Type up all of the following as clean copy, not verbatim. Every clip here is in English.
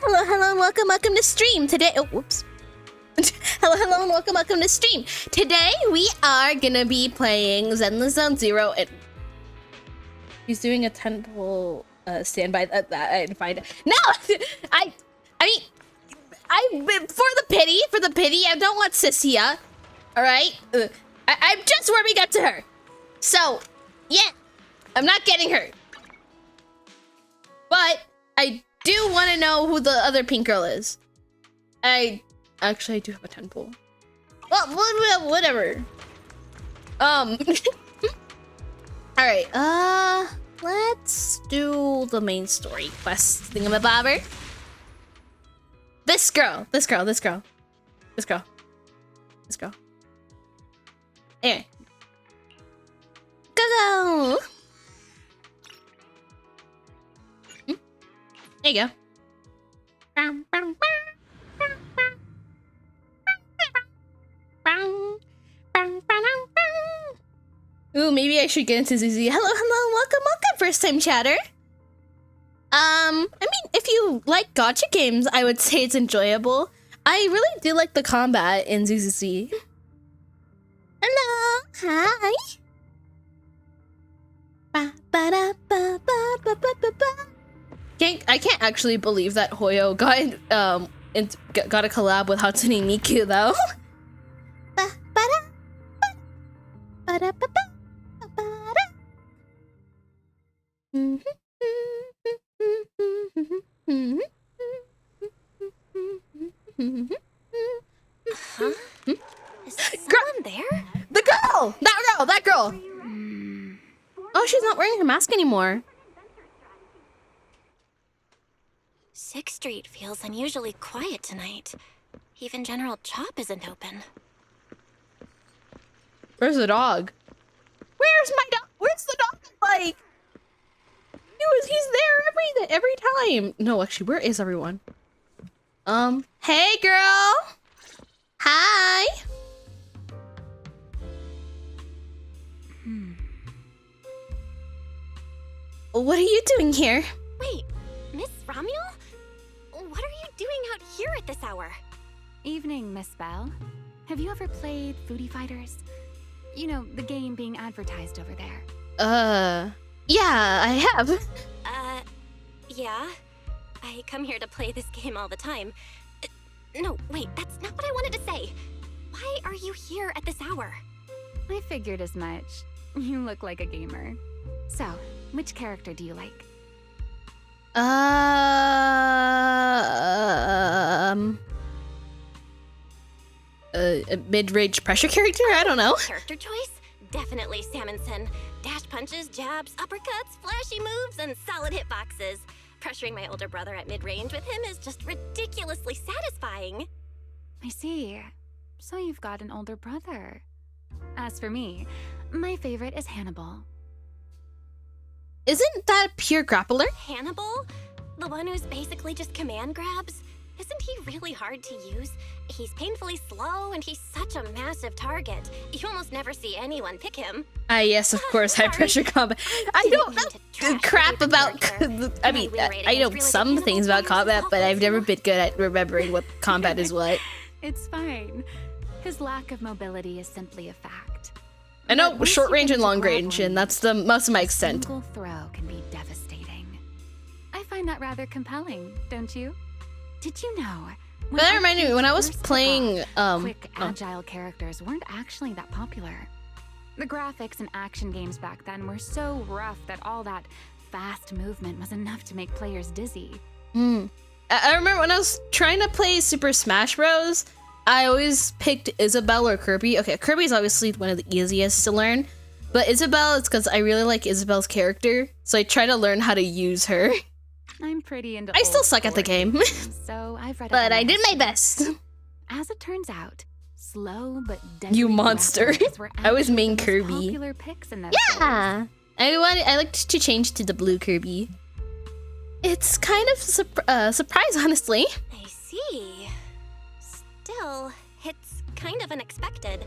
Hello, and welcome to stream today. Oh, whoops. hello, and welcome to stream. Today we are gonna be playing Zenless Zone Zero, and he's doing a temple standby. That I didn't find it. No, I mean, for the pity, I don't want Sissia. All right, I'm just warming up to her. So, yeah, I'm not getting her, but I do want to know who the other pink girl is. I do have a 10 pool. Well, whatever. All right. Let's do the main story quest thingamabobber. This girl. Anyway. Go. There you go. Ooh, maybe I should get into ZZ. Hello, welcome. First time chatter. I mean, if you like gacha games, I would say it's enjoyable. I really do like the combat in ZZZ. Hello, hi. I can't actually believe that Hoyo got a collab with Hatsune Miku though. Huh? Is someone there? That girl! Oh, she's not wearing her mask anymore. 6th Street feels unusually quiet tonight. Even General Chop isn't open. Where's the dog? Where's my dog? Where's the dog? Like, he's there every time. No, actually, where is everyone? Hey, girl. Hi. What are you doing here? Wait, Miss Ramiel? What are you doing out here at this hour? Evening, Miss Bell. Have you ever played Foodie Fighters? You know, the game being advertised over there. Yeah, I have. Yeah. I come here to play this game all the time. No, wait, that's not what I wanted to say. Why are you here at this hour? I figured as much. You look like a gamer. So, which character do you like? A mid-range pressure character? I don't know. Character choice? Definitely Salmonson. Dash punches, jabs, uppercuts, flashy moves, and solid hitboxes. Pressuring my older brother at mid-range with him is just ridiculously satisfying. I see. So you've got an older brother. As for me, my favorite is Hannibal. Isn't that pure grappler? Hannibal? The one who's basically just command grabs? Isn't he really hard to use? He's painfully slow, and he's such a massive target. You almost never see anyone pick him. Yes, of course, high pressure combat. I don't know crap about. I mean, I know some things about combat, but I've never been good at remembering what combat is what. It's fine. His lack of mobility is simply a fact. I know short range and long range, and that's the most of my extent. A single throw can be devastating. I find that rather compelling, don't you? Did you know? But that reminded me, when I was playing, quick, agile characters weren't actually that popular. The graphics in action games back then were so rough that all that fast movement was enough to make players dizzy. I remember when I was trying to play Super Smash Bros., I always picked Isabelle or Kirby. Okay, Kirby's obviously one of the easiest to learn, but Isabelle, it's because I really like Isabelle's character, so I try to learn how to use her. I'm pretty into. I still suck at the game. So I've read. But I did my best. As it turns out, slow but deadly. You monster! I was main Kirby. Popular picks in those yeah, I liked to change to the blue Kirby. It's kind of surprise, honestly. I see. Still, it's kind of unexpected.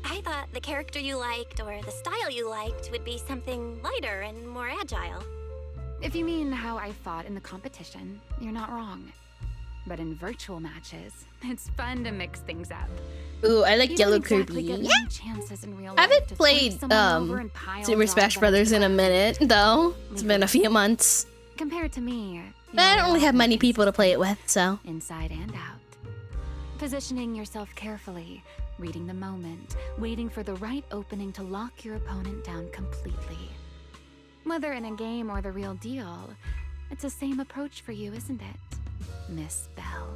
I thought the character you liked or the style you liked would be something lighter and more agile. If you mean how I fought in the competition, you're not wrong. But in virtual matches, it's fun to mix things up. Ooh, I like You yellow don't exactly Kirby. get many chances in real I life haven't to played flip someone over and pile Super drive Smash them Brothers to in the a ground. minute, though. It's been a few months. Compared to me, But I don't really have many people to play it with, so. inside and out. Positioning yourself carefully, reading the moment, waiting for the right opening to lock your opponent down completely. Whether in a game or the real deal, it's the same approach for you, isn't it, Miss Bell?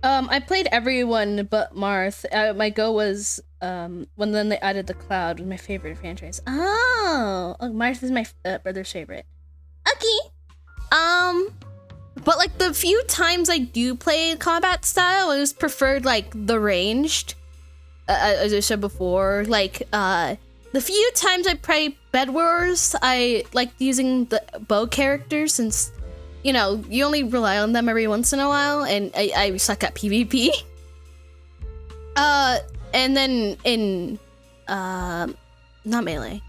I played everyone but Marth. My go was when then they added the Cloud, was my favorite franchise. Oh, Marth is my brother's favorite. Okay. But like the few times I do play combat style, I just preferred like the ranged. As I said before, like the few times I play Bed Wars, I liked using the bow characters since, you know, you only rely on them every once in a while, and I suck at PvP. And then in not Melee,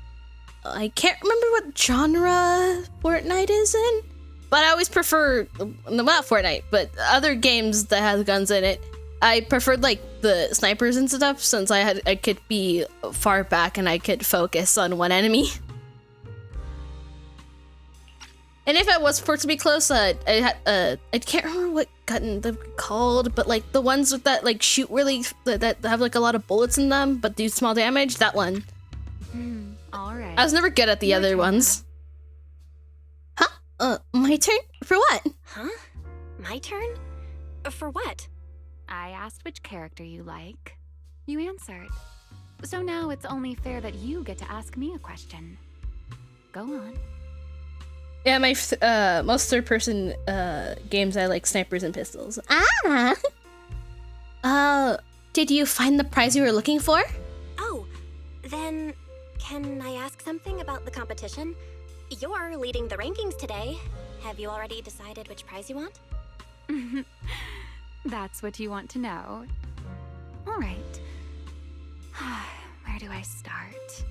I can't remember what genre Fortnite is in, but I always prefer, not Fortnite, but other games that have guns in it. I preferred like the snipers and stuff since I could be far back and I could focus on one enemy. And if I was forced to be close, I can't remember what gun they're called, but like the ones that like shoot really, that have like a lot of bullets in them but do small damage. That one. All right. I was never good at the other ones. Huh? My turn? For what? Huh? My turn? For what? I asked which character you like. You answered. So now it's only fair that you get to ask me a question. Go on. Yeah, my most third-person games, I like snipers and pistols. Did you find the prize you were looking for? Oh, then can I ask something about the competition? You're leading the rankings today. Have you already decided which prize you want? That's what you want to know. All right. Where do I start?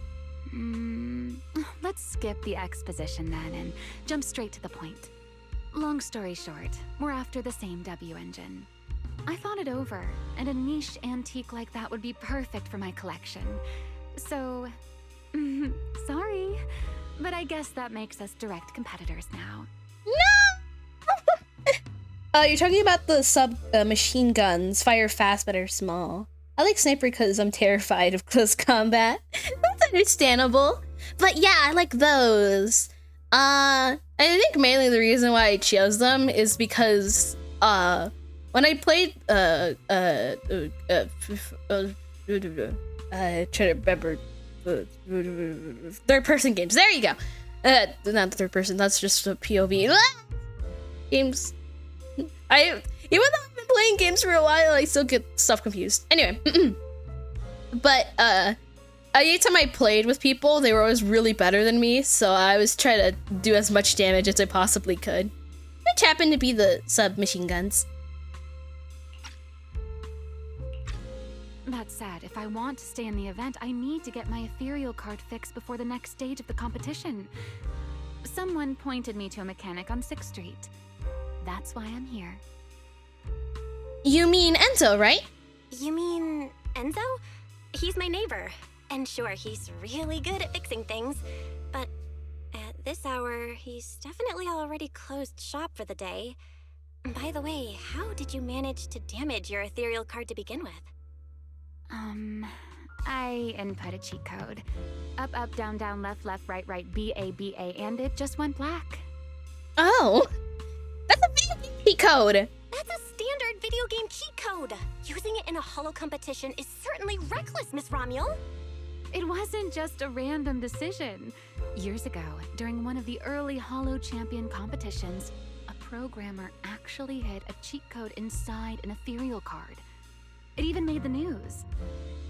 Let's skip the exposition then and jump straight to the point. Long story short, we're after the same W engine. I thought it over, and a niche antique like that would be perfect for my collection. So, sorry, but I guess that makes us direct competitors now. No! You're talking about the machine guns, fire fast but are small. I like sniper because I'm terrified of close combat. That's understandable. But yeah, I like those. I think mainly the reason why I chose them is because when I played I try to remember third person games. There you go. Not third person, that's just a POV. games. Even though I've been playing games for a while, I still get stuff confused. Anyway, but every time I played with people, they were always really better than me, so I was trying to do as much damage as I possibly could, which happened to be the submachine guns. That said, if I want to stay in the event, I need to get my ethereal card fixed before the next stage of the competition. Someone pointed me to a mechanic on 6th Street. That's why I'm here. You mean Enzo, right? You mean Enzo? He's my neighbor. And sure, he's really good at fixing things. But at this hour, he's definitely already closed shop for the day. By the way, how did you manage to damage your ethereal card to begin with? I input a cheat code. Up, up, down, down, left, left, right, right, B-A, B-A, and it just went black. Oh, that's a video game cheat code. That's a standard video game cheat code. Using it in a holo competition is certainly reckless, Miss Romuel. It wasn't just a random decision. Years ago, during one of the early Holo Champion competitions, a programmer actually hid a cheat code inside an ethereal card. It even made the news.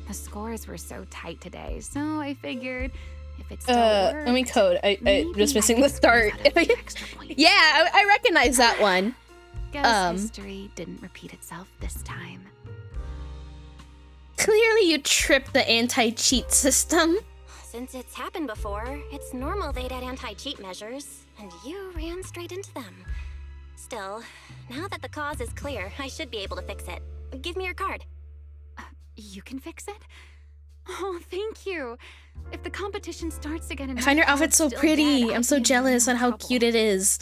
The scores were so tight today, so I figured if it still worked, let me code. I just missing the could start. squeeze out a few extra points. Yeah, I recognize that one. Guess history didn't repeat itself this time. Clearly you tripped the anti-cheat system. Since it's happened before, it's normal they'd add anti-cheat measures, and you ran straight into them. Still, now that the cause is clear, I should be able to fix it. Give me your card. You can fix it? Oh, thank you. If the competition starts again in I find your March, outfit so I'll still pretty. get I'm so in jealous on how trouble. cute it is.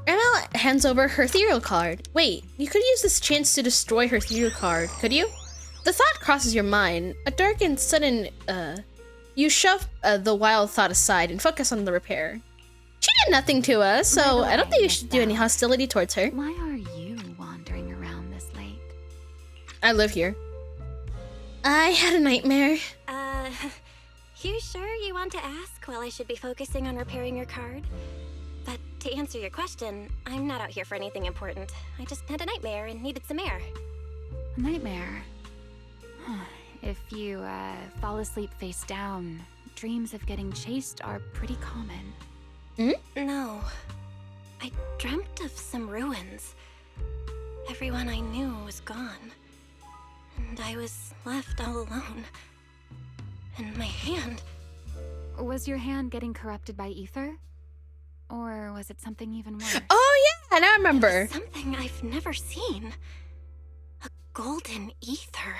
Emma hands over her ethereal card. Wait, you could use this chance to destroy her ethereal card, could you? The thought crosses your mind. A dark and sudden, you shove the wild thought aside and focus on the repair. She did nothing to us, so I don't think you should do any hostility towards her. Why are you wandering around this late? I live here. I had a nightmare. You sure you want to ask while I should be focusing on repairing your card? But to answer your question, I'm not out here for anything important. I just had a nightmare and needed some air. A nightmare. If you fall asleep face down, dreams of getting chased are pretty common. No. I dreamt of some ruins. Everyone I knew was gone. And I was left all alone. And my hand... Was your hand getting corrupted by ether? Or was it something even worse? Oh yeah, now I remember. Something I've never seen. A golden ether.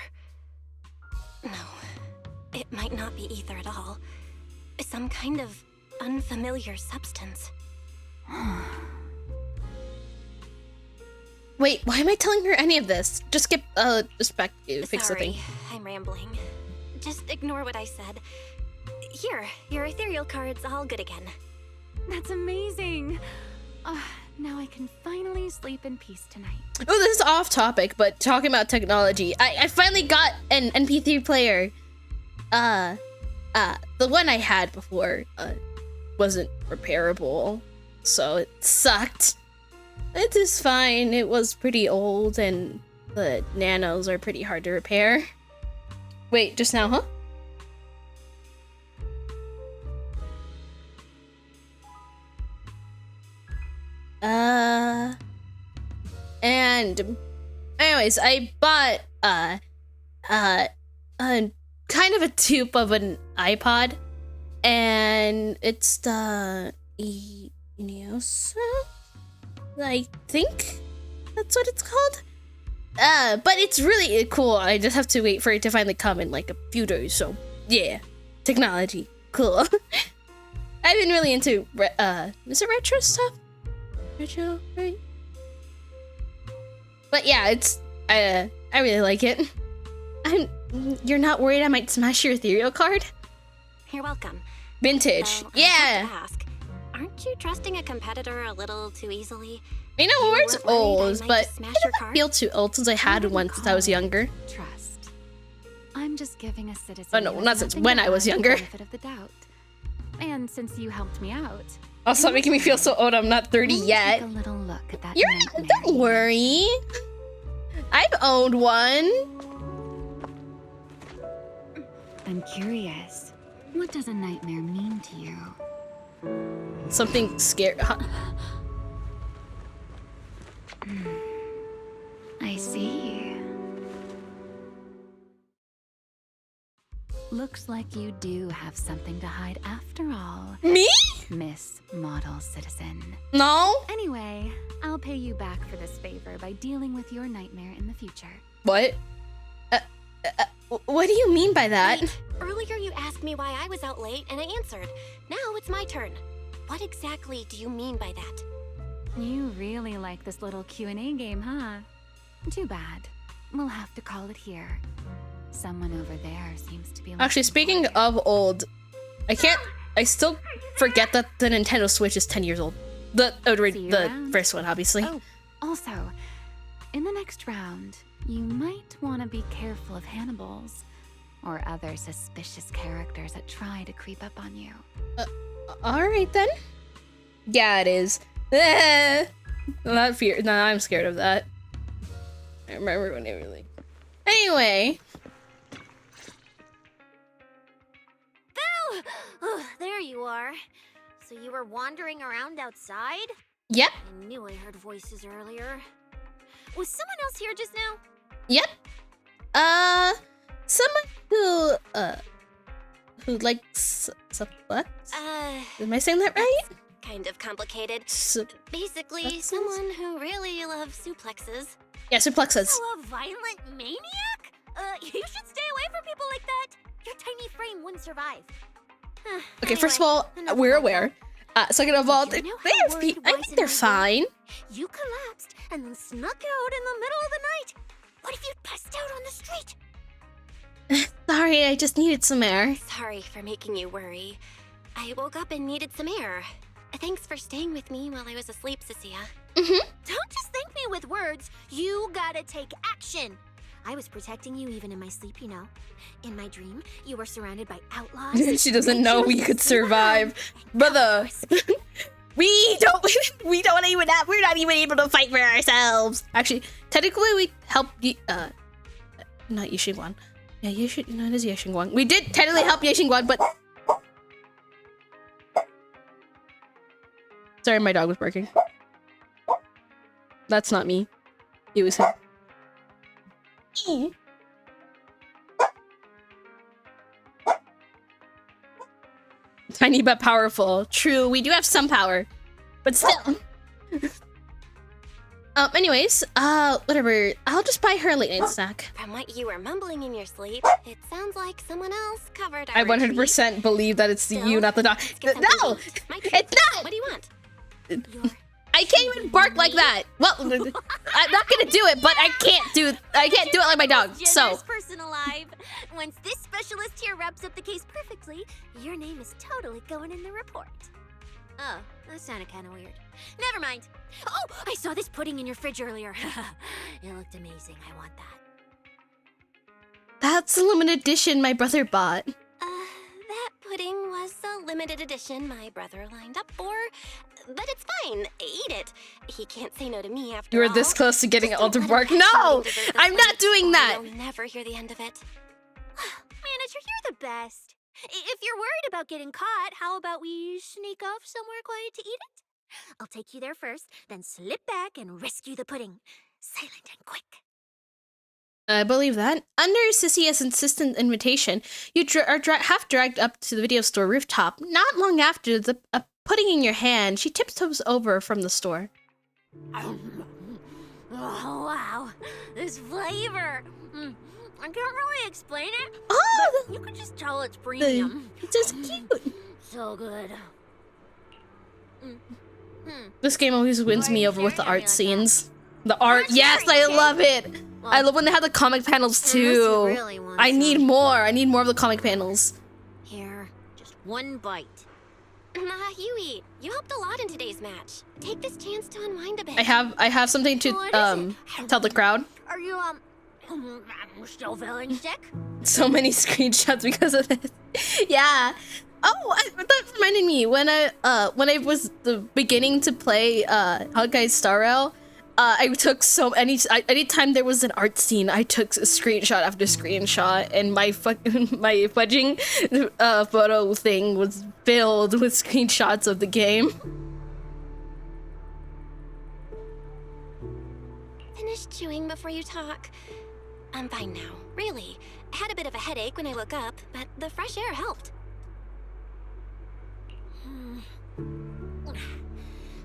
No, it might not be ether at all. Some kind of unfamiliar substance. Wait, why am I telling her any of this? Just get, just back, fix the thing. Sorry, I'm rambling. Just ignore what I said. Here, your ethereal card's all good again. That's amazing. Now I can finally sleep in peace tonight. Oh, this is off topic, but talking about technology, I finally got an MP3 player. The one I had before, wasn't repairable, so it sucked. It is fine. It was pretty old, and the nanos are pretty hard to repair. Wait, just now, huh? And anyways, I bought kind of a dupe of an iPod, and it's the EOS, I think that's what it's called. But it's really cool. I just have to wait for it to finally come in like a few days. So yeah, technology, cool. I've been really into is it retro stuff? Retro, right? But yeah, it's I really like it. You're not worried I might smash your ethereal card? You're welcome. Vintage, Though, I yeah. have to ask, aren't you trusting a competitor a little too easily? You know, You words weren't worried I old, might but just smash I your don't card? feel too old since I had wouldn't one since I was call it younger. Trust. I'm just giving a citizen. Oh, no, who has not since nothing when to I was hide the younger. benefit of the doubt. And since you helped me out, Oh, stop making me feel so old. I'm not 30 Let me yet. Take a little look at that You're nightmare. don't worry. I've owned one. I'm curious. What does a nightmare mean to you? Something scary. I see. Looks like you do have something to hide after all, Me? Miss Model Citizen. No. Anyway, I'll pay you back for this favor by dealing with your nightmare in the future. What? What do you mean by that? Wait, earlier you asked me why I was out late, and I answered. Now it's my turn. What exactly do you mean by that? You really like this little Q&A game, huh? Too bad. We'll have to call it here. Someone over there seems to be Actually, speaking of old, I still forget that the Nintendo Switch is 10 years old. The first one, obviously. Oh, also, in the next round, you might want to be careful of Hannibals or other suspicious characters that try to creep up on you. All right then. Yeah, it is. Not fear. No, I'm scared of that. I remember when it really. Anyway. Belle! Oh, there you are. So you were wandering around outside? Yep. I knew I heard voices earlier. Was someone else here just now? Yep. Someone who likes what? Am I saying that right? Kind of complicated. Basically, Suplexes? someone who really loves suplexes. Yeah, suplexes. So a violent maniac? You should stay away from people like that. Your tiny frame wouldn't survive. Okay, first of all, enough we're about aware. Second of all, You know how I worried think Wise they're and I fine. that. You collapsed and then snuck out in the middle of the night. What if you passed out on the street? Sorry, I just needed some air. Sorry for making you worry. I woke up and needed some air. Thanks for staying with me while I was asleep, Cecilia. Mm-hmm. Don't just thank me with words. You gotta take action. I was protecting you even in my sleep, you know. In my dream, you were surrounded by outlaws. She doesn't know we could survive. Brother. We don't even have, we're not even able to fight for ourselves. Actually, technically we helped not Yixingguan. Yeah, it is Yixingguan. We did technically help Yixingguan, but sorry, my dog was barking. That's not me. It was him. Tiny but powerful. True, we do have some power, but still. Anyways, whatever. I'll just buy her a late night snack. From what you were mumbling in your sleep, it sounds like someone else covered our I retreat. 100% believe that it's you, Still, not the dog. let's get something No, to eat. My treat. it's not. What do you want? I can't even bark like that. Well, I'm not gonna do it, but I can't do it like my dog. So Generous person alive. Once this specialist here wraps up the case perfectly, your name is totally going in the report. Oh, that sounded kind of weird. Never mind. Oh, I saw this pudding in your fridge earlier. It looked amazing. I want that. that's a limited edition my brother bought. That pudding was a limited edition my brother lined up for, but it's fine. Eat it. He can't say no to me after You were all. this close to getting Just it all to don't let bark. him catch No, you eating dessert I'm this not late, doing or that. You'll never hear the end of it. Manager, you're the best. If you're worried about getting caught, how about we sneak off somewhere quiet to eat it? I'll take you there first, then slip back and rescue the pudding. Silent and quick. I believe that. Under Cicia's insistent invitation, you are half dragged up to the video store rooftop. Not long after, the pudding in your hand, she tiptoes over from the store. Oh, wow. This flavor. I can't really explain it. Oh, You could just tell it's premium. it's just cute. So good. This game always wins me over with the art scenes. The art, Not yes, sharing, I okay? love it. I love when they have the comic panels Unless you too. really want I need some. more. I need more of the comic panels. Here, just one bite. Nah, you eat. You helped a lot in today's match. Take this chance to unwind a bit. I have something to What is it? tell the crowd. Are you still feeling sick? So many screenshots because of this. Yeah. That reminded me when I was beginning to play Honkai Star Rail, I took anytime there was an art scene, I took a screenshot after screenshot, and my fudging photo thing was filled with screenshots of the game. Finish chewing before you talk. I'm fine now, really. I had a bit of a headache when I woke up, but the fresh air helped.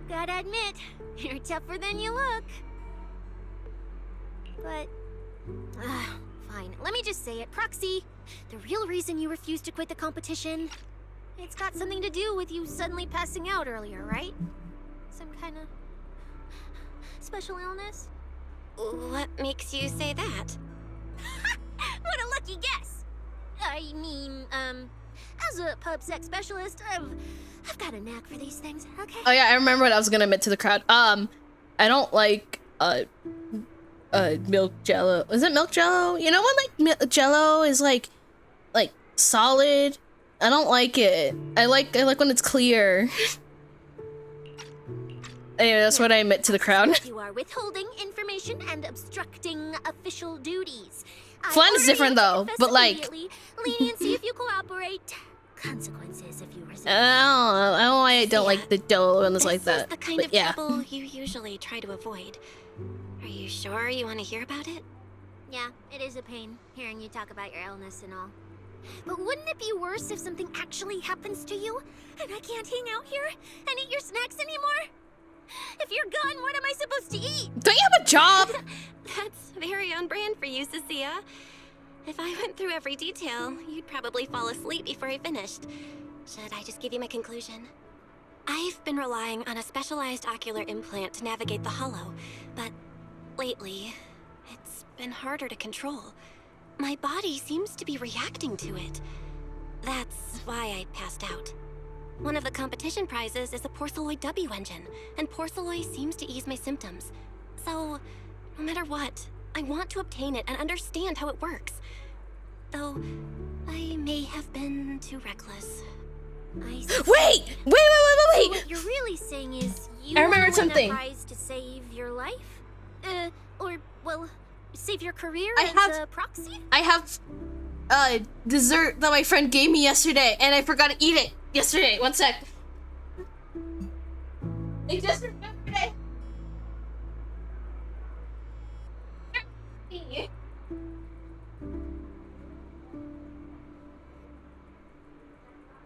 Gotta admit, you're tougher than you look. But, fine. Let me just say it. Proxy, the real reason you refused to quit the competition, it's got something to do with you suddenly passing out earlier, right? Some kind of special illness? What makes you say that? What a lucky guess! I mean, as a pub sex specialist, I've got a knack for these things, okay? Oh yeah, I remember what I was gonna admit to the crowd. I don't like milk jello. Is it milk jello? You know when like jello is like solid? I don't like it. I like when it's clear. Anyway, that's what I admit to the crowd. You are withholding information and obstructing official duties. Flan is different though, but like leniency if you cooperate, consequences if you resist. I don't know why I don't like the jello and it's like This is that. the kind But of yeah. trouble you usually try to avoid. Are you sure you want to hear about it? Yeah, it is a pain hearing you talk about your illness and all. But wouldn't it be worse if something actually happens to you and I can't hang out here and eat your snacks anymore? If you're gone, what am I supposed to eat? Don't you have a job? That's very on brand for you, Cecilia. If I went through every detail, you'd probably fall asleep before I finished. Should I just give you my conclusion? I've been relying on a specialized ocular implant to navigate the hollow, but lately, it's been harder to control. My body seems to be reacting to it. That's why I passed out. One of the competition prizes is a Porceloid W engine, and Porceloid seems to ease my symptoms. So, no matter what, I want to obtain it and understand how it works. Though, I may have been too reckless. I see. Wait! So what you're really saying is you I remembered won something. a prize to save your life? Or, well, save your career I as have- a proxy? I have dessert that my friend gave me yesterday, and I forgot to eat it yesterday. One sec. I just remembered it.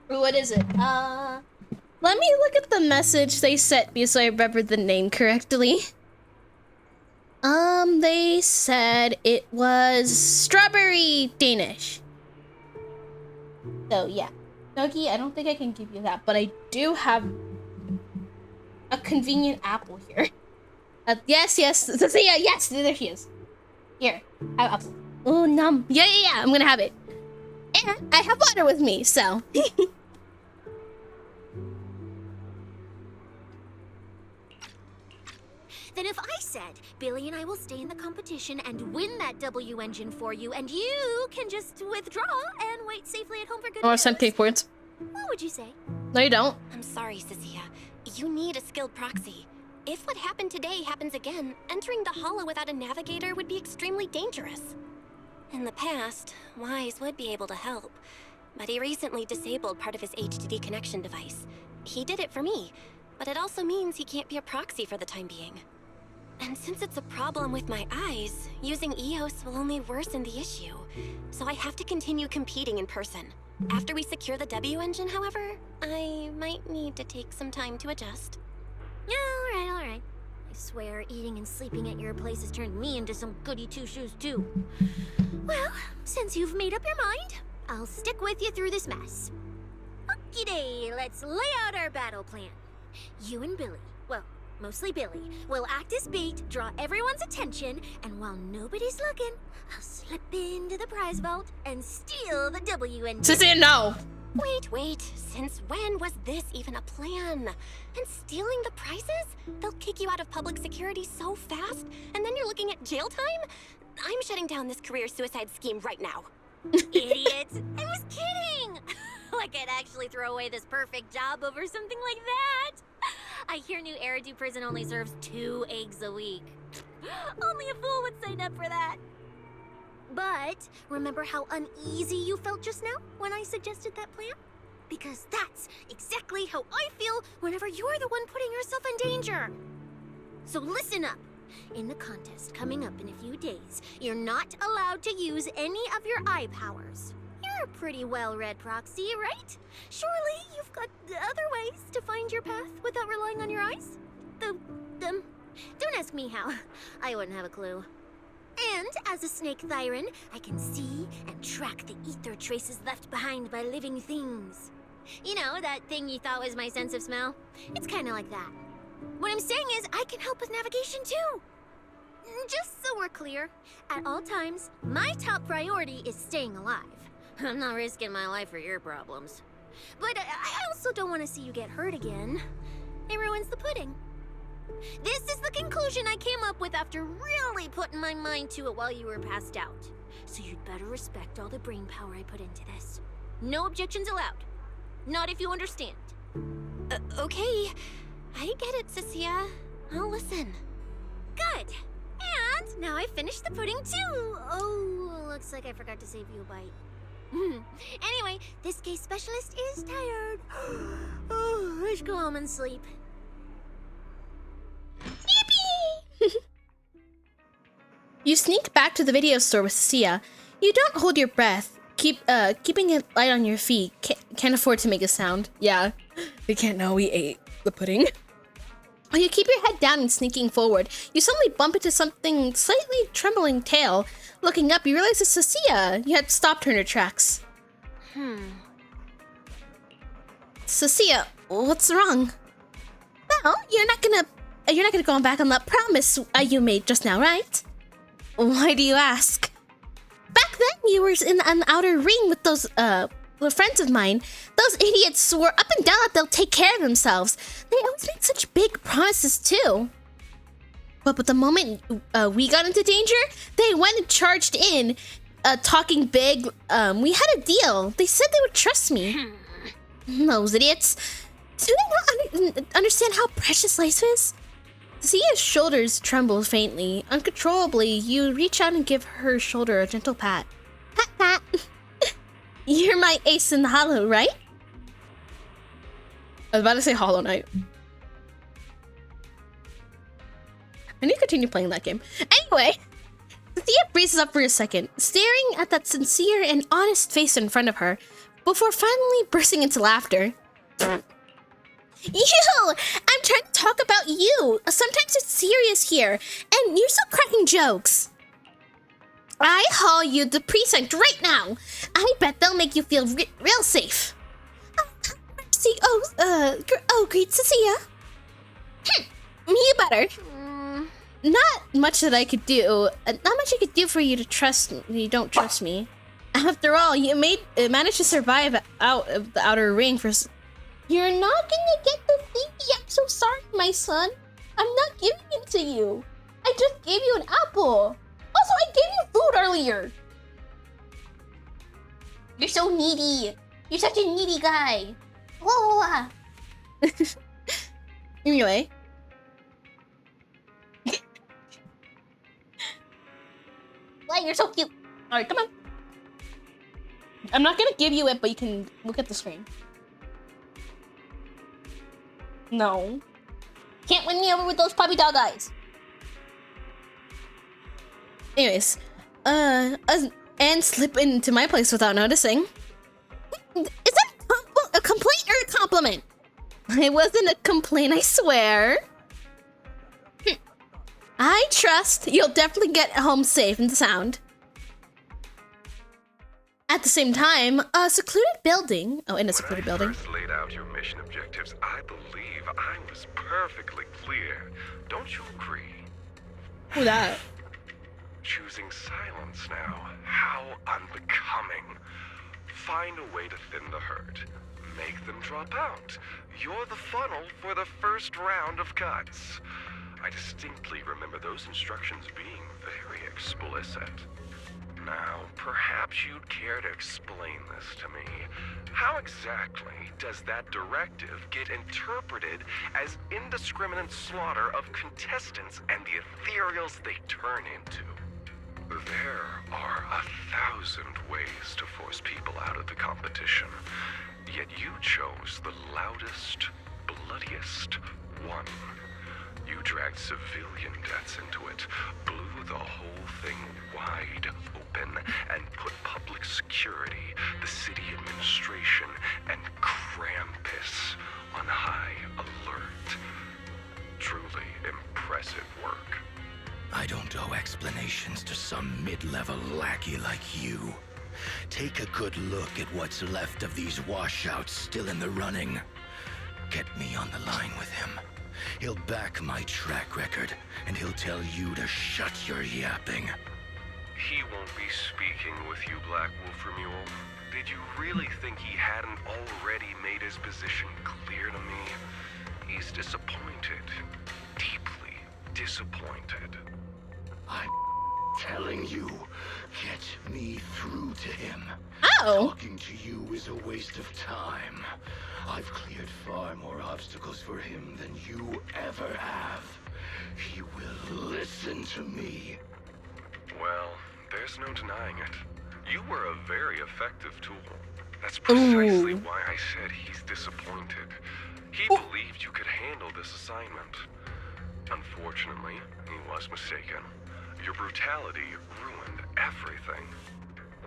What is it? Let me look at the message they sent me so I remember the name correctly. They said it was strawberry Danish. So yeah. Nogi, I don't think I can give you that, but I do have a convenient apple here. Yes, Cecilia, yes, there she is. Here, have apple. Oh, num. Yeah, I'm gonna have it. And I have water with me, so. Then if I said, Billy and I will stay in the competition and win that W engine for you, and you can just withdraw and wait safely at home for good I want news, to send cake words. what would you say? No, you don't. I'm sorry, Cecilia. You need a skilled proxy. If what happened today happens again, entering the hollow without a navigator would be extremely dangerous. In the past, Wise would be able to help, but he recently disabled part of his HDD connection device. He did it for me, but it also means he can't be a proxy for the time being. And since it's a problem with my eyes, using EOS will only worsen the issue, so I have to continue competing in person. After we secure the W engine, however, I might need to take some time to adjust. Yeah, all right. I swear, eating and sleeping at your place has turned me into some goody two-shoes, too. Well, since you've made up your mind, I'll stick with you through this mess. Okie-day, let's lay out our battle plan. You and Billy, well, mostly Billy, will act as bait, draw everyone's attention, and while nobody's looking, I'll slip into the prize vault and steal the W engine. Cecilia, no. Wait, since when was this even a plan? And stealing the prizes? They'll kick you out of public security so fast, and then you're looking at jail time? I'm shutting down this career suicide scheme right now. Idiot! I was kidding! I could actually throw away this perfect job over something like that. I hear New Eridu Prison only serves 2 eggs a week. Only a fool would sign up for that. But remember how uneasy you felt just now when I suggested that plan? Because that's exactly how I feel whenever you're the one putting yourself in danger. So listen up. In the contest coming up in a few days, you're not allowed to use any of your eye powers. You're a pretty well-read proxy, right? Surely you've got other ways to find your path without relying on your eyes? Don't ask me how. I wouldn't have a clue. And as a snake Thyran, I can see and track the ether traces left behind by living things. You know, that thing you thought was my sense of smell? It's kind of like that. What I'm saying is, I can help with navigation too. Just so we're clear, at all times, my top priority is staying alive. I'm not risking my life for your problems. But I also don't want to see you get hurt again. It ruins the pudding. This is the conclusion I came up with after really putting my mind to it while you were passed out. So you'd better respect all the brain power I put into this. No objections allowed. Not if you understand. Okay. I get it, Cecilia. I'll listen. Good. And now I finished the pudding too. Oh, looks like I forgot to save you a bite. Anyway, this case specialist is tired. Oh, I should go home and sleep. Yippee! You sneak back to the video store with Sia. You don't hold your breath. Keeping it light on your feet. Can't afford to make a sound. Yeah, they can't know we ate the pudding. While you keep your head down and sneaking forward, you suddenly bump into something slightly trembling tail. Looking up, you realize it's Cecilia. You had stopped her in her tracks. Cecilia, what's wrong? Well, you're not gonna go back on that promise you made just now, right? Why do you ask? Back then, you were in an outer ring with those friends of mine. Those idiots swore up and down that they'll take care of themselves. They always made such big promises too. But the moment we got into danger, they went and charged in, talking big. We had a deal. They said they would trust me. Those idiots. Do they not understand how precious life is? Zia's shoulders tremble faintly. Uncontrollably, you reach out and give her shoulder a gentle pat. Pat, pat. You're my ace in the hollow, right? I was about to say Hollow Knight. I need to continue playing that game. Anyway, Thea breezes up for a second, staring at that sincere and honest face in front of her, before finally bursting into laughter. You! I'm trying to talk about you. Sometimes it's serious here, and you're still cracking jokes. I haul you the precinct right now. I bet they'll make you feel real safe. Mercy. Great Cecilia. You better. Not much that I could do. Not much I could do for you to trust me. You don't trust me. After all, you managed to survive out of the outer ring for. You're not gonna get the thingy. I'm so sorry, my son. I'm not giving it to you. I just gave you an apple. Also, I gave you food earlier. You're so needy. You're such a needy guy. Whoa. Anyway. Why, you're so cute. Alright, come on. I'm not gonna give you it, but you can look at the screen. No. Can't win me over with those puppy dog eyes. Anyways, and slip into my place without noticing. Is that a complaint or a compliment? It wasn't a complaint, I swear. I trust you'll definitely get home safe and sound. At the same time, a secluded building. Oh, in a secluded building. When I first laid out your mission objectives, I believe I was perfectly clear. Don't you agree? Who that? Choosing silence now. How unbecoming. Find a way to thin the herd. Make them drop out. You're the funnel for the first round of cuts. I distinctly remember those instructions being very explicit. Now, perhaps you'd care to explain this to me. How exactly does that directive get interpreted as indiscriminate slaughter of contestants and the ethereals they turn into? There are 1,000 ways to force people out of the competition, yet you chose the loudest, bloodiest one. You dragged civilian deaths into it, blew the whole thing wide open, and put public security, the city administration, and Krampus on high alert. Truly impressive work. I don't owe explanations to some mid-level lackey like you. Take a good look at what's left of these washouts still in the running. Get me on the line with him. He'll back my track record, and he'll tell you to shut your yapping. He won't be speaking with you, Black Wolf Mule. Did you really think he hadn't already made his position clear to me? He's disappointed. Deeply disappointed. I'm telling you, get me through to him. Oh. Talking to you is a waste of time. I've cleared far more obstacles for him than you ever have. He will listen to me. Well, there's no denying it. You were a very effective tool. That's precisely why I said he's disappointed. He believed you could handle this assignment. Unfortunately, he was mistaken. Your brutality ruined everything.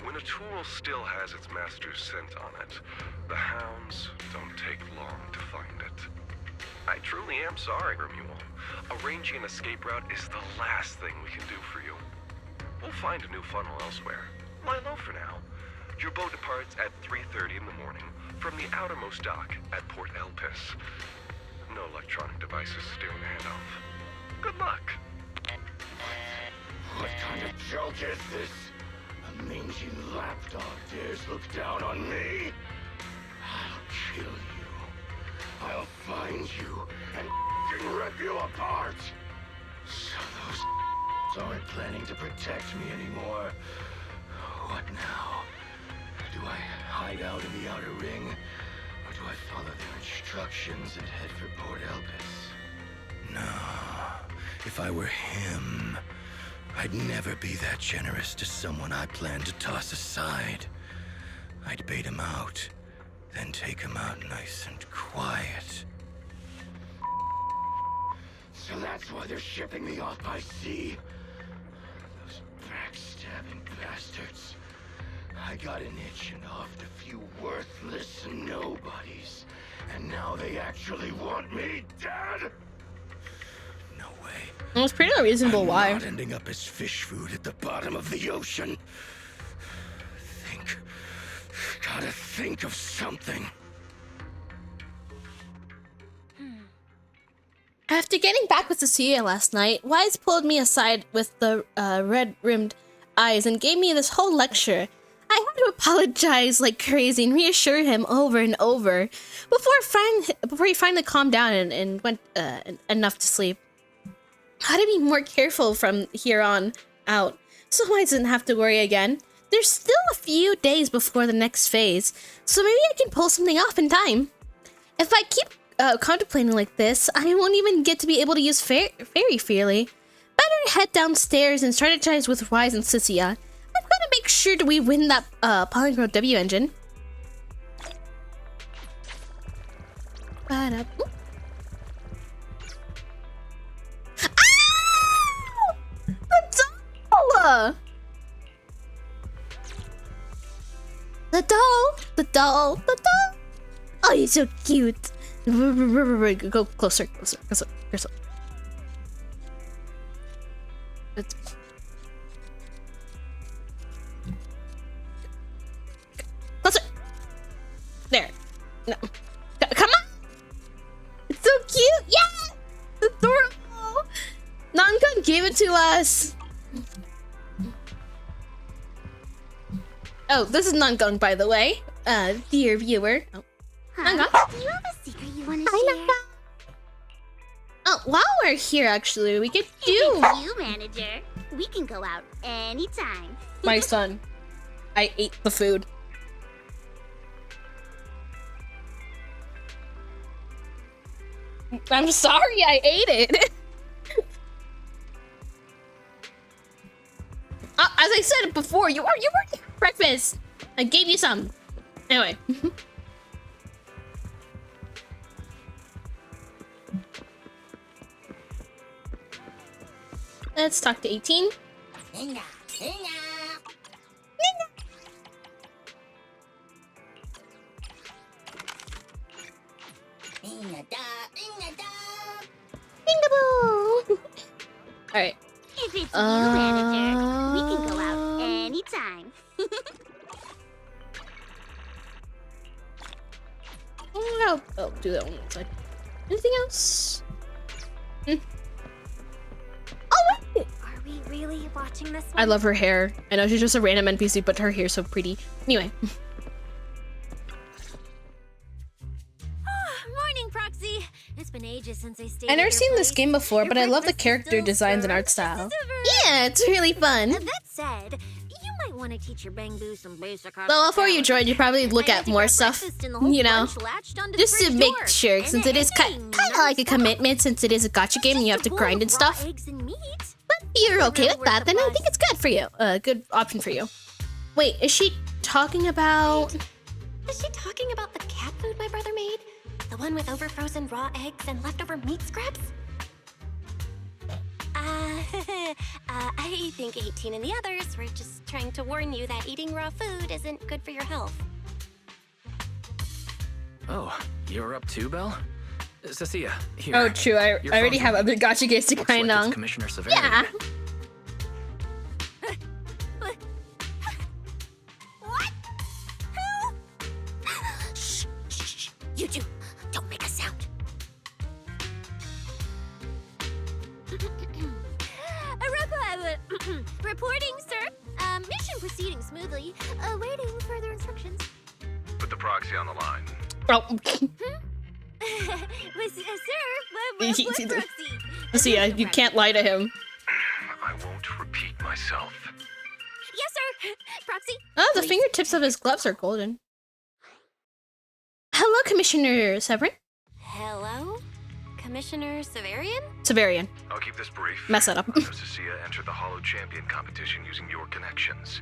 When a tool still has its master's scent on it, the hounds don't take long to find it. I truly am sorry, Remuel. Arranging an escape route is the last thing we can do for you. We'll find a new funnel elsewhere. Lie low for now. Your boat departs at 3:30 in the morning from the outermost dock at Port Elpis. No electronic devices steering the handoff. Good luck. What kind of joke is this? A mangy lapdog dares look down on me? I'll kill you. I'll find you and f***ing rip you apart. So those aren't planning to protect me anymore. What now? Do I hide out in the outer ring? Or do I follow their instructions and head for Port Elpis? No. If I were him, I'd never be that generous to someone I plan to toss aside. I'd bait him out, then take him out nice and quiet. So that's why they're shipping me off by sea. Those backstabbing bastards. I got an itch and offed a few worthless nobodies, and now they actually want me dead? No way. It was pretty unreasonable. I'm Why? not ending up as fish food at the bottom of the ocean. Gotta think of something. After getting back with Cecilia last night, Wise pulled me aside with the red-rimmed eyes and gave me this whole lecture. I had to apologize like crazy and reassure him over and over before he finally calmed down and went enough to sleep. How to be more careful from here on out, so I didn't have to worry again. There's still a few days before the next phase, so maybe I can pull something off in time. If I keep contemplating like this, I won't even get to be able to use Fairy freely. Better head downstairs and strategize with Wise and Cecilia. I've got to make sure that we win that Polygon W engine. Ow! The doll. Oh, you're so cute. Go closer. Closer. There. No. Come on. It's so cute. Yeah. It's adorable. Nangun gave it to us. Oh, this is Nangung, by the way. Dear viewer. Oh. Nangung? Do you have a secret you want to share? Oh, while we're here, actually, we could do... You, manager. We can go out anytime. My son. I ate the food. I'm sorry I ate it. As I said before, you weren't eating breakfast. I gave you some. Anyway. Let's talk to 18. Bingaboo! Alright. If it's you, manager, we can go out anytime. I'll do that one inside. Anything else? Oh, wait! Are we really watching this one? I love her hair. I know she's just a random NPC, but her hair's so pretty. Anyway. Morning, Proxy. It's been ages since I stayed. I've never seen this game before, but I love the character designs and art style. Yeah, it's really fun. That said, you might want to teach your Bangbu some basic. Well, before you join, you probably look at more stuff, you know, just to make sure, since it is kind of like a commitment, since it is a gacha game and you have to grind and stuff. But if you're okay with that, then I think it's good for you. Good option for you. Wait, is she talking about... Is she talking about the cat food my brother made? The one with overfrozen raw eggs and leftover meat scraps? I think 18 and the others were just trying to warn you that eating raw food isn't good for your health. Oh, you're up too, Belle? Cecilia, here. Oh, true. I Your already phone's have ringing. other gacha games to Looks grind like it's on. Commissioner Severian. Yeah. What? Who? Shh, shh, shh. You two, don't make a sound. Reporting, sir. Mission proceeding smoothly. Awaiting further instructions. Put the proxy on the line. Oh, Sir, what proxy? see, you can't lie to him. I won't repeat myself. Yes, sir. Proxy. Oh, the fingertips of his gloves are golden. Hello, Commissioner Severin. Hello? Commissioner Severian? Severian. I'll keep this brief. Mess that up. I know Cecilia entered the Hollow Champion competition using your connections.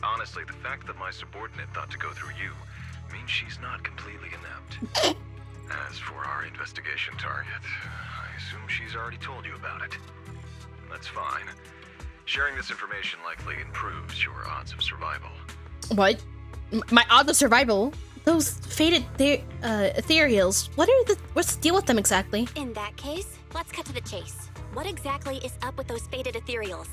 Honestly, the fact that my subordinate thought to go through you means she's not completely inept. As for our investigation target, I assume she's already told you about it. That's fine. Sharing this information likely improves your odds of survival. What? My odds of survival? Those faded ethereals. What's the deal with them exactly? In that case, let's cut to the chase. What exactly is up with those faded ethereals?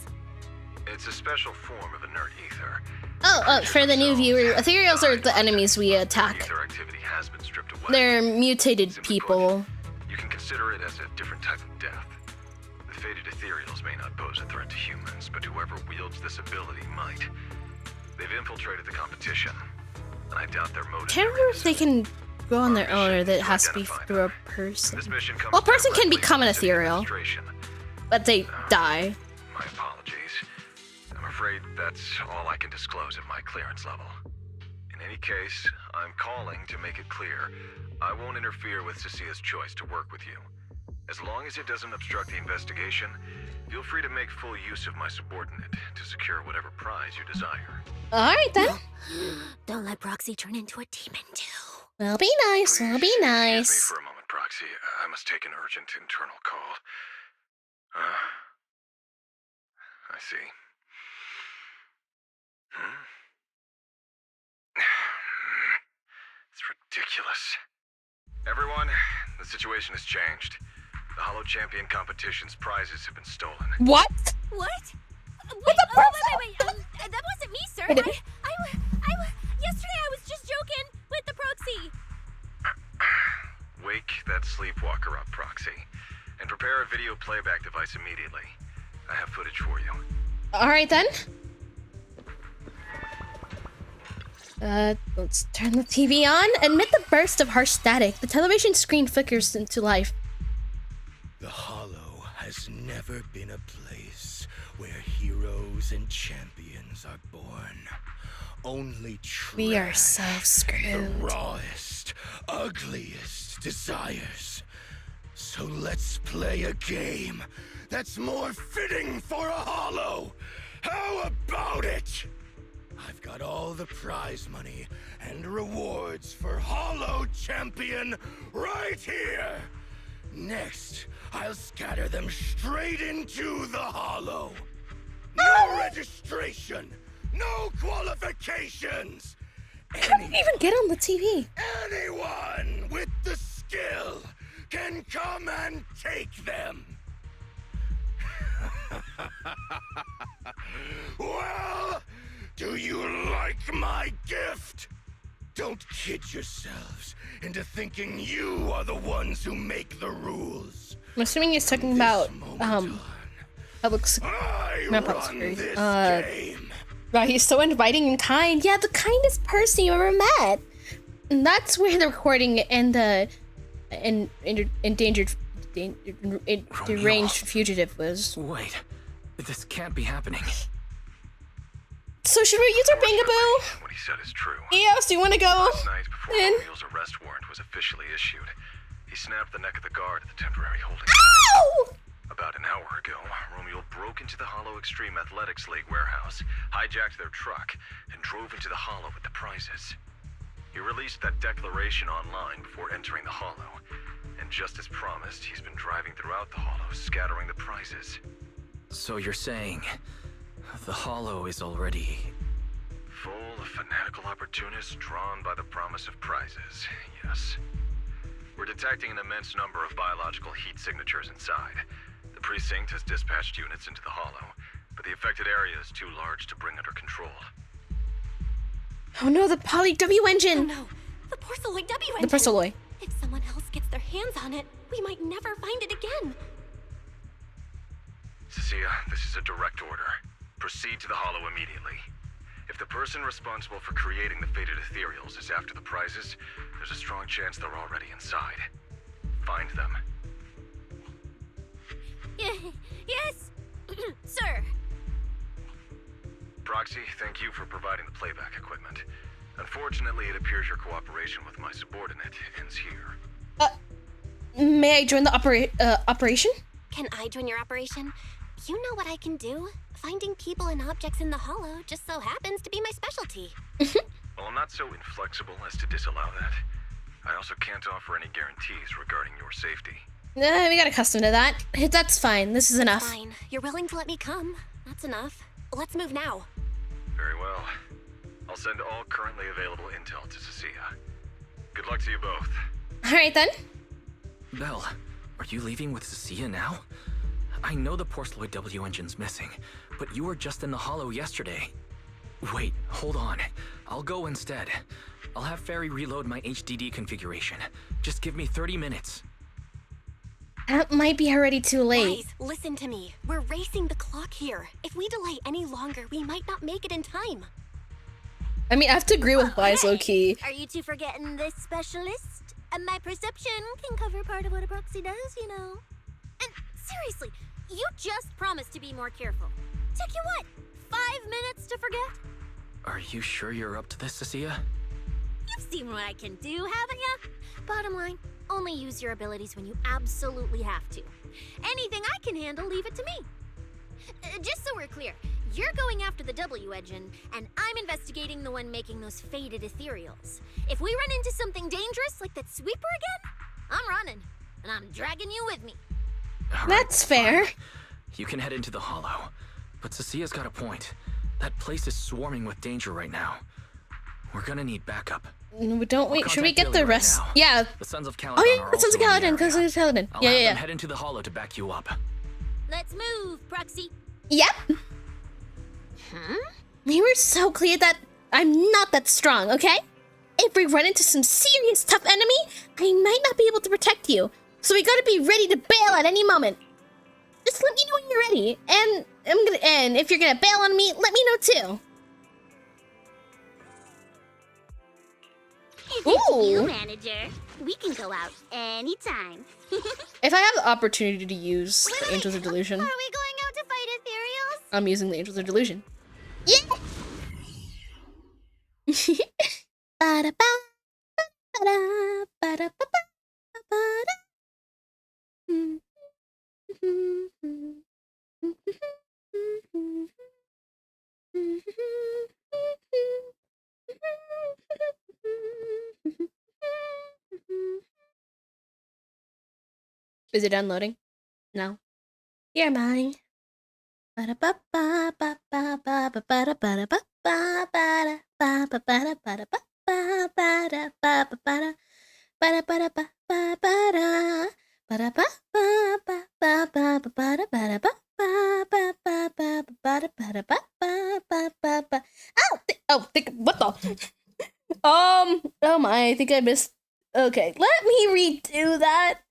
It's a special form of inert ether. Oh, for the new viewer, ethereals are the enemies we attack. Ether activity has been stripped away. They're mutated Simply people. put, you can consider it as a different type of death. The faded ethereals may not pose a threat to humans, but whoever wields this ability might. They've infiltrated the competition, and I doubt their motive. Can't remember if they can go on their own or that it has to be through a person. This mission comes Well, a person can directly become an from city ethereal, administration. but they die. My apologies. I'm afraid that's all I can disclose at my clearance level. In any case, I'm calling to make it clear I won't interfere with Cecilia's choice to work with you. As long as it doesn't obstruct the investigation, feel free to make full use of my subordinate to secure whatever prize you desire. Alright then. Don't let Proxy turn into a demon, too. We'll be nice, we'll be Excuse me nice. for a moment, Proxy. I must take an urgent internal call. I see. It's ridiculous. Everyone, the situation has changed. The Hollow Champion competition's prizes have been stolen. What? What? Wait, that wasn't me, sir. Yesterday I was just joking with the Proxy. Wake that sleepwalker up, Proxy, and prepare a video playback device immediately. I have footage for you. Alright then. Let's turn the TV on. Amid the burst of harsh static, the television screen flickers into life. The Hollow has never been a place where heroes and champions are born. Only trash. We are so The screwed. rawest, ugliest desires. So let's play a game that's more fitting for a hollow. How about it? I've got all the prize money and rewards for Hollow Champion right here. Next, I'll scatter them straight into the Hollow. No registration, no qualifications. How did we even get on the TV? Anyone with the skill can come and take them. Well, do you like my gift? Don't kid yourselves into thinking you are the ones who make the rules. I'm assuming he's talking This about moment on, public I not public run security. this game. Wow, he's so inviting and kind. Yeah, the kindest person you ever met. And that's where the recording and the deranged fugitive was. Wait, this can't be happening. So should we use our bangaboo? What he said is true. Eos, do you want to go? Last night, before in? Romeo's arrest warrant was officially issued, he snapped the neck of the guard at the temporary holding. Ow! About an hour ago, Romeo broke into the Hollow Extreme Athletics League warehouse, hijacked their truck, and drove into the Hollow with the prizes. He released that declaration online before entering the Hollow, and just as promised, he's been driving throughout the Hollow, scattering the prizes. So you're saying the Hollow is already... Full of fanatical opportunists drawn by the promise of prizes, yes. We're detecting an immense number of biological heat signatures inside. The precinct has dispatched units into the Hollow, but the affected area is too large to bring under control. Oh no, the Poly W Oh engine! no, the Porceloid W The engine. Porceloid. If someone else gets their hands on it, we might never find it again. Cecilia, this is a direct order. Proceed to the Hollow immediately. If the person responsible for creating the fated ethereals is after the prizes, there's a strong chance they're already inside. Find them. Yes, sir. Proxy, thank you for providing the playback equipment. Unfortunately, it appears your cooperation with my subordinate ends here. May I join the operation? Can I join your operation? You know what I can do. Finding people and objects in the Hollow just so happens to be my specialty. Well, I'm not so inflexible as to disallow that. I also can't offer any guarantees regarding your safety. We got accustomed to that. That's fine. This is enough. Fine. You're willing to let me come. That's enough. Let's move now. Very well. I'll send all currently available intel to Cecilia. Good luck to you both. All right then. Belle, are you leaving with Cecilia now? I know the Porceloid W engine's missing, but you were just in the Hollow yesterday. Wait, hold on. I'll go instead. I'll have Ferry reload my HDD configuration. Just give me 30 minutes. That might be already too late. Guys, listen to me. We're racing the clock here. If we delay any longer, we might not make it in time. I mean, I have to agree with Wise low key. Are you two forgetting this specialist? My perception can cover part of what a proxy does, you know. And seriously, you just promised to be more careful. Took you what, 5 minutes to forget? Are you sure you're up to this, Cecilia? You've seen what I can do, haven't you? Bottom line, only use your abilities when you absolutely have to. Anything I can handle, leave it to me. Just so we're clear, you're going after the W engine, and I'm investigating the one making those faded ethereals. If we run into something dangerous like that sweeper again, I'm running, and I'm dragging you with me. All right, That's fair. fine. You can head into the Hollow. But Cecilia's got a point. That place is swarming with danger right now. We're gonna need backup. Don't wait. I'll Should we contact get the Billy right rest? now. Yeah. The Sons of Kaladin Oh yeah, are the Sons of also in the Kaladin. Because area. of Kaladin. I'll Yeah, have yeah, them yeah. head into the Hollow to back you up. Let's move, Proxy. Yep. We were so clear that I'm not that strong, okay? If we run into some serious tough enemy, I might not be able to protect you. So we gotta be ready to bail at any moment. Just let me know when you're ready. And if you're gonna bail on me, let me know too. If it's you, Ooh. manager, we can go out anytime. If I have the opportunity to use the Angels of Delusion, Are we going out to fight ethereals? I'm using the Angels of Delusion. Yeah. Ba-da-ba, ba-da, ba-da-ba-ba, ba-da. Is it unloading? No. You're mine. What the? Oh my, I think I missed. Okay, let me redo that.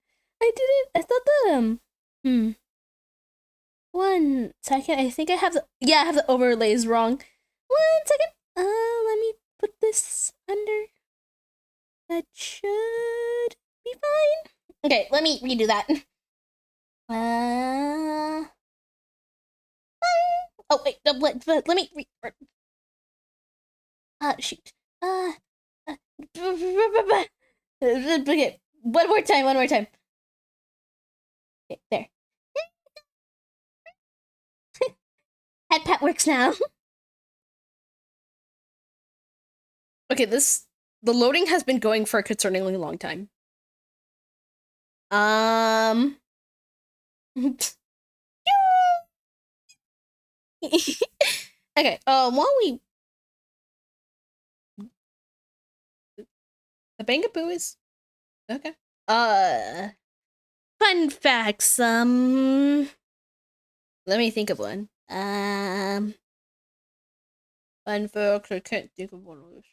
I didn't. I thought the 1 second. I think I have the. Yeah, I have the overlays wrong. 1 second. Let me put this under. That should be fine. Okay, let me redo that. Oh wait, no, let me. Shoot. Okay, one more time. Okay, there. Head pat works now. Okay, the loading has been going for a concerningly long time. Okay, while we the Bangaboo is okay. Fun facts. Let me think of one. Fun facts. I can't think of one of those.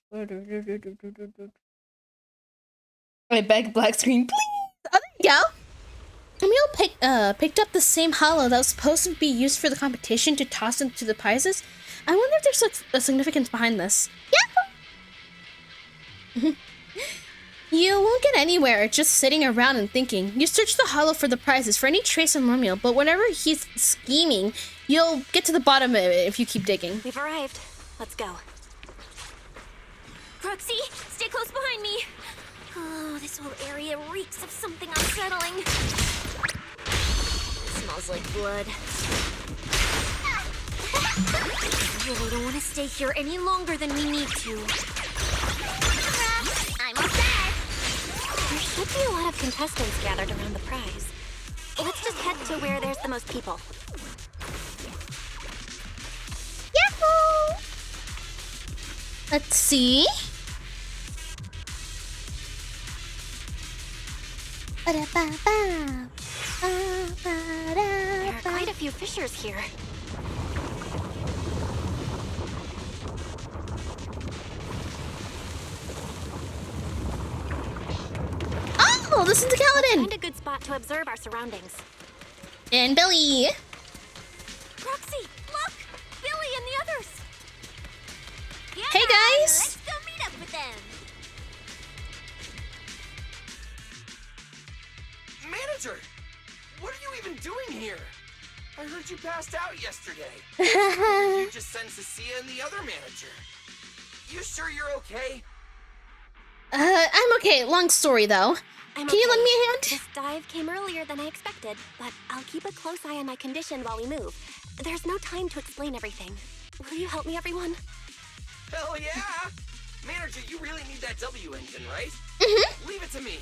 I beg black screen, please. Oh, there you go. Emil picked up the same hollow that was supposed to be used for the competition to toss into the prizes. I wonder if there's a significance behind this. Yeah. You won't get anywhere just sitting around and thinking. You search the hollow for the prizes, for any trace of Lemuel, but whenever he's scheming, you'll get to the bottom of it if you keep digging. We've arrived. Let's go. Roxy, stay close behind me. Oh, this whole area reeks of something unsettling. Smells like blood. I really don't want to stay here any longer than we need to. I'm all set. There should be a lot of contestants gathered around the prize. Let's just head to where there's the most people. Yahoo! Let's see. There are quite a few fissures here. Oh, listen to Kaladin! Find a good spot to observe our surroundings. And Billy. Roxy, look! Billy and the others! Yeah, Hey, guys! Let's go meet up with them! Manager! What are you even doing here? I heard you passed out yesterday. You just sent Cecilia and the other manager. You sure you're okay? I'm okay. Long story, though. I'm Can you okay. lend me a hand? This dive came earlier than I expected, but I'll keep a close eye on my condition while we move. There's no time to explain everything. Will you help me, everyone? Hell yeah! Manager, you really need that W engine, right? Mm-hmm. Leave it to me.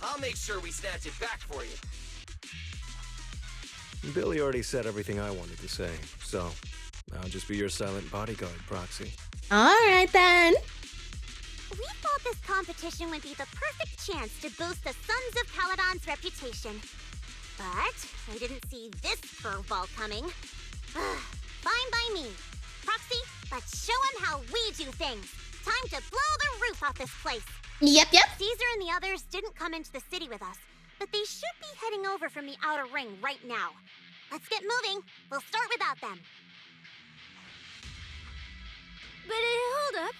I'll make sure we snatch it back for you. Billy already said everything I wanted to say, so I'll just be your silent bodyguard, Proxy. All right, then. We thought this competition would be the perfect chance to boost the Sons of Caledon's reputation. But I didn't see this curveball coming. Fine by me. Proxy, let's show them how we do things. Time to blow the roof off this place. Yep. Caesar and the others didn't come into the city with us, but they should be heading over from the outer ring right now. Let's get moving. We'll start without them. But hold up.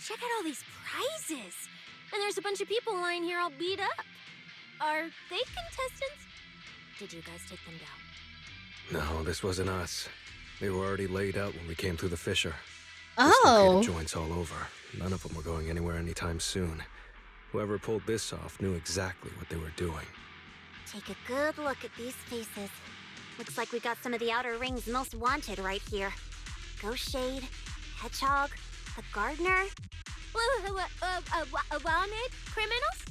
check out all these prizes. And there's a bunch of people lying here all beat up. Are they contestants? Did you guys take them down? No, this wasn't us. They were already laid out when we came through the fissure. Oh. Dislocated joints all over. None of them were going anywhere anytime soon. Whoever pulled this off knew exactly what they were doing. Take a good look at these faces. Looks like we got some of the Outer Ring's most wanted right here. Ghost Shade, Hedgehog, the Gardener. Wanted criminals?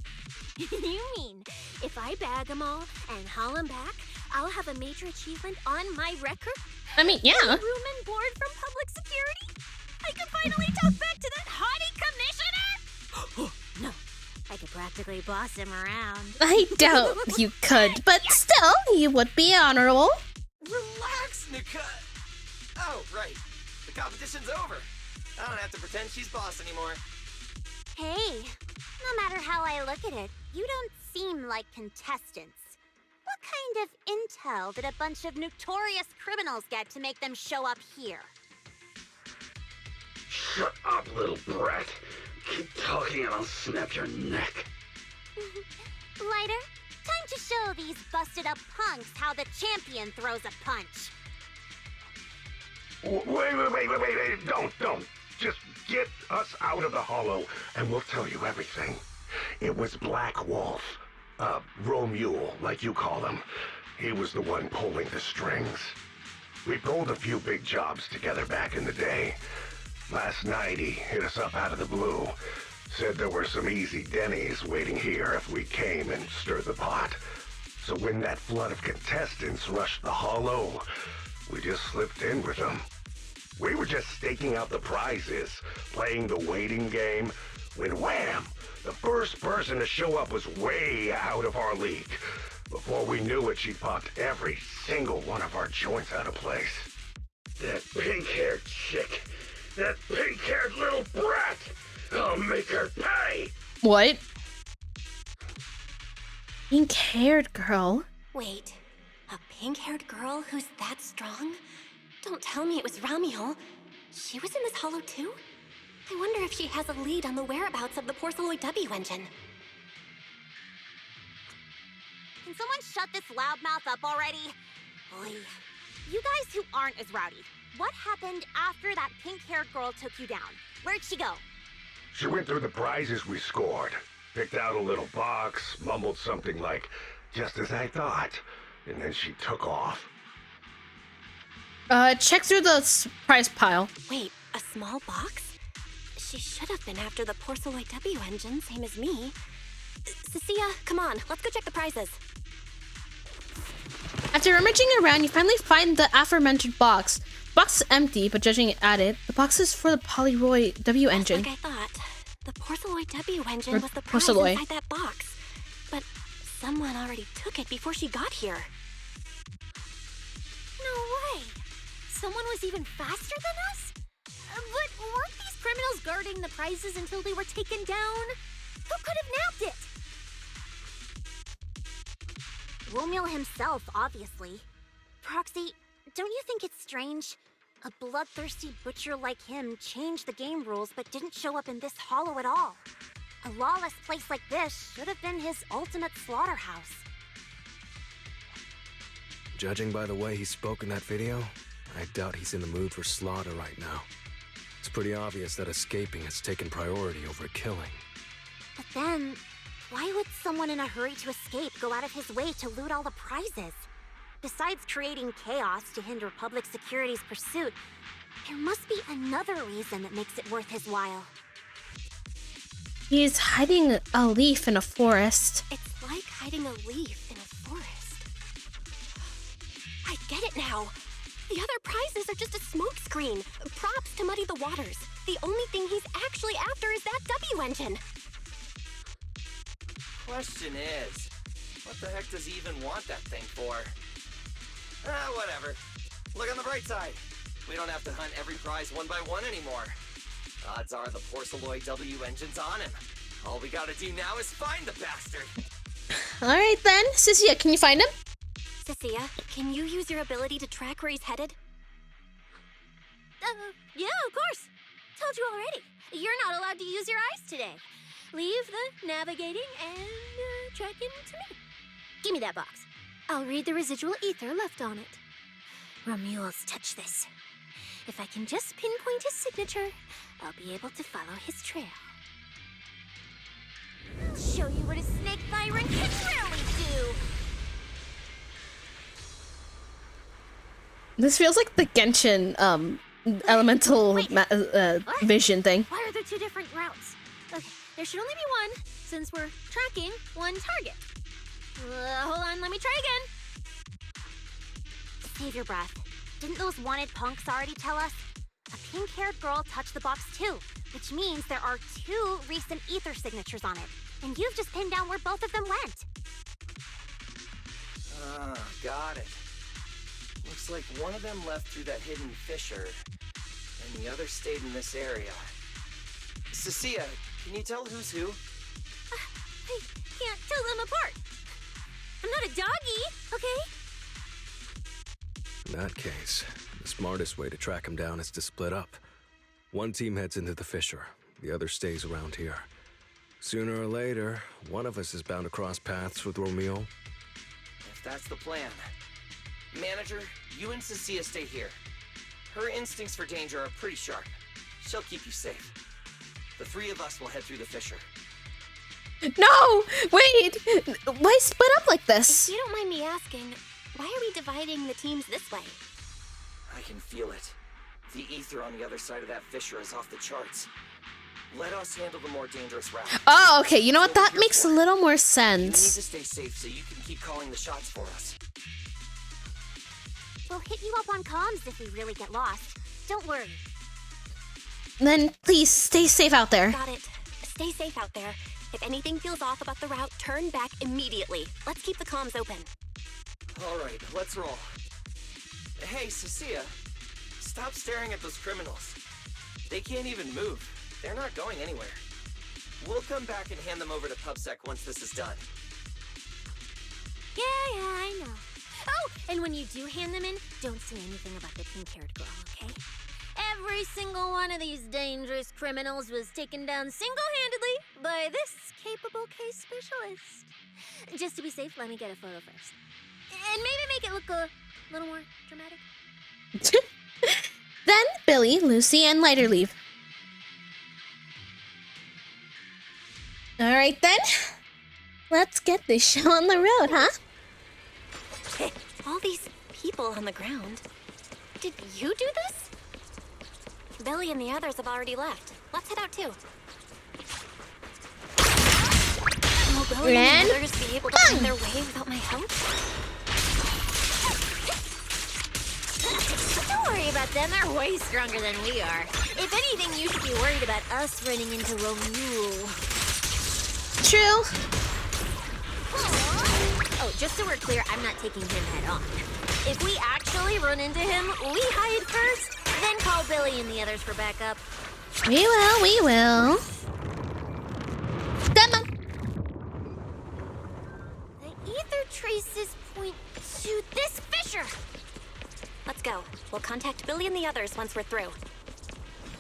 You mean, if I bag them all and haul them back, I'll have a major achievement on my record? I mean, yeah. Room and board from public security? I can finally talk back to that haughty commissioner? No, I could practically boss him around. I doubt you could, but still, you would be honorable. Relax, Nika. Oh, right. The competition's over. I don't have to pretend she's boss anymore. Hey, no matter how I look at it, you don't seem like contestants. What kind of intel did a bunch of notorious criminals get to make them show up here? Shut up, little brat. Keep talking and I'll snap your neck. Lighter, time to show these busted up punks how the champion throws a punch. Wait. Don't. Just get us out of the hollow and we'll tell you everything. It was Black Wolf. Romule, like you call him. He was the one pulling the strings. We pulled a few big jobs together back in the day. Last night he hit us up out of the blue. Said there were some easy Denny's waiting here if we came and stirred the pot. So when that flood of contestants rushed the hollow, we just slipped in with them. We were just staking out the prizes, playing the waiting game, when wham! The first person to show up was way out of our league. Before we knew it, she popped every single one of our joints out of place. That pink-haired chick. That pink-haired little brat. I'll make her pay. What? Pink-haired girl? Wait, a pink-haired girl who's that strong? Don't tell me it was Ramiel. She was in this hollow too? I wonder if she has a lead on the whereabouts of the Porceloid W engine. Can someone shut this loudmouth up already? Oy. You guys who aren't as rowdy, what happened after that pink-haired girl took you down? Where'd she go? She went through the prizes we scored, picked out a little box, mumbled something like, "just as I thought," and then she took off. Check through the prize pile. Wait, a small box? She should have been after the Porceloid W engine, same as me. Cecilia, come on, let's go check the prizes. After rummaging around, you finally find the aforementioned box. The box is empty, but judging at it, the box is for the Porceloid W engine. Like I thought, the Porceloid W engine Or was the prize Porceloid. inside that box. But someone already took it before she got here. No way! Someone was even faster than us? But weren't these criminals guarding the prizes until they were taken down? Who could have nabbed it? Romeo himself, obviously. Proxy, don't you think it's strange? A bloodthirsty butcher like him changed the game rules but didn't show up in this hollow at all. A lawless place like this should have been his ultimate slaughterhouse. Judging by the way he spoke in that video, I doubt he's in the mood for slaughter right now. It's pretty obvious that escaping has taken priority over killing. But then, why would someone in a hurry to escape go out of his way to loot all the prizes? Besides creating chaos to hinder public security's pursuit, there must be another reason that makes it worth his while. He's hiding a leaf in a forest. It's like hiding a leaf in a forest. I get it now. The other prizes are just a smokescreen, props to muddy the waters. The only thing he's actually after is that W engine. Question is, what the heck does he even want that thing for? Whatever. Look on the bright side. We don't have to hunt every prize one by one anymore. Odds are the Porceloid W engine's on him. All we gotta do now is find the bastard. Alright then, Cecilia, can you find him? Cecilia, can you use your ability to track where he's headed? Yeah, of course. Told you already. You're not allowed to use your eyes today. Leave the navigating and tracking to me. Give me that box. I'll read the residual ether left on it. Romuald's touch this. If I can just pinpoint his signature, I'll be able to follow his trail. I'll show you what a snake Byron can really do. This feels like the Genshin elemental vision thing. Why are there two different routes? Okay, there should only be one, since we're tracking one target. Hold on, let me try again. Save your breath. Didn't those wanted punks already tell us? A pink-haired girl touched the box too, which means there are 2 recent ether signatures on it. And you've just pinned down where both of them went. Got it. Looks like one of them left through that hidden fissure, and the other stayed in this area. Cecilia, can you tell who's who? I can't tell them apart. I'm not a doggy, okay? In that case, the smartest way to track him down is to split up. One team heads into the fissure, the other stays around here. Sooner or later, one of us is bound to cross paths with Romeo. If that's the plan. Manager, you and Cecilia stay here. Her instincts for danger are pretty sharp. She'll keep you safe. The 3 of us will head through the fissure. No! Wait! Why split up like If this? you don't mind me asking, why are we dividing the teams this way? I can feel it. The ether on the other side of that fissure is off the charts. Let us handle the more dangerous route. Oh, okay. You know what? So That you're makes a for it. little more You need to sense. stay safe so you can keep calling the shots for us. We'll hit you up on comms if we really get lost. Don't worry. Then please stay safe out there. Got it. Stay safe out there. If anything feels off about the route, turn back immediately. Let's keep the comms open. All right, let's roll. Hey, Cecilia, stop staring at those criminals. They can't even move. They're not going anywhere. We'll come back and hand them over to PubSec once this is done. Yeah, I know. Oh, and when you do hand them in, don't say anything about the pink-haired girl, okay? Every single one of these dangerous criminals was taken down single-handedly by this capable case specialist. Just to be safe, let me get a photo first. And maybe make it look a little more dramatic. Then Billy, Lucy, and Lighter leave. Alright then. Let's get this show on the road, huh? All these people on the ground. Did you do this? Billy and the others have already left. Let's head out too. Will Billy and the others be able to find their way without my help? Don't worry about them, they're way stronger than we are. If anything, you should be worried about us running into Romule. True. Oh, just so we're clear, I'm not taking him head on. If we actually run into him, we hide first, then call Billy and the others for backup. We will. Come on. The ether traces point to this fissure. Let's go. We'll contact Billy and the others once we're through.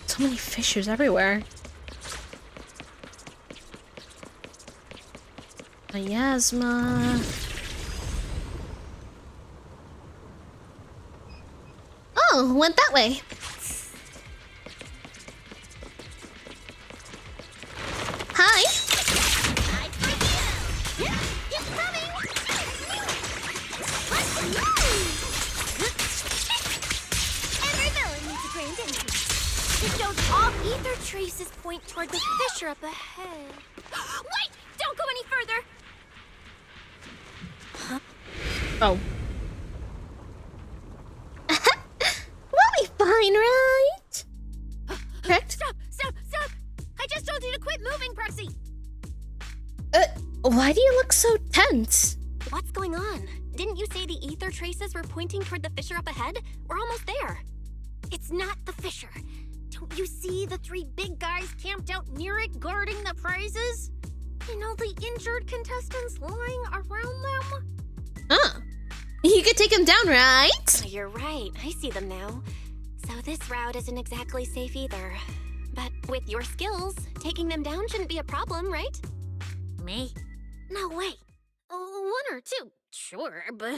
So many fissures everywhere. Miasma. Oh, went that way. Hi. It's coming! Every villain needs a grand entrance. It shows all ether traces point toward the fissure up ahead. Wait! Don't go any further! Oh. We'll be fine, right? Correct? Stop! I just told you to quit moving, Proxy! Why do you look so tense? What's going on? Didn't you say the ether traces were pointing toward the fissure up ahead? We're almost there. It's not the fissure. Don't you see the 3 big guys camped out near it guarding the prizes? And all the injured contestants lying around them? Huh. You could take him down, right? Oh, you're right. I see them now. So this route isn't exactly safe either. With your skills, taking them down shouldn't be a problem, right? Me? No way. One or two, sure, but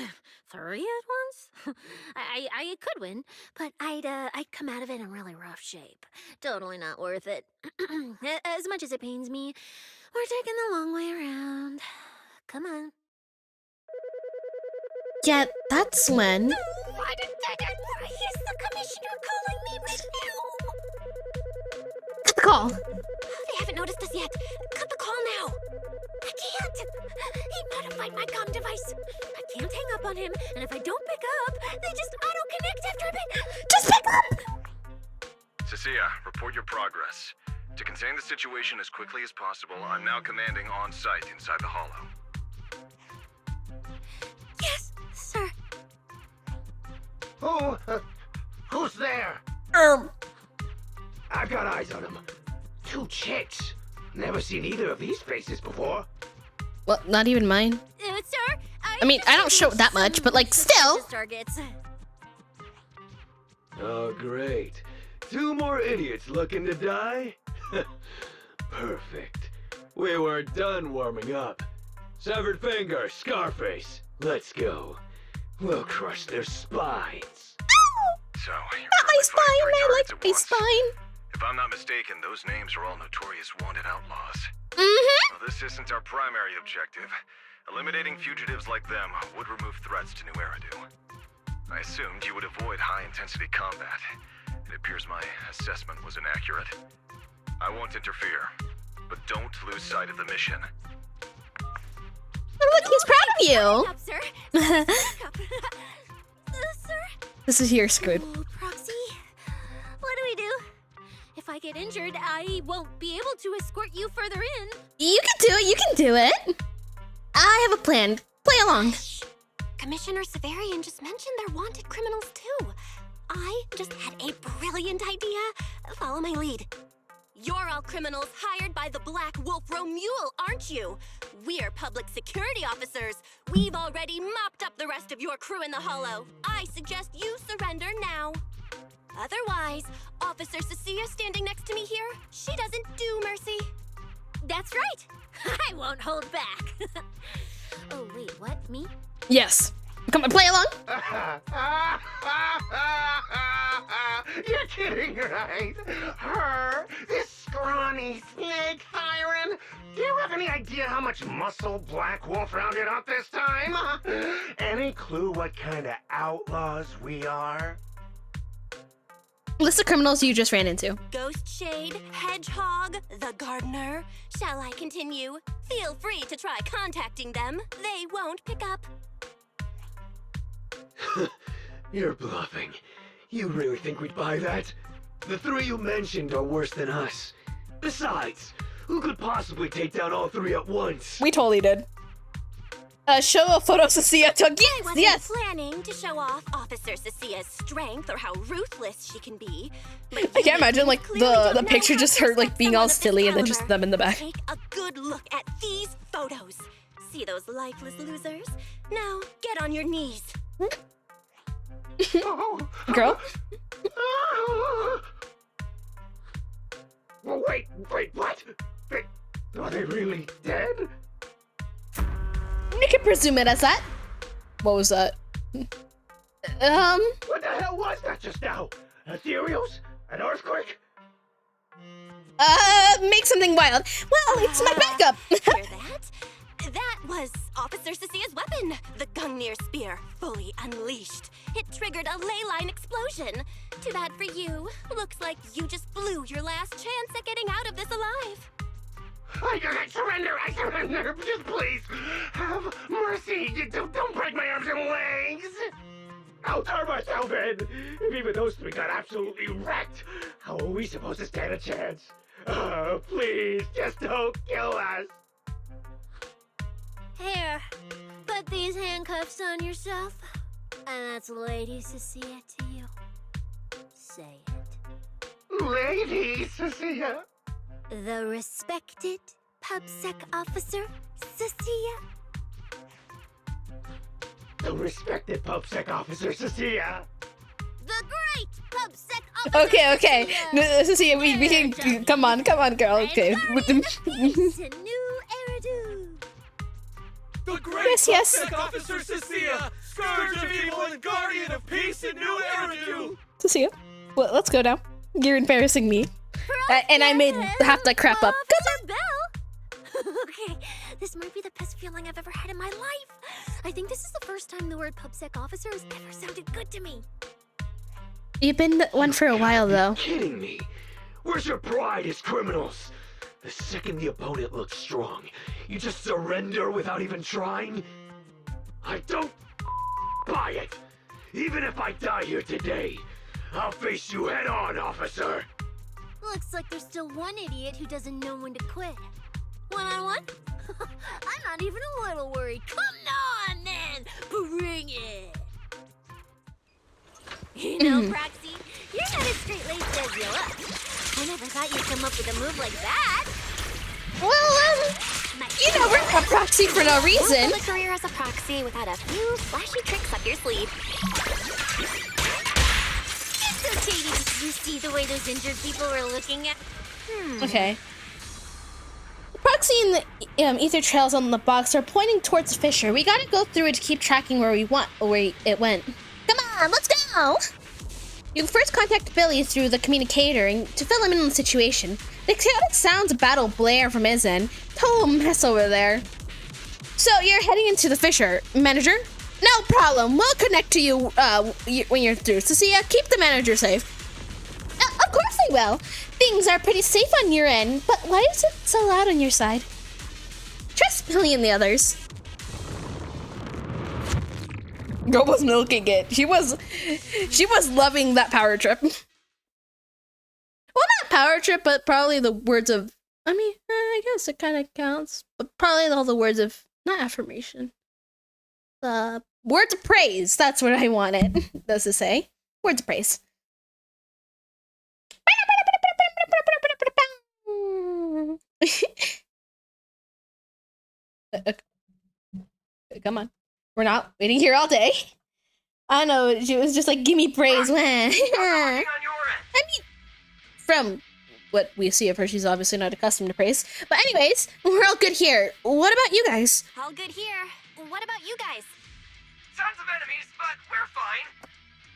3 at once? I could win, but I'd come out of it in really rough shape. Totally not worth it. As much as it pains me, we're taking the long way around. Come on. Yeah, that's when. Why is the commissioner calling me right now? Cut the call. They haven't noticed us yet. Cut the call now. I can't! He modified my comm device. I can't hang up on him, and if I don't pick up, they just auto-connect after a bit. Just pick up! Cecilia, report your progress. To contain the situation as quickly as possible, I'm now commanding on site inside the hollow. Yes, sir. Who's there? I've got eyes on them. 2 chicks. Never seen either of these faces before. Well, not even mine. Sir, I mean, I don't show that much, but like, still. Targets. Oh, great. 2 more idiots looking to die? Perfect. We were done warming up. Severed finger, Scarface. Let's go. We'll crush their spines. So, you're Not my currently fighting spine, 3 I targets like at my once. spine. If I'm not mistaken, those names are all notorious wanted outlaws. Mm-hmm. Well, this isn't our primary objective. Eliminating fugitives like them would remove threats to New Eridu. I assumed you would avoid high-intensity combat. It appears my assessment was inaccurate. I won't interfere, but don't lose sight of the mission. Oh, look, he's proud of you. Up, sir. Up. Sir? This is your screwed. Oh, Proxy. What do we do? If I get injured, I won't be able to escort you further in. You can do it, you can do it. I have a plan. Play along. Shh. Commissioner Severian just mentioned they're wanted criminals too. I just had a brilliant idea. Follow my lead. You're all criminals hired by the Black Wolf Romule, aren't you? We're public security officers. We've already mopped up the rest of your crew in the Hollow. I suggest you surrender now. Otherwise, Officer Cecilia standing next to me here, she doesn't do mercy. That's right. I won't hold back. Oh, wait, what? Me? Yes. Come on, play along. You're kidding, right? Her? This scrawny snake siren? Do you have any idea how much muscle Black Wolf rounded up this time? Any clue what kind of outlaws we are? List of criminals you just ran into. Ghost Shade, Hedgehog, the Gardener. Shall I continue? Feel free to try contacting them. They won't pick up. You're bluffing. You really think we'd buy that? The 3 you mentioned are worse than us. Besides, who could possibly take down all 3 at once? We totally did. Show a photo of Cecilia to I wasn't yes. planning to show off Officer Cecilia's strength or how ruthless she can be. But I can't imagine like clearly the don't know picture how just to her like respect being someone all of this silly and then just caliber. them in the back. Take a good look at these photos. See those lifeless losers? Now get on your knees. Girl. Well, wait, what? Are they really dead? You can presume it as that. What was that? What the hell was that just now? Ethereals? An earthquake? Make something wild. Well, it's my backup. Hear that? That was Officer Cecilia's weapon, the Gungnir Spear, fully unleashed. It triggered a ley line explosion. Too bad for you. Looks like you just blew your last chance at getting out of this alive. I surrender, just please, have mercy, don't break my arms and legs. I'll turn myself in. If even those 3 got absolutely wrecked, how are we supposed to stand a chance? Please, just don't kill us. Here, put these handcuffs on yourself. And that's Lady Cecilia to you. Say it. Lady Cecilia. The respected PubSec officer, Cecilia. The respected PubSec officer, Cecilia. The great PubSec Okay. No, see, we can come on, girl. Okay. It's a new hairdo. The great Yes. Tech Officer Cecilia, Scourge of Evil and Guardian of Peace in New Eridu! To see you. Well, let's go now. You're embarrassing me. And I made half that crap up. Officer Bell. Okay, this might be the best feeling I've ever had in my life. I think this is the first time the word PubSec officer has ever sounded good to me. You've been one for a while, though. Kidding me? Where's your pride as criminals? The second the opponent looks strong, you just surrender without even trying? I don't buy it. Even if I die here today, I'll face you head on, officer. Looks like there's still one idiot who doesn't know when to quit. One-on-one? I'm not even a little worried. Come on, then! Bring it! You know, Proxy, you're not as straight-laced as you look. I never thought you'd come up with a move like that. Well, you know, we're a proxy for no reason. Build a career as a proxy without a few flashy tricks up your sleeve. It's okay, did you see the way those injured people were looking at? Okay. The proxy and the ether trails on the box are pointing towards the fissure. We gotta go through it to keep tracking where it went. Come on, let's go! You first contact Billy through the communicator to fill him in on the situation. The chaotic sounds of battle blare from his end. Total mess over there. So you're heading into the fissure, manager? No problem. We'll connect to you when you're through. So see ya. Keep the manager safe. Of course I will. Things are pretty safe on your end, but why is it so loud on your side? Trust Billy and the others. Girl was milking it. She was loving that power trip. Well, not power trip, but probably the words of, I mean, I guess it kind of counts, but probably all the words of, not affirmation. Words of praise. That's what I wanted. Does it say? Words of praise. Come on. We're not waiting here all day. I know, she was just like, give me praise. I mean, from what we see of her, she's obviously not accustomed to praise. But anyways, we're all good here. What about you guys? All good here. What about you guys? Tons of enemies, but we're fine.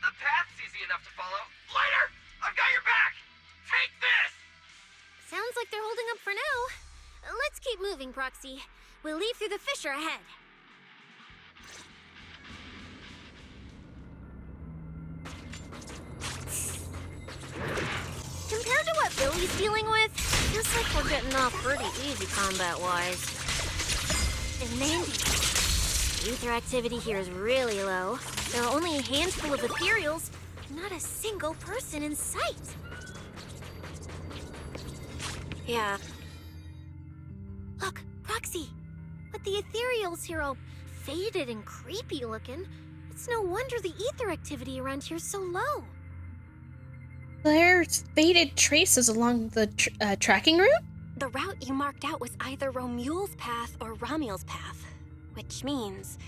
The path's easy enough to follow. Lighter, I've got your back. Take this. Sounds like they're holding up for now. Let's keep moving, Proxy. We'll leave through the fissure ahead. Compared to what Billy's dealing with, feels like we're getting off pretty easy combat-wise. And Mandy, ether activity here is really low. There are only a handful of ethereals, not a single person in sight. Yeah. Look, Proxy. With the ethereals here all faded and creepy looking, it's no wonder the ether activity around here's so low. There's faded traces along the tracking route? The route you marked out was either Romule's path or Ramiel's path, which means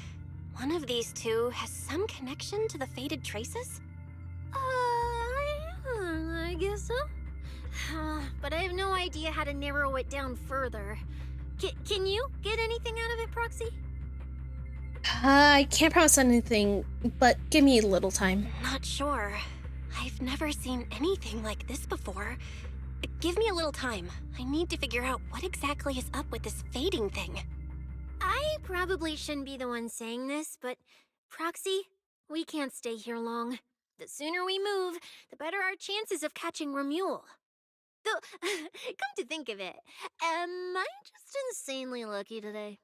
one of these two has some connection to the faded traces? I guess so. But I have no idea how to narrow it down further. Can you get anything out of it, Proxy? I can't promise anything, but give me a little time. Not sure. I've never seen anything like this before. Give me a little time. I need to figure out what exactly is up with this fading thing. I probably shouldn't be the one saying this, but Proxy, we can't stay here long. The sooner we move, the better our chances of catching Romule. Though, come to think of it, am I just insanely lucky today?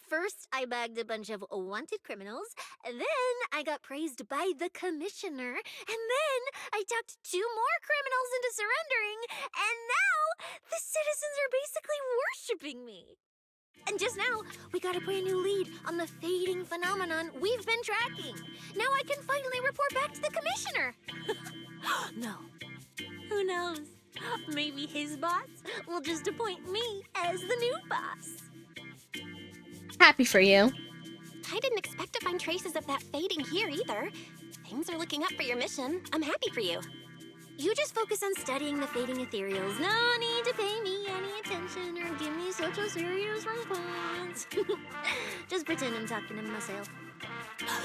First, I bagged a bunch of wanted criminals, then I got praised by the commissioner, and then I talked 2 more criminals into surrendering, and now the citizens are basically worshipping me. And just now, we got a brand new lead on the fading phenomenon we've been tracking. Now I can finally report back to the commissioner. No. Who knows? Maybe his boss will just appoint me as the new boss. Happy for you. I didn't expect to find traces of that fading here either. Things are looking up for your mission. I'm happy for you. You just focus on studying the fading ethereals. No need to pay me any attention or give me such a serious response. Just pretend I'm talking to myself.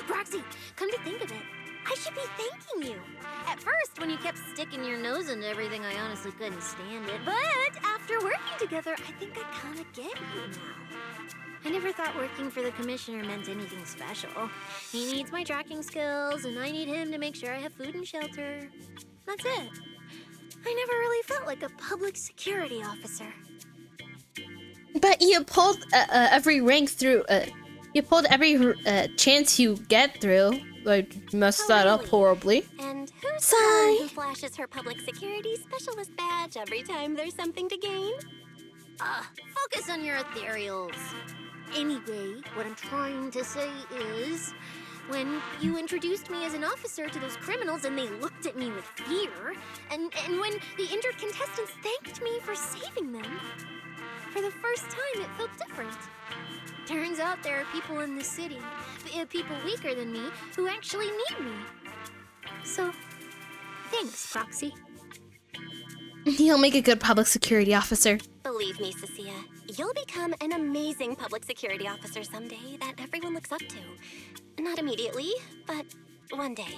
Proxy, come to think of it, I should be thanking you. At first, when you kept sticking your nose into everything, I honestly couldn't stand it. But after working together, I think I kind of get you now. I never thought working for the commissioner meant anything special. He needs my tracking skills, and I need him to make sure I have food and shelter. That's it. I never really felt like a public security officer. But you pulled every rank through. You pulled every chance you get through. Like, messed that up horribly. And who's Sigh. the girl who flashes her public security specialist badge every time there's something to gain? Focus on your ethereals. Anyway, what I'm trying to say is, when you introduced me as an officer to those criminals and they looked at me with fear, and when the injured contestants thanked me for saving them, for the first time it felt different. Turns out there are people in the city, people weaker than me, who actually need me. So, thanks, Proxy. He'll make a good public security officer. Believe me, Cecilia, you'll become an amazing public security officer someday that everyone looks up to. Not immediately, but one day.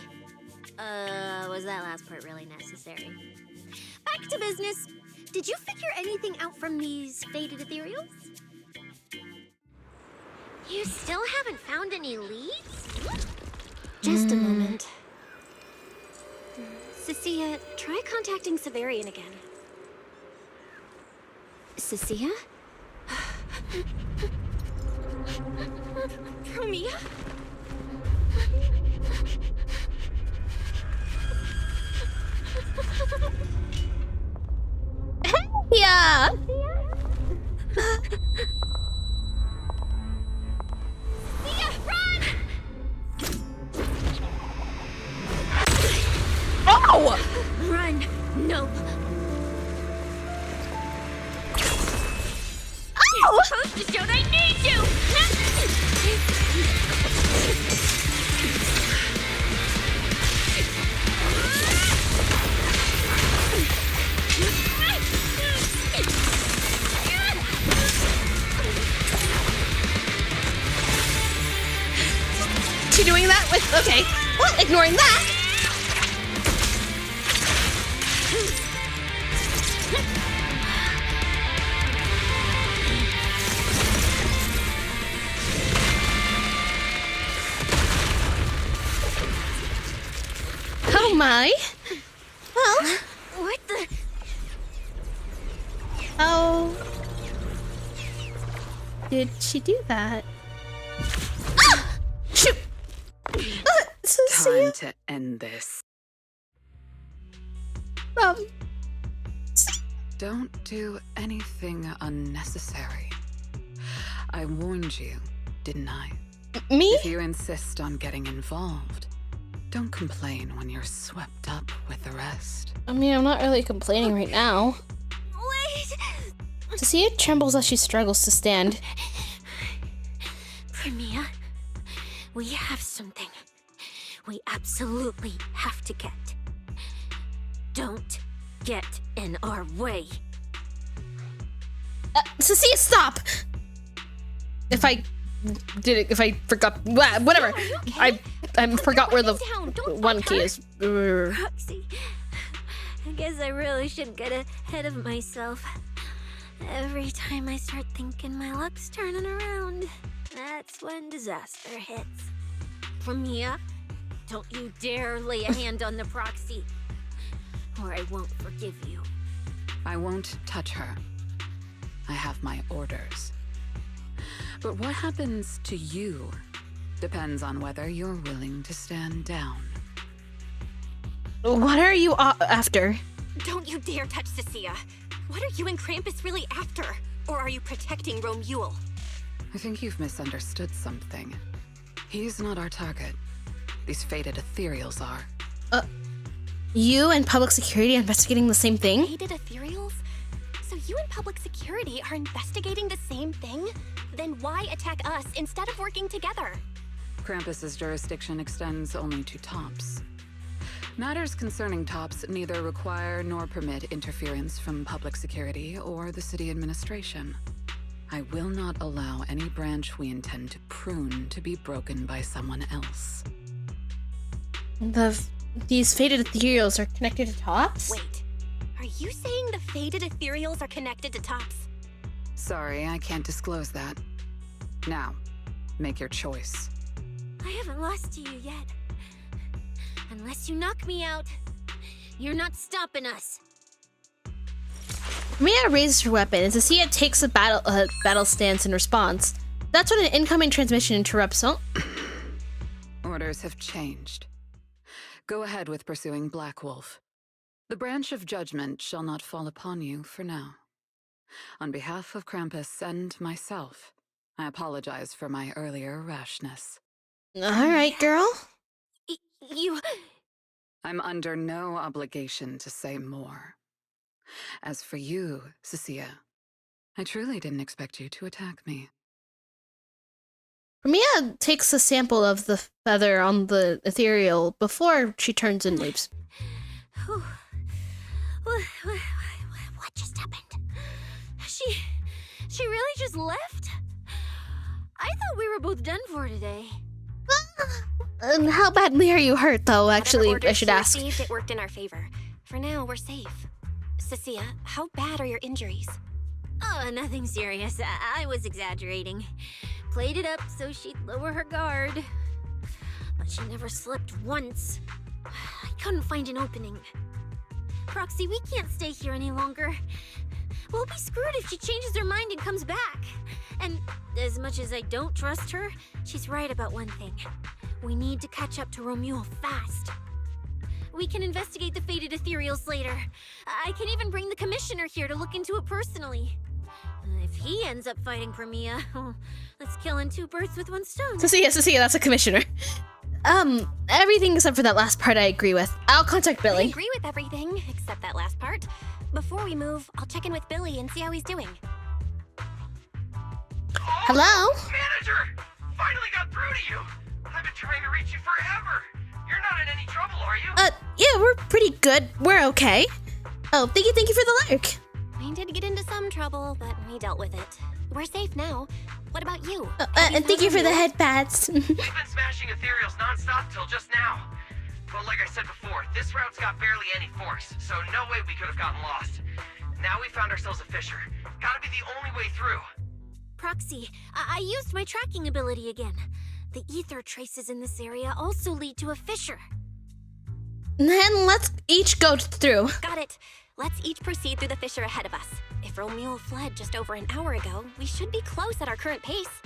Was that last part really necessary? Back to business. Did you figure anything out from these faded ethereals? You still haven't found any leads? Just a moment. Cecilia, try contacting Severian again. Cecilia? Romia? Yeah. Oh! Run! Nope. Oh! Supposed to show they need you! She doing that with okay. Well, ignoring that. Oh my. Well, What the? how did she do that? Ah! Shoot! Cecilia. Time to end this. Don't do anything unnecessary. I warned you, didn't I? Me? If you insist on getting involved, don't complain when you're swept up with the rest. I mean, I'm not really complaining right now. Wait! Cecilia trembles as she struggles to stand. Premia, we have something we absolutely have to get. Don't get in our way. Cecilia, stop! If I did it, if I forgot, whatever. Okay? I forgot where the Down. Don't one fight key her. is. Roxy, I guess I really shouldn't get ahead of myself. Every time I start thinking my luck's turning around, that's when disaster hits. Premia, don't you dare lay a hand on the Proxy, or I won't forgive you. I won't touch her. I have my orders. But what happens to you depends on whether you're willing to stand down. What are you after? Don't you dare touch Cecilia. What are you and Krampus really after? Or are you protecting Romuald? I think you've misunderstood something. He's not our target. These faded ethereals are. You and public security investigating the same thing? Faded ethereals? So you and public security are investigating the same thing? Then why attack us instead of working together? Krampus's jurisdiction extends only to tops. Matters concerning TOPS neither require nor permit interference from public security or the city administration. I will not allow any branch we intend to prune to be broken by someone else. These faded ethereals are connected to TOPS? Wait, are you saying the faded ethereals are connected to TOPS? Sorry, I can't disclose that. Now, make your choice. I haven't lost to you yet. Unless you knock me out, you're not stopping us. Mia raises her weapon and Cecilia takes a battle stance in response. That's when an incoming transmission interrupts. Oh. Orders have changed. Go ahead with pursuing Black Wolf. The branch of judgment shall not fall upon you for now. On behalf of Krampus and myself, I apologize for my earlier rashness. Alright, girl. I'm under no obligation to say more. As for you, Cecilia, I truly didn't expect you to attack me. Mia takes a sample of the feather on the ethereal before she turns and leaves. What just happened? She really just left? I thought we were both done for today. How badly are you hurt, though? Actually, I should ask. It worked in our favor. For now, we're safe. Cecilia, how bad are your injuries? Oh, nothing serious. I was exaggerating. Played it up so she'd lower her guard. But she never slipped once. I couldn't find an opening. Proxy, we can't stay here any longer. We'll be screwed if she changes her mind and comes back. And as much as I don't trust her, she's right about one thing. We need to catch up to Romuald fast. We can investigate the faded ethereals later. I can even bring the commissioner here to look into it personally. If he ends up fighting for Mia, that's killing two birds with one stone. Cecilia, that's a commissioner. Everything except for that last part I agree with. I'll contact Billy. I agree with everything, except that last part. Before we move, I'll check in with Billy and see how he's doing. Hello? Manager! Finally got through to you! I've been trying to reach you forever! You're not in any trouble, are you? Yeah, we're pretty good. We're okay. Oh, thank you for the lurk. We did get into some trouble, but we dealt with it. We're safe now. What about you? And thank you for the head pats. We've been smashing ethereals non-stop till just now. But like I said before, this route's got barely any force, so no way we could have gotten lost. Now we found ourselves a fissure. Gotta be the only way through. Proxy, I used my tracking ability again. The ether traces in this area also lead to a fissure. Then let's each go through. Got it. Let's each proceed through the fissure ahead of us. If Romuald fled just over an hour ago, we should be close at our current pace.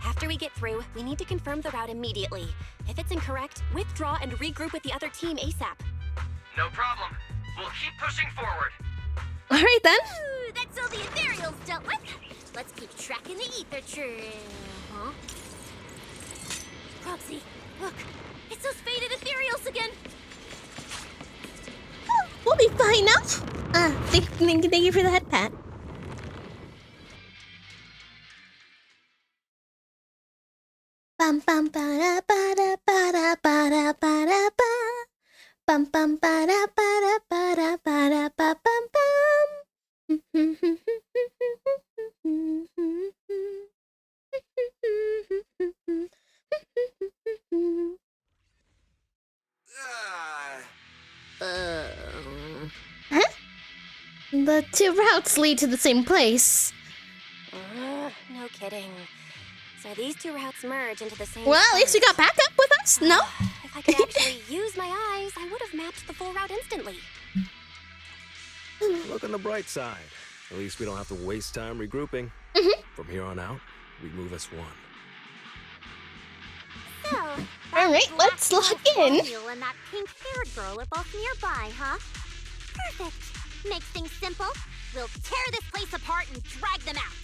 After we get through, we need to confirm the route immediately. If it's incorrect, withdraw and regroup with the other team ASAP. No problem. We'll keep pushing forward. Alright then. Ooh, that's all the ethereals dealt with. Let's keep tracking the ether trail. Huh? Proxy, look. It's those faded ethereals again. Oh, we'll be fine now. Thank you for the head pat. Bum bum ba da ba da ba da ba da ba da ba. Bum bum ba da ba da ba da ba da ba bum bum. Huh? The two routes lead to the same place. No kidding. So these two routes merge into the same Well, at least we got backup with us, no? If I could actually use my eyes, I would have mapped the full route instantly. Look on the bright side. At least we don't have to waste time regrouping. From here on out, we move as one. So, Alright, let's log in. You and that pink-haired girl are both nearby, huh? Perfect. Makes things simple. We'll tear this place apart and drag them out.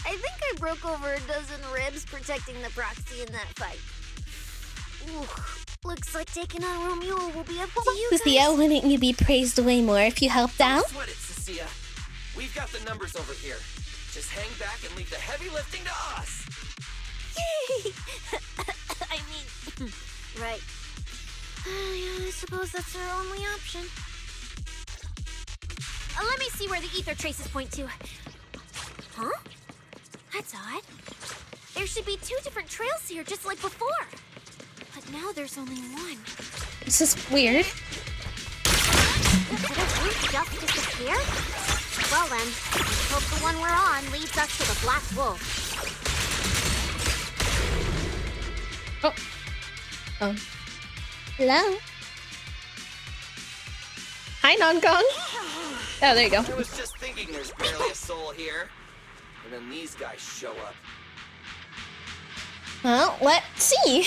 I think I broke over a dozen ribs protecting the proxy in that fight. Ooh, looks like taking on Romuald will be up to you guys. Cecilia, wouldn't you be praised way more if you helped out? Don't sweat it, Cecilia. We've got the numbers over here. Just hang back and leave the heavy lifting to us. Yay! right. Yeah, I suppose that's our only option. Let me see where the ether traces point to. Huh? That's odd. There should be 2 different trails here, just like before. But now there's only one. This is weird. Did a route just disappear? Well then, let's hope the one we're on leads us to the Black Wolf. Oh. Hello? Hi, Nonkong. Oh, there you go. I was just thinking there's barely a soul here. And then these guys show up. Well, let's see.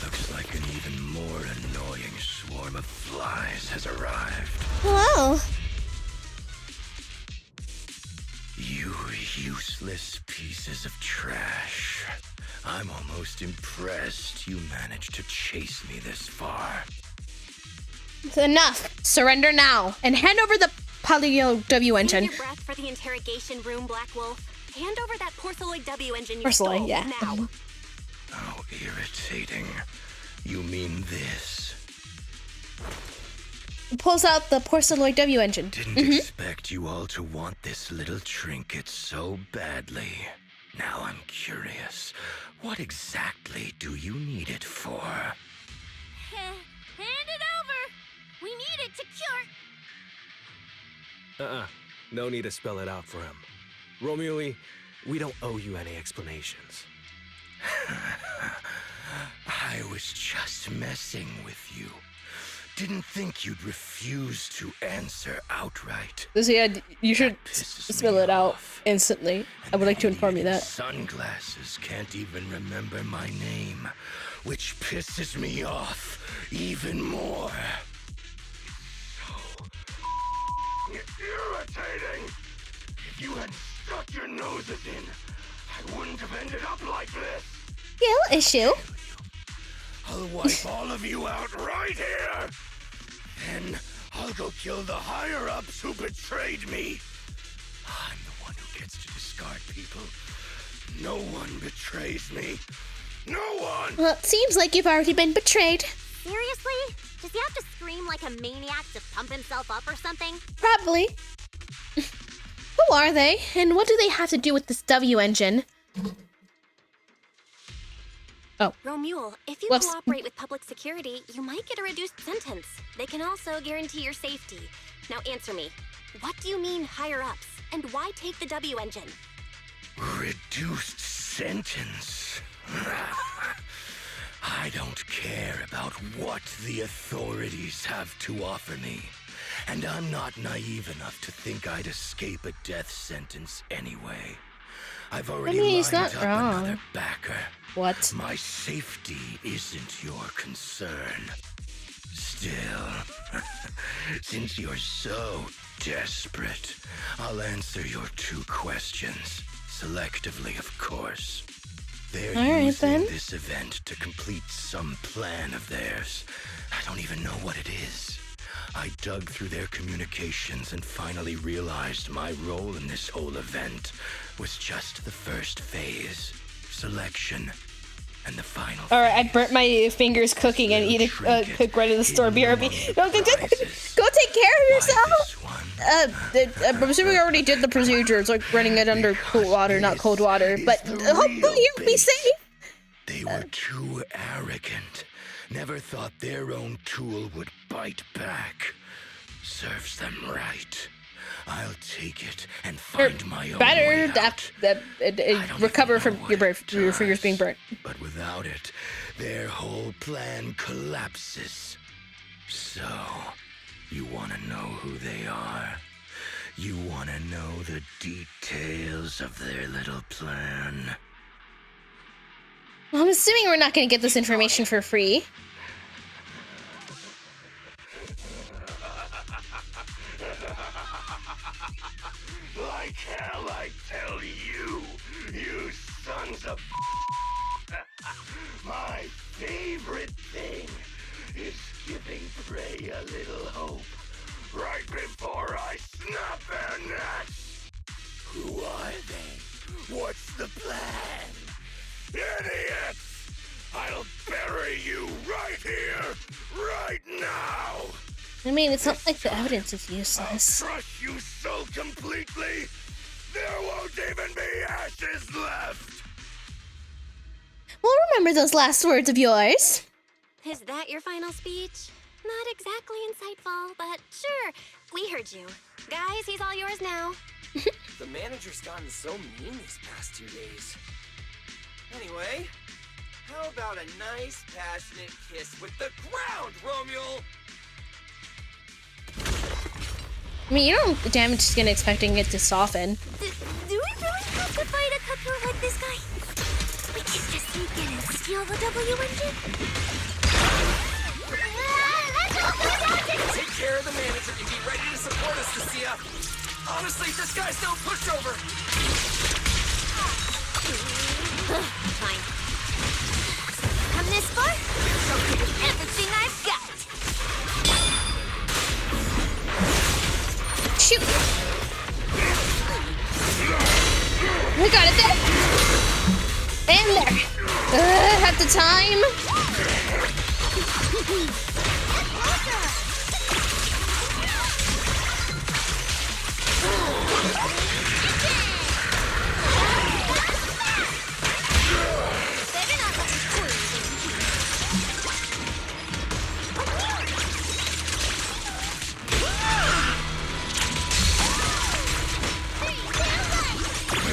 Looks like an even more annoying swarm of flies has arrived. Hello. You useless pieces of trash. I'm almost impressed you managed to chase me this far. It's enough. Surrender now and hand over the Polio W engine. Hold your breath for the interrogation room, Black Wolf. Hand over that Porceloid W engine you Porceloid, stole yeah. now. How irritating. You mean this? Pulls out the Porceloid W engine. Didn't expect you all to want this little trinket so badly. Now I'm curious. What exactly do you need it for? Hand it over! We need it to cure... No need to spell it out for him. Romuli, we don't owe you any explanations. I was just messing with you. Didn't think you'd refuse to answer outright. Yeah, you should Pisses spell me it out off. instantly. I would like to inform you that. Sunglasses can't even remember my name, which pisses me off even more. It's so irritating. If you hadn't stuck your noses in, I wouldn't have ended up like this. Skill issue. I'll wipe all of you out right here. Then I'll go kill the higher-ups who betrayed me. I'm the one who gets to discard people. No one betrays me. No one! Well, it seems like you've already been betrayed. Seriously? Does he have to scream like a maniac to pump himself up or something? Probably. Who are they? And what do they have to do with this W engine? Oh. Romule, if you Whoops. cooperate with public security, you might get a reduced sentence. They can also guarantee your safety. Now answer me. What do you mean higher-ups? And why take the W engine? Reduced sentence? I don't care about what the authorities have to offer me. And I'm not naive enough to think I'd escape a death sentence anyway. I've already he's lined not up wrong. another backer. What? My safety isn't your concern. Still, since you're so desperate, I'll answer your 2 questions. Selectively, of course. They're All right, using then. this event to complete some plan of theirs. I don't even know what it is. I dug through their communications and finally realized my role in this whole event was just the first phase. Selection. And the final All right, I phase. burnt my fingers cooking and eating cook right in the store. BRB. No, go take care of yourself. I'm assuming I already did the procedure. It's like running it under cool water, not cold water. But hopefully you'll be safe. They were too arrogant. Never thought their own tool would bite back. Serves them right. I'll take it and find my own way out. Recover from your fingers being burnt. But without it, their whole plan collapses. So, you want to know who they are? You want to know the details of their little plan? Well, I'm assuming we're not going to get this information for free. Like hell, I tell you, you sons of my favorite thing is giving prey a little hope right before I snap their necks. Who are they? What's the plan? Idiot! mean, it's not like the evidence is useless. I'll crush you so completely, there won't even be ashes left. We'll remember those last words of yours. Is that your final speech? Not exactly insightful, but sure. We heard you. Guys, he's all yours now. The manager's gotten so mean these past 2 days. Anyway, how about a nice, passionate kiss with the ground, Romeo? I mean, you don't damage skin expecting it to soften. Do we really have to fight a cutthroat like this guy? We can't just sneak in and steal the W engine? Let's all go down to... Take care of the manager and be ready to support us, Nasia. Honestly, this guy's no pushover. Fine. Come this far? I'll give you everything I've got. Shoot! We got it there! And there! At the time! Better not let me fool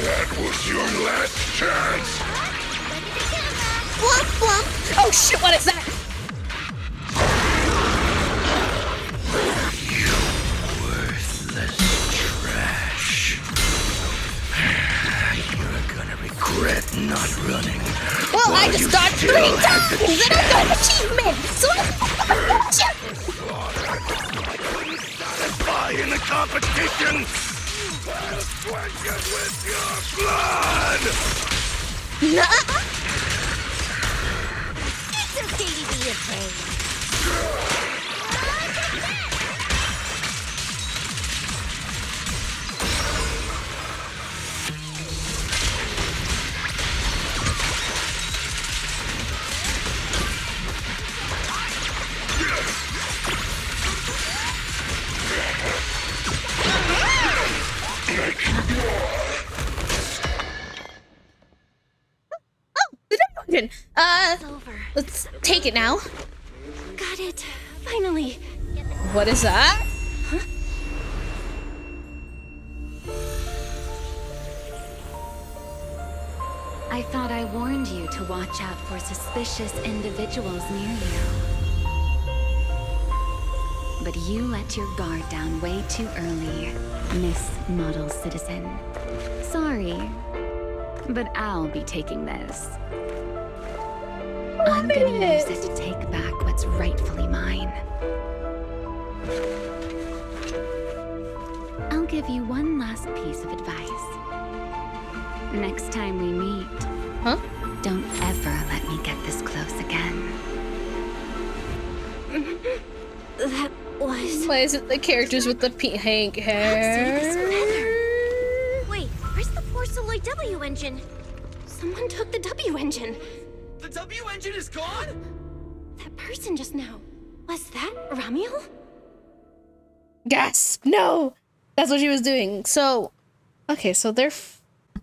That was your last chance. Blump, blump! Oh shit, what is that? Worthless trash. You're gonna regret not running. Well, I just dodged 3 times and I got an achievement! So I couldn't satisfy in the competition. I'll quench it with your blood. Nuh-uh. It's okay to be afraid. Over. Let's take it now. Got it. Finally. What is that? Huh? I thought I warned you to watch out for suspicious individuals near you. But you let your guard down way too early, Miss Model Citizen. Sorry, but I'll be taking this. I'm gonna use it to take back what's rightfully mine. I'll give you one last piece of advice. Next time we meet, don't ever let me get this close again. That was... Why is it the characters with the pink hair? Wait, where's the Porceloid W engine? Someone took the W engine. The W engine is gone? That person just now. Was that Ramiel? Gasp! No! That's what she was doing. So, okay, so they're...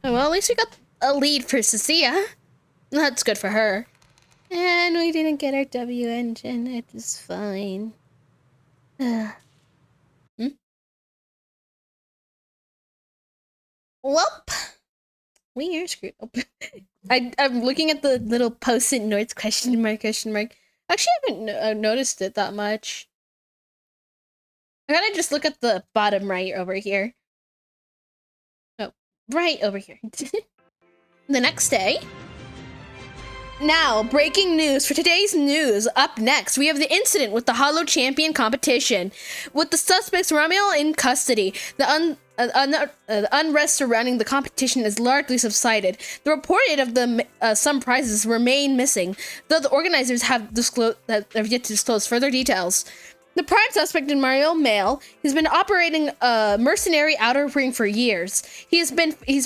well, at least we got a lead for Cecilia. That's good for her. And we didn't get our W engine. It is fine. Welp. We are screwed up. I'm looking at the little post-it notes question mark. Actually, I haven't noticed it that much. I gotta just look at the bottom right over here. Oh, right over here. The next day. Now, breaking news for today's news. Up next, we have the incident with the Hollow Champion competition. With the suspects Ramiel in custody, the unrest surrounding the competition is largely subsided. The reported of the some prizes remain missing, though the organizers have yet to disclose further details. The prime suspect in Mario Mail has been operating a mercenary outer ring for years. He's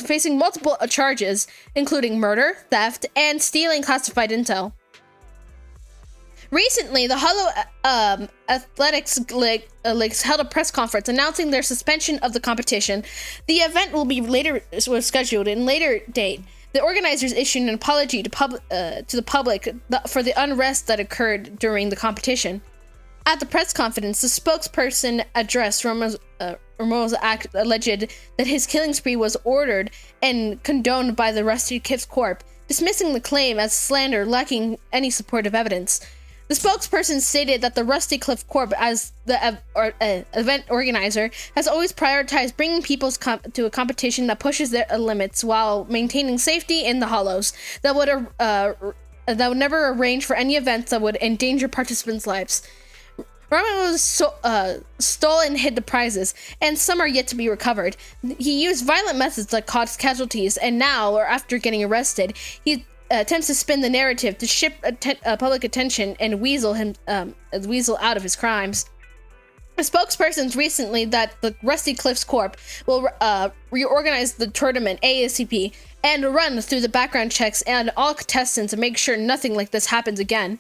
facing multiple charges, including murder, theft, and stealing classified intel. Recently, the Hollow Athletics League held a press conference announcing their suspension of the competition. The event will be was scheduled in later date. The organizers issued an apology to the public for the unrest that occurred during the competition. At the press conference, the spokesperson addressed Romo's alleged that his killing spree was ordered and condoned by the Rusty Cliff Corp, dismissing the claim as slander lacking any supportive evidence. The spokesperson stated that the Rusty Cliff Corp, as the event organizer, has always prioritized bringing people to a competition that pushes their limits while maintaining safety in the Hollows. That would never arrange for any events that would endanger participants' lives. Romo stole and hid the prizes, and some are yet to be recovered. He used violent methods that caused casualties, and now, or after getting arrested, he attempts to spin the narrative to shift public attention and weasel out of his crimes. The spokespersons recently that the Rusty Cliffs Corp will reorganize the tournament ASCP and run through the background checks and all contestants and make sure nothing like this happens again.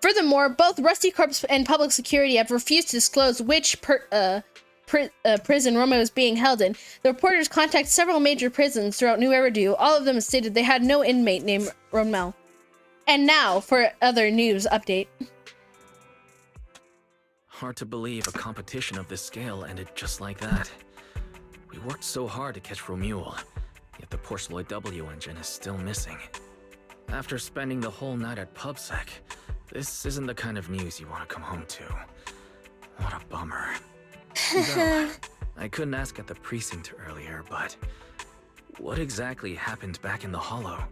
Furthermore, both Rusty Corps and Public Security have refused to disclose which prison Romo is being held in. The reporters contacted several major prisons throughout New Eridu. All of them stated they had no inmate named Romel. And now for other news update. Hard to believe a competition of this scale ended just like that. We worked so hard to catch Romuald, yet the Porceloid W engine is still missing. After spending the whole night at PubSec, this isn't the kind of news you want to come home to. What a bummer. Though, I couldn't ask at the precinct earlier, but what exactly happened back in the Hollow?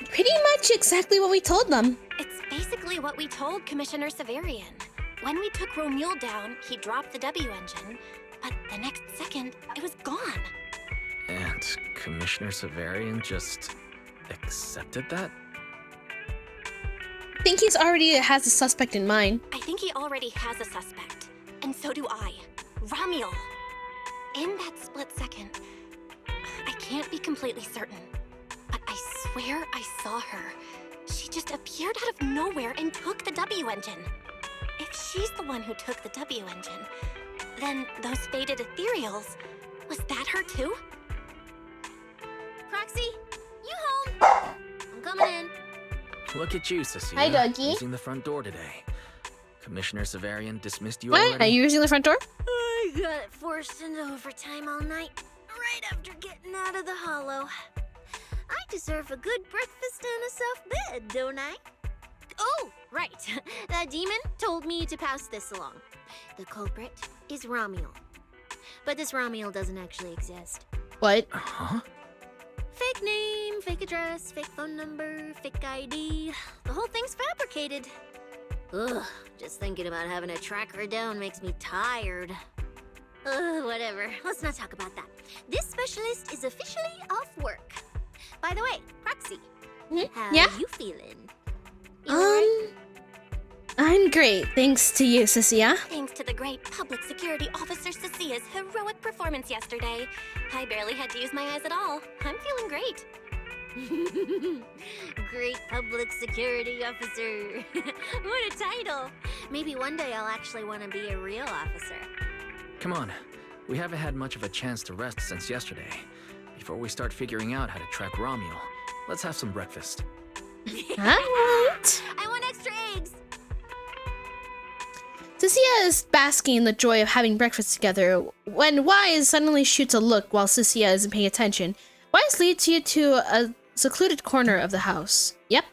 Pretty much exactly what we told them. It's basically what we told Commissioner Severian. When we took Romuald down, he dropped the W engine, but the next second, it was gone. And Commissioner Severian just accepted that? I think he's already has a suspect in mind. I think he already has a suspect. And so do I. Romuald. In that split second, I can't be completely certain, but I swear I saw her. She just appeared out of nowhere and took the W engine. If she's the one who took the W engine, then those faded ethereals, was that her too? Proxy, you home? I'm coming in. Look at you, Sissy. Hi, doggy. Using the front door today. Commissioner Severian dismissed you What? already? Are you using the front door? I got forced into overtime all night, right after getting out of the Hollow. I deserve a good breakfast and a soft bed, don't I? Oh, right. That demon told me to pass this along. The culprit is Romuald. But this Romuald doesn't actually exist. What? Huh? Fake name, fake address, fake phone number, fake ID. The whole thing's fabricated. Ugh, just thinking about having to track her down makes me tired. Whatever. Let's not talk about that. This specialist is officially off work. By the way, Proxy, how Yeah? you feeling? You alright? I'm great, thanks to you, Sissia. Thanks to the great public security officer Cecia's heroic performance yesterday. I barely had to use my eyes at all. I'm feeling great. Great public security officer. What a title. Maybe one day I'll actually want to be a real officer. Come on. We haven't had much of a chance to rest since yesterday. Before we start figuring out how to track Romuald, let's have some breakfast. Alright. I want extra eggs. Sissia is basking in the joy of having breakfast together when Wise suddenly shoots a look while Sissia isn't paying attention. Wise leads you to a secluded corner of the house. Yep.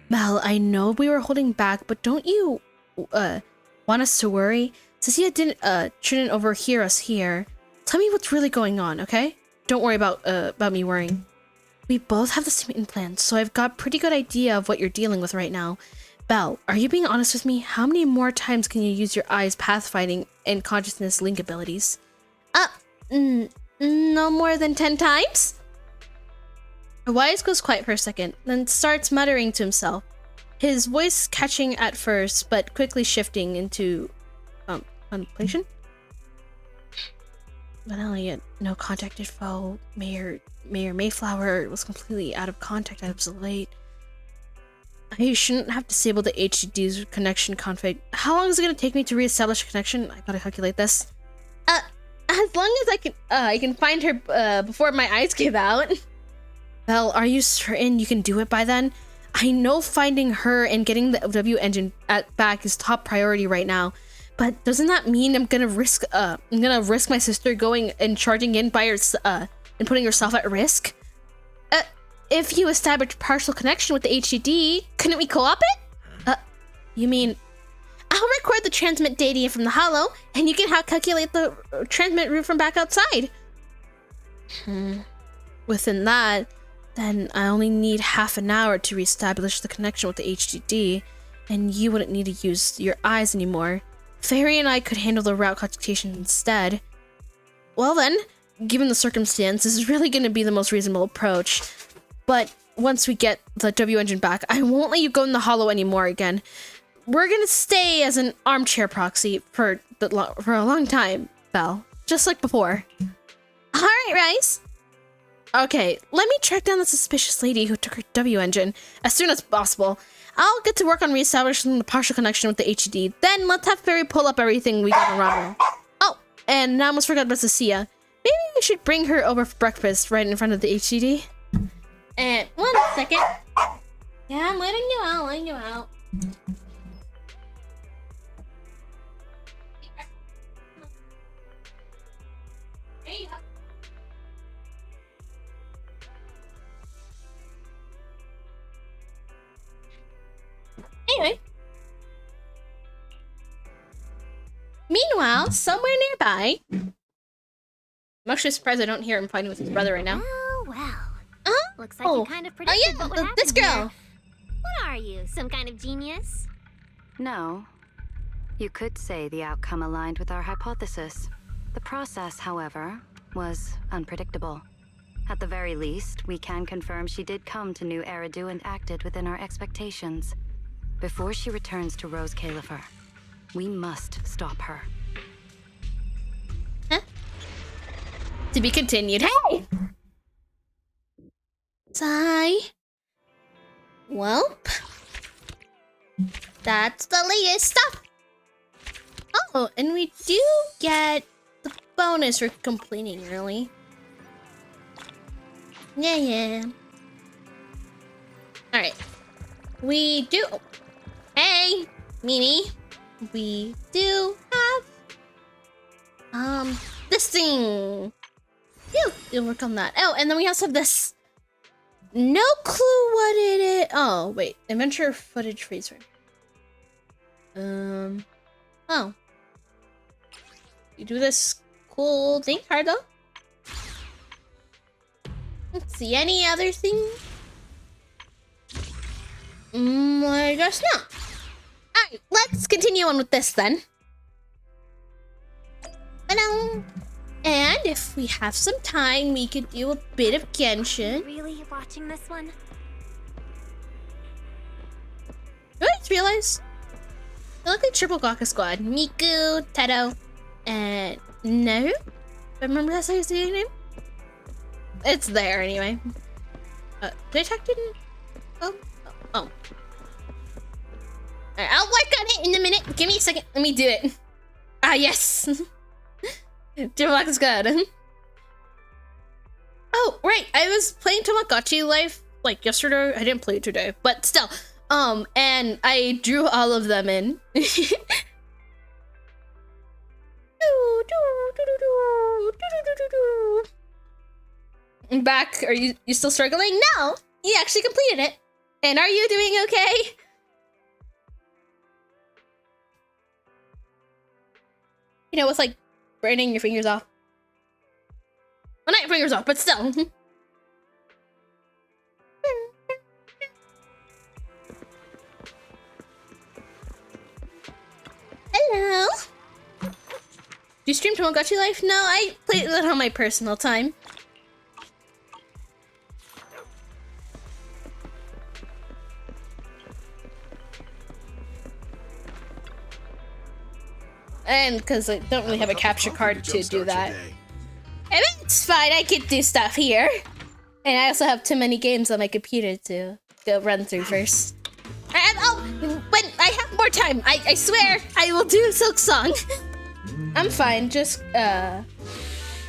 Mel, I know we were holding back, but don't you want us to worry? Sissia shouldn't overhear us here. Tell me what's really going on, okay? Don't worry about me worrying. We both have the same implants, so I've got a pretty good idea of what you're dealing with right now. Belle, are you being honest with me? How many more times can you use your eyes, pathfinding, and consciousness link abilities? No more than 10 times? Wise goes quiet for a second, then starts muttering to himself. His voice catching at first, but quickly shifting into contemplation. But Elliot, no contact info. Mayor Mayflower was completely out of contact as of late. I shouldn't have disabled the HDD's connection config. How long is it gonna take me to reestablish a connection? I gotta calculate this. As long as I can find her before my eyes give out. Belle, are you certain you can do it by then? I know finding her and getting the W engine back is top priority right now, but doesn't that mean I'm gonna risk my sister going and charging in by her and putting herself at risk? If you establish partial connection with the HDD, couldn't we co-op it? You mean I'll record the transmit data from the holo, and you can calculate the transmit route from back outside. Within that, then I only need half an hour to reestablish the connection with the HDD, and you wouldn't need to use your eyes anymore. Fairy and I could handle the route computation instead. Well then, given the circumstances, this is really going to be the most reasonable approach. But once we get the W engine back, I won't let you go in the holo anymore again. We're gonna stay as an armchair proxy for a long time, Belle. Just like before. Alright, Rice. Okay, let me track down the suspicious lady who took her W engine as soon as possible. I'll get to work on reestablishing the partial connection with the HDD. Then let's have Fairy pull up everything we got around. Oh, and I almost forgot about Cecilia. Maybe we should bring her over for breakfast right in front of the HDD. And 1 second. Yeah, I'm letting you out, Anyway. Meanwhile, somewhere nearby. I'm actually surprised I don't hear him fighting with his brother right now. Oh, well. Looks like you kind of predicted what would happen this girl. here. What are you, some kind of genius? No. You could say the outcome aligned with our hypothesis. The process, however, was unpredictable. At the very least, we can confirm she did come to New Eridu and acted within our expectations. Before she returns to Rose Califer, we must stop her. Huh? To be continued. Hey! Sigh. Welp. That's the latest stuff. Oh, and we do get the bonus for completing early. Yeah. Alright. We do... Hey, Meanie. We do have... this thing. You'll work on that. Oh, and then we also have this. No clue what it is. Oh, wait. Adventure footage freeze frame. Oh. You do this cool thing, card though? Let's see, any other thing? I guess not. Alright, let's continue on with this then. And if we have some time, we could do a bit of Genshin. Really watching this one? I just realized I look like Triple Gawker Squad. Miku, Teto, and Naru. Remember that's how you say your name? It's there anyway. Did I check didn't? Oh. Alright, I'll work on it in a minute. Give me a second. Let me do it. Ah, yes. Triple Gawker Squad. Oh, right. I was playing Tamagotchi Life like yesterday. I didn't play it today, but still. And I drew all of them in. Back, are you still struggling? No, you actually completed it. And are you doing okay? You know, with like burning your fingers off. Well, not your fingers off, but still. Hello. Do you stream Tamagotchi Life? No, I play it on my personal time. And because I don't really have a capture card to do that. I mean, it's fine, I can do stuff here. And I also have too many games on my computer to go run through first. When I have more time, I swear I will do Silk Song. I'm fine. Just getting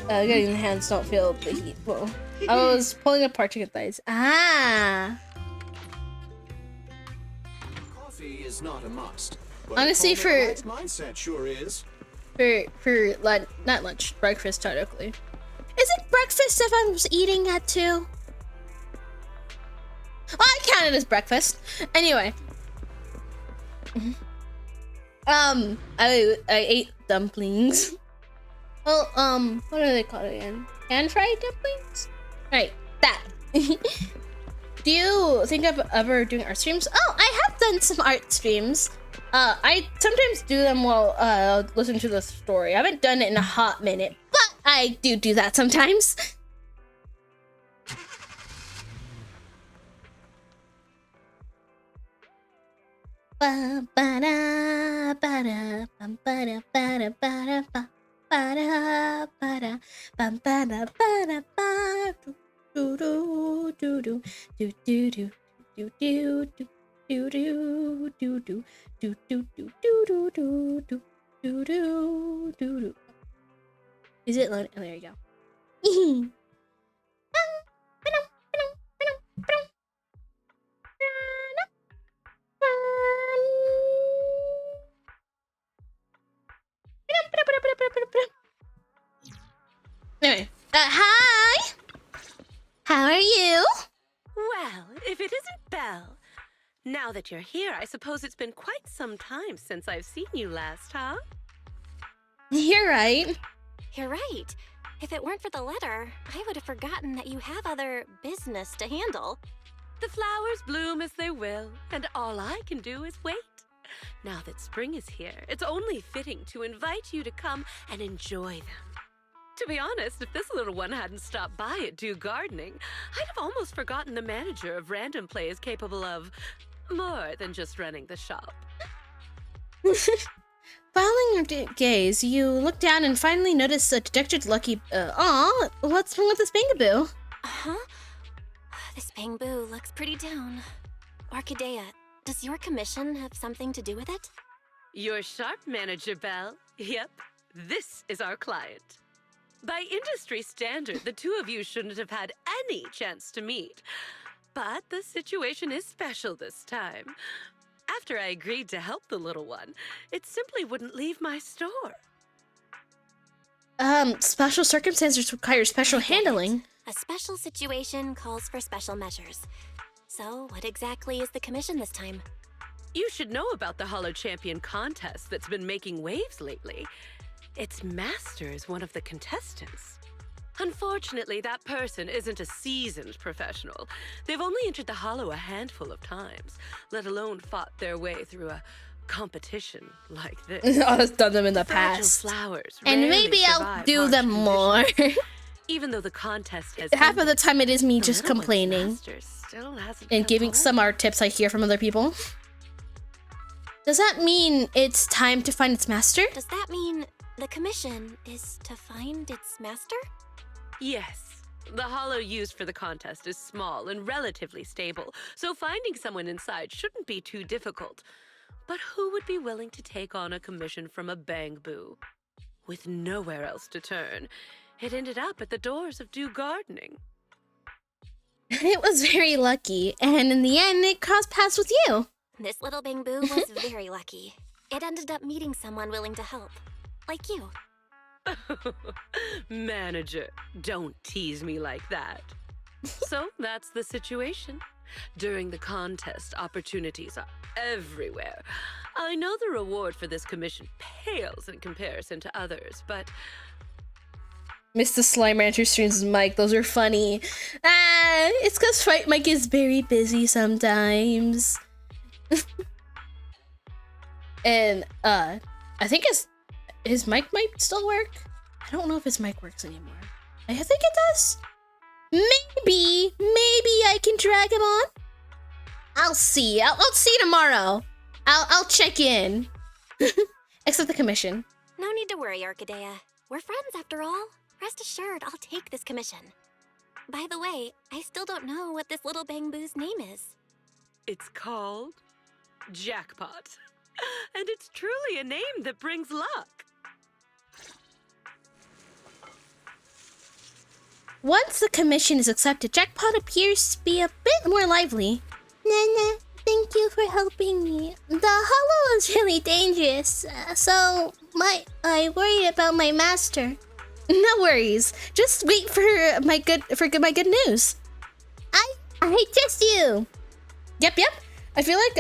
the hands don't feel the heat. Whoa. I was pulling apart chicken thighs. Ah. Coffee is not a must. Honestly, for mindset sure is. For lunch, not lunch, breakfast technically. Is it breakfast if I'm eating at 2? Well, I count it as breakfast. Anyway. I ate dumplings. Well, what are they called again? Pan-fried dumplings? Right, that. Do you think of ever doing art streams? Oh, I have done some art streams. I sometimes do them while listen to the story. I haven't done it in a hot minute, but I do that sometimes. Ba ba da ba da bum ba da ba da ba da ba ba da ba da bum ba da ba da ba do do do do do do do do do do. Do do do do do do do do do do do do do do do. Is it loading? Oh, there you go. Anyway, hi. How are you? Well, if it isn't Belle. Now that you're here, I suppose it's been quite some time since I've seen you last, huh? You're right. You're right. If it weren't for the letter, I would have forgotten that you have other business to handle. The flowers bloom as they will, and all I can do is wait. Now that spring is here, it's only fitting to invite you to come and enjoy them. To be honest, if this little one hadn't stopped by at Do Gardening, I'd have almost forgotten the manager of Random Play is capable of more than just running the shop. Following your gaze, you look down and finally notice a dejected Lucky. Aw, what's wrong with this Bangaboo? This Bangaboo looks pretty down. Orchidea, does your commission have something to do with it? You're sharp, Manager Belle. Yep, this is our client. By industry standard, the two of you shouldn't have had any chance to meet. But the situation is special this time. After I agreed to help the little one, it simply wouldn't leave my store. Special circumstances require special handling. A special situation calls for special measures. So, what exactly is the commission this time? You should know about the Hollow Champion contest that's been making waves lately. Its master is one of the contestants. Unfortunately, that person isn't a seasoned professional. They've only entered the Hollow a handful of times, let alone fought their way through a competition like this. I've done them in the past. Flowers and maybe I'll do them more. Even though the contest has half of the time it is me just complaining and giving some art tips I hear from other people. Does that mean it's time to find its master? Does that mean the commission is to find its master? Yes. The hollow used for the contest is small and relatively stable, so finding someone inside shouldn't be too difficult. But who would be willing to take on a commission from a Bangaboo? With nowhere else to turn, it ended up at the doors of Do Gardening. It was very lucky, and in the end, it crossed paths with you. This little Bangaboo was very lucky. It ended up meeting someone willing to help. Like you. Manager, don't tease me like that. So that's the situation. During the contest, opportunities are everywhere. I know the reward for this commission pales in comparison to others, but... Mr. Slime Rancher streams Mike. Those are funny. It's because Fight Mike is very busy sometimes. And, I think his mic might still work. I don't know if his mic works anymore. I think it does. Maybe I can drag him on. I'll see. I'll see tomorrow. I'll check in. Except the commission. No need to worry, Orchidea. We're friends after all. Rest assured, I'll take this commission. By the way, I still don't know what this little Bangaboo's name is. It's called Jackpot. And it's truly a name that brings luck. Once the commission is accepted, Jackpot appears to be a bit more lively. Nana, thank you for helping me. The hollow is really dangerous, so I worry about my master. No worries. Just wait for my good news. I trust you. Yep. I feel like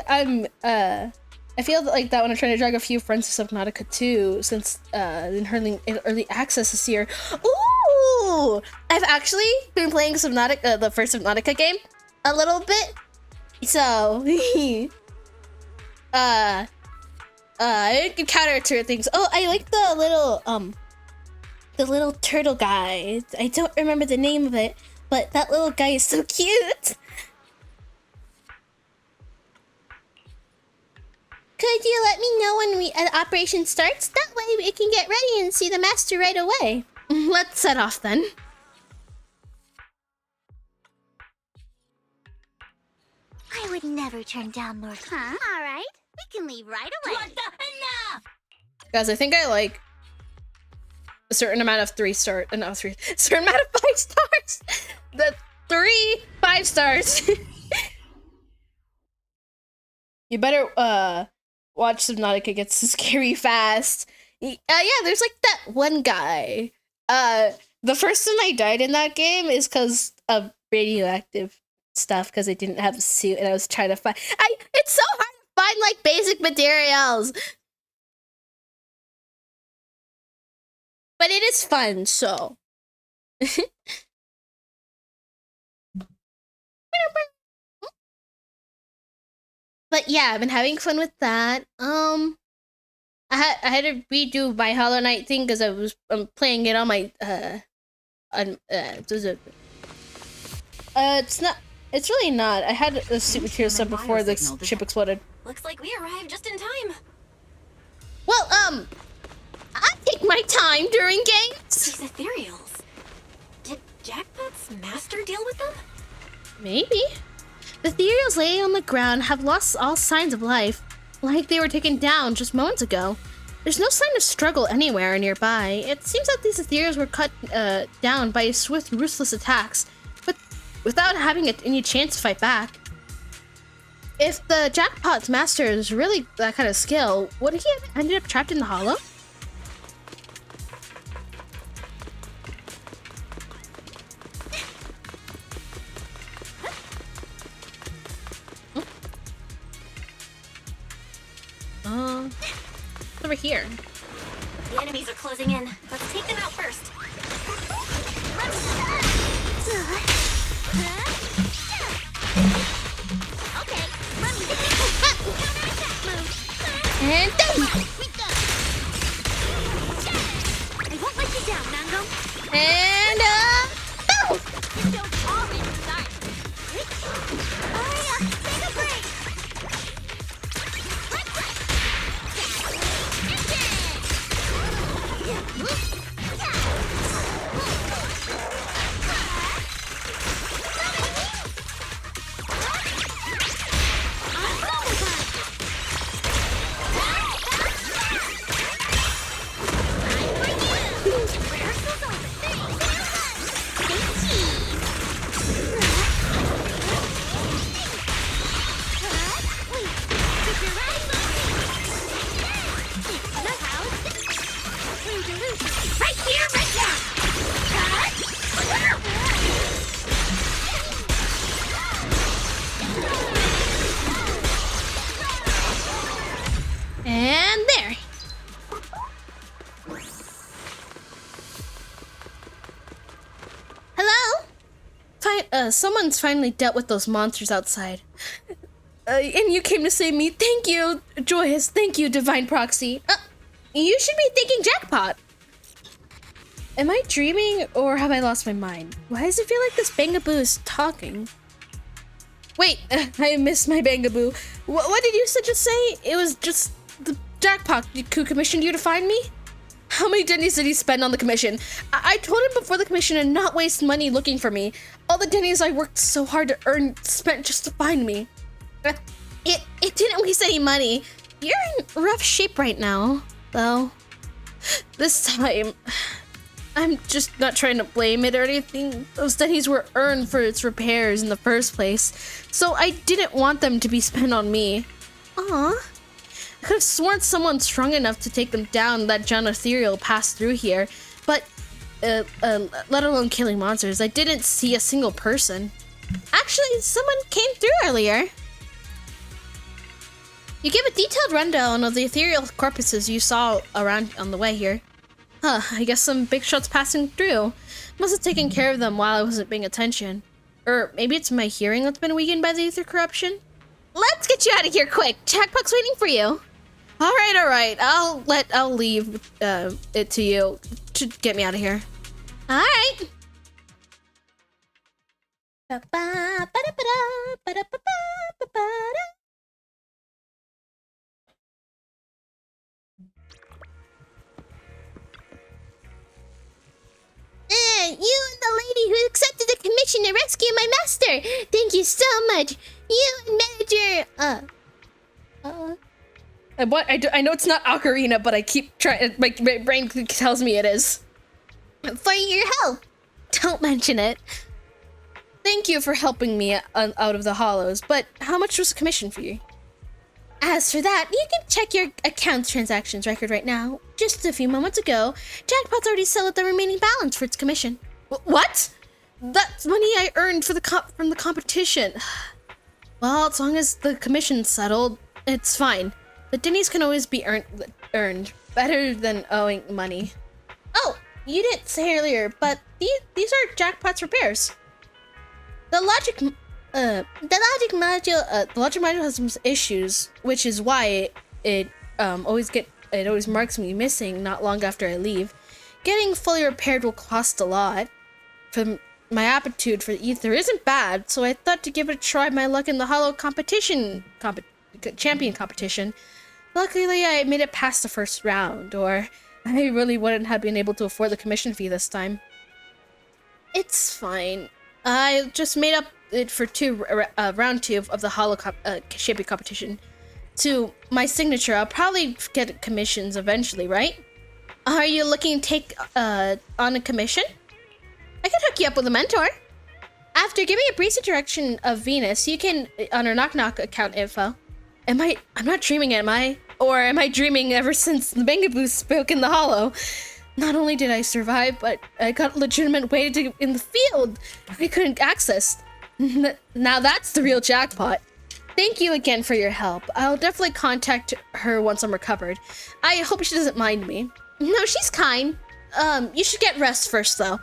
that when I'm trying to drag a few friends to Subnautica 2 since in early access this year. Ooh! I've actually been playing Subnautica, the first Subnautica game, a little bit. So, I can counter to things. Oh, I like the little turtle guy. I don't remember the name of it, but that little guy is so cute. Could you let me know when operation starts? That way we can get ready and see the master right away. Let's set off then. I would never turn down more. Huh? All right, we can leave right away. What the enough? Guys, I think I like a certain amount of certain amount of 5 stars. The 3 5 stars. You better watch Subnautica gets scary fast. Yeah, there's like that one guy. The first time I died in that game is because of radioactive stuff, because I didn't have a suit and I was trying to find. It's so hard to find like basic materials. But it is fun, so. But yeah, I've been having fun with that. I had to redo my Hollow Knight thing because I'm playing it on my it's really not. I had a suit material stuff before the ship exploded. Looks like we arrived just in time. Well, I take my time during games. These ethereals. Did Jackpot's master deal with them? Maybe. The ethereals laying on the ground have lost all signs of life, like they were taken down just moments ago. There's no sign of struggle anywhere nearby. It seems that these ethereals were cut down by swift, ruthless attacks, but without having any chance to fight back. If the Jackpot's master is really that kind of skill, would he have ended up trapped in the hollow? Over here. The enemies are closing in. Let's take them out first. Okay, and done. I won't let you down, Mango. And boom! Don't already start. Take a break. Right here, right now. And there. Hello? Someone's finally dealt with those monsters outside. And you came to save me. Thank you, Joyous. Thank you, Divine Proxy. You should be thanking Jackpot. Am I dreaming or have I lost my mind? Why does it feel like this Bangaboo is talking? Wait, I missed my Bangaboo. What did you just say? It was just the Jackpot who commissioned you to find me? How many dennies did he spend on the commission? I told him before the commission to not waste money looking for me. All the dennies I worked so hard to earn spent just to find me. It didn't waste any money. You're in rough shape right now, though. This time, I'm just not trying to blame it or anything. Those studies were earned for its repairs in the first place, so I didn't want them to be spent on me. Aw. I could have sworn someone strong enough to take them down that John Ethereal passed through here, but let alone killing monsters, I didn't see a single person. Actually, someone came through earlier. You give a detailed rundown of the ethereal corpuses you saw around on the way here. Huh, I guess some big shots passing through. Must have taken care of them while I wasn't paying attention. Or maybe it's my hearing that's been weakened by the ether corruption? Let's get you out of here quick! Jackpot's waiting for you! Alright. I'll leave it to you to get me out of here. Alright. You and the lady who accepted the commission to rescue my master. Thank you so much. You and manager. I know it's not Ocarina, but I keep trying. My brain tells me it is. For your help. Don't mention it. Thank you for helping me out of the hollows, but how much was the commission for you? As for that, you can check your account transactions record right now. Just a few moments ago, Jackpot's already settled the remaining balance for its commission. What? That's money I earned for from the competition. Well, as long as the commission's settled, it's fine. The Dinnies can always be earned. Better than owing money. Oh, you didn't say earlier, but these are Jackpot's repairs. The logic module has some issues, which is why it always marks me missing not long after I leave. Getting fully repaired will cost a lot. My aptitude for ether isn't bad, so I thought to give it a try my luck in the hollow champion competition. Luckily, I made it past the first round, or I really wouldn't have been able to afford the commission fee this time. It's fine. I just made up it for round 2 of the hollow champion competition. To my signature, I'll probably get commissions eventually, right? Are you looking to take on a commission? I can hook you up with a mentor. After giving a brief introduction of Venus, you can on her Knock Knock account info. I'm not dreaming, am I? Or am I dreaming ever since the Bangaboo spoke in the hollow? Not only did I survive, but I got legitimate way in the field I couldn't access. Now that's the real jackpot. Thank you again for your help. I'll definitely contact her once I'm recovered. I hope she doesn't mind me. No, she's kind. You should get rest first, though.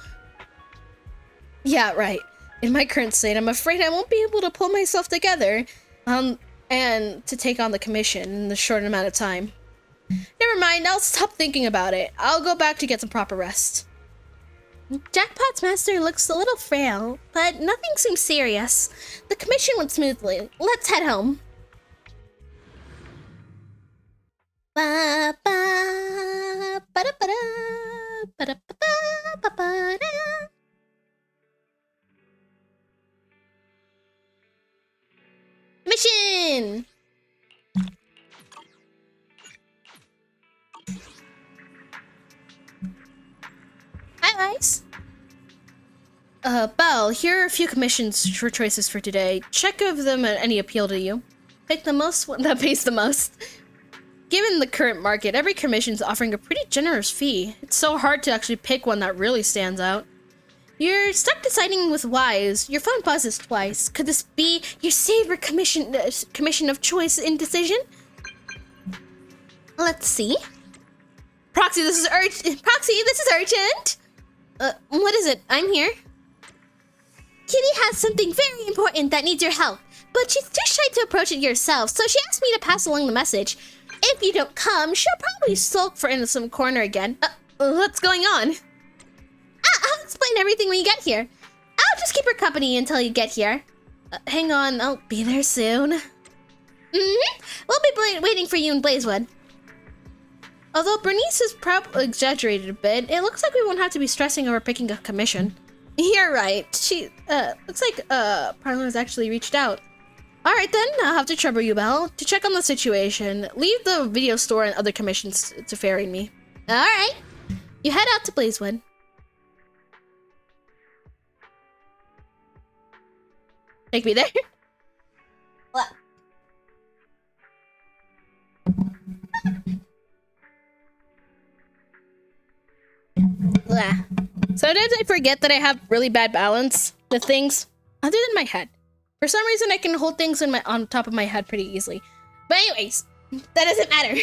Yeah, right. In my current state, I'm afraid I won't be able to pull myself together, and to take on the commission in the short amount of time. Never mind, I'll stop thinking about it. I'll go back to get some proper rest. Jackpot's master looks a little frail, but nothing seems serious. The commission went smoothly. Let's head home. Mission! Hi, guys. Belle, here are a few commissions for choices for today. Check if them any appeal to you. Pick the most one that pays the most. Given the current market, every commission is offering a pretty generous fee. It's so hard to actually pick one that really stands out. You're stuck deciding with Wise. Your phone buzzes twice. Could this be your favorite commission of choice indecision? Let's see. Proxy, this is urgent. What is it? I'm here. Kitty has something very important that needs your help, but she's too shy to approach it yourself, so she asked me to pass along the message. If you don't come, she'll probably sulk in some corner again. What's going on? I'll explain everything when you get here. I'll just keep her company until you get here. Hang on, I'll be there soon. We'll be waiting for you in Blazewood. Although Bernice has probably exaggerated a bit, it looks like we won't have to be stressing over picking a commission. You're right. She, looks like, Parlor's actually reached out. Alright then, I'll have to trouble you, Belle. To check on the situation, leave the video store and other commissions to ferry me. Alright. You head out to Blazewood. Take me there. What? Sometimes I forget that I have really bad balance with things, other than my head. For some reason, I can hold things on top of my head pretty easily. But anyways, that doesn't matter.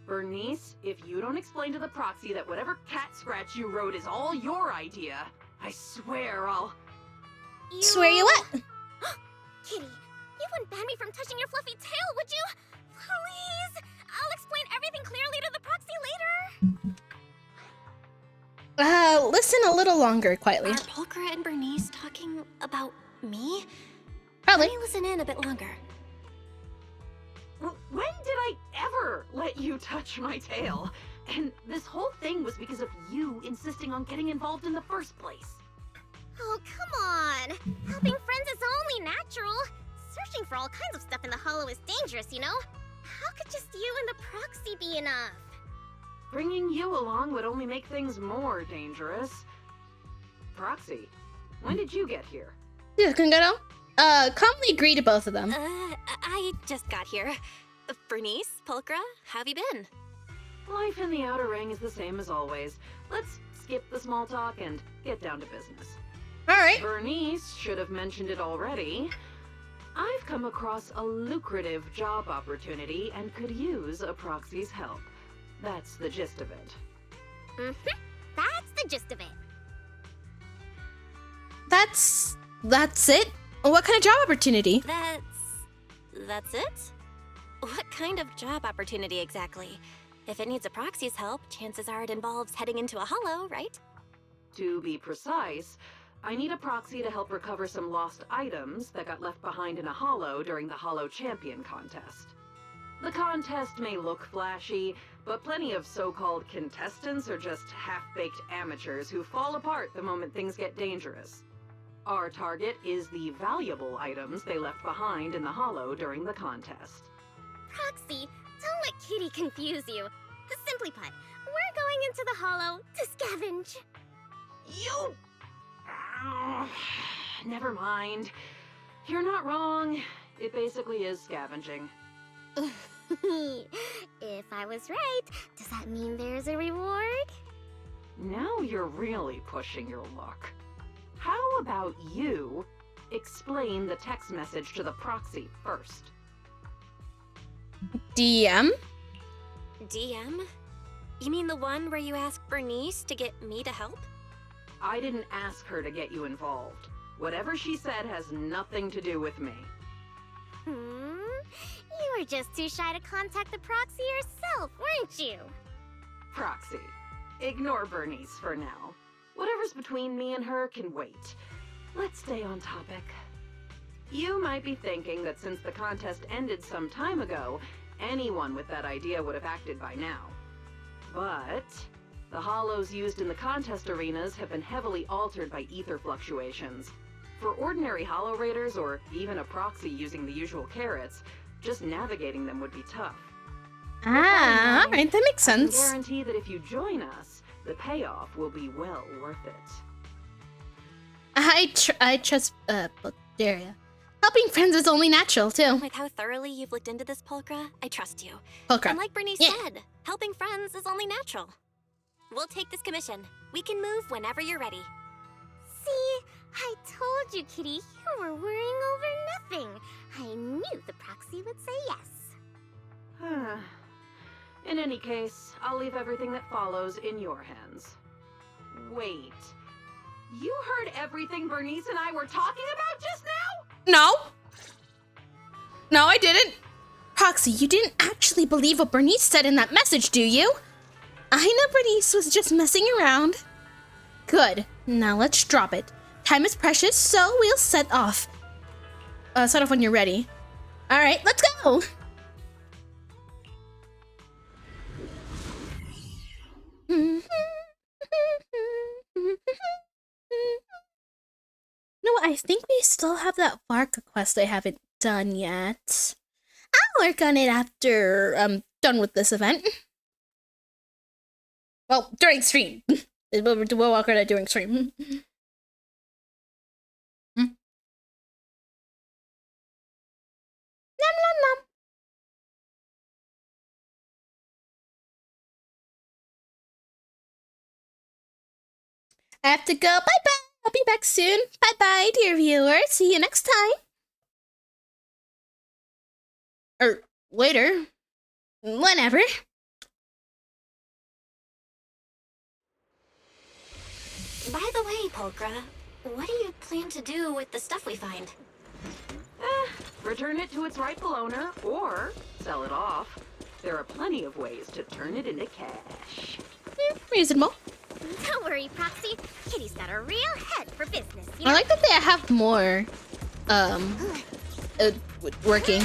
Bernice, if you don't explain to the proxy that whatever cat scratch you wrote is all your idea, I swear I'll... Swear you what? Kitty, you wouldn't ban me from touching your fluffy tail, would you? Please! I'll explain everything clearly to the proxy later. Listen a little longer, quietly. Are Pulchra and Bernice talking about me? Probably. Let me listen in a bit longer. When did I ever let you touch my tail? And this whole thing was because of you insisting on getting involved in the first place. Oh, come on! Helping friends is only natural. Searching for all kinds of stuff in the Hollow is dangerous, you know? How could just you and the proxy be enough? Bringing you along would only make things more dangerous. Proxy, when did you get here? Yeah, Kangado. Calmly agree to both of them. I just got here. Bernice, Pulchra, how have you been? Life in the Outer Ring is the same as always. Let's skip the small talk and get down to business. Alright. Bernice should have mentioned it already. I've come across a lucrative job opportunity and could use a proxy's help. That's the gist of it. Mm-hmm. That's the gist of it. That's it? What kind of job opportunity? That's it? What kind of job opportunity exactly? If it needs a proxy's help, chances are it involves heading into a hollow, right? To be precise, I need a proxy to help recover some lost items that got left behind in a hollow during the Hollow Champion contest. The contest may look flashy, but plenty of so-called contestants are just half-baked amateurs who fall apart the moment things get dangerous. Our target is the valuable items they left behind in the hollow during the contest. Proxy, don't let Kitty confuse you. Simply put, we're going into the hollow to scavenge. You... Never mind. You're not wrong. It basically is scavenging. If I was right, does that mean there's a reward? Now you're really pushing your luck. How about you explain the text message to the proxy first? DM? DM? You mean the one where you asked Bernice to get me to help? I didn't ask her to get you involved. Whatever she said has nothing to do with me. You were just too shy to contact the proxy yourself, weren't you? Proxy, ignore Bernice for now. Whatever's between me and her can wait. Let's stay on topic. You might be thinking that since the contest ended some time ago, anyone with that idea would have acted by now. But the hollows used in the contest arenas have been heavily altered by ether fluctuations. For ordinary hollow raiders, or even a proxy using the usual carrots, just navigating them would be tough. Alright, that makes sense. I can guarantee that if you join us, the payoff will be well worth it. I trust Daria. Helping friends is only natural too. With how thoroughly you've looked into this, Pulchra, I trust you. Pulchra. And like Bernice said, helping friends is only natural. We'll take this commission. We can move whenever you're ready. See? I told you, Kitty, you were worrying over nothing. I knew the proxy would say yes. In any case, I'll leave everything that follows in your hands. Wait. You heard everything Bernice and I were talking about just now? No. No, I didn't. Proxy, you didn't actually believe what Bernice said in that message, do you? I know Bernice was just messing around. Good. Now let's drop it. Time is precious, so we'll set off. Set off when you're ready. Alright, let's go! I think we still have that Varka quest I haven't done yet. I'll work on it after I'm done with this event. Well, during stream. We'll work on it during stream. Nom nom nom. I have to go. Bye-bye. I'll be back soon. Bye-bye, dear viewers. See you next time. Or later. Whenever. By the way, Polka, what do you plan to do with the stuff we find? Return it to its rightful owner, or sell it off. There are plenty of ways to turn it into cash. Reasonable. Don't worry, Proxy. Kitty's got a real head for business, you know? I like that they have more, working.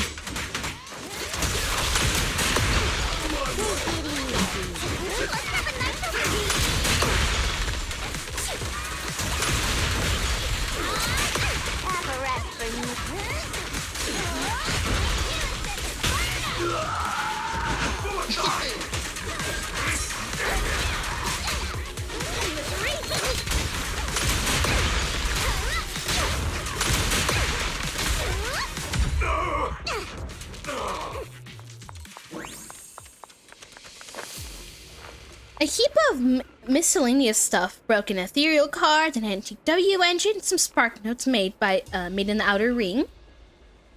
A heap of miscellaneous stuff: broken ethereal card, an antique W engine, some spark notes made in the Outer Ring.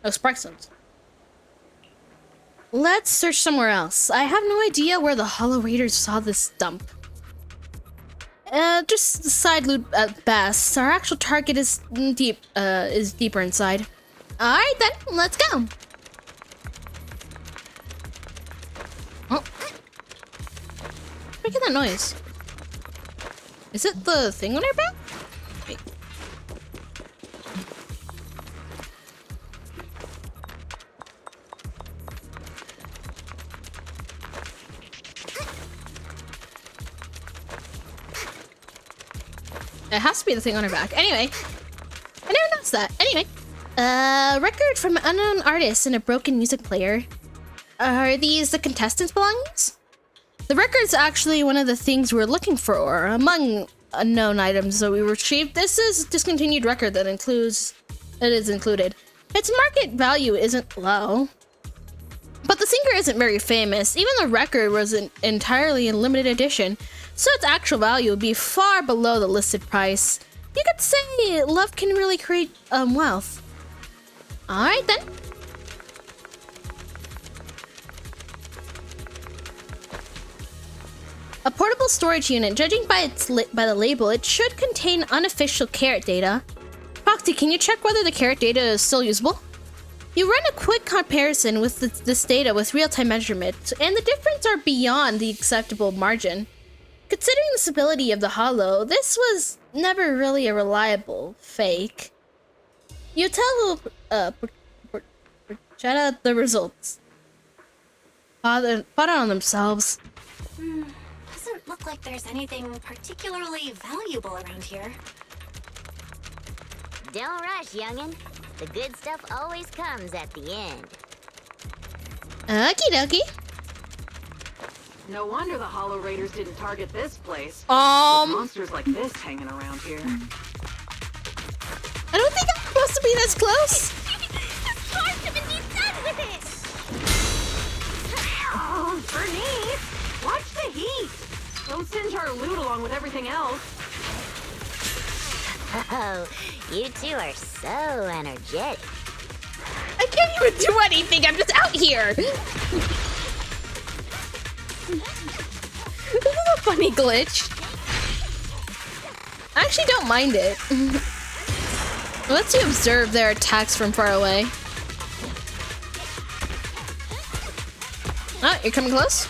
Oh, spark stones. Let's search somewhere else. I have no idea where the Hollow Raiders saw this dump. Just side loot at best. Our actual target is deeper inside. All right then, let's go. Oh. Look at that noise. Is it the thing on our back? Wait. It has to be the thing on her back. Anyway, I never noticed that. Anyway, record from an unknown artist and a broken music player. Are these the contestants' belongings? The record's actually one of the things we're looking for among unknown items that we retrieved. This is a discontinued record that is included. Its market value isn't low, but the singer isn't very famous. Even the record wasn't entirely in limited edition, so its actual value would be far below the listed price. You could say love can really create wealth. All right then. A portable storage unit. Judging by the label, it should contain unofficial carrot data. Proxy, can you check whether the carrot data is still usable? You run a quick comparison with this data with real-time measurement, and the difference are beyond the acceptable margin. Considering the stability of the Hollow, this was never really a reliable fake. You tell shout out the results. Bought it on themselves. Doesn't look like there's anything particularly valuable around here. Don't rush, youngin'. The good stuff always comes at the end. Okie dokie. No wonder the Hollow Raiders didn't target this place. With monsters like this hanging around here. I don't think I'm supposed to be this close. Oh, Bernice! Watch the heat! Don't singe our loot along with everything else. Oh, you two are so energetic. I can't even do anything. I'm just out here. This is a funny glitch. I actually don't mind it. It lets you observe their attacks from far away. Oh, you're coming close?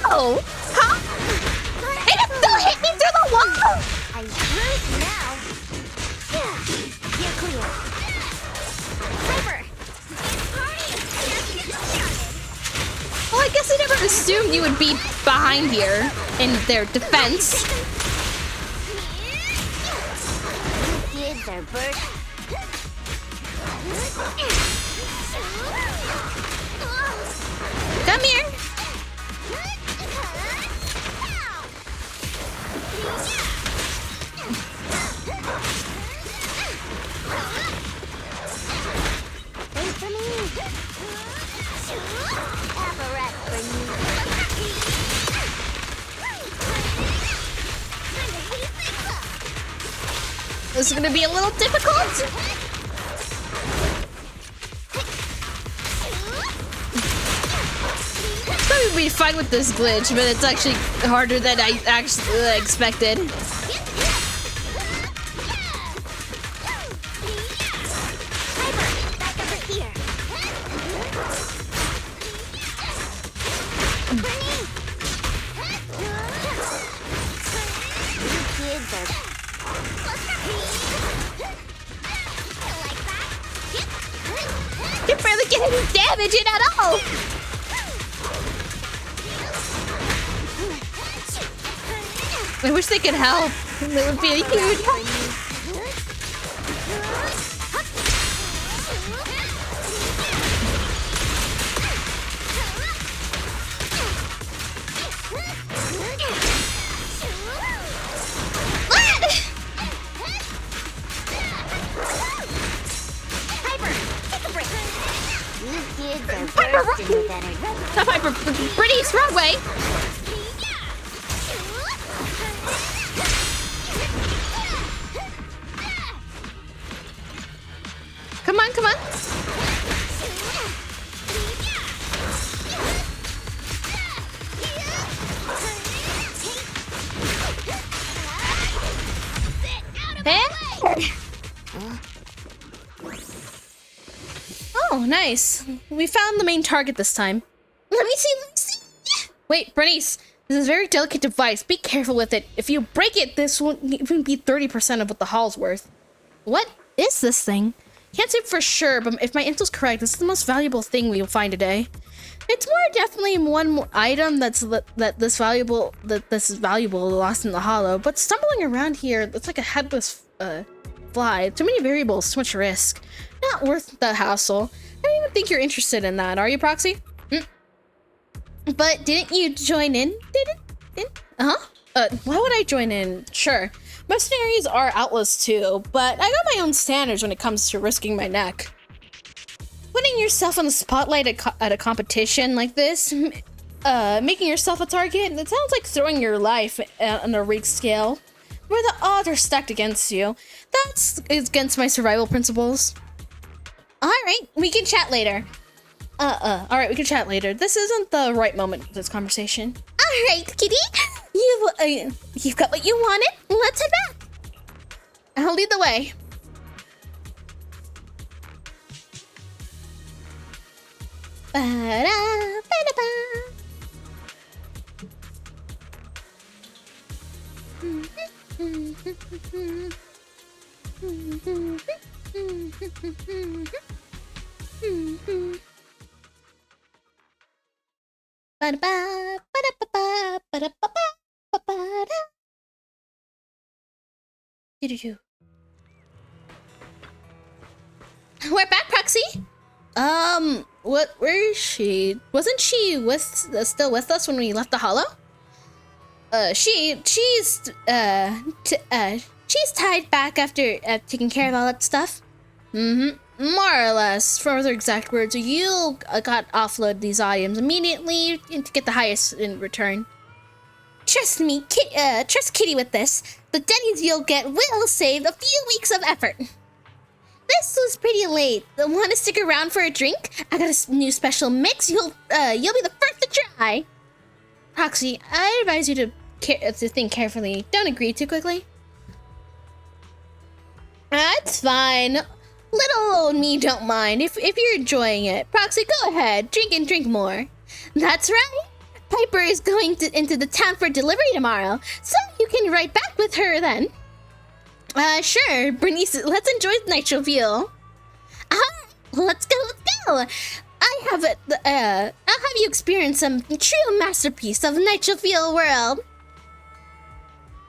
Oh! Huh? It still hit me through the wall! I'm through now. You're clear. Sniper! Well, I guess I never assumed you would be behind here in their defense. kids are burst. Come here. Wait for me. Apparat for you. This is gonna be a little difficult. Probably be fine with this glitch, but it's actually harder than I actually expected. Back over here. You kids are. You're barely getting any damage in at all. I wish they could help. That would be a huge help. You kids are bursting with energy. Not Piper, Brittany's wrong way. Come on, come on. Hey? Oh, nice. We found the main target this time. Let me see. Wait, Bernice, this is a very delicate device. Be careful with it. If you break it, this won't even be 30% of what the hall's worth. What is this thing? Can't say for sure, but if my intel's correct, this is the most valuable thing we'll find today. It's more definitely one more item this is valuable lost in the hollow, but stumbling around here, it's like a headless fly. Too many variables, too much risk. Not worth the hassle. I don't even think you're interested in that, are you, Proxy? But didn't you join in? Why would I join in? Sure. Mercenaries are outlaws too, but I got my own standards when it comes to risking my neck. Putting yourself on the spotlight at a competition like this, making yourself a target, it sounds like throwing your life on a rigged scale, where the odds are stacked against you. That's against my survival principles. Alright, we can chat later. Alright, we can chat later. This isn't the right moment for this conversation. Alright, kitty. You've got what you wanted. Let's head back. I'll lead the way. We're back, Proxy. Where is she? Wasn't she still with us when we left the hollow? She's tied back after taking care of all that stuff. More or less. For other exact words, you got offload these items immediately to get the highest in return. Trust me, trust Kitty with this. The dennies you'll get will save a few weeks of effort. This was pretty late. Want to stick around for a drink? I got a new special mix. You'll be the first to try. Proxy, I advise you to think carefully. Don't agree too quickly. That's fine. Little old me don't mind if you're enjoying it. Proxy, go ahead. Drink and drink more. That's right. Piper is going into the town for delivery tomorrow, so you can ride back with her then. Sure, Bernice, let's enjoy Nitro Fuel. Let's go. I'll have you experience some true masterpiece of Nitro Fuel world.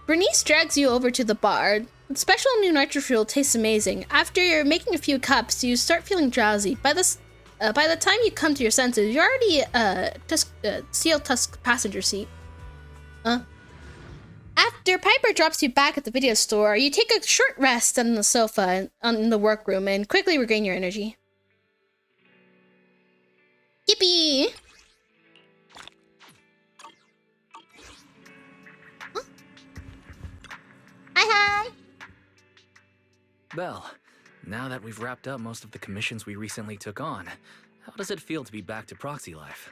Bernice drags you over to the bar. The special new nitro fuel tastes amazing. After making a few cups, you start feeling drowsy. By the time you come to your senses, you're already Seal Tusk passenger seat. After Piper drops you back at the video store, you take a short rest on the sofa in the workroom and quickly regain your energy. Yippee! Huh? Hi. Belle, now that we've wrapped up most of the commissions we recently took on, how does it feel to be back to Proxy life?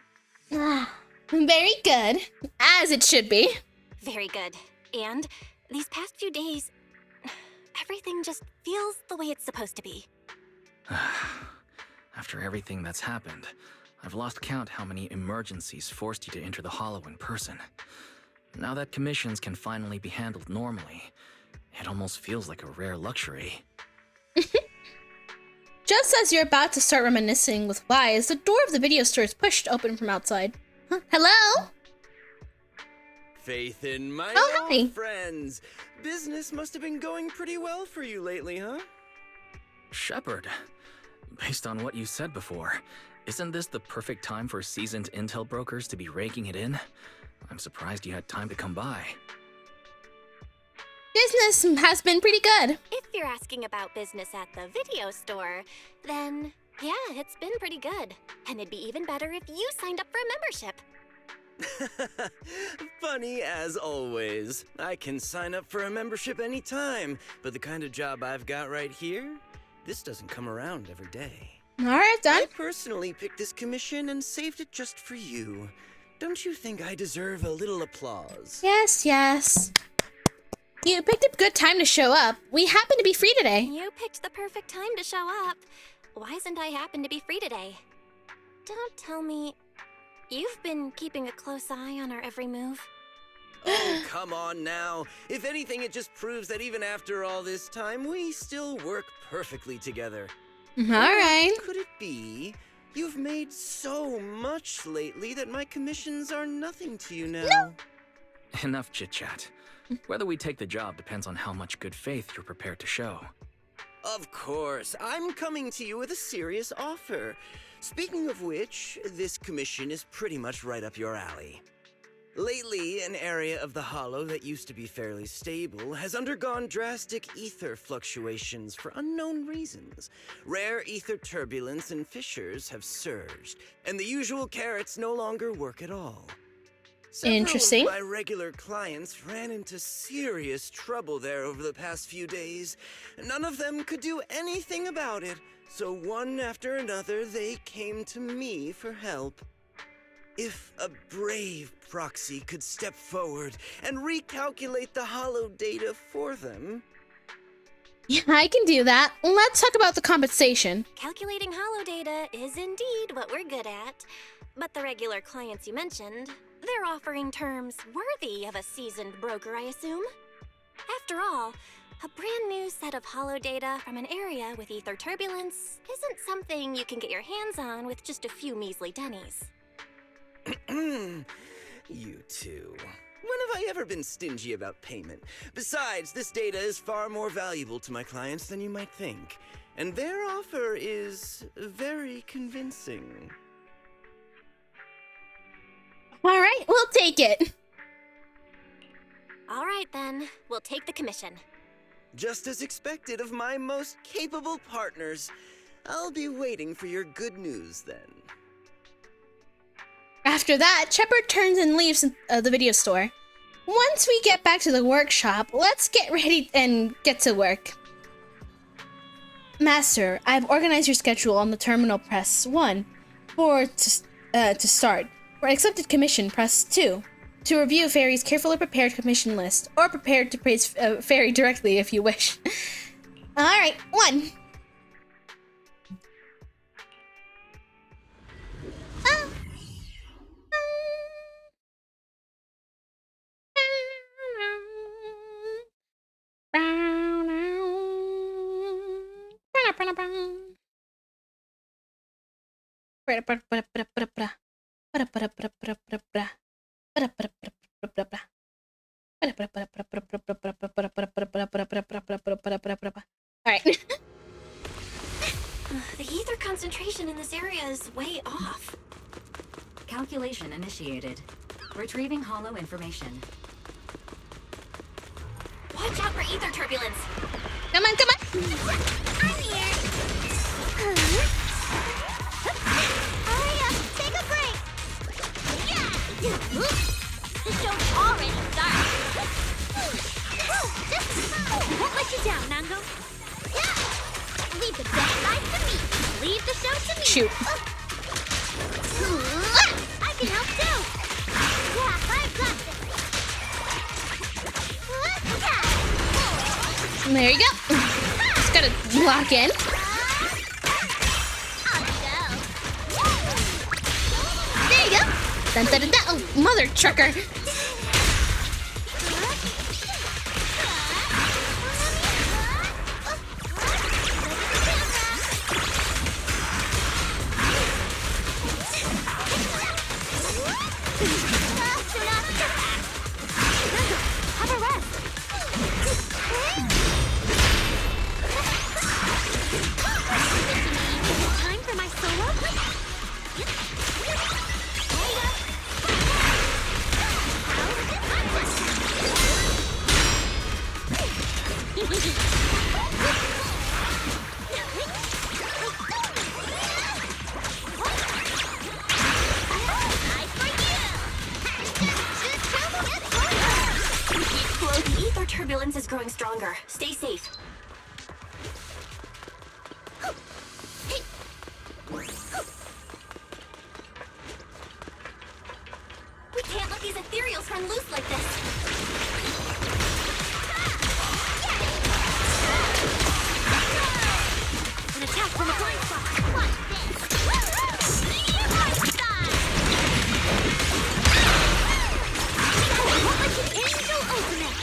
Very good. As it should be. Very good. And these past few days, everything just feels the way it's supposed to be. After everything that's happened, I've lost count how many emergencies forced you to enter the Hollow in person. Now that commissions can finally be handled normally, it almost feels like a rare luxury. Just as you're about to start reminiscing with Wise, the door of the video store is pushed open from outside. Huh? Hello? Faith in my hi. old friends. Business must have been going pretty well for you lately, huh? Shepard, based on what you said before, isn't this the perfect time for seasoned intel brokers to be raking it in? I'm surprised you had time to come by. Business has been pretty good. If you're asking about business at the video store, then yeah, it's been pretty good. And it'd be even better if you signed up for a membership. Funny as always. I can sign up for a membership anytime, but the kind of job I've got right here, this doesn't come around every day. Alright, done. I personally picked this commission and saved it just for you. Don't you think I deserve a little applause? Yes, yes. You picked a good time to show up. We happen to be free today. You picked the perfect time to show up. Why isn't I happen to be free today? Don't tell me you've been keeping a close eye on our every move. Oh, come on now. If anything, it just proves that even after all this time, we still work perfectly together. Alright. Could it be you've made so much lately that my commissions are nothing to you now? No. Enough chit-chat. Whether we take the job depends on how much good faith you're prepared to show. Of course. I'm coming to you with a serious offer. Speaking of which, this commission is pretty much right up your alley. Lately, an area of the Hollow that used to be fairly stable has undergone drastic ether fluctuations for unknown reasons. Rare ether turbulence and fissures have surged, and the usual carrots no longer work at all. Interesting. Several of my regular clients ran into serious trouble there over the past few days. None of them could do anything about it, so one after another they came to me for help. If a brave proxy could step forward and recalculate the Hollow data for them... Yeah, I can do that. Let's talk about the compensation. Calculating Hollow data is indeed what we're good at. But the regular clients you mentioned, they're offering terms worthy of a seasoned broker, I assume. After all, a brand new set of Hollow data from an area with ether turbulence isn't something you can get your hands on with just a few measly pennies. You two. When have I ever been stingy about payment? Besides, this data is far more valuable to my clients than you might think. And their offer is very convincing. Alright, we'll take it. Alright then, we'll take the commission. Just as expected of my most capable partners. I'll be waiting for your good news then. After that, Shepard turns and leaves the video store. Once we get back to the workshop, let's get ready and get to work. Master, I've organized your schedule on the terminal. Press 1 to start. For accepted commission, press 2. To review Fairy's carefully prepared commission list, or prepared to praise Fairy directly if you wish. Alright, 1. Alright. The ether concentration in this area is way off. Calculation initiated. Retrieving hollow information. Watch out for ether turbulence. Come on, come on. I'm here. Hurry up, take a break. Yeah. The show's already started. Won't let you down, Mango. Yeah. Leave the bad life to me. Leave the show to me. Shoot. I can help too. Yeah, I got this. There you go. Just gotta lock in. There you go. Dun, dun, dun, dun. Oh, mother trucker. Have a rest. Time for my solo? The ether turbulence is growing stronger. Stay safe. We can't let these ethereals run loose like this. An attack from a blind spot. Watch this. What was an angel ultimate?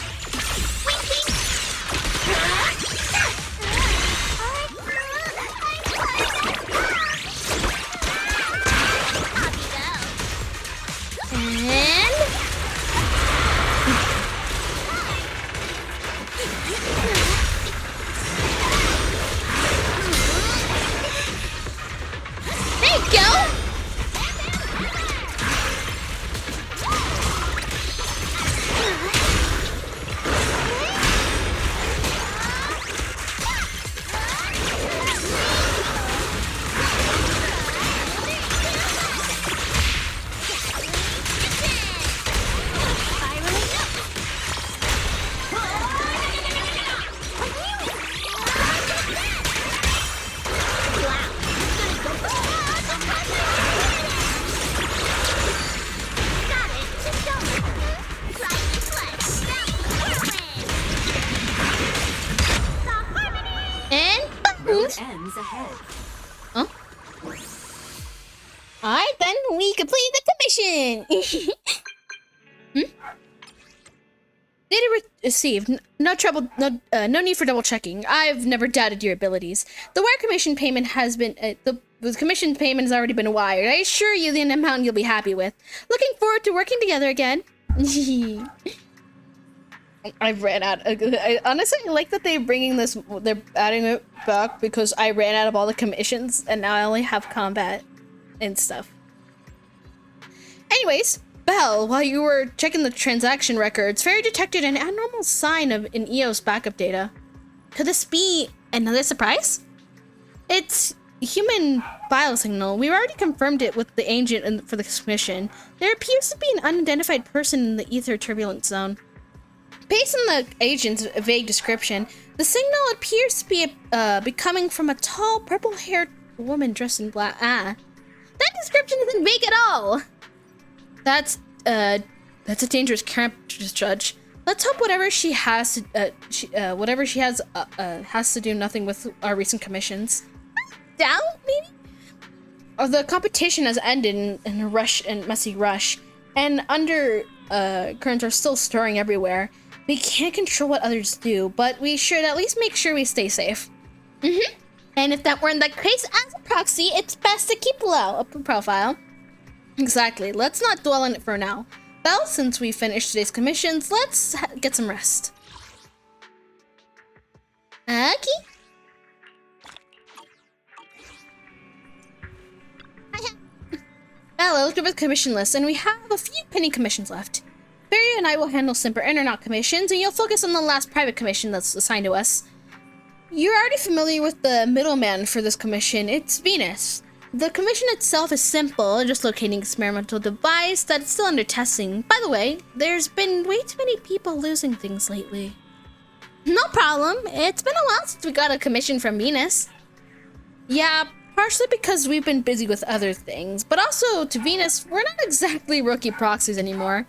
Winking. There you go. And Road ends ahead. huh? Alright, then we complete the commission. Data received. No trouble. No need for double checking. I've never doubted your abilities. The wire commission payment has been. The commission payment has already been wired. I assure you, the amount you'll be happy with. Looking forward to working together again. I've ran out. I honestly like that they're bringing this. They're adding it back because I ran out of all the commissions and now I only have combat and stuff. Anyways, Belle, while you were checking the transaction records, Fairy detected an abnormal sign in EOS backup data. Could this be another surprise? It's human biosignal. We already confirmed it with the agent for the commission. There appears to be an unidentified person in the ether turbulence zone. Based on the agent's vague description, the signal appears to be coming from a tall, purple-haired woman dressed in black. That description isn't vague at all. That's a dangerous character, Judge. Let's hope whatever she has to do nothing with our recent commissions. Down, maybe? Or the competition has ended in a messy rush, and currents are still stirring everywhere. We can't control what others do, but we should at least make sure we stay safe. And if that weren't the case, as a proxy, it's best to keep low a profile. Exactly. Let's not dwell on it for now. Well, since we finished today's commissions, let's get some rest. Okay. Well, I looked over the commission list, and we have a few pending commissions left. Barry and I will handle Simper Internaut commissions, and you'll focus on the last private commission that's assigned to us. You're already familiar with the middleman for this commission. It's Venus. The commission itself is simple, just locating an experimental device that's still under testing. By the way, there's been way too many people losing things lately. No problem. It's been a while since we got a commission from Venus. Yeah, partially because we've been busy with other things, but also to Venus, we're not exactly rookie proxies anymore.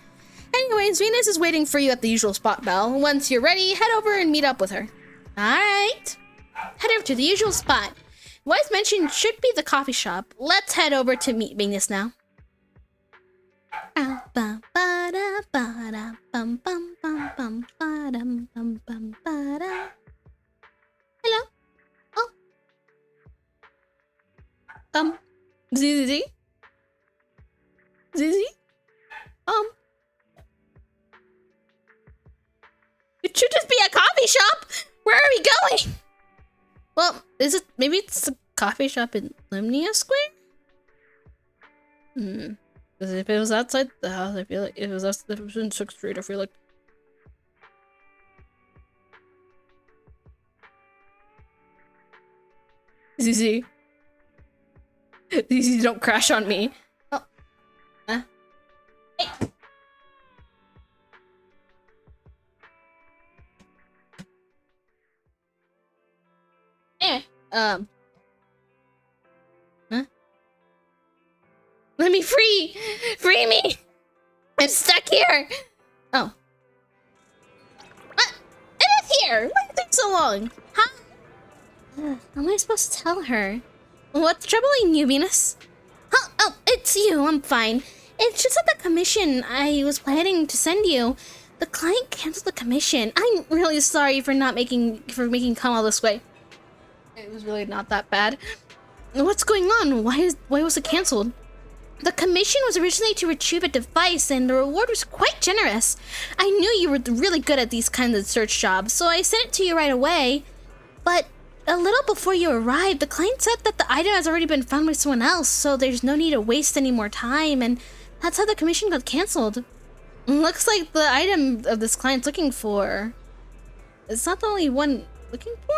Anyways, Venus is waiting for you at the usual spot, Belle. Once you're ready, head over and meet up with her. Alright. Head over to the usual spot. Wise mentioned should be the coffee shop. Let's head over to meet Venus now. Hello? Oh. ZZ? ZZ? It should just be a coffee shop! Where are we going? Well, is it, maybe it's a coffee shop in Limnia Square? Because if it was outside the house, I feel like if it was in 6th Street, I feel like... ZZ. ZZ, don't crash on me. Oh. Hey. Anyway, huh? Let me free! Free me! I'm stuck here! Oh. What? It is here! Why did it take so long? Huh? How am I supposed to tell her? What's troubling you, Venus? Oh, it's you. I'm fine. It's just that the commission I was planning to send you, the client canceled the commission. I'm really sorry for making come all this way. It was really not that bad. What's going on? Why was it canceled? The commission was originally to retrieve a device, and the reward was quite generous. I knew you were really good at these kinds of search jobs, so I sent it to you right away. But a little before you arrived, the client said that the item has already been found by someone else, so there's no need to waste any more time, and that's how the commission got canceled. Looks like the item of this client's looking for... It's not the only one looking for?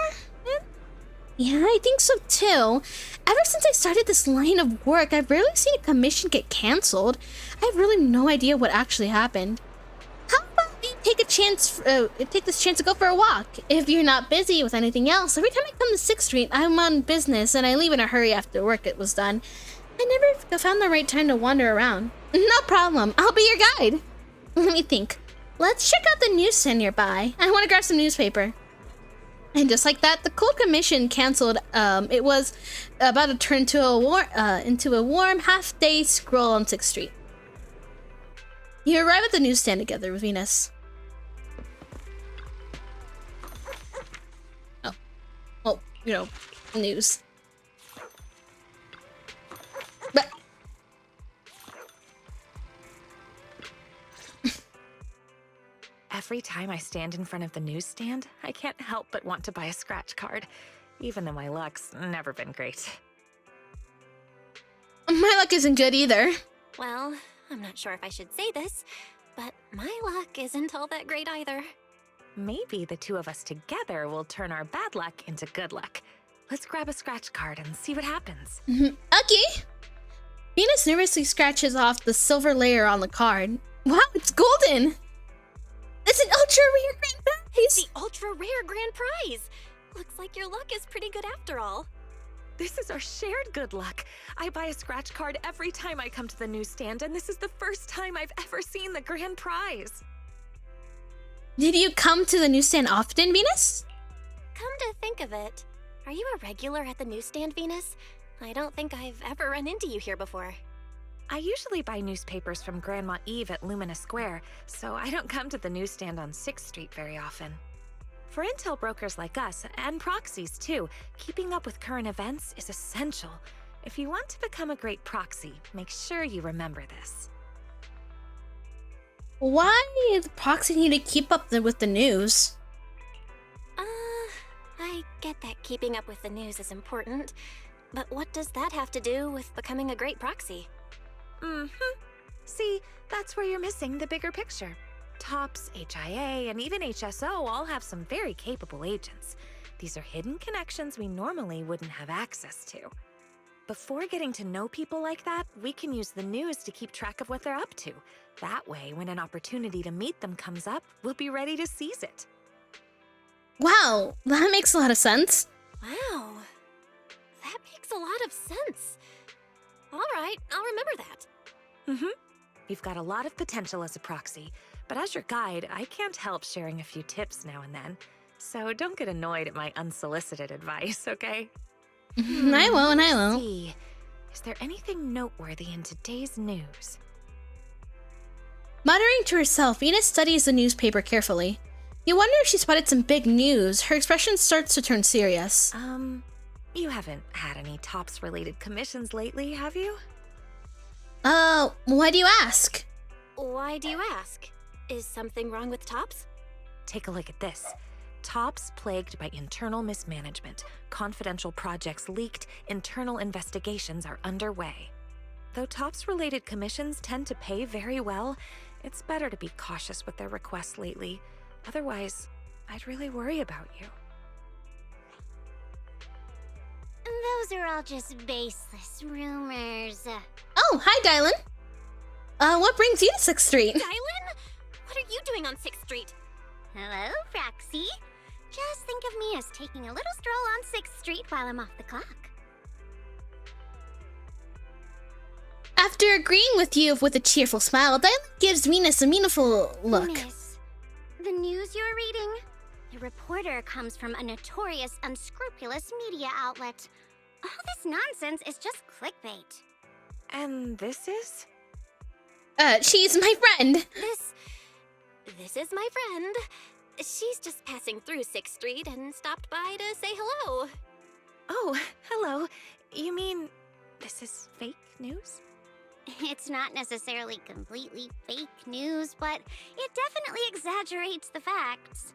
Yeah, I think so too. Ever since I started this line of work, I've rarely seen a commission get cancelled. I have really no idea what actually happened. How about we take this chance to go for a walk? If you're not busy with anything else, every time I come to 6th Street, I'm on business and I leave in a hurry after work it was done. I never found the right time to wander around. No problem, I'll be your guide. Let me think. Let's check out the newsstand nearby. I want to grab some newspaper. And just like that, the cold commission canceled. It was about to turn into a warm half-day stroll on 6th Street. You arrive at the newsstand together with Venus. Oh. Well, you know, news. But every time I stand in front of the newsstand, I can't help but want to buy a scratch card, even though my luck's never been great. My luck isn't good either. Well, I'm not sure if I should say this, but my luck isn't all that great either. Maybe the two of us together will turn our bad luck into good luck. Let's grab a scratch card and see what happens. Okay. Venus nervously scratches off the silver layer on the card. Wow, it's golden! It's an ultra-rare grand prize! The ultra-rare grand prize! Looks like your luck is pretty good after all. This is our shared good luck. I buy a scratch card every time I come to the newsstand, and this is the first time I've ever seen the grand prize. Did you come to the newsstand often, Venus? Come to think of it, are you a regular at the newsstand, Venus? I don't think I've ever run into you here before. I usually buy newspapers from Grandma Eve at Lumina Square, so I don't come to the newsstand on 6th Street very often. For intel brokers like us, and proxies too, keeping up with current events is essential. If you want to become a great proxy, make sure you remember this. Why does Proxy need to keep up with the news? I get that keeping up with the news is important, but what does that have to do with becoming a great proxy? See, that's where you're missing the bigger picture. TOPS, HIA, and even HSO all have some very capable agents. These are hidden connections we normally wouldn't have access to. Before getting to know people like that, we can use the news to keep track of what they're up to. That way, when an opportunity to meet them comes up, we'll be ready to seize it. Wow, that makes a lot of sense. Wow, that makes a lot of sense. All right, I'll remember that. You've got a lot of potential as a proxy, but as your guide, I can't help sharing a few tips now and then. So don't get annoyed at my unsolicited advice, okay? I won't. See, is there anything noteworthy in today's news? Muttering to herself, Venus studies the newspaper carefully. You wonder if she spotted some big news. Her expression starts to turn serious. You haven't had any TOPS-related commissions lately, have you? Why do you ask? Why do you ask? Is something wrong with TOPS? Take a look at this. TOPS plagued by internal mismanagement. Confidential projects leaked. Internal investigations are underway. Though TOPS-related commissions tend to pay very well, it's better to be cautious with their requests lately. Otherwise, I'd really worry about you. Those are all just baseless rumors. Oh, hi, Dylan. What brings you to 6th Street? Dylan? What are you doing on 6th Street? Hello, Proxy. Just think of me as taking a little stroll on 6th Street while I'm off the clock. After agreeing with you with a cheerful smile, Dylan gives Venus a meaningful look. Miss, the news you're reading? The reporter comes from a notorious, unscrupulous media outlet. All this nonsense is just clickbait. And this is? She's my friend. This is my friend. She's just passing through 6th Street and stopped by to say hello. Oh, hello. You mean this is fake news? It's not necessarily completely fake news, but it definitely exaggerates the facts.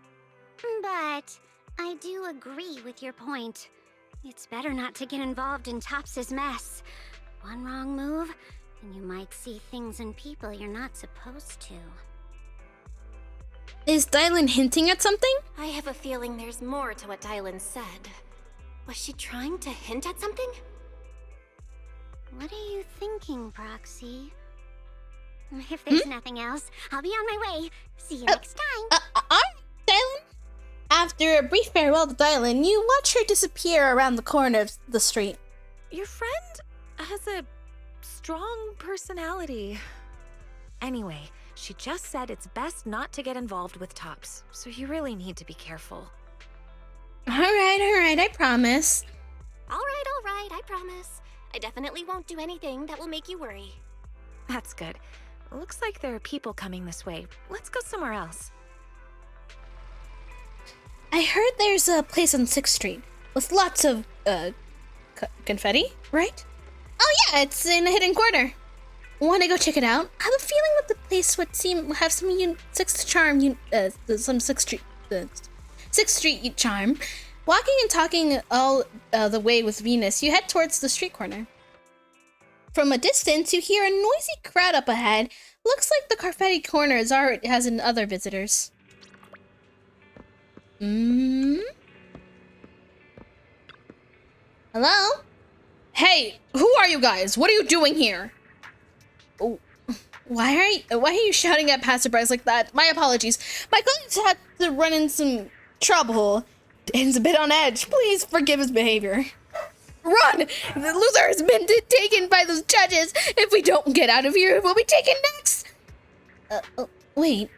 But I do agree with your point. It's better not to get involved in TOPS' mess. One wrong move, and you might see things and people you're not supposed to. Is Dylan hinting at something? I have a feeling there's more to what Dylan said. Was she trying to hint at something? What are you thinking, Proxy? If there's nothing else, I'll be on my way. See you next time. Alright, Dylan. After a brief farewell to Dylan, you watch her disappear around the corner of the street. Your friend has a strong personality. Anyway, she just said it's best not to get involved with TOPS, so you really need to be careful. Alright, I promise. All right, I promise. I definitely won't do anything that will make you worry. That's good. Looks like there are people coming this way. Let's go somewhere else. I heard there's a place on 6th Street with lots of, confetti, right? Oh yeah, it's in a hidden corner. Wanna go check it out? I have a feeling that the place would have some 6th Street charm. Walking and talking all the way with Venus, you head towards the street corner. From a distance, you hear a noisy crowd up ahead. Looks like the confetti corner has other visitors. Hello? Hey, who are you guys? What are you doing here? Oh, why are you shouting at passerbys like that? My apologies. My colleagues had to run in some trouble. Dan's a bit on edge. Please forgive his behavior. Run! The loser has been taken by those judges. If we don't get out of here, we'll be taken next. Wait.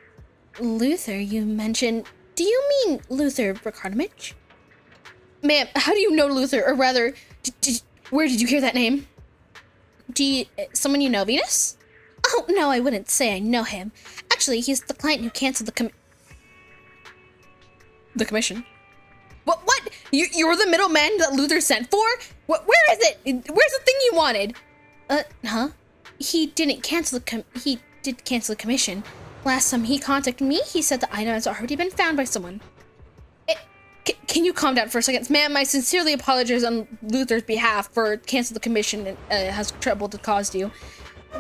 Luther, you mentioned... Do you mean Luther Ricardomich? Ma'am, how do you know Luther? Or rather, where did you hear that name? Someone you know, Venus? Oh, no, I wouldn't say I know him. Actually, he's the client who canceled the commission. What? You're the middleman that Luther sent for? Where is it? Where's the thing you wanted? Huh? He didn't cancel he did cancel the commission. Last time he contacted me, he said the item has already been found by someone. Can you calm down for a second? Ma'am, I sincerely apologize on Luther's behalf for canceling the commission and has trouble to cause you.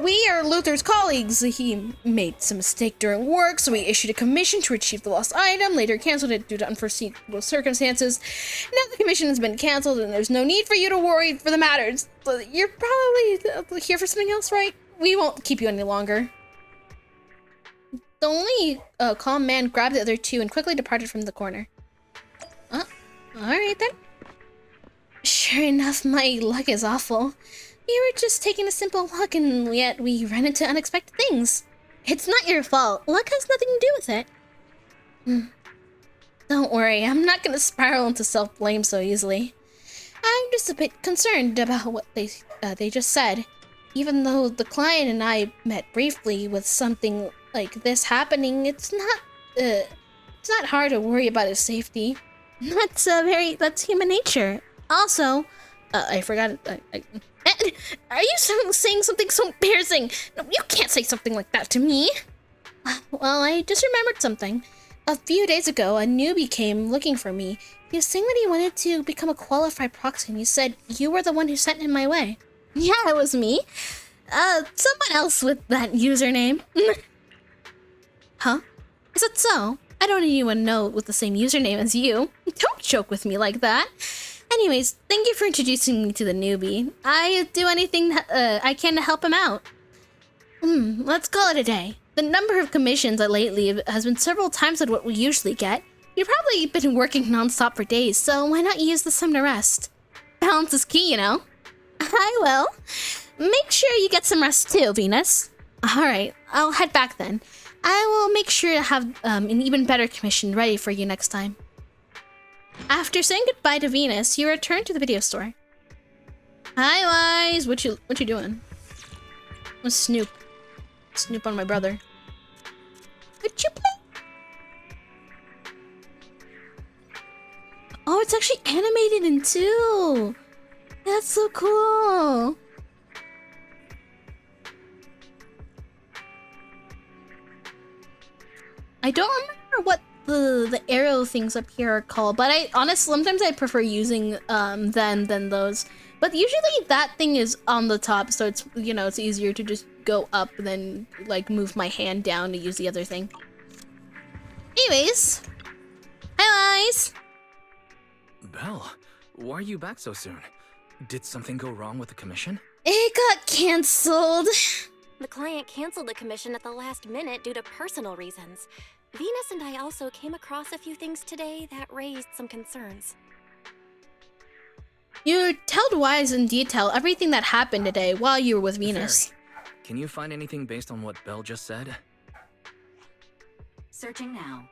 We are Luther's colleagues. He made some mistake during work, so we issued a commission to retrieve the lost item, later canceled it due to unforeseen circumstances. Now the commission has been canceled and there's no need for you to worry for the matters. You're probably here for something else, right? We won't keep you any longer. The only calm man grabbed the other two and quickly departed from the corner. Alright then. Sure enough, my luck is awful. We were just taking a simple walk and yet we ran into unexpected things. It's not your fault. Luck has nothing to do with it. Don't worry, I'm not gonna spiral into self-blame so easily. I'm just a bit concerned about what they just said. Even though the client and I met briefly with something like this happening, it's not hard to worry about his safety. That's human nature. Also, I forgot. Are you saying something so embarrassing? No, you can't say something like that to me. Well, I just remembered something. A few days ago, a newbie came looking for me. He was saying that he wanted to become a qualified proxy, and he said you were the one who sent him my way. Yeah, it was me. Someone else with that username. Huh? Is it so? I don't even know with the same username as you. Don't joke with me like that. Anyways, thank you for introducing me to the newbie. I do anything I can to help him out. Let's call it a day. The number of commissions lately has been several times what we usually get. You've probably been working non-stop for days, so why not use this time to rest? Balance is key, you know? I will. Make sure you get some rest too, Venus. Alright, I'll head back then. I will make sure to have an even better commission ready for you next time. After saying goodbye to Venus, you return to the video store. Hi, Wise. What you doing? Let's snoop. Snoop on my brother. Would you play? Oh, it's actually animated in 2. That's so cool. I don't remember what the arrow things up here are called, but I honestly sometimes I prefer using than those. But usually that thing is on the top, so it's it's easier to just go up than like move my hand down to use the other thing. Anyways, hi guys. Belle, why are you back so soon? Did something go wrong with the commission? It got cancelled. The client canceled the commission at the last minute due to personal reasons. Venus and I also came across a few things today that raised some concerns. You told Wise in detail everything that happened today while you were with Venus. Fairy, can you find anything based on what Belle just said? Searching now.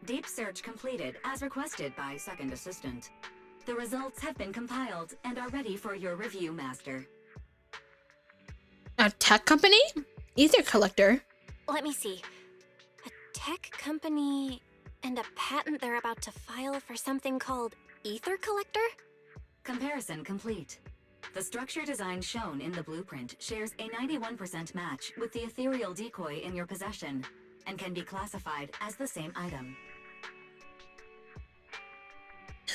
Deep search completed as requested by Second Assistant. The results have been compiled and are ready for your review, Master. A tech company? Ether collector. Let me see. A tech company and a patent they're about to file for something called Ether Collector? Comparison complete. The structure design shown in the blueprint shares a 91% match with the ethereal decoy in your possession and can be classified as the same item.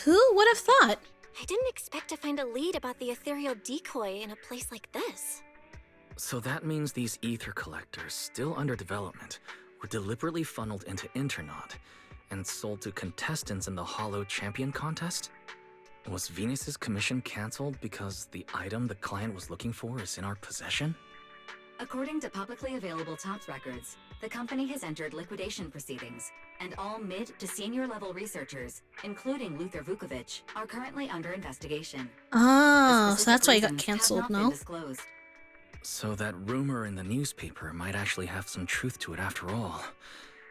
Who would have thought? I didn't expect to find a lead about the ethereal decoy in a place like this. So that means these ether collectors, still under development, were deliberately funneled into Internaut and sold to contestants in the Hollow Champion contest? Was Venus's commission cancelled because the item the client was looking for is in our possession? According to publicly available TOPS records, the company has entered liquidation proceedings, and all mid to senior level researchers, including Luther Vukovic, are currently under investigation. Oh, so that's why it got cancelled, no? So that rumor in the newspaper might actually have some truth to it after all.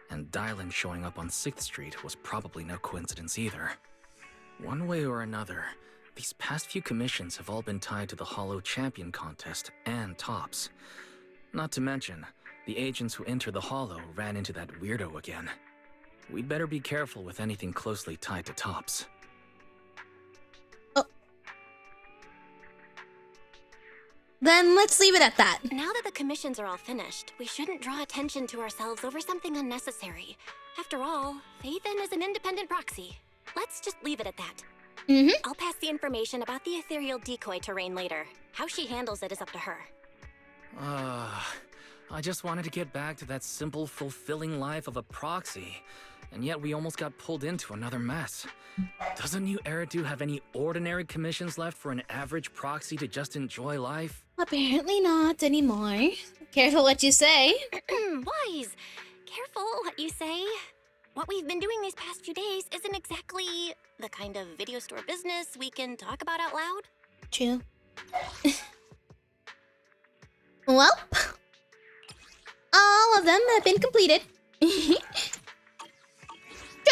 And Dylan showing up on 6th Street was probably no coincidence either. One way or another, these past few commissions have all been tied to the Hollow Champion contest and TOPS. Not to mention, the agents who enter the Hollow ran into that weirdo again. We'd better be careful with anything closely tied to TOPS. Then let's leave it at that. Now that the commissions are all finished, we shouldn't draw attention to ourselves over something unnecessary. After all, Faithen is an independent proxy. Let's just leave it at that. I'll pass the information about the ethereal decoy to Rain later. How she handles it is up to her. I just wanted to get back to that simple, fulfilling life of a proxy, and yet we almost got pulled into another mess. Doesn't New Eridu have any ordinary commissions left for an average proxy to just enjoy life? Apparently not anymore. Careful what you say. Wise! Careful what you say. What we've been doing these past few days isn't exactly the kind of video store business we can talk about out loud. True. Well, all of them have been completed.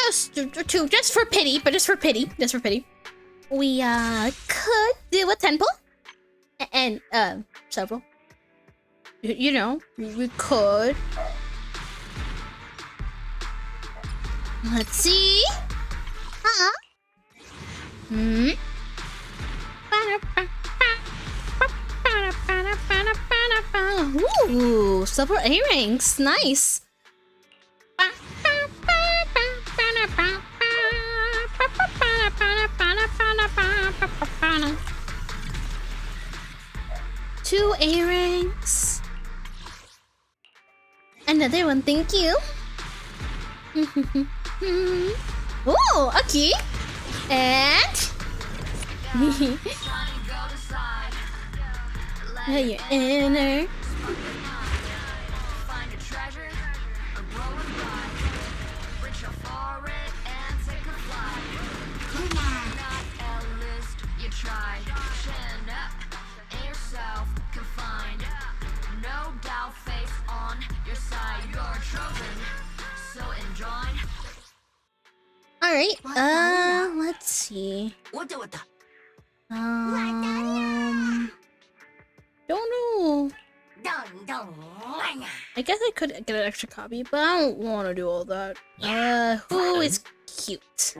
Just for pity, but just for pity. We could do a temple and several. You know, we could. Let's see. Ooh, silver earrings. Nice. 2 earrings. Another one, thank you. Ooh, a key. And your inner. All right. Let's see. Don't know. I guess I could get an extra copy, but I don't want to do all that. Who is cute?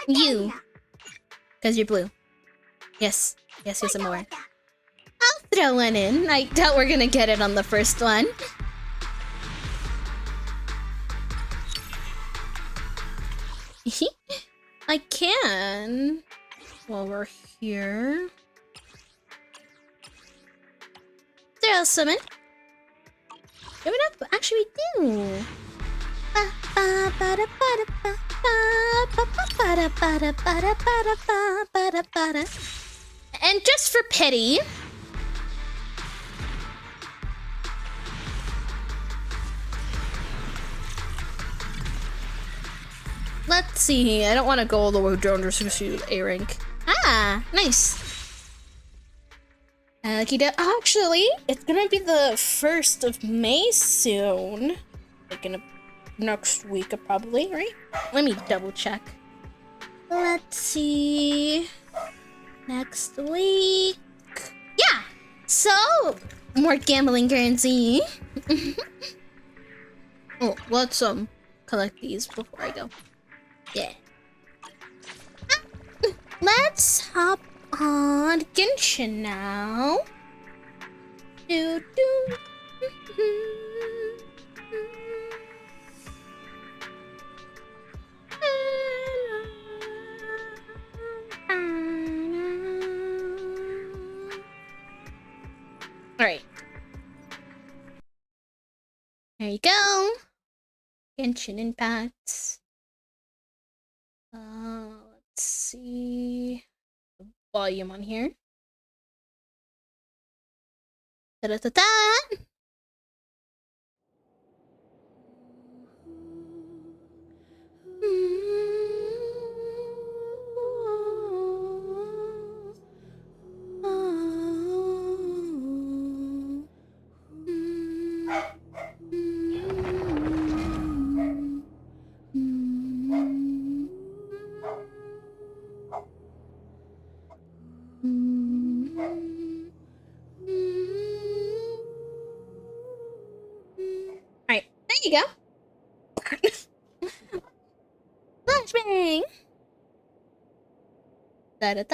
You. Because you're blue. Yes, I'm aware. I'll throw one in. I doubt we're gonna get it on the first one. I can. While we're here. Throw summon. Give it up. Actually, we do. And just for pity, let's see. I don't want to go all the way down just to see A rank. Ah, nice. Actually, it's gonna be the 1st of May soon. Like in next week, probably, right? Let me double check. Let's see. Next week. Yeah! So, more gambling currency. Oh, let's collect these before I go. Yeah. Let's hop on Genshin now. Alright. There you go. Genshin Impact. Let's see. The volume on here. Da-da-da-da! It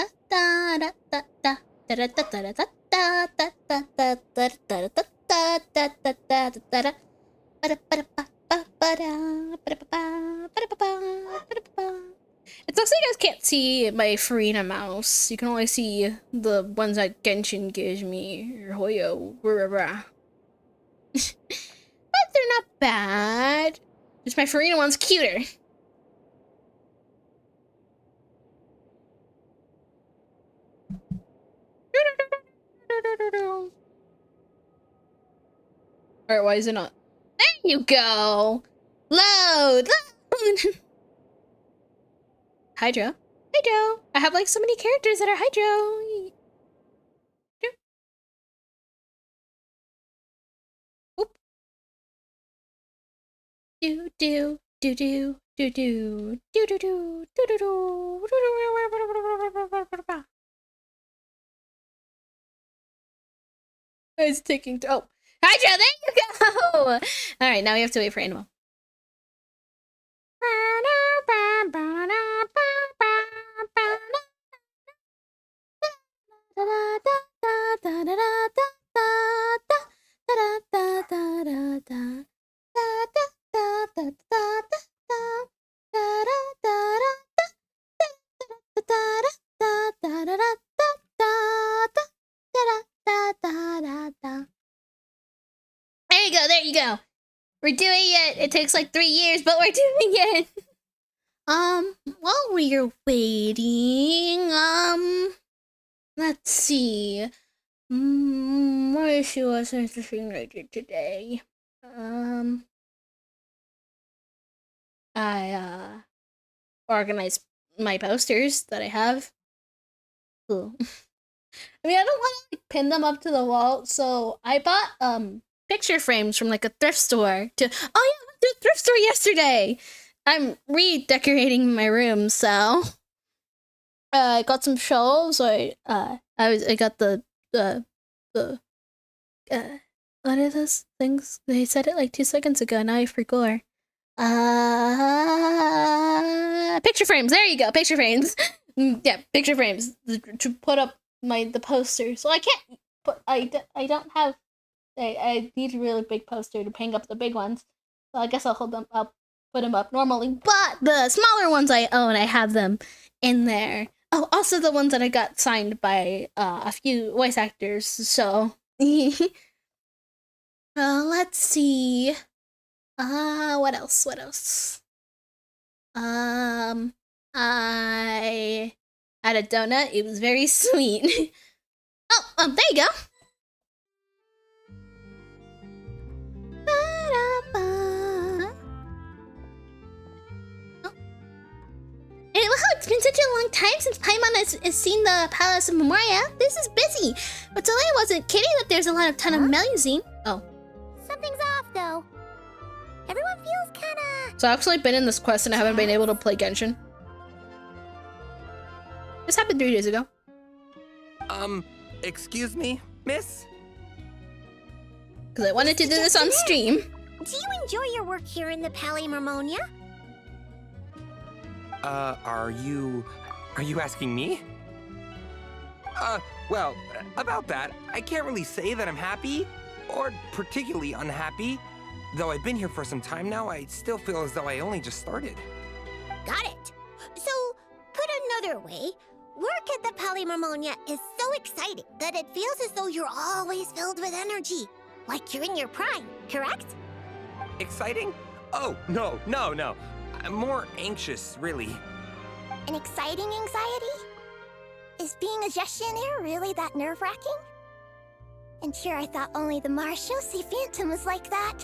looks like you guys can't see my Farina mouse. You can only see the ones that Genshin gives me, or Hoyo, but they're not bad. Just my Farina one's cuter. Alright, why is it not? There you go! Load! Hydro. Hydro! I have like so many characters that are Hydro. Oop. Do do do do do do do do do do do do. It's taking. Oh, Hydra! There you go. All right, now we have to wait for Animal. There you go, there you go. We're doing it. It takes like 3 years, but we're doing it. While we're waiting, let's see. What issue was interesting I did today? I organized my posters that I have. Cool. I mean, I don't want to like, pin them up to the wall, so I bought picture frames from like a thrift store to. Oh yeah, I went to a thrift store yesterday. I'm redecorating my room, so I got some shelves. I got the what are those things? They said it like 2 seconds ago. Now I forgot. Picture frames. There you go. Picture frames. Yeah, picture frames to put up the poster. So I can't put. I don't have. I need a really big poster to hang up the big ones. So I guess I'll hold them up. Put them up normally, but the smaller ones I own, I have them in there. Oh, also the ones that I got signed by a few voice actors. So, let's see. What else? What else? I had a donut. It was very sweet. There you go. Hey, look how it's been such a long time since Paimon has seen the Palace of Memoria. This is busy. But Soleil wasn't kidding that there's a ton of Melusine. Oh. Something's off, though. Everyone feels kinda... So I've actually been in this quest and I haven't been able to play Genshin. This happened 3 days ago. Excuse me, miss? Because I wanted to do this on stream. Do you enjoy your work here in the Palais Mermonia? Are you asking me? Well, about that, I can't really say that I'm happy, or particularly unhappy. Though I've been here for some time now, I still feel as though I only just started. Got it. So, put another way, work at the Palais Mermonia is so exciting that it feels as though you're always filled with energy. Like you're in your prime, correct? Exciting? Oh, no. I'm more anxious, really. An exciting anxiety? Is being a gestionnaire really that nerve-wracking? And sure, I thought only the Marechaussee Phantom was like that.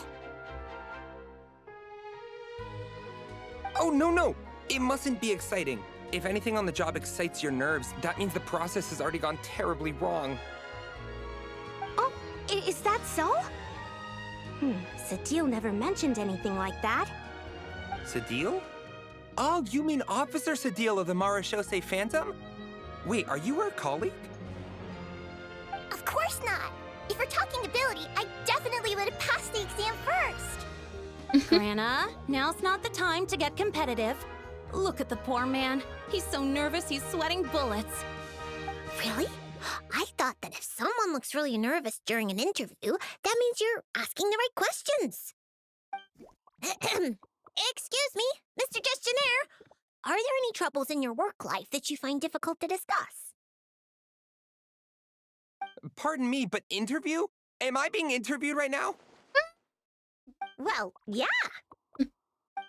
Oh, no. It mustn't be exciting. If anything on the job excites your nerves, that means the process has already gone terribly wrong. Oh, is that so? Sadil never mentioned anything like that. Sadil? Oh, you mean Officer Sadil of the Marechaussee Phantom? Wait, are you her colleague? Of course not! If we're talking ability, I definitely would have passed the exam first! Grana, now's not the time to get competitive. Look at the poor man. He's so nervous he's sweating bullets. Really? I thought that if someone looks really nervous during an interview, that means you're asking the right questions. Excuse me, Mr. Gestionnaire. Are there any troubles in your work life that you find difficult to discuss? Pardon me, but interview? Am I being interviewed right now? Well, yeah.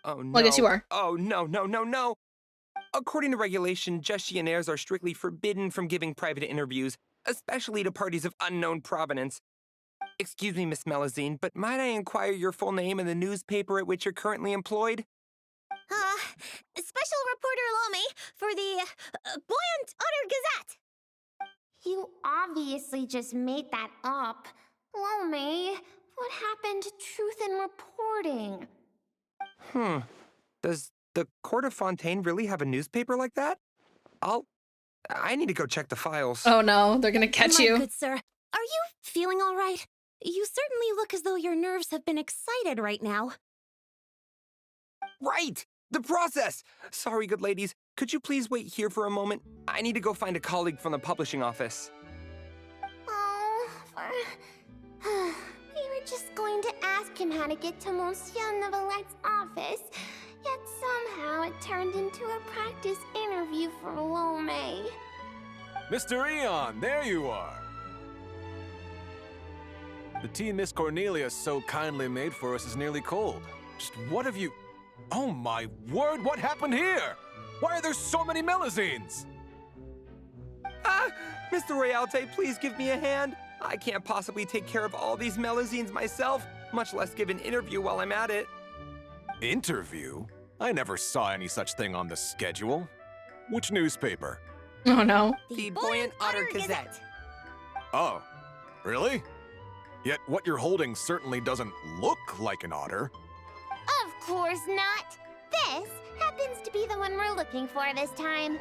Oh, no. Well, I guess you are. Oh, no. According to regulation, gestionnaires are strictly forbidden from giving private interviews, especially to parties of unknown provenance. Excuse me, Miss Melusine, but might I inquire your full name and the newspaper at which you're currently employed? Special Reporter Lome for the Buoyant Otter Gazette. You obviously just made that up. Lome, what happened to truth in reporting? Does the Court of Fontaine really have a newspaper like that? I need to go check the files. Oh no, they're gonna catch you. My good sir, are you feeling all right? You certainly look as though your nerves have been excited right now. Right! The process! Sorry, good ladies. Could you please wait here for a moment? I need to go find a colleague from the publishing office. Oh, we were just going to ask him how to get to Monsieur Neuvillette office, yet somehow it turned into a practice interview for Lome. Mr. Eon, there you are. The tea Miss Cornelia so kindly made for us is nearly cold. Just what have you... Oh my word, what happened here? Why are there so many Melusines? Mr. Royalte, please give me a hand. I can't possibly take care of all these Melusines myself, much less give an interview while I'm at it. Interview? I never saw any such thing on the schedule. Which newspaper? Oh no. The Buoyant Otter Gazette. Oh, really? Yet what you're holding certainly doesn't look like an otter. Of course not. This happens to be the one we're looking for this time.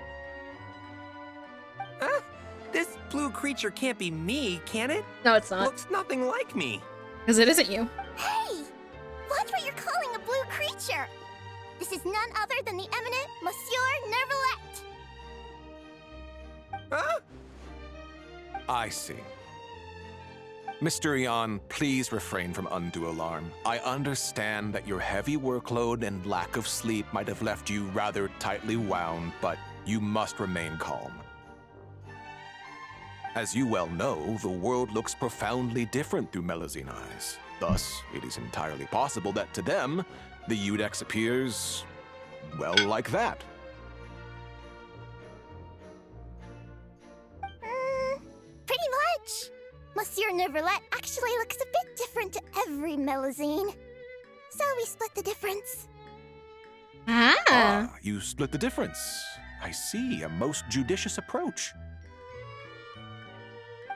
This blue creature can't be me, can it? No, it's not. Looks nothing like me. Because it isn't you. Hey! Watch what you're calling a blue creature! This is none other than the eminent Monsieur Neuvillette! I see. Mr. Eon, please refrain from undue alarm. I understand that your heavy workload and lack of sleep might have left you rather tightly wound, but you must remain calm. As you well know, the world looks profoundly different through Melusine eyes. Thus, it is entirely possible that to them, the Iudex appears, well, like that. Pretty much. Monsieur Neuvillette actually looks a bit different to every Melusine. So we split the difference. You split the difference. I see, a most judicious approach.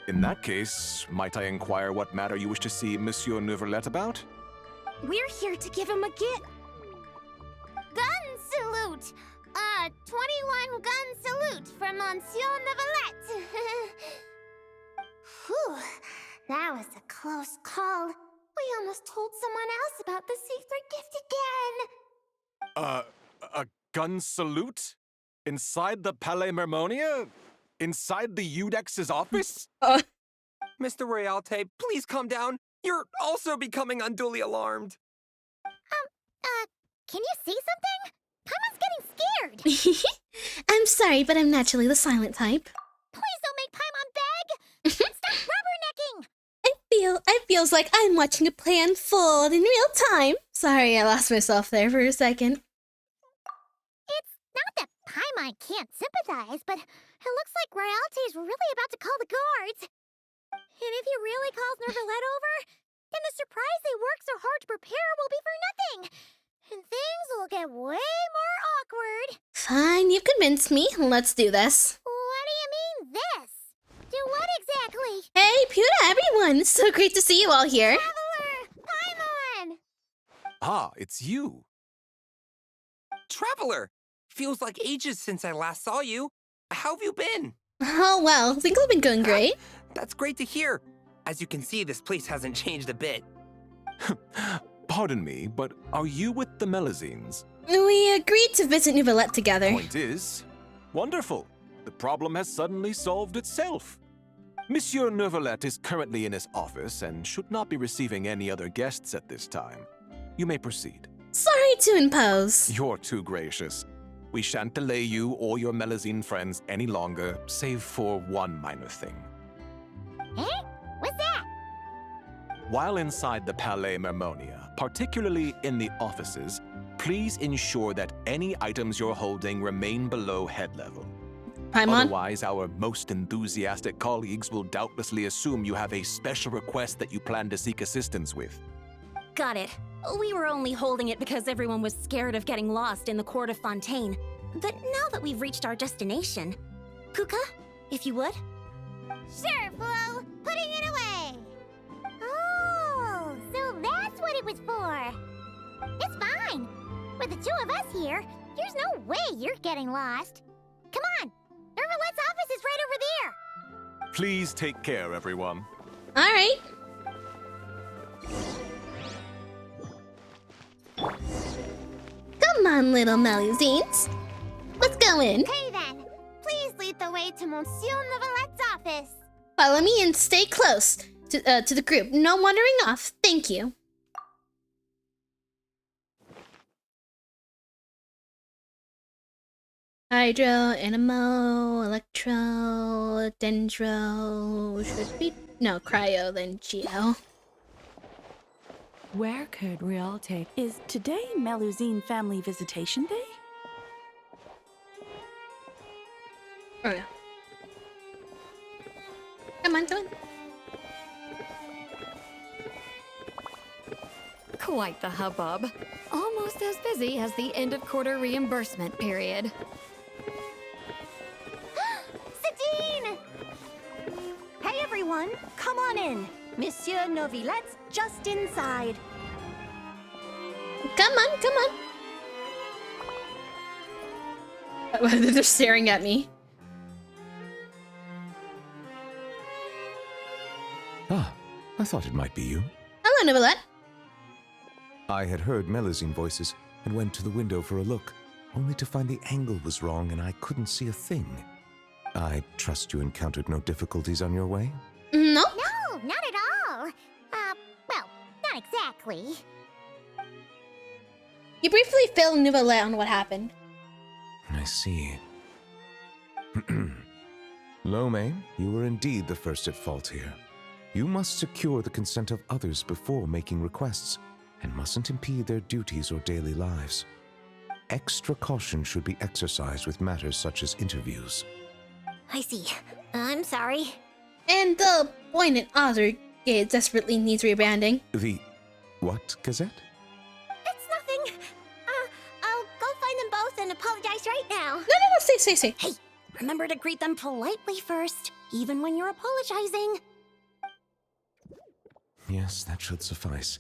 In that case, might I inquire what matter you wish to see Monsieur Neuvillette about? We're here to give him a gift. Gun salute! 21 gun salute from Monsieur Neuvillette. Whew, that was a close call. We almost told someone else about the secret gift again. A gun salute? Inside the Palais Mermonia? Inside the Iudex's office? Mr. Royalte, please calm down. You're also becoming unduly alarmed. Can you see something? Paimon's getting scared. I'm sorry, but I'm naturally the silent type. Please don't make Paimon beg. Stop rubbernecking. It feels like I'm watching a play unfold in real time. Sorry, I lost myself there for a second. It's not that Paimon can't sympathize, but it looks like Royalty's really about to call the guards. And if he really calls Neuvillette over, then the surprise they worked so hard to prepare will be for nothing. And things will get way more awkward. Fine, you've convinced me. Let's do this. What do you mean, this? Do what exactly? Hey, Puta, everyone! So great to see you all here. Traveler! Paimon! Ah, it's you. Traveler! Feels like ages since I last saw you. How have you been? Oh, well, things have been going great. That's great to hear. As you can see, this place hasn't changed a bit. Pardon me, but are you with the Melusines? We agreed to visit Neuvillette together. Point is, Wonderful. The problem has suddenly solved itself. Monsieur Neuvillette is currently in his office and should not be receiving any other guests at this time. You may proceed. Sorry to impose. You're too gracious. We shan't delay you or your Melusine friends any longer, save for one minor thing. Eh? What's that? While inside the Palais Mermonia, particularly in the offices, please ensure that any items you're holding remain below head level. Paimon? Otherwise, our most enthusiastic colleagues will doubtlessly assume you have a special request that you plan to seek assistance with. Got it. We were only holding it because everyone was scared of getting lost in the Court of Fontaine. But now that we've reached our destination, Puka, if you would? Sure, Flo. Putting it away. Oh, so that's what it was for. It's fine. With the two of us here, there's no way you're getting lost. Come on. Neuvillette's office is right over there. Please take care, everyone. All right. Come on, little Melusines. Let's go in. Okay then. Please lead the way to Monsieur Neuvillette's office. Follow me and stay close to the group. No wandering off. Thank you. Hydro, Animo, Electro, Dendro, should be... No, Cryo, then Geo. Where could we all take? Is today Melusine Family Visitation Day? Oh, yeah. Come on, come on. Quite the hubbub. Almost as busy as the end of quarter reimbursement period. Satine! Hey everyone, come on in. Monsieur Neuvillette's just inside. Come on, come on. They're staring at me. Ah, I thought it might be you. Hello, Neuvillette. I had heard Melusine voices and went to the window for a look, only to find the angle was wrong and I couldn't see a thing. I trust you encountered no difficulties on your way? No. No, not at all. Well, not exactly. You briefly filled Neuvillette on what happened. I see. Lome, you were indeed the first at fault here. You must secure the consent of others before making requests, and mustn't impede their duties or daily lives. Extra caution should be exercised with matters such as interviews. I see. I'm sorry. And the Poignant Author desperately needs rebranding. The what, Gazette? It's nothing. I'll go find them both and apologize right now. No, say. Hey, remember to greet them politely first, even when you're apologizing. Yes, that should suffice.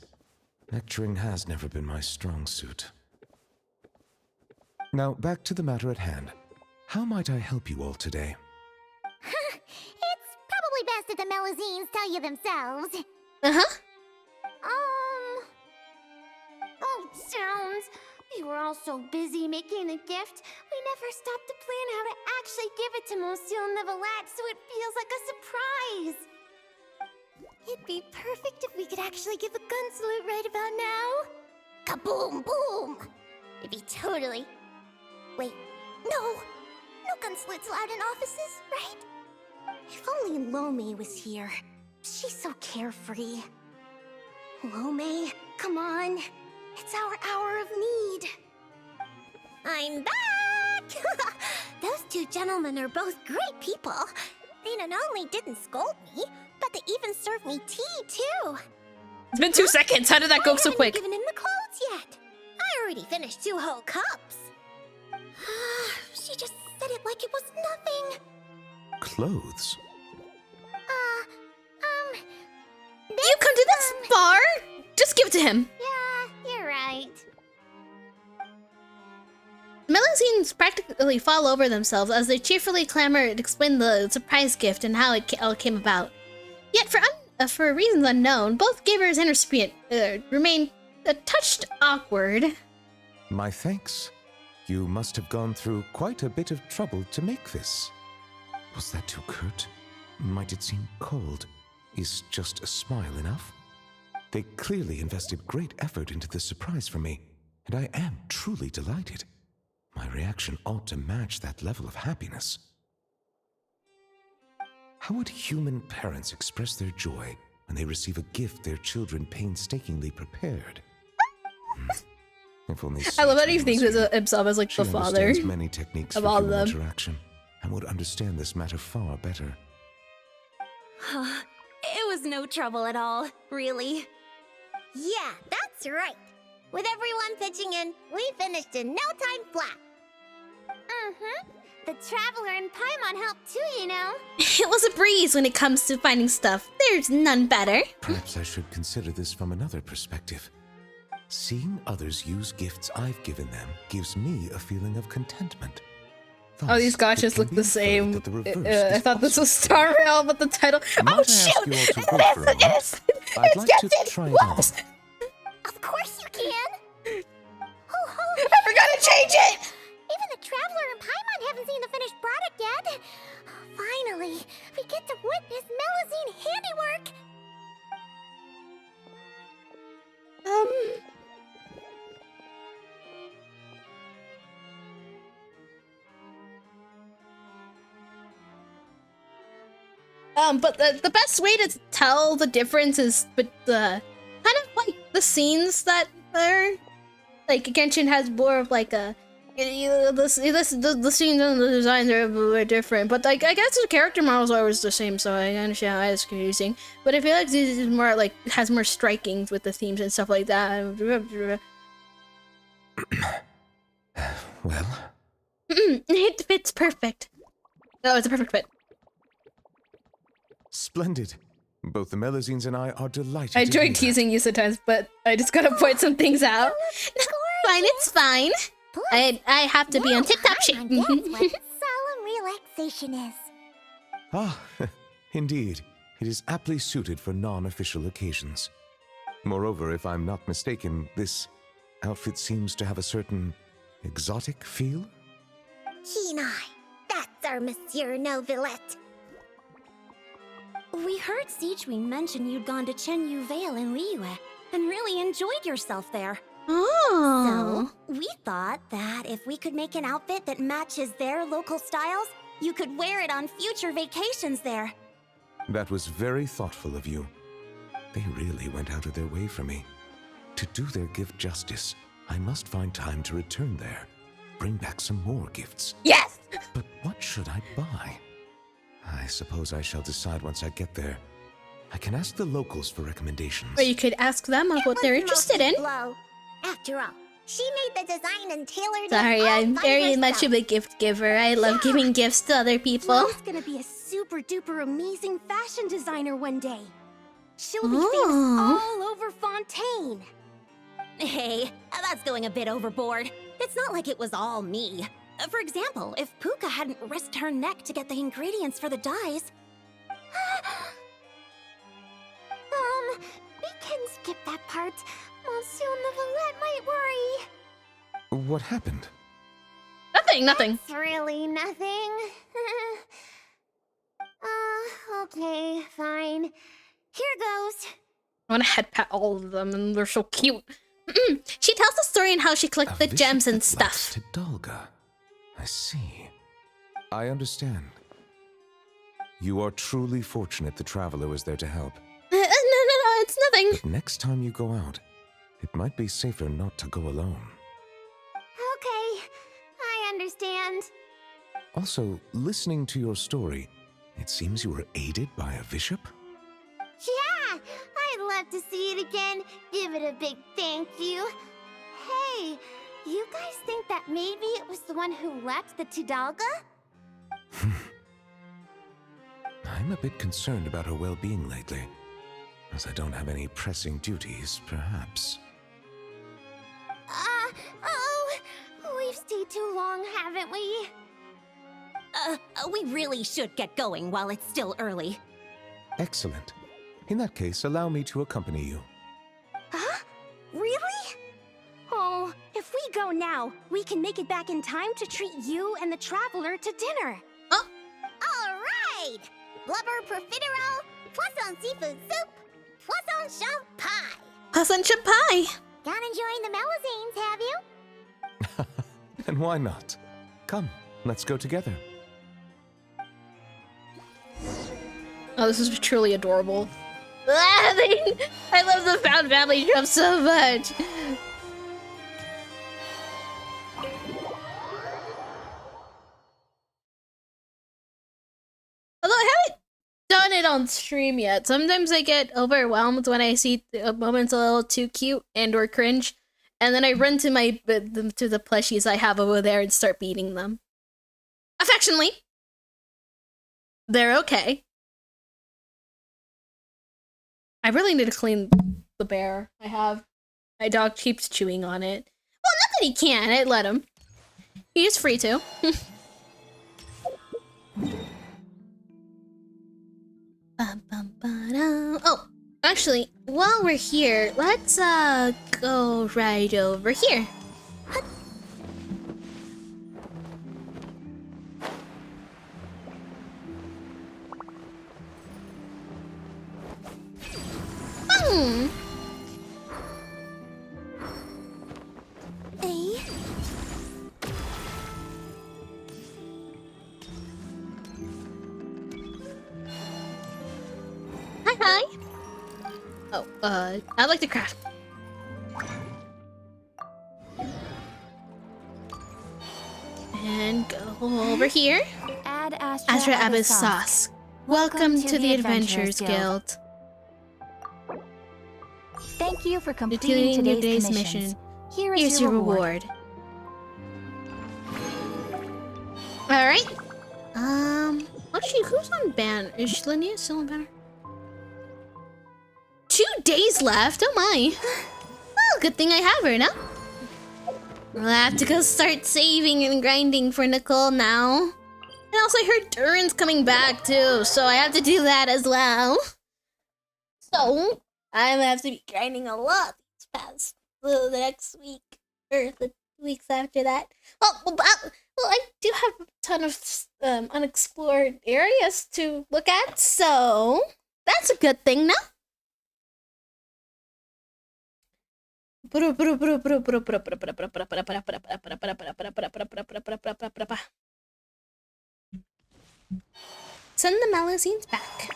Lecturing has never been my strong suit. Now, back to the matter at hand. How might I help you all today? It's probably best if the Melusines tell you themselves. Uh-huh. Oh, zounds. We were all so busy making a gift, we never stopped to plan how to actually give it to Monsieur Neuvillette so it feels like a surprise. It'd be perfect if we could actually give a gun salute right about now. Kaboom, boom! It'd be totally... Wait, no! No gun salutes allowed in offices, right? If only Lome was here. She's so carefree. Lome, come on. It's our hour of need. I'm back! Those two gentlemen are both great people. They not only didn't scold me, but they even served me tea, too. It's been 2 seconds. How did that go so quick? I haven't given him the clothes yet. I already finished 2 whole cups. She just said it like it was nothing. Clothes? You come to this bar? Just give it to him. Yeah, you're right. Melusines practically fall over themselves as they cheerfully clamor to explain the surprise gift and how it all came about. Yet, for reasons unknown, both givers and recipient remain touched awkward. My thanks. You must have gone through quite a bit of trouble to make this. Was that too curt? Might it seem cold? Is just a smile enough? They clearly invested great effort into this surprise for me, and I am truly delighted. My reaction ought to match that level of happiness. How would human parents express their joy when they receive a gift their children painstakingly prepared? If only I love how he Sage thinks was here. of himself as like She the father understands many techniques of for all of human them. interaction and would understand this matter far better. It was no trouble at all, really. Yeah, that's right. With everyone pitching in, we finished in no time flat. The Traveler and Paimon helped too, you know. It was a breeze when it comes to finding stuff. There's none better. Perhaps I should consider this from another perspective. Seeing others use gifts I've given them gives me a feeling of contentment. Oh, these gotchas look the same. I thought this was Star Rail, but the title. Might I Oh ask shoot! you all to wait for a moment? I'd like to try it out. Of course you can. I forgot to change it. Even the Traveler and Paimon haven't seen the finished product yet. Finally, we get to witness Melusine handiwork. But the best way to tell the difference is with the kind of like the scenes that are like Genshin has more of like a the scenes and the designs are a bit different, but like I guess the character models are always the same, so I understand why it's confusing. But I feel like this is more like has more striking with the themes and stuff like that. Well, it fits perfect. Oh, it's a perfect fit. Splendid. Both the Melusines and I are delighted. I to hear enjoy that. teasing you sometimes, but I just gotta point some things out. Fine, it's fine. I have to be on TikTok shit. That's what solemn relaxation is. Ah, indeed. It is aptly suited for non-official occasions. Moreover, if I'm not mistaken, this outfit seems to have a certain exotic feel? Hinai, that's our Monsieur Novelette. We heard Sichuan mention you'd gone to Chenyu Vale in Liyue and really enjoyed yourself there. Oh. So, we thought that if we could make an outfit that matches their local styles, you could wear it on future vacations there. That was very thoughtful of you. They really went out of their way for me. To do their gift justice, I must find time to return there. Bring back some more gifts. Yes! But what should I buy? I suppose I shall decide once I get there. I can ask the locals for recommendations. Or you could ask them of what they're interested in. Blow. After all, she made the design and tailored Sorry, it all I'm by very herself. much of a gift giver. I love giving gifts to other people. Blow's gonna be a super duper amazing fashion designer one day. She'll be famous Oh. all over Fontaine. Hey, that's going a bit overboard. It's not like it was all me. For example, if Puka hadn't risked her neck to get the ingredients for the dyes. We can skip that part. Monsieur Neuvillette might worry. What happened? Nothing. It's really nothing. Okay, fine. Here goes. I want to head pat all of them, and they're so cute. She tells the story and how she collected the gems and stuff. To Dalga. I see. I understand. You are truly fortunate the Traveler was there to help. No, it's nothing. But next time you go out, it might be safer not to go alone. Okay, I understand. Also, listening to your story, it seems you were aided by a bishop? Yeah, I'd love to see it again. Give it a big thank you. Hey, you guys think that maybe it was the one who left the Tidalga? I'm a bit concerned about her well-being lately. As I don't have any pressing duties, perhaps. We've stayed too long, haven't we? We really should get going while it's still early. Excellent. In that case, allow me to accompany you. Huh? Really? Oh, if we go now, we can make it back in time to treat you and the traveler to dinner. Oh. All right! Blubber profiterole, poisson seafood soup, poisson champ pie. Poisson champ pie. Not enjoying the Melazines, have you? And why not? Come, let's go together. Oh, this is truly adorable. I love the Found Family Jump so much. Although I haven't done it on stream yet. Sometimes I get overwhelmed when I see a moment's a little too cute and or cringe, and then I run to the plushies I have over there and start beating them. Affectionately. They're okay. I really need to clean the bear I have. My dog keeps chewing on it. Well, not that he can. I let him. He's free to. Oh, actually, while we're here, let's go right over here. Hi. Oh, I'd like to craft. And go over here. Add Astra Abyss sauce. Welcome to the Adventurers Guild. Thank you for completing today's mission. Here's your reward. Alright. Actually, who's on banner? Is Linnea still on banner? 2 days left? Oh my. Well, good thing I have her now. I'll have to go start saving and grinding for Nicole now. And also I heard Durin's coming back too, so I have to do that as well. So, I'm gonna have to be grinding a lot these past the next week, or the weeks after that. Well, I do have a ton of unexplored areas to look at, so that's a good thing now. Send the Melazines back.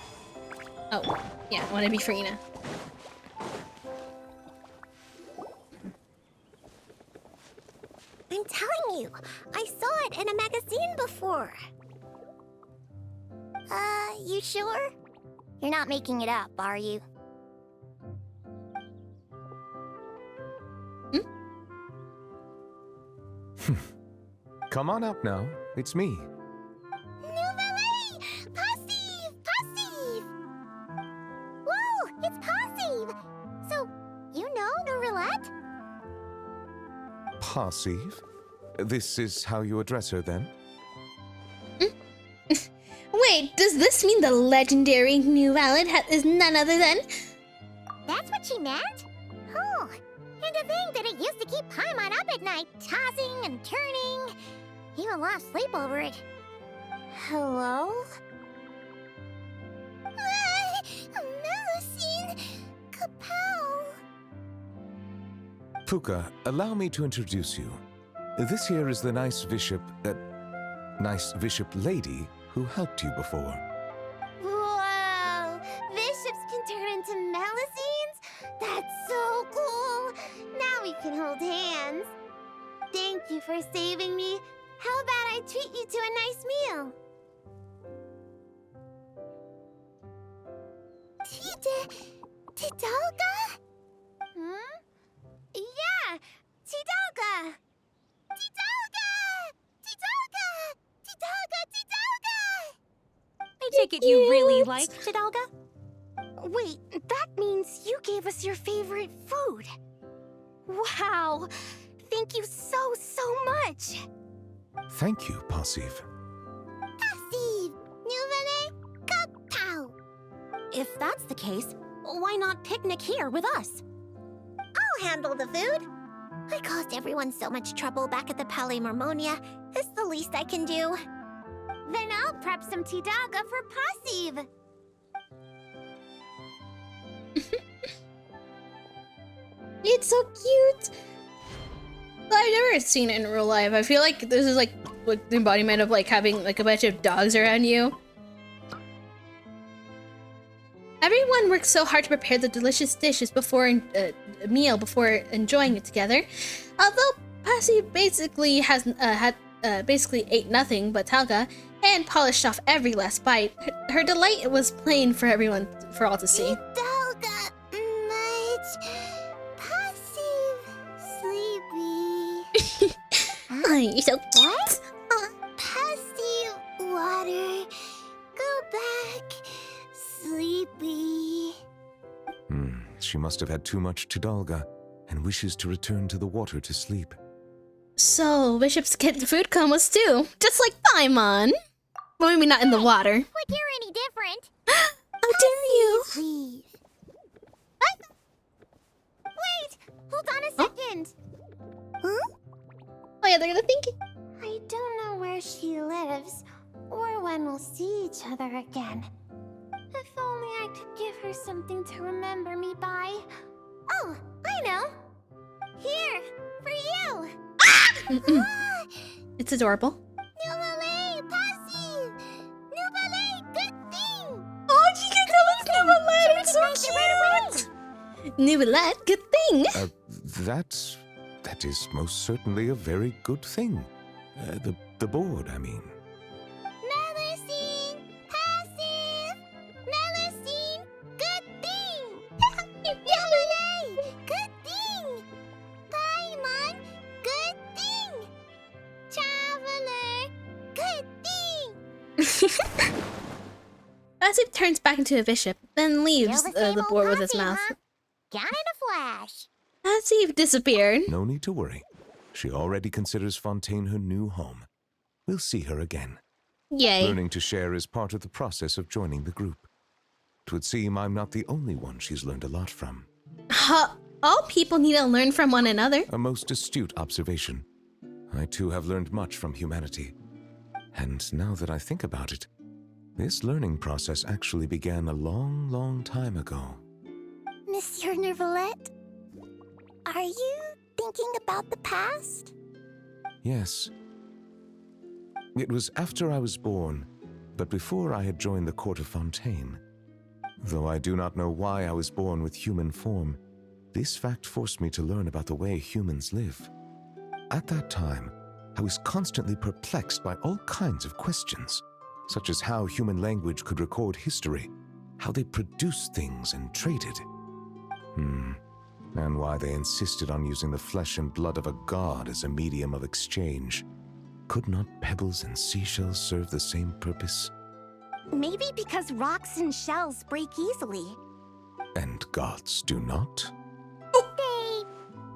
Oh, yeah, I want to be free now. I'm telling you, I saw it in a magazine before. You sure? You're not making it up, are you? Come on up now. It's me. Nouvelle! Passive! Passive! Whoa! It's Passive! So, you know Nourelette? Passive? This is how you address her then? Wait, does this mean the legendary Nouvelle is none other than... That's what she meant? Oh, and to think that it used to keep Paimon up at night, tossing and turning. Even lost sleep over it. Hello? Melusine! Kapow! Puka, allow me to introduce you. This here is the nice bishop lady who helped you before. Whoa! Bishops can turn into Melusines? That's so cool! Now we can hold hands. Thank you for saving me. How about I treat you to a nice meal? Tidalga? Hmm? Yeah! Tidalga! Tidalga! Tidalga! Tidalga! Tidalga! I take it you really like Tidalga? Wait, that means you gave us your favorite food. Wow! Thank you so much! Thank you, Passive. Passive! Nouvelle! Kapow! If that's the case, why not picnic here with us? I'll handle the food. I caused everyone so much trouble back at the Palais Mormonia. It's the least I can do. Then I'll prep some Tidaga for Passive. It's so cute. I've never seen it in real life. I feel like this is like the embodiment of like having like a bunch of dogs around you. Everyone works so hard to prepare the delicious dishes before a meal before enjoying it together. Although Passy basically basically ate nothing but Talga and polished off every last bite, her delight was plain for everyone, for all to see. Tidaga, much. Passive, sleepy. You're so what? Passive, water. Go back. Sleepy. She must have had too much Tidalga and wishes to return to the water to sleep. So, Bishop's getting food comas too, just like Paimon. Well, maybe not in the water. Like you're any different. How dare you? Please. Wait! Hold on a second. Huh? Oh yeah, they're gonna think it. I don't know where she lives, or when we'll see each other again. If only I could give her something to remember me by. Oh, I know. Here, for you. It's adorable. Nouvelle, Passive. Nouvelle, good thing. Oh, she can tell us Nouvelle. It's so cute. Nouvelle, good thing. That is most certainly a very good thing. The board, I mean. Melusine, Passive. Melusine, good thing. Nouvelle, good thing. Paimon, good thing. Traveler, good thing. Passive turns back into a bishop, then leaves the board with his mouth. Gone in a flash. Passive disappeared. No need to worry. She already considers Fontaine her new home. We'll see her again. Yay. Learning to share is part of the process of joining the group. It would seem I'm not the only one she's learned a lot from. All people need to learn from one another. A most astute observation. I too have learned much from humanity. And now that I think about it, this learning process actually began a long, long time ago. Monsieur Neuvillette, are you thinking about the past? Yes. It was after I was born, but before I had joined the court of Fontaine. Though I do not know why I was born with human form, this fact forced me to learn about the way humans live. At that time, I was constantly perplexed by all kinds of questions, such as how human language could record history, how they produced things and traded. And why they insisted on using the flesh and blood of a god as a medium of exchange. Could not pebbles and seashells serve the same purpose? Maybe because rocks and shells break easily. And gods do not? They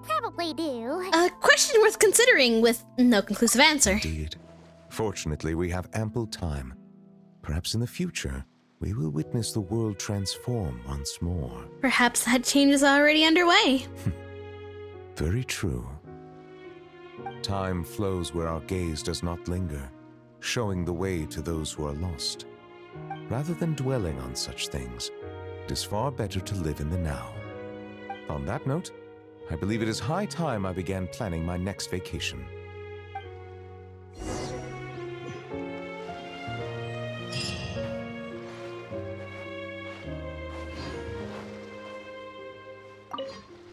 probably do. A question worth considering with no conclusive answer. Indeed. Fortunately, we have ample time. Perhaps in the future, we will witness the world transform once more. Perhaps that change is already underway. Very true. Time flows where our gaze does not linger, showing the way to those who are lost. Rather than dwelling on such things, it is far better to live in the now. On that note, I believe it is high time I began planning my next vacation.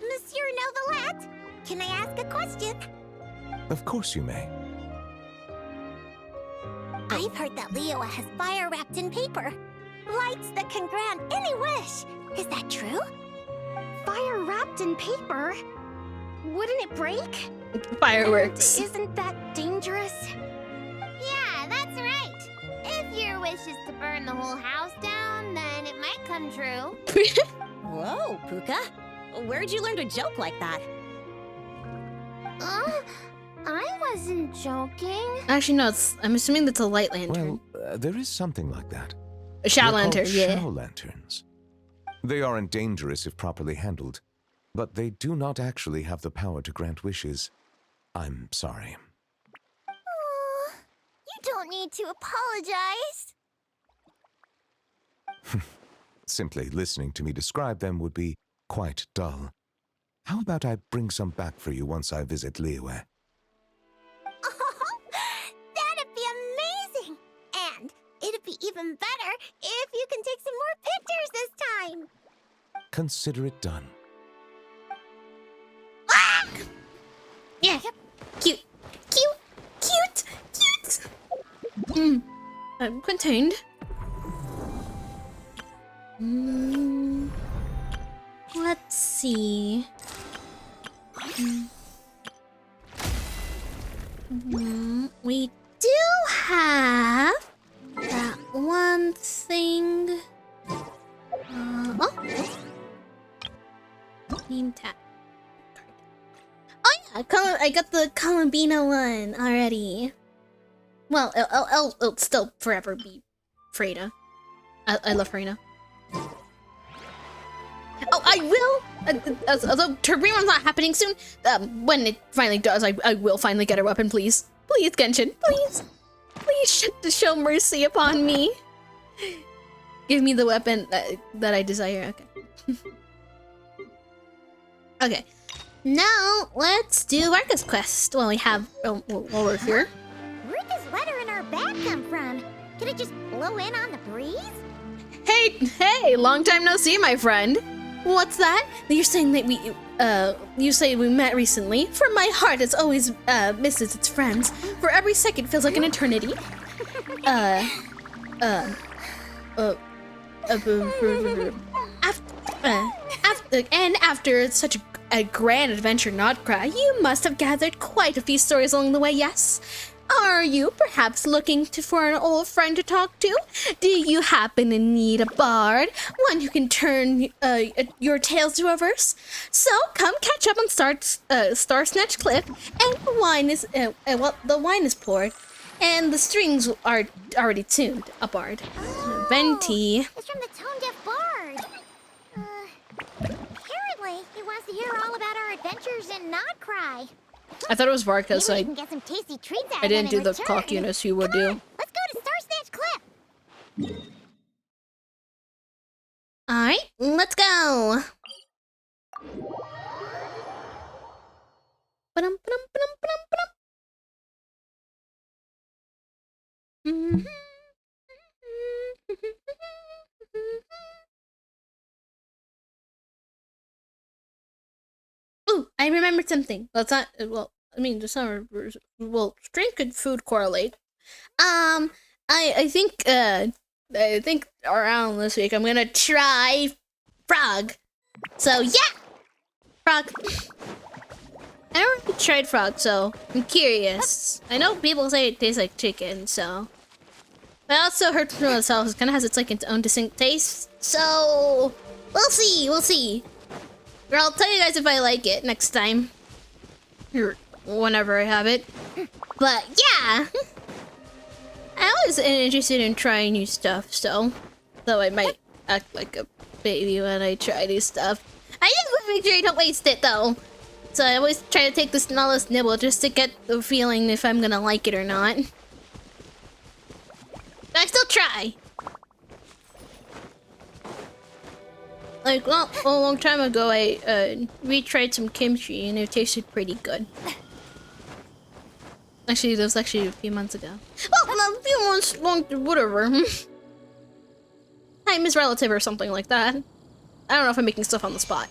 Monsieur Neuvillette, can I ask a question? Of course you may. I've heard that Liyue has fire wrapped in paper. Lights that can grant any wish. Is that true? Fire wrapped in paper? Wouldn't it break? Fireworks. And isn't that dangerous? Yeah, that's right. If your wish is to burn the whole house down, then it might come true. Whoa, Puka. Where'd you learn to joke like that? I wasn't joking. Actually, no, I'm assuming that's a light lantern. Well, there is something like that. A shower They're called lantern, yeah. Shower lanterns. They aren't dangerous if properly handled. but they do not actually have the power to grant wishes. I'm sorry. You don't need to apologize. Simply listening to me describe them would be quite dull. How about I bring some back for you once I visit Liyue? That'd be amazing! And it'd be even better if you can take some more pictures this time. Consider it done. Ah! Yeah. Cute. I'm contained. Let's see. We do have that one thing. Name tag. Oh yeah, I got the Columbina one already. Well, it'll still forever be Freda. I love Freda. Oh, I will! Although Terbimon's not happening soon, when it finally does, I will finally get her weapon, please. Please, Genshin, please. Please show mercy upon me. Give me the weapon that I desire, okay. Okay, now let's do Varka's quest while we have, while we're here. Where'd this letter in our bag come from? Could it just blow in on the breeze? Hey, long time no see, my friend. What's that? You're saying that you say we met recently? For my heart, it's always, misses its friends. For every second feels like an eternity. After such a grand adventure, Notcry, you must have gathered quite a few stories along the way, yes? Are you perhaps looking for an old friend to talk to? Do you happen to need a bard? One who can turn your tales to a verse? So come catch up on Star Snatch Cliff, and the wine is poured, and the strings are already tuned. A bard. Venti. It's from the Tone Deaf Bard. Apparently, he wants to hear all about our adventures in Notcry. I thought it was Varka, so Maybe we can get some tasty treats out I of didn't him do in the return. cockiness you would Come do. on, let's go to Star Snatch Cliff. Alright, let's go. Ooh, I remembered something. Well, it's not. Well, I mean, the summer. Well, strength and food correlate. I think around this week I'm gonna try frog. So yeah, frog. I never really tried frog, so I'm curious. I know people say it tastes like chicken, so. I also heard from myself it kind of has its own distinct taste. So we'll see. Or I'll tell you guys if I like it next time. Or whenever I have it. But yeah. I always am interested in trying new stuff, so. Though I might act like a baby when I try new stuff. I just want to make sure I don't waste it, though. So I always try to take the smallest nibble just to get the feeling if I'm gonna like it or not. But I still try. Like, well, a long time ago, I retried some kimchi and it tasted pretty good. Actually, that was actually a few months ago. Well, a few months long, whatever. Time is relative or something like that. I don't know if I'm making stuff on the spot.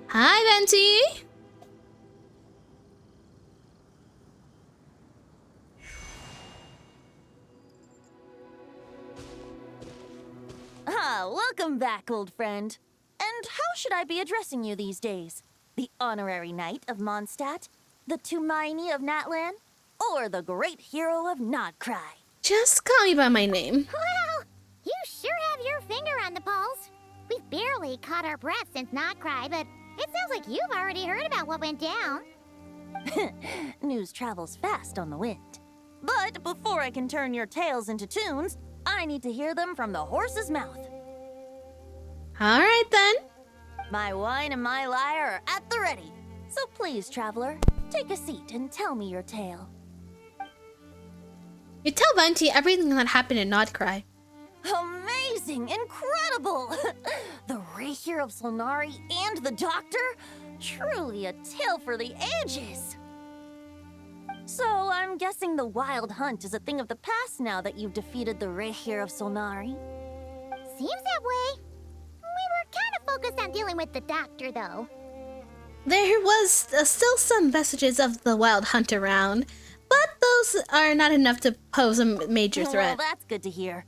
Hi, Venti! Ah, welcome back, old friend. And how should I be addressing you these days? The honorary knight of Mondstadt? The Tumaini of Natlan? Or the great hero of Notcry? Just call me by my name. Wow, you sure have your finger on the pulse. We've barely caught our breath since Notcry, but it sounds like you've already heard about what went down. News travels fast on the wind. But before I can turn your tales into tunes, I need to hear them from the horse's mouth. Alright then. My wine and my lyre are at the ready. So please, traveler, take a seat and tell me your tale. You tell Venti everything that happened in Nodcry. Amazing! Incredible! The Rahier of Solnari and the Doctor? Truly a tale for the ages! So, I'm guessing the Wild Hunt is a thing of the past now that you've defeated the Rahier of Solnari? Seems that way. We were kind of focused on dealing with the Doctor, though. There was still some vestiges of the Wild Hunt around, but those are not enough to pose a major threat. Well, that's good to hear.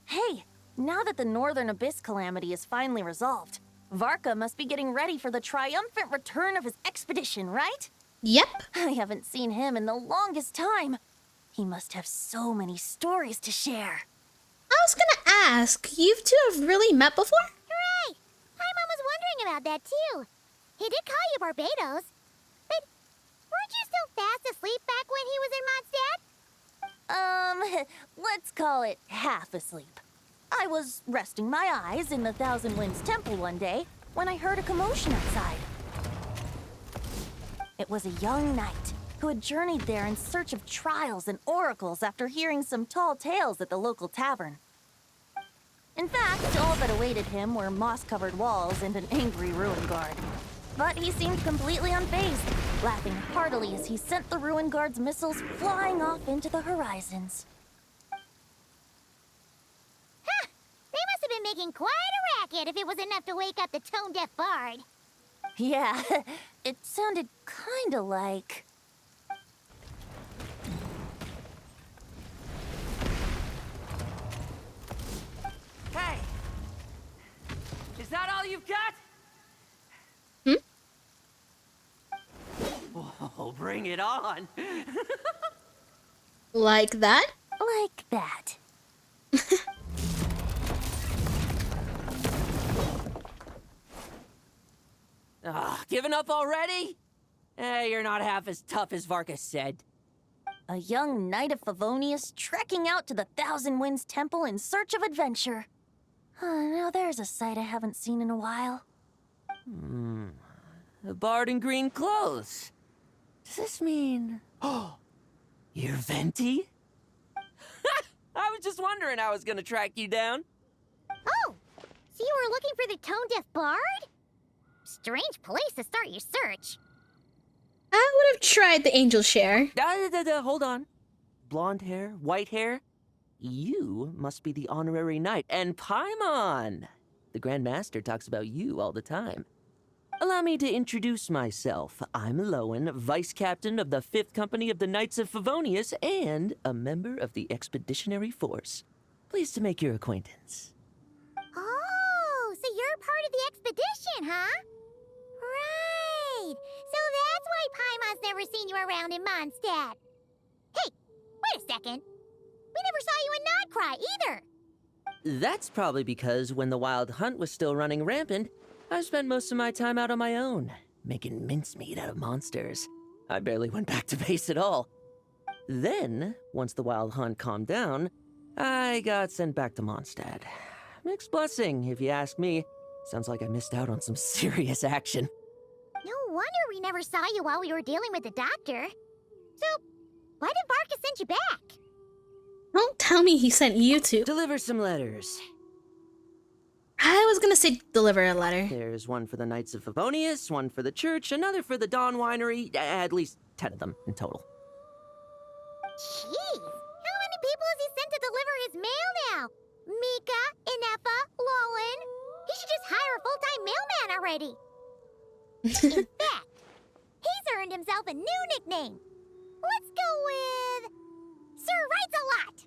Hey, now that the Northern Abyss calamity is finally resolved, Varka must be getting ready for the triumphant return of his expedition, right? Yep. I haven't seen him in the longest time. He must have so many stories to share. I was gonna ask, you two have really met before? Hooray! Paimon was wondering about that, too. He did call you Barbados. But weren't you still fast asleep back when he was in Mondstadt? Let's call it half asleep. I was resting my eyes in the Thousand Winds Temple one day when I heard a commotion outside. It was a young knight who had journeyed there in search of trials and oracles after hearing some tall tales at the local tavern. In fact, all that awaited him were moss-covered walls and an angry ruin guard. But he seemed completely unfazed, laughing heartily as he sent the ruin guard's missiles flying off into the horizons. Ha! They must have been making quite a racket if it was enough to wake up the tone-deaf bard. Yeah, it sounded kinda like... Hey! Is that all you've got? Oh, bring it on! Like that? Like that. Giving up already? You're not half as tough as Varka said. A young knight of Favonius trekking out to the Thousand Winds Temple in search of adventure. Now there's a sight I haven't seen in a while. A bard in green clothes. Does this mean... Oh, you're Venti? I was just wondering how I was gonna track you down. Oh, so you were looking for the tone-deaf bard? Strange place to start your search. I would have tried the angel share. Hold on. Blonde hair, white hair. You must be the honorary knight, and Paimon! The Grand Master talks about you all the time. Allow me to introduce myself. I'm Lowen, Vice Captain of the 5th Company of the Knights of Favonius, and a member of the Expeditionary Force. Pleased to make your acquaintance. Oh, so you're part of the expedition, huh? Right. So that's why Paimon's never seen you around in Mondstadt. Hey, wait a second. We never saw you in Nodcry either. That's probably because when the Wild Hunt was still running rampant, I spent most of my time out on my own, making mincemeat out of monsters. I barely went back to base at all. Then, once the Wild Hunt calmed down, I got sent back to Mondstadt. Mixed blessing, if you ask me. Sounds like I missed out on some serious action. No wonder we never saw you while we were dealing with the Doctor. So, why did Varka send you back? Don't tell me he sent you to. Deliver some letters. I was gonna say deliver a letter. There's one for the Knights of Favonius, one for the church, another for the Dawn Winery, at least 10 of them in total. Jeez, how many people has he sent to deliver his mail now? Mika, Inefa, Lowen. He should just hire a full-time mailman already. In fact, he's earned himself a new nickname. Let's go with Sir Writes-A-Lot.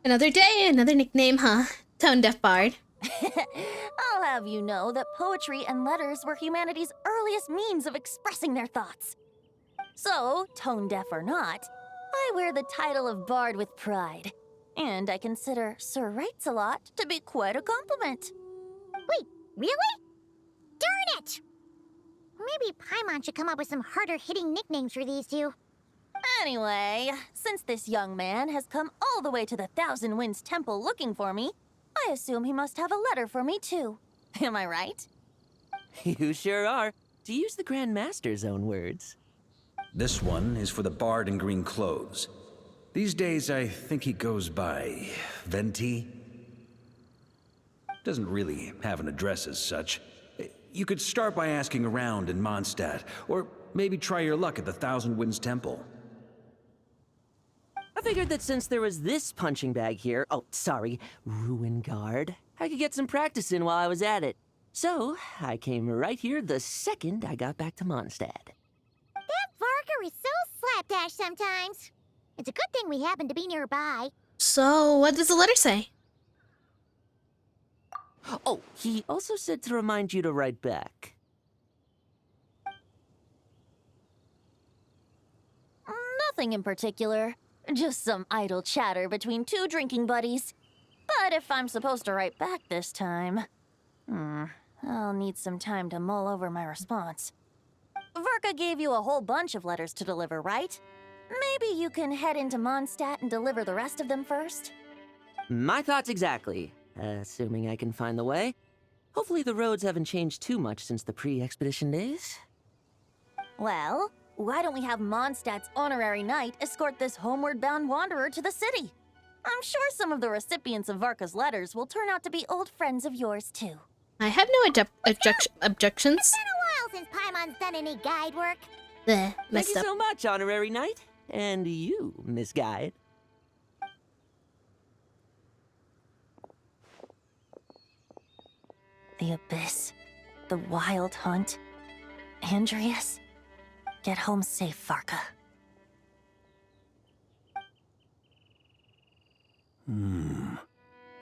Another day, another nickname, huh? Tone-deaf bard. I'll have you know that poetry and letters were humanity's earliest means of expressing their thoughts. So, tone-deaf or not, I wear the title of bard with pride. And I consider Sir Writes-A-Lot to be quite a compliment. Wait, really? Darn it! Maybe Paimon should come up with some harder-hitting nicknames for these two. Anyway, since this young man has come all the way to the Thousand Winds Temple looking for me, I assume he must have a letter for me, too. Am I right? You sure are. To use the Grand Master's own words. This one is for the Bard in green clothes. These days, I think he goes by Venti. Doesn't really have an address as such. You could start by asking around in Mondstadt, or maybe try your luck at the Thousand Winds Temple. I figured that since there was this punching bag here, Ruin Guard, I could get some practice in while I was at it. So, I came right here the second I got back to Mondstadt. That Varker is so slapdash sometimes. It's a good thing we happen to be nearby. So, what does the letter say? Oh, he also said to remind you to write back. Nothing in particular. Just some idle chatter between two drinking buddies. But if I'm supposed to write back this time... I'll need some time to mull over my response. Verka gave you a whole bunch of letters to deliver, right? Maybe you can head into Mondstadt and deliver the rest of them first? My thoughts exactly. Assuming I can find the way. Hopefully the roads haven't changed too much since the pre-expedition days. Well, why don't we have Mondstadt's honorary knight escort this homeward-bound wanderer to the city? I'm sure some of the recipients of Varka's letters will turn out to be old friends of yours, too. I have no objections. It's been a while since Paimon's done any guide work. Messed Thank you up. so much, honorary knight. And you, Miss Guide. The Abyss. The Wild Hunt. Andreas. Get home safe, Varka.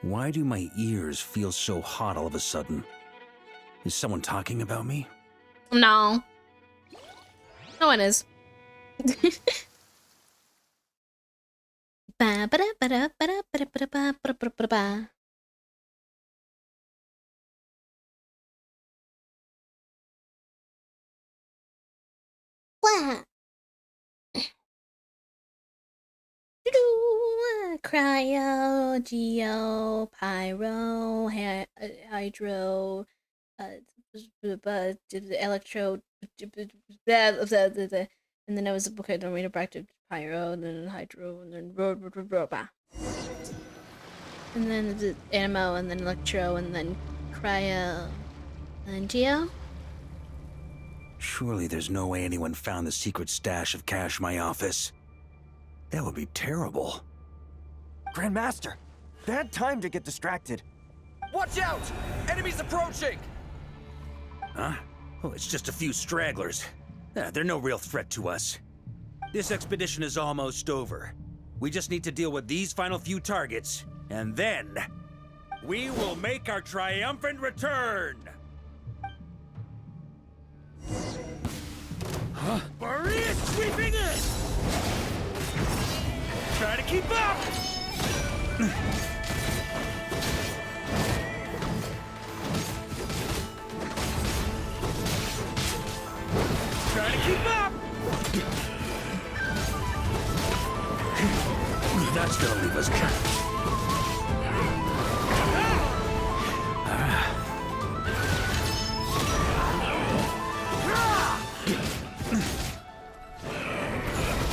Why do my ears feel so hot all of a sudden? Is someone talking about me? No. No one is. Ba ba da ba da ba da ba da ba da ba ba ba ba ba. What? Cryo, Geo, Pyro, Hydro, Electro, and then I was okay. Then we back to Pyro, and then Hydro, and then and then the Ammo, and then Electro, and then Cryo, and then Geo. Surely there's no way anyone found the secret stash of cash in my office. That would be terrible. Grandmaster, bad time to get distracted. Watch out! Enemies approaching! Huh? Oh, it's just a few stragglers. They're no real threat to us. This expedition is almost over. We just need to deal with these final few targets, and then we will make our triumphant return! Huh? Maria sweeping in! Try to keep up! Try to keep up! That's gonna leave us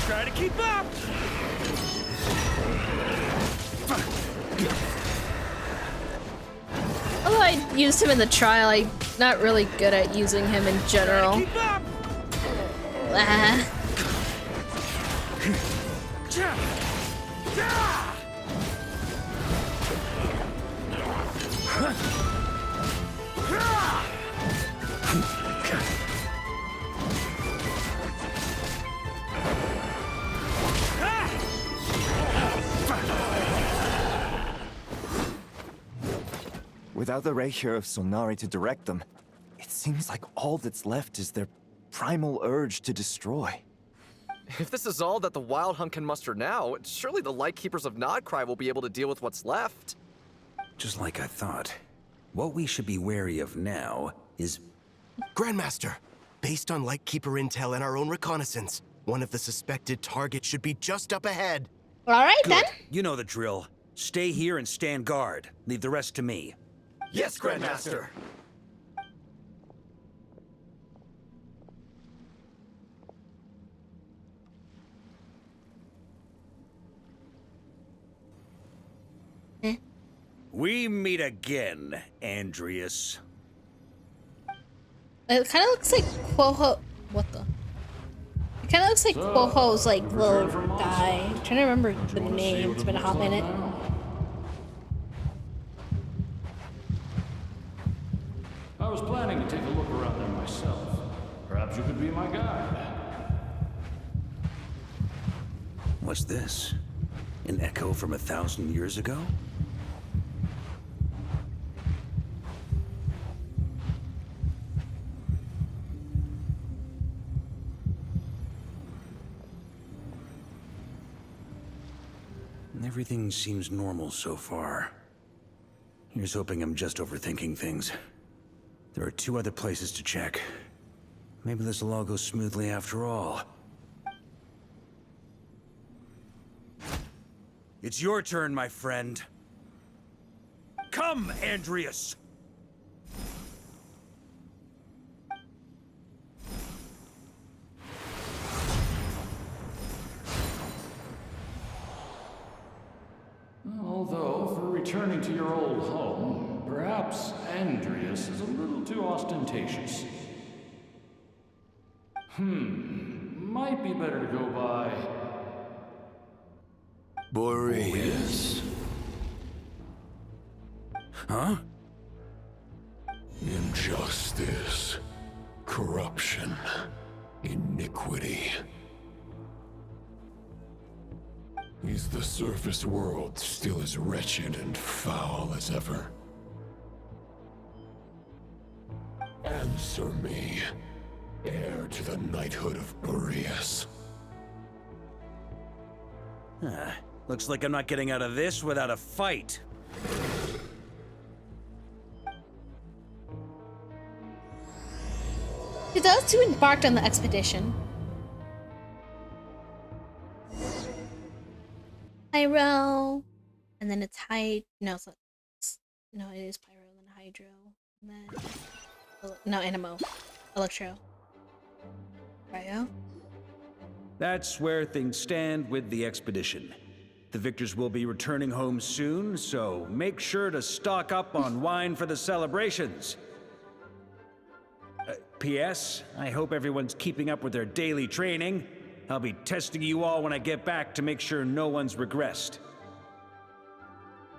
Try to keep up! Although I used him in the trial, I'm not really good at using him in general. Without the Reikir of Solnari to direct them, it seems like all that's left is their primal urge to destroy. If this is all that the Wild Hunt can muster now, surely the Lightkeepers of Nodcry will be able to deal with what's left. Just like I thought. What we should be wary of now is... Grandmaster, based on Lightkeeper intel and our own reconnaissance, one of the suspected targets should be just up ahead. Alright then. You know the drill. Stay here and stand guard. Leave the rest to me. Yes, Grandmaster. We meet again, Andreas. It kind of looks like Quoho. What the? It kind of looks like Quoho's like little guy. I'm trying to remember the name. It's been a hot minute. I was planning to take a look around there myself. Perhaps you could be my guide. What's this? An echo from 1,000 years ago? Everything seems normal so far. Here's hoping I'm just overthinking things. There are 2 other places to check. Maybe this will all go smoothly after all. It's your turn, my friend. Come, Andreas! Although, for returning to your old home, perhaps Andreas is a little too ostentatious. Might be better to go by... Boreas. Huh? Injustice, corruption, iniquity. Is the surface world still as wretched and foul as ever? Answer me, heir to the knighthood of Boreas. Looks like I'm not getting out of this without a fight. Those 2 embarked on the expedition. Pyro, and then it's no, it is Pyro, and then Hydro, and then no, Animo, Electro, Cryo. That's where things stand with the expedition. The victors will be returning home soon, so make sure to stock up on wine for the celebrations. P.S. I hope everyone's keeping up with their daily training. I'll be testing you all when I get back to make sure no one's regressed.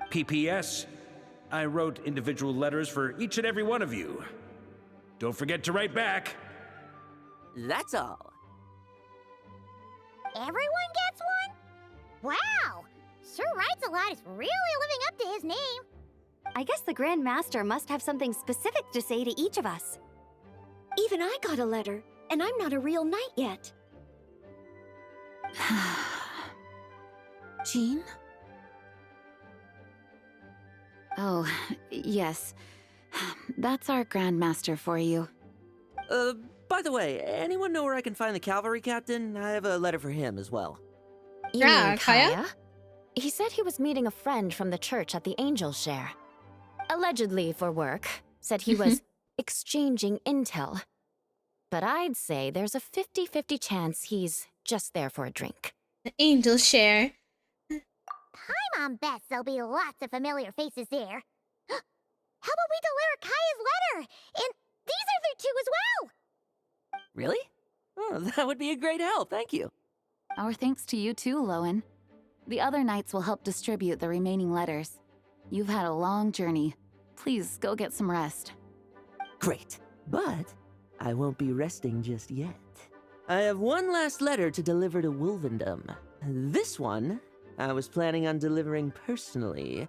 P.P.S. I wrote individual letters for each and every one of you. Don't forget to write back. That's all. Everyone gets one? Wow! Sir Writes-A-Lot is really living up to his name. I guess the Grand Master must have something specific to say to each of us. Even I got a letter, and I'm not a real knight yet. Jean? Oh, yes. That's our Grandmaster for you. By the way, anyone know where I can find the cavalry captain? I have a letter for him as well. You mean Kaya? He said he was meeting a friend from the church at the Angel Share. Allegedly for work. Said he was exchanging intel. But I'd say there's a 50-50 chance he's just there for a drink. The Angel Share. Paimon bets there'll be lots of familiar faces there. How about we deliver Kaya's letter? And these other 2 as well! Really? Oh, that would be a great help, thank you. Our thanks to you too, Lowen. The other knights will help distribute the remaining letters. You've had a long journey. Please go get some rest. Great, but I won't be resting just yet. I have one last letter to deliver to Wolvendom. This one, I was planning on delivering personally.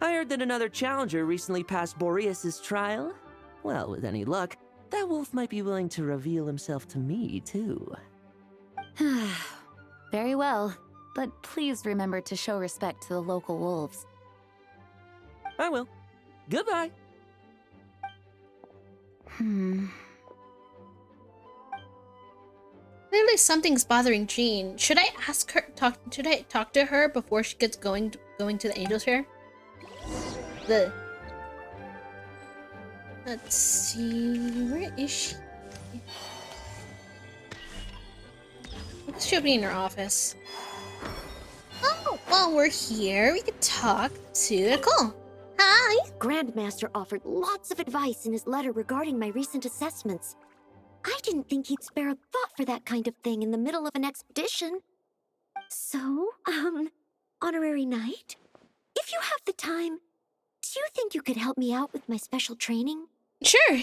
I heard that another challenger recently passed Boreas' trial. Well, with any luck, that wolf might be willing to reveal himself to me, too. Very well, but please remember to show respect to the local wolves. I will. Goodbye. Clearly something's bothering Jean. Should I talk to her before she gets going going to the Angel's Fair. Let's see, where is she? She'll be in her office. Oh, while we're here, we could talk to Nicole. Hi! Grandmaster offered lots of advice in his letter regarding my recent assessments. I didn't think he'd spare a thought for that kind of thing in the middle of an expedition. So, Honorary Knight, if you have the time, do you think you could help me out with my special training? Sure.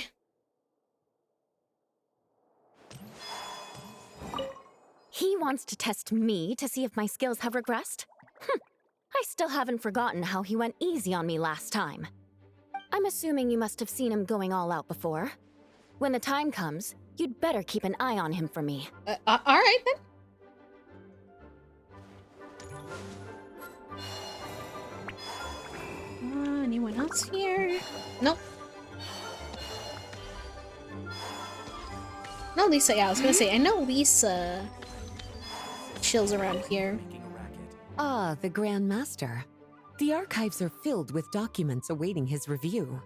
He wants to test me to see if my skills have regressed? I still haven't forgotten how he went easy on me last time. I'm assuming you must have seen him going all out before. When the time comes, you'd better keep an eye on him for me. Alright then. Anyone else here? Nope. No, Lisa, yeah, I was gonna say, I know Lisa chills around here. Ah, the Grand Master. The archives are filled with documents awaiting his review.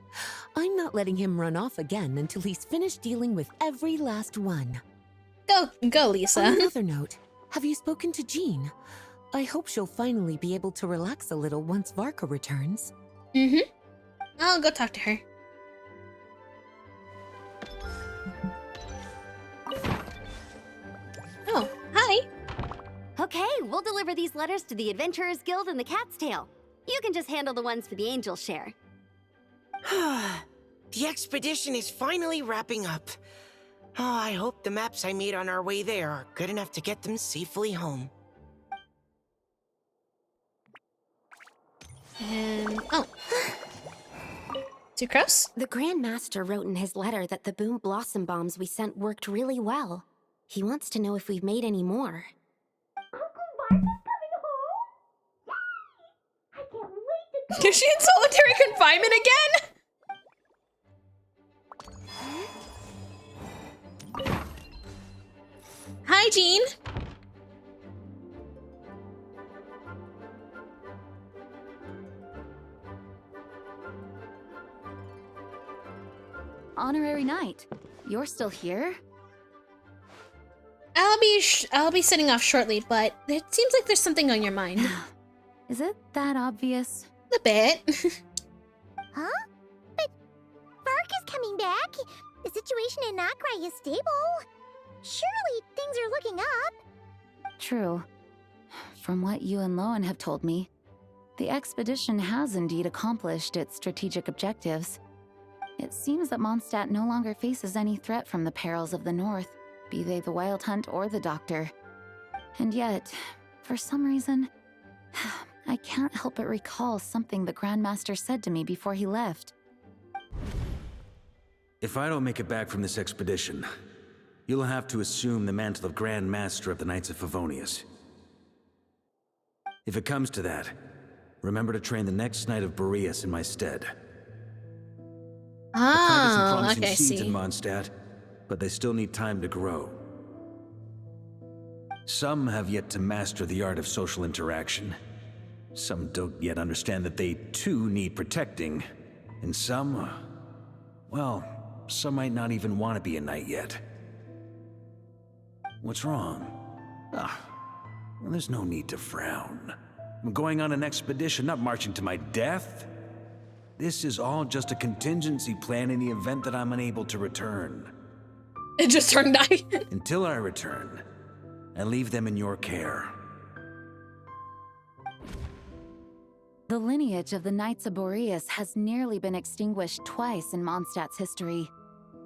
I'm not letting him run off again until he's finished dealing with every last one. Go, Lisa. On another note, have you spoken to Jean? I hope she'll finally be able to relax a little once Varka returns. Mm-hmm. I'll go talk to her. Oh, hi. Okay, we'll deliver these letters to the Adventurers Guild and the Cat's Tail. You can just handle the ones for the Angel's Share. The expedition is finally wrapping up. Oh, I hope the maps I made on our way there are good enough to get them safely home. And oh. Sucrose? The Grand Master wrote in his letter that the Boom Blossom Bombs we sent worked really well. He wants to know if we've made any more. Is she in solitary confinement again? Hi, Jean. Honorary Knight, you're still here? I'll be setting off shortly, but it seems like there's something on your mind. Is it that obvious? A bit. Huh? But Vark is coming back. The situation in Nokrai is stable. Surely things are looking up. True. From what you and Lowen have told me, the expedition has indeed accomplished its strategic objectives. It seems that Mondstadt no longer faces any threat from the perils of the North, be they the Wild Hunt or the Doctor. And yet, for some reason, I can't help but recall something the Grandmaster said to me before he left. If I don't make it back from this expedition, you'll have to assume the mantle of Grand Master of the Knights of Favonius. If it comes to that, remember to train the next Knight of Boreas in my stead. Oh, okay, I seeds see. in Mondstadt, but they still need time to grow. Some have yet to master the art of social interaction. Some don't yet understand that they, too, need protecting. And some, well, some might not even want to be a knight yet. What's wrong? Well, there's no need to frown. I'm going on an expedition, not marching to my death. This is all just a contingency plan in the event that I'm unable to return. It just turned 9. Until I return, I leave them in your care. The lineage of the Knights of Boreas has nearly been extinguished twice in Mondstadt's history.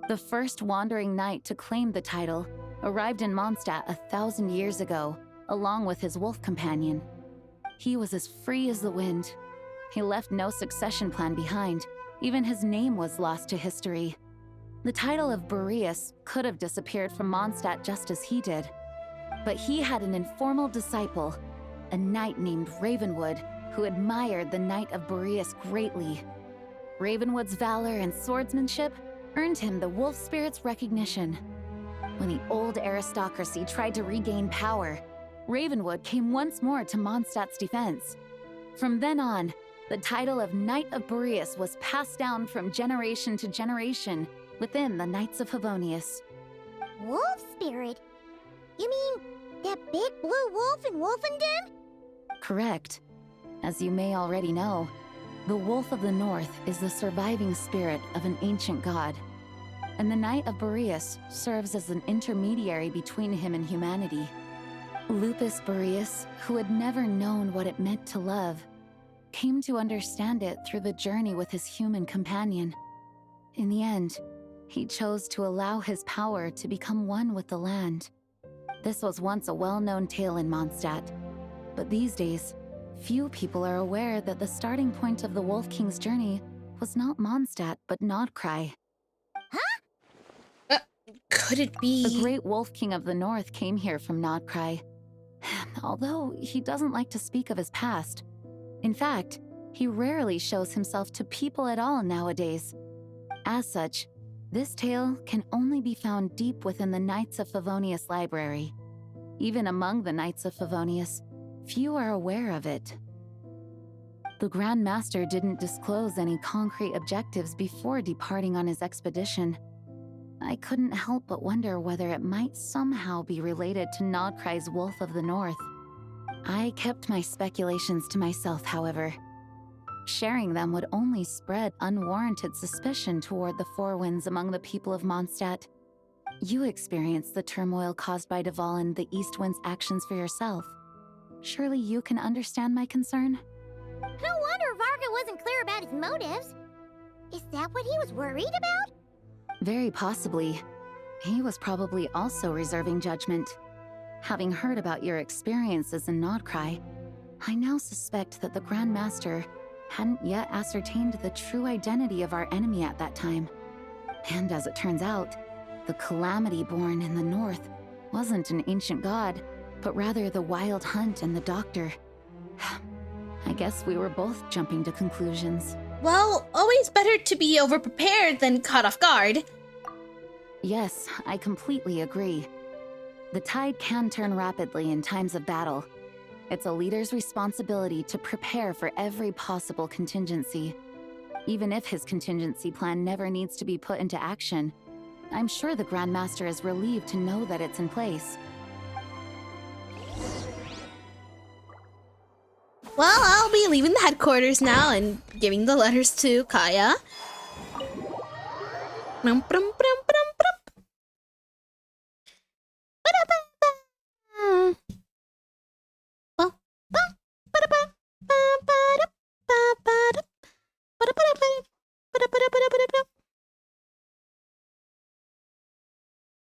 The first wandering knight to claim the title arrived in Mondstadt 1,000 years ago, along with his wolf companion. He was as free as the wind. He left no succession plan behind. Even his name was lost to history. The title of Boreas could have disappeared from Mondstadt just as he did. But he had an informal disciple, a knight named Ravenwood, who admired the Knight of Boreas greatly. Ravenwood's valor and swordsmanship earned him the Wolf Spirit's recognition. When the old aristocracy tried to regain power, Ravenwood came once more to Mondstadt's defense. From then on, the title of Knight of Boreas was passed down from generation to generation within the Knights of Favonius. Wolf spirit? You mean that big blue wolf in Wolfenden? Correct. As you may already know, the Wolf of the North is the surviving spirit of an ancient god, and the Knight of Boreas serves as an intermediary between him and humanity. Lupus Boreas, who had never known what it meant to love, came to understand it through the journey with his human companion. In the end, he chose to allow his power to become one with the land. This was once a well-known tale in Mondstadt, but these days, few people are aware that the starting point of the Wolf King's journey was not Mondstadt, but Nodcry. Could it be? The great Wolf King of the North came here from Nodcry. Although he doesn't like to speak of his past. In fact, he rarely shows himself to people at all nowadays. As such, this tale can only be found deep within the Knights of Favonius library. Even among the Knights of Favonius, few are aware of it. The Grand Master didn't disclose any concrete objectives before departing on his expedition. I couldn't help but wonder whether it might somehow be related to Nodcry's Wolf of the North. I kept my speculations to myself, however. Sharing them would only spread unwarranted suspicion toward the Four Winds among the people of Mondstadt. You experienced the turmoil caused by Duval and the East Wind's actions for yourself. Surely you can understand my concern? No wonder Varga wasn't clear about his motives. Is that what he was worried about? Very possibly. He was probably also reserving judgment. Having heard about your experiences in Nodcry, I now suspect that the Grand Master hadn't yet ascertained the true identity of our enemy at that time. And as it turns out, the Calamity born in the north wasn't an ancient god, but rather the Wild Hunt and the Doctor. I guess we were both jumping to conclusions. Well, always better to be overprepared than caught off guard. Yes, I completely agree. The tide can turn rapidly in times of battle. It's a leader's responsibility to prepare for every possible contingency. Even if his contingency plan never needs to be put into action, I'm sure the Grand Master is relieved to know that it's in place. Well, I'll be leaving the headquarters now and giving the letters to Kaya.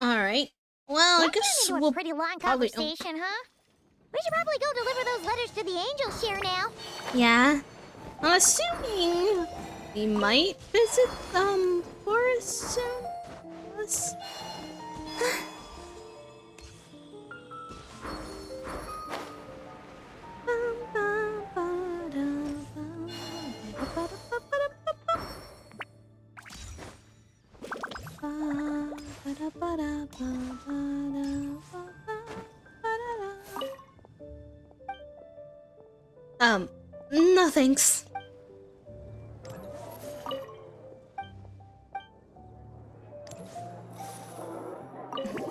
Alright. Well, I guess we'll... a pretty long probably... conversation, huh? We should probably go deliver those letters to the Angel Share now. Yeah. I'm assuming we might visit, Forest soon? Let's... No thanks.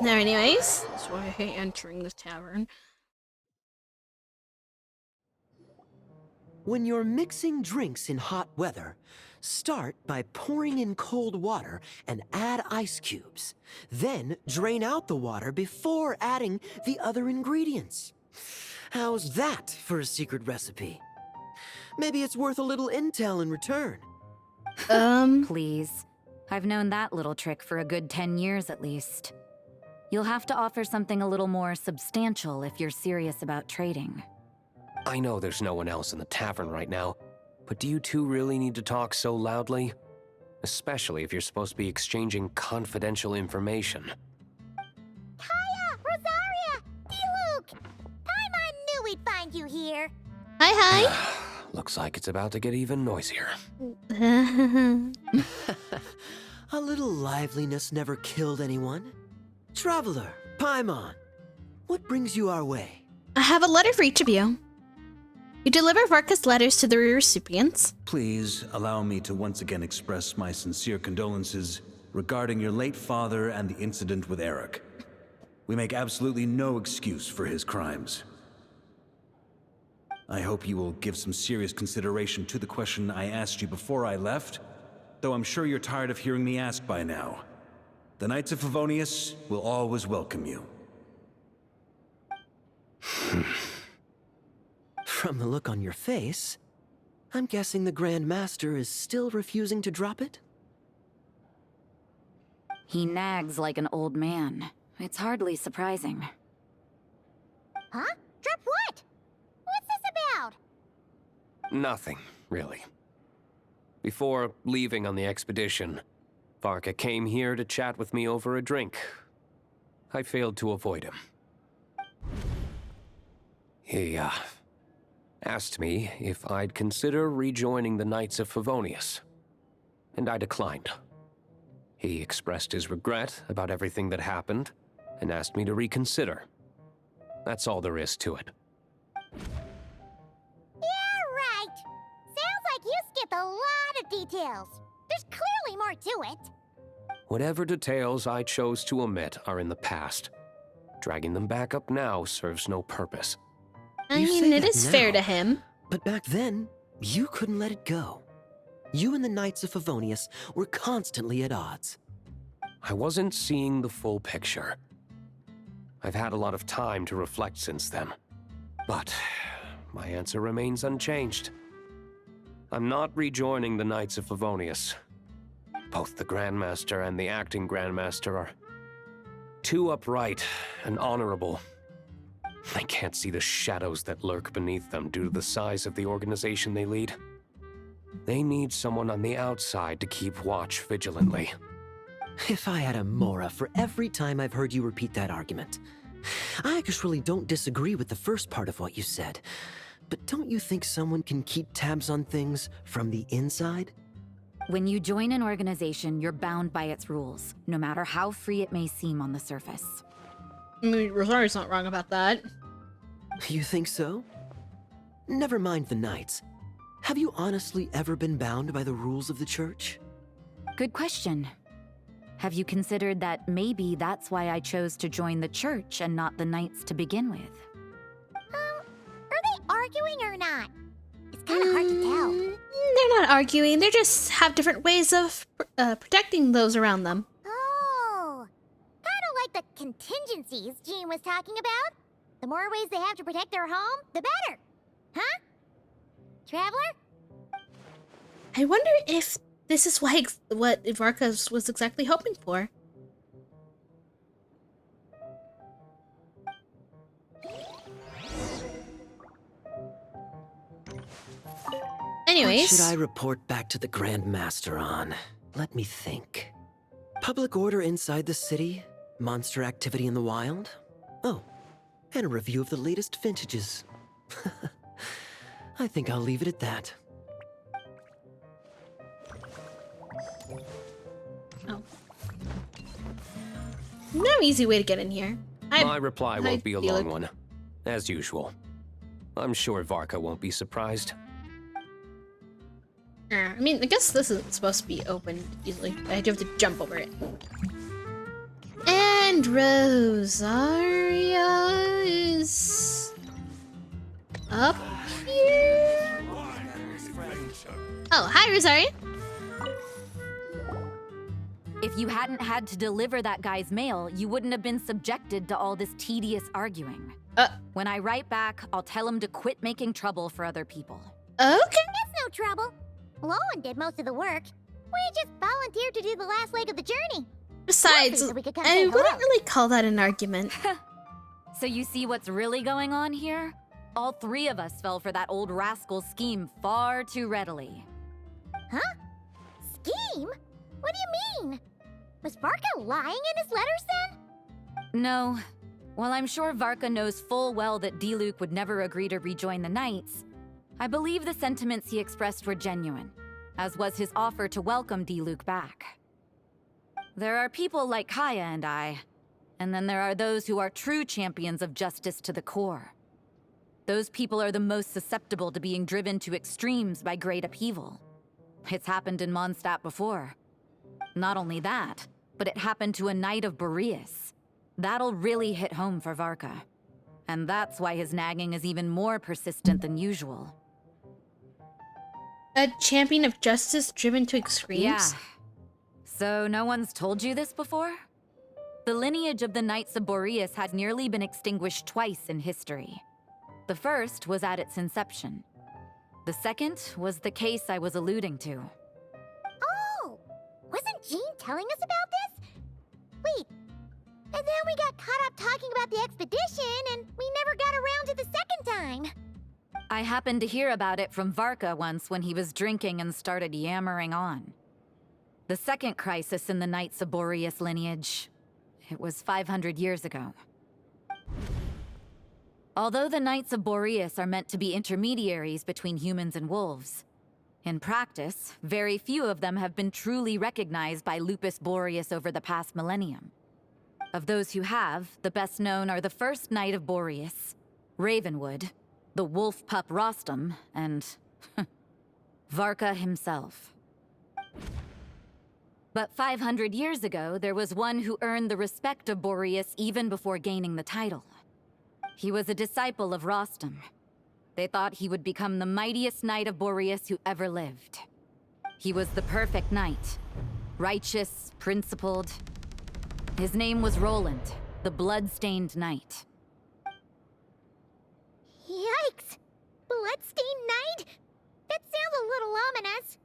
There, anyways. That's why I hate entering the tavern. When you're mixing drinks in hot weather, start by pouring in cold water and add ice cubes. Then drain out the water before adding the other ingredients. How's that for a secret recipe? Maybe it's worth a little intel in return. Please. I've known that little trick for a good 10 years at least. You'll have to offer something a little more substantial if you're serious about trading. I know there's no one else in the tavern right now, but do you two really need to talk so loudly? Especially if you're supposed to be exchanging confidential information. Kaya! Rosaria! D-Luke! Paimon knew we'd find you here. Hi. Looks like it's about to get even noisier. A little liveliness never killed anyone. Traveler, Paimon, what brings you our way? I have a letter for each of you. You deliver Varka's letters to the recipients. Please allow me to once again express my sincere condolences regarding your late father and the incident with Eric. We make absolutely no excuse for his crimes. I hope you will give some serious consideration to the question I asked you before I left, though I'm sure you're tired of hearing me ask by now. The Knights of Favonius will always welcome you. From the look on your face, I'm guessing the Grand Master is still refusing to drop it? He nags like an old man. It's hardly surprising. Huh? Drop what? What's this about? Nothing, really. Before leaving on the expedition, Varka came here to chat with me over a drink. I failed to avoid him. He, asked me if I'd consider rejoining the Knights of Favonius, and I declined. He expressed his regret about everything that happened, and asked me to reconsider. That's all there is to it. Yeah, right. Sounds like you skipped a lot of details. There's clearly more to it. Whatever details I chose to omit are in the past. Dragging them back up now serves no purpose. I mean, it is fair to him. But back then, you couldn't let it go. You and the Knights of Favonius were constantly at odds. I wasn't seeing the full picture. I've had a lot of time to reflect since then. But my answer remains unchanged. I'm not rejoining the Knights of Favonius. Both the Grandmaster and the acting Grandmaster are too upright and honorable. I can't see the shadows that lurk beneath them due to the size of the organization they lead. They need someone on the outside to keep watch vigilantly. If I had a Mora for every time I've heard you repeat that argument. I actually don't disagree with the first part of what you said. But don't you think someone can keep tabs on things from the inside? When you join an organization, you're bound by its rules, no matter how free it may seem on the surface. I mean, Rosario's not wrong about that. You think so? Never mind the Knights. Have you honestly ever been bound by the rules of the Church? Good question. Have you considered that maybe that's why I chose to join the Church and not the Knights to begin with? Are they arguing or not? It's kind of hard to tell. They're not arguing. They just have different ways of protecting those around them. Oh, kind of like the contingencies Jean was talking about. The more ways they have to protect their home, the better. Huh? Traveler? I wonder if this is what Varka was exactly hoping for. Anyways. What should I report back to the Grand Master on? Let me think. Public order inside the city? Monster activity in the wild? Oh, and a review of the latest vintages. I think I'll leave it at that. Oh. No easy way to get in here. My reply won't be a long one, as usual. I'm sure Varka won't be surprised. I mean, I guess this isn't supposed to be open easily. I do have to jump over it. And Rosaria is up here. Oh, hi, Rosaria. If you hadn't had to deliver that guy's mail, you wouldn't have been subjected to all this tedious arguing. When I write back, I'll tell him to quit making trouble for other people. Okay. It's no trouble. Lowen did most of the work. We just volunteered to do the last leg of the journey. Besides, I wouldn't really call that an argument. So you see what's really going on here? All three of us fell for that old rascal's scheme far too readily. Huh? Scheme? What do you mean? Was Varka lying in his letters then? No. While I'm sure Varka knows full well that Diluc would never agree to rejoin the Knights, I believe the sentiments he expressed were genuine, as was his offer to welcome Diluc back. There are people like Kaya and I, and then there are those who are true champions of justice to the core. Those people are the most susceptible to being driven to extremes by great upheaval. It's happened in Mondstadt before. Not only that, but it happened to a Knight of Boreas. That'll really hit home for Varka. And that's why his nagging is even more persistent than usual. A champion of justice driven to extremes? Yeah. So no one's told you this before? The lineage of the Knights of Boreas had nearly been extinguished twice in history. The first was at its inception. The second was the case I was alluding to. Oh! Wasn't Jean telling us about this? Wait, and then we got caught up talking about the expedition, and we never got around to the second time. I happened to hear about it from Varka once when he was drinking and started yammering on. The second crisis in the Knights of Boreas lineage. It was 500 years ago. Although the Knights of Boreas are meant to be intermediaries between humans and wolves, in practice, very few of them have been truly recognized by Lupus Boreas over the past millennium. Of those who have, the best known are the first Knight of Boreas, Ravenwood, the wolf pup Rostam, and Varka himself. But 500 years ago, there was one who earned the respect of Boreas even before gaining the title. He was a disciple of Rostam. They thought he would become the mightiest Knight of Boreas who ever lived. He was the perfect knight. Righteous, principled. His name was Roland, the blood-stained knight. Yikes! Bloodstained Knight? That sounds a little ominous.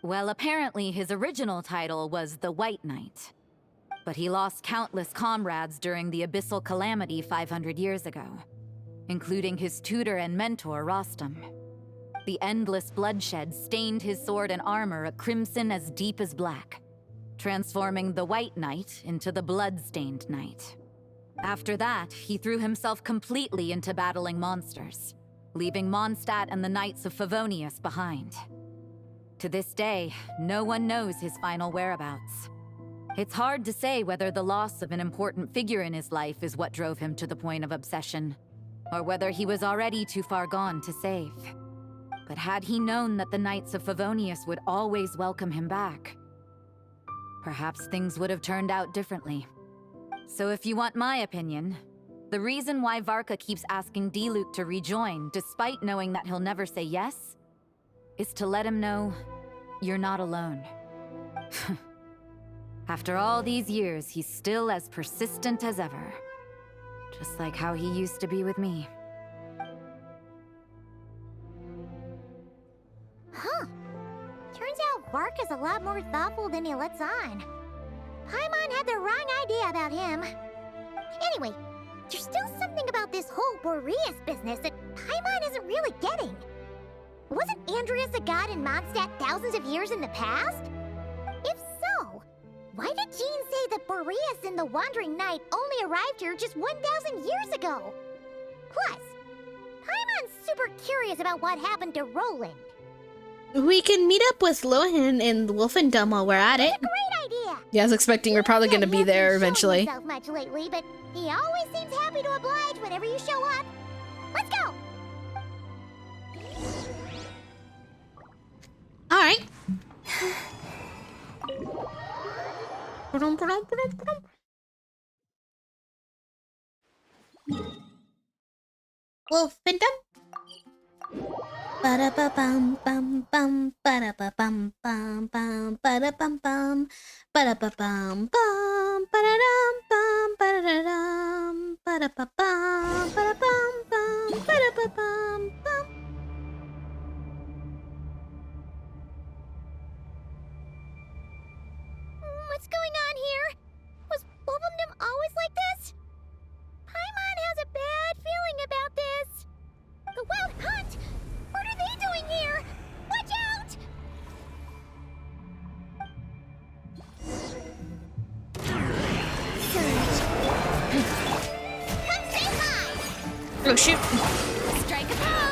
Well, apparently his original title was the White Knight. But he lost countless comrades during the Abyssal Calamity 500 years ago, including his tutor and mentor, Rostam. The endless bloodshed stained his sword and armor a crimson as deep as black, transforming the White Knight into the Blood-Stained Knight. After that, he threw himself completely into battling monsters, leaving Mondstadt and the Knights of Favonius behind. To this day, no one knows his final whereabouts. It's hard to say whether the loss of an important figure in his life is what drove him to the point of obsession, or whether he was already too far gone to save. But had he known that the Knights of Favonius would always welcome him back, perhaps things would have turned out differently. So if you want my opinion, the reason why Varka keeps asking Diluc to rejoin, despite knowing that he'll never say yes, is to let him know you're not alone. After all these years, he's still as persistent as ever. Just like how he used to be with me. Huh. Turns out Varka's a lot more thoughtful than he lets on. Paimon had the wrong idea about him. Anyway, there's still something about this whole Boreas business that Paimon isn't really getting. Wasn't Andreas a god in Mondstadt thousands of years in the past? If so, why did Jean say that Boreas and the Wandering Knight only arrived here just 1,000 years ago? Plus, Paimon's super curious about what happened to Roland. We can meet up with Lohan in Wolfendom while we're at it. That's a great idea! Yeah, I was expecting we're probably gonna be there eventually. He hasn't shown himself much lately, but he always seems happy to oblige whenever you show up. Let's go! Alright. Wolfendom. Ba-da-ba-bum bum bum ba-da-ba-bum bum bum ba-da-bum bum ba-da-ba-bum bum ba-da-dum bum ba-da-da-dum ba-da-ba-bum ba-da-bum bum ba-da-ba-bum bum. What's going on here? Was Wolfendom always like this? Paimon has a bad feeling about this. The Wild Hunt? What are they doing here? Watch out! Come say hi! Oh shoot. Strike a pose!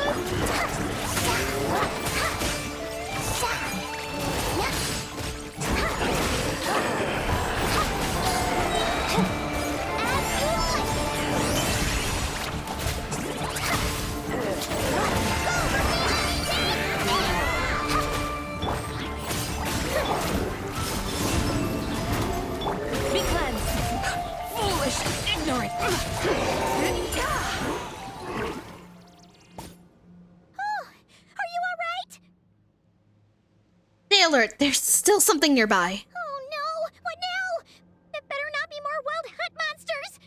alert! There's still something nearby. Oh no! What now? There better not be more wild hunt monsters!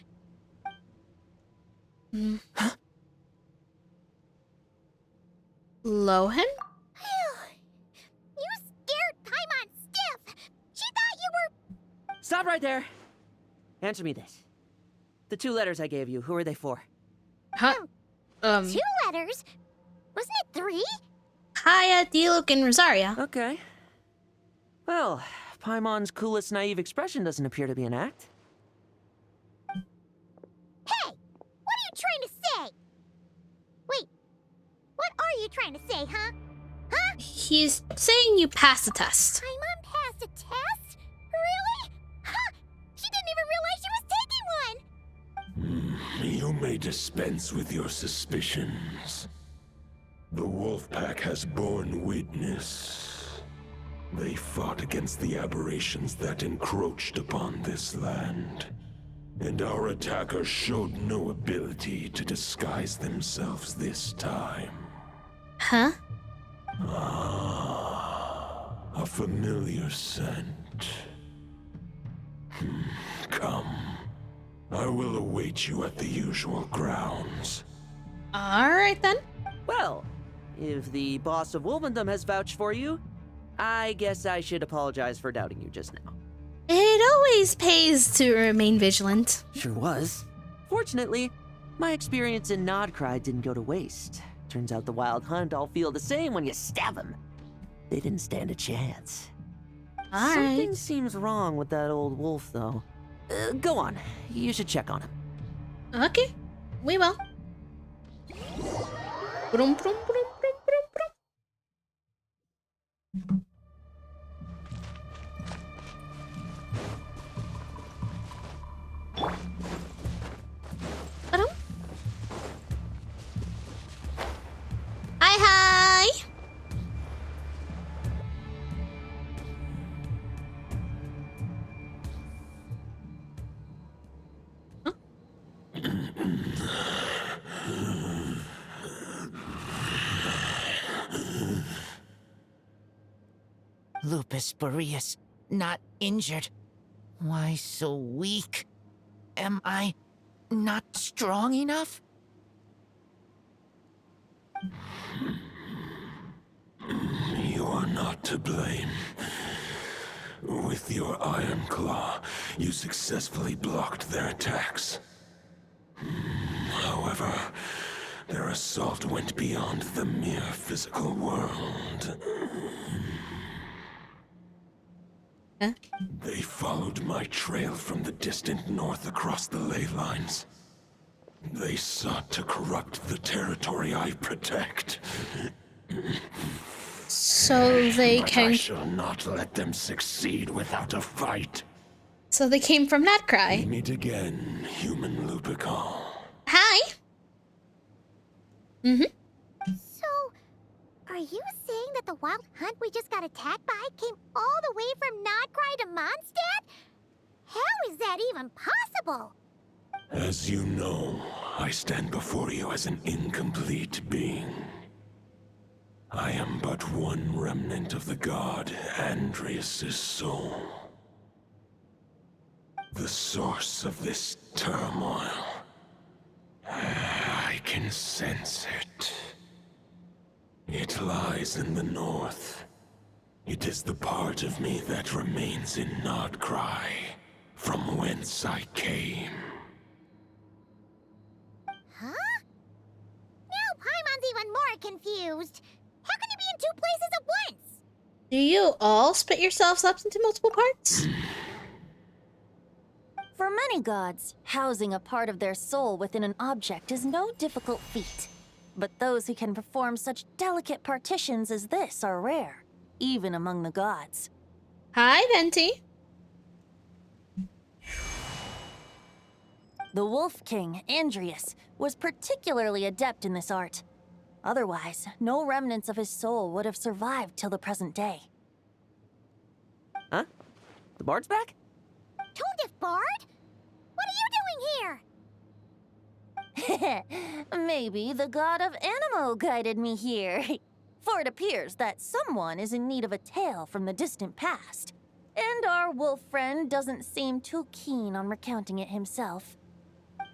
Lohan? You scared Paimon stiff! She thought you were... Stop right there. Answer me this. The 2 letters I gave you, who are they for? Huh? 2 letters? Wasn't it 3? Kaya, Diluc, and Rosaria. Okay. Well, Paimon's coolest naive expression doesn't appear to be an act. Hey! What are you trying to say? Wait. What are you trying to say, huh? Huh? He's saying you passed the test. Paimon passed a test? Really? Huh! She didn't even realize she was taking one! You may dispense with your suspicions. The Wolfpack has borne witness. They fought against the aberrations that encroached upon this land. And our attackers showed no ability to disguise themselves this time. Huh? A familiar scent. Come. I will await you at the usual grounds. Alright then. Well, if the boss of Wolvendom has vouched for you, I guess I should apologize for doubting you just now. It always pays to remain vigilant. Sure was. Fortunately, my experience in Nodcry didn't go to waste. Turns out the Wild Hunt all feel the same when you stab them. They didn't stand a chance. Something seems wrong with that old wolf, though. Go on. You should check on him. Okay, we will. Brum, brum, brum, brum, brum, brum. Hello? Hi, hi! Lupus Boreas, not injured. Why so weak? Am I not strong enough? You are not to blame. With your Iron Claw, you successfully blocked their attacks. However, their assault went beyond the mere physical world. Huh? They followed my trail from the distant north across the ley lines. They sought to corrupt the territory I protect. So they But can... I shall not let them succeed without a fight. So they came from Nodcry. We meet again, human Lupical. Hi! Mm-hmm. So, are you saying that the wild hunt we just got attacked by came all the way from Nodcry to Mondstadt? How is that even possible? As you know, I stand before you as an incomplete being. I am but one remnant of the god Andrias' soul. The source of this turmoil. I can sense it. It lies in the north. It is the part of me that remains in Nodcry, from whence I came. Huh? Now Paimon's even more confused. How can you be in 2 places at once? Do you all split yourselves up into multiple parts? For many gods, housing a part of their soul within an object is no difficult feat. But those who can perform such delicate partitions as this are rare, even among the gods. Hi, Venti. The Wolf King, Andrias, was particularly adept in this art. Otherwise, no remnants of his soul would have survived till the present day. Huh? The bard's back? Tonediff Bard? What are you doing here? Maybe the god of Anemo guided me here. For it appears that someone is in need of a tale from the distant past, and our wolf friend doesn't seem too keen on recounting it himself.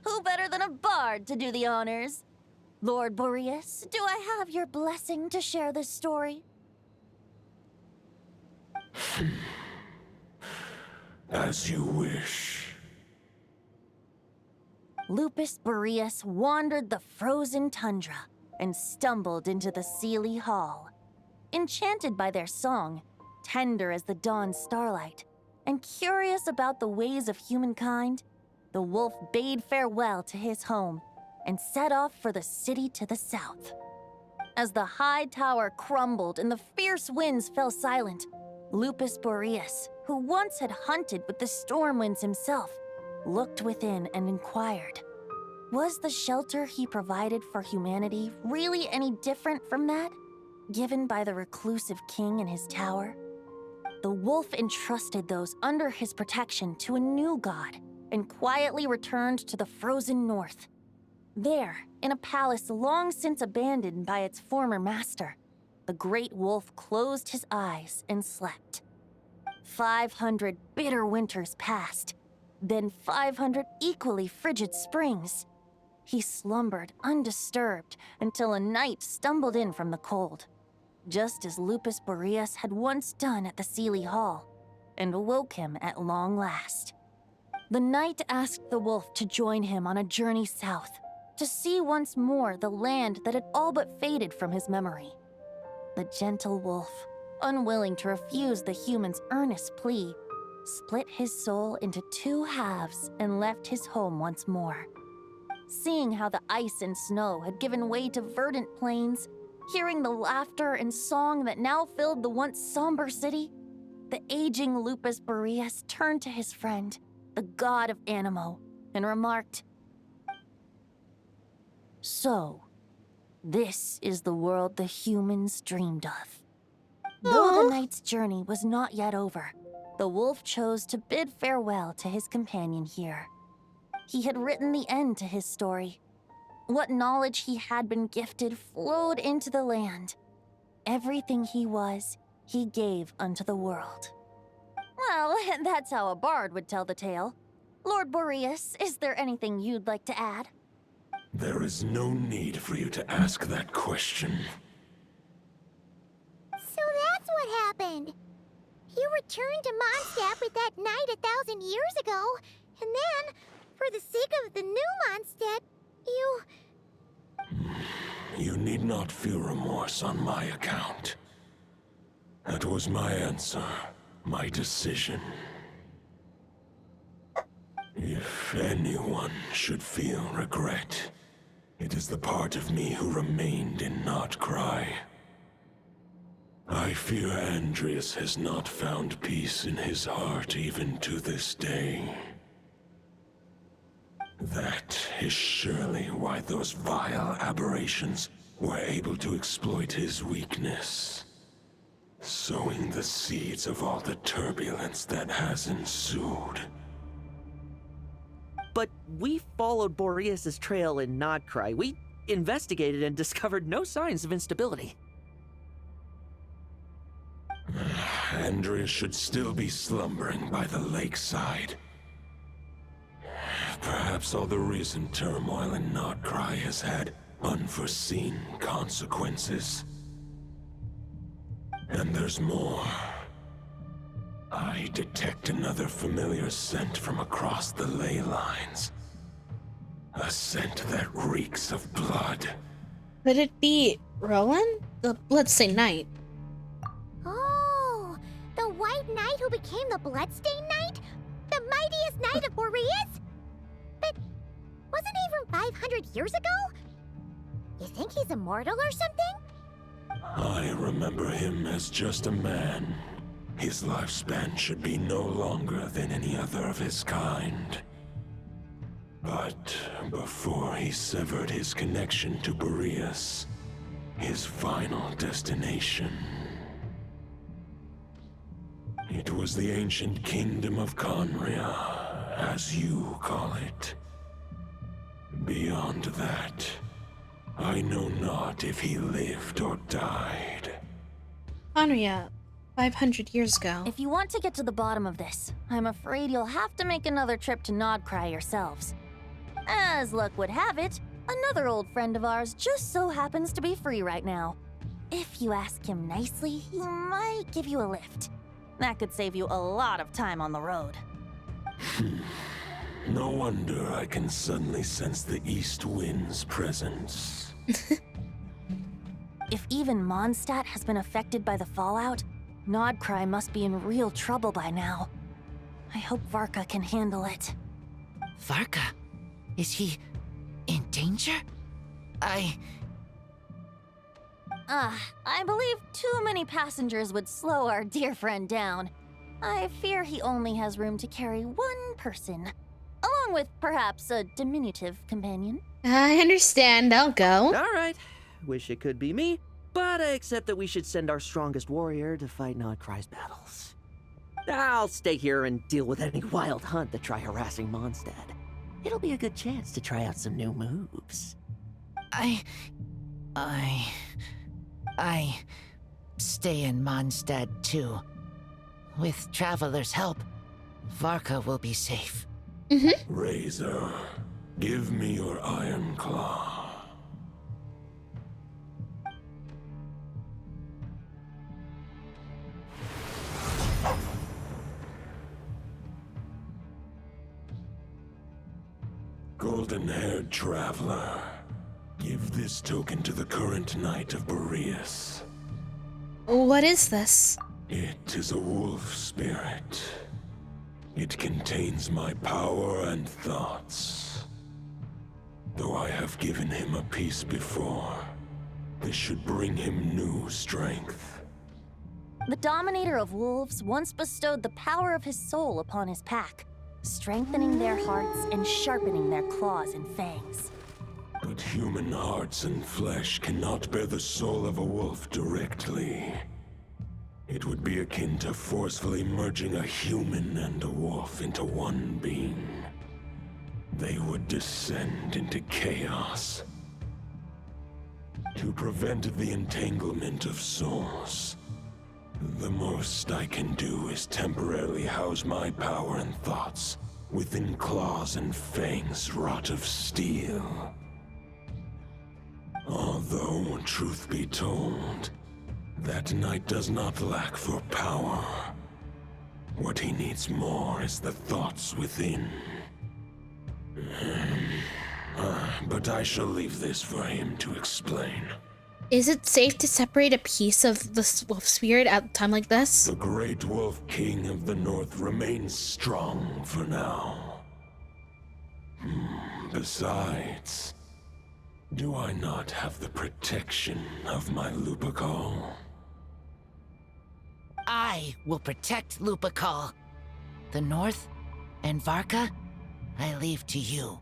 Who better than a bard to do the honors? Lord Boreas, do I have your blessing to share this story? As you wish. Lupus Boreas wandered the frozen tundra and stumbled into the Seelie Hall. Enchanted by their song, tender as the dawn starlight, and curious about the ways of humankind, the wolf bade farewell to his home and set off for the city to the south. As the high tower crumbled and the fierce winds fell silent, Lupus Boreas, who once had hunted with the storm winds himself, looked within and inquired, was the shelter he provided for humanity really any different from that given by the reclusive king in his tower? The wolf entrusted those under his protection to a new god and quietly returned to the frozen north. There, in a palace long since abandoned by its former master, the great wolf closed his eyes and slept. 500 bitter winters passed, then 500 equally frigid springs. He slumbered undisturbed until a night stumbled in from the cold, just as Lupus Boreas had once done at the Seelie Hall, and awoke him at long last. The night asked the wolf to join him on a journey south, to see once more the land that had all but faded from his memory. The gentle wolf, unwilling to refuse the human's earnest plea, split his soul into two halves and left his home once more. Seeing how the ice and snow had given way to verdant plains, hearing the laughter and song that now filled the once somber city, the aging Lupus Boreas turned to his friend, the god of Anemo, and remarked, "So, this is the world the humans dreamed of." Though the night's journey was not yet over, the wolf chose to bid farewell to his companion here. He had written the end to his story. What knowledge he had been gifted flowed into the land. Everything he was, he gave unto the world. Well, that's how a bard would tell the tale. Lord Boreas, is there anything you'd like to add? There is no need for you to ask that question. So that's what happened. You returned to Mondstadt with that knight 1,000 years ago, and then, for the sake of the new Mondstadt, you... You need not feel remorse on my account. That was my answer, my decision. If anyone should feel regret, it is the part of me who remained in Notcry. I fear Andrias has not found peace in his heart even to this day. That is surely why those vile aberrations were able to exploit his weakness, sowing the seeds of all the turbulence that has ensued. But we followed Boreas' trail in Notcry. We investigated and discovered no signs of instability. Andrias should still be slumbering by the lakeside. Perhaps all the recent turmoil in Notcry has had unforeseen consequences. And there's more. I detect another familiar scent from across the ley lines. A scent that reeks of blood. Could it be Rowan? The Bloodstained Knight. Oh, the White Knight who became the Bloodstained Knight? The mightiest knight of Boreas? But wasn't he from 500 years ago? You think he's immortal or something? I remember him as just a man. His lifespan should be no longer than any other of his kind. But before he severed his connection to Boreas, his final destination, it was the ancient kingdom of Conria, as you call it. Beyond that, I know not if he lived or died. Honoria, 500 years ago. If you want to get to the bottom of this, I'm afraid you'll have to make another trip to Nodcry yourselves. As luck would have it, another old friend of ours just so happens to be free right now. If you ask him nicely, he might give you a lift. That could save you a lot of time on the road. No wonder I can suddenly sense the East Wind's presence. If even Mondstadt has been affected by the fallout, Nodcry must be in real trouble by now. I hope Varka can handle it. Varka? Is he in danger? I believe too many passengers would slow our dear friend down. I fear he only has room to carry one person, along with perhaps a diminutive companion. I understand, I'll go. Alright, wish it could be me, but I accept that we should send our strongest warrior to fight Nodcry's battles. I'll stay here and deal with any wild hunt that try harassing Mondstadt. It'll be a good chance to try out some new moves. I stay in Mondstadt too. With Traveler's help, Varka will be safe. Razor, give me your Iron Claw. Golden-haired traveler, give this token to the current Knight of Boreas. What is this? It is a wolf spirit. It contains my power and thoughts. Though I have given him a piece before, this should bring him new strength. The Dominator of Wolves once bestowed the power of his soul upon his pack, strengthening their hearts and sharpening their claws and fangs. But human hearts and flesh cannot bear the soul of a wolf directly. It would be akin to forcefully merging a human and a wolf into one being. They would descend into chaos. To prevent the entanglement of souls, the most I can do is temporarily house my power and thoughts within claws and fangs wrought of steel. Although, truth be told, that knight does not lack for power. What he needs more is the thoughts within. But I shall leave this for him to explain. Is it safe to separate a piece of the wolf spirit at a time like this? The Great Wolf King of the North remains strong for now. Besides, do I not have the protection of my Lupercal? I will protect Lupercal. The North and Varka, I leave to you.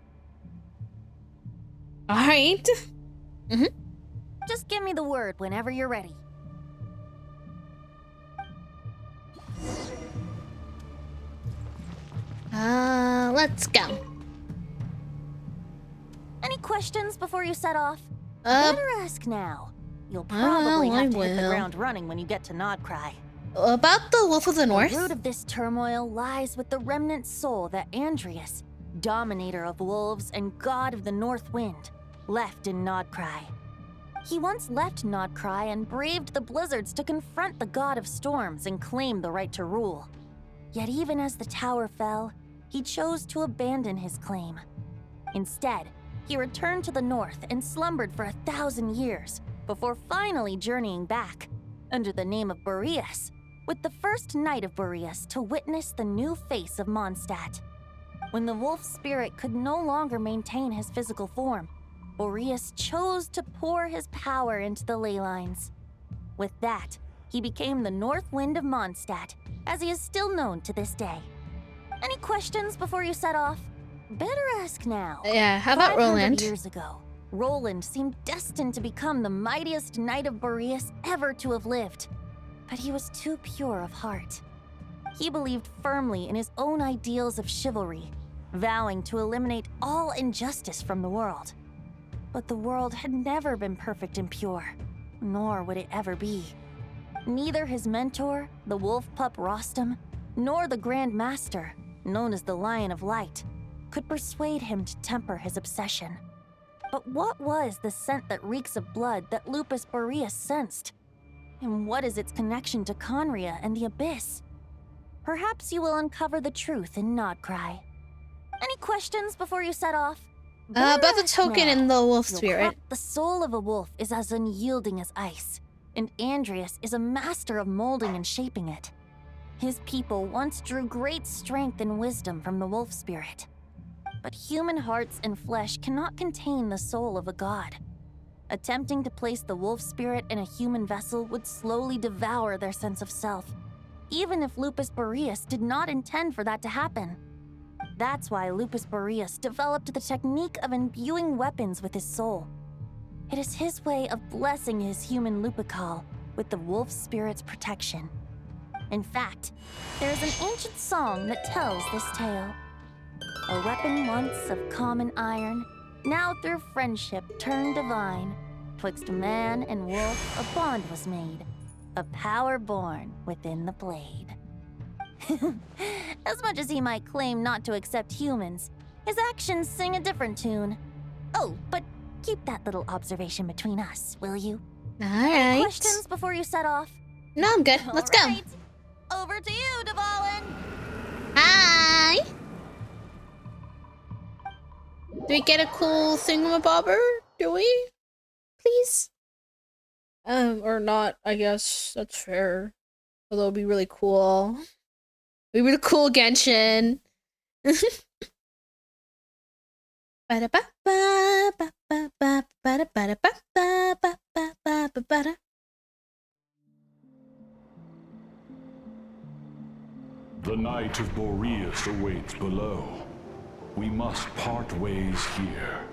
Alright. Just give me the word whenever you're ready. Let's go. Any questions before you set off? Better ask now. You'll probably have to hit the ground running when you get to Nodcry. About the Wolf of the North? The root of this turmoil lies with the remnant soul that Andrius, Dominator of Wolves and God of the North Wind, left in Nodcry. He once left Nodcry and braved the blizzards to confront the God of Storms and claim the right to rule. Yet even as the tower fell, he chose to abandon his claim. Instead, he returned to the north and slumbered for 1,000 years before finally journeying back, under the name of Boreas, with the first Knight of Boreas to witness the new face of Mondstadt. When the wolf spirit could no longer maintain his physical form, Boreas chose to pour his power into the ley lines. With that, he became the North Wind of Mondstadt, as he is still known to this day. Any questions before you set off? Better ask now. Yeah, how about 500 Roland? years ago, Roland seemed destined to become the mightiest Knight of Boreas ever to have lived. But he was too pure of heart. He believed firmly in his own ideals of chivalry, vowing to eliminate all injustice from the world. But the world had never been perfect and pure, nor would it ever be. Neither his mentor, the wolf pup Rostam, nor the Grand Master, known as the Lion of Light, could persuade him to temper his obsession. But what was the scent that reeks of blood that Lupus Boreas sensed? And what is its connection to Conria and the Abyss? Perhaps you will uncover the truth in Nodcry. Any questions before you set off? About the token and the wolf spirit. The soul of a wolf is as unyielding as ice, and Andreas is a master of molding and shaping it. His people once drew great strength and wisdom from the wolf spirit. But human hearts and flesh cannot contain the soul of a god. Attempting to place the wolf spirit in a human vessel would slowly devour their sense of self, even if Lupus Boreas did not intend for that to happen. That's why Lupus Boreas developed the technique of imbuing weapons with his soul. It is his way of blessing his human Lupical with the wolf spirit's protection. In fact, there is an ancient song that tells this tale. A weapon once of common iron, now through friendship turned divine. Twixt man and wolf a bond was made, a power born within the blade. As much as he might claim not to accept humans, his actions sing a different tune. Oh, but keep that little observation between us, will you? Alright. Any questions before you set off? No, I'm good. Let's go. Over to you, Dvalin. Hi! Do we get a cool thingamabobber? Do we? Please? Or not, I guess. That's fair. Although it'd be really cool. It'd be really cool, Genshin. The Knight of Boreas awaits below. We must part ways here.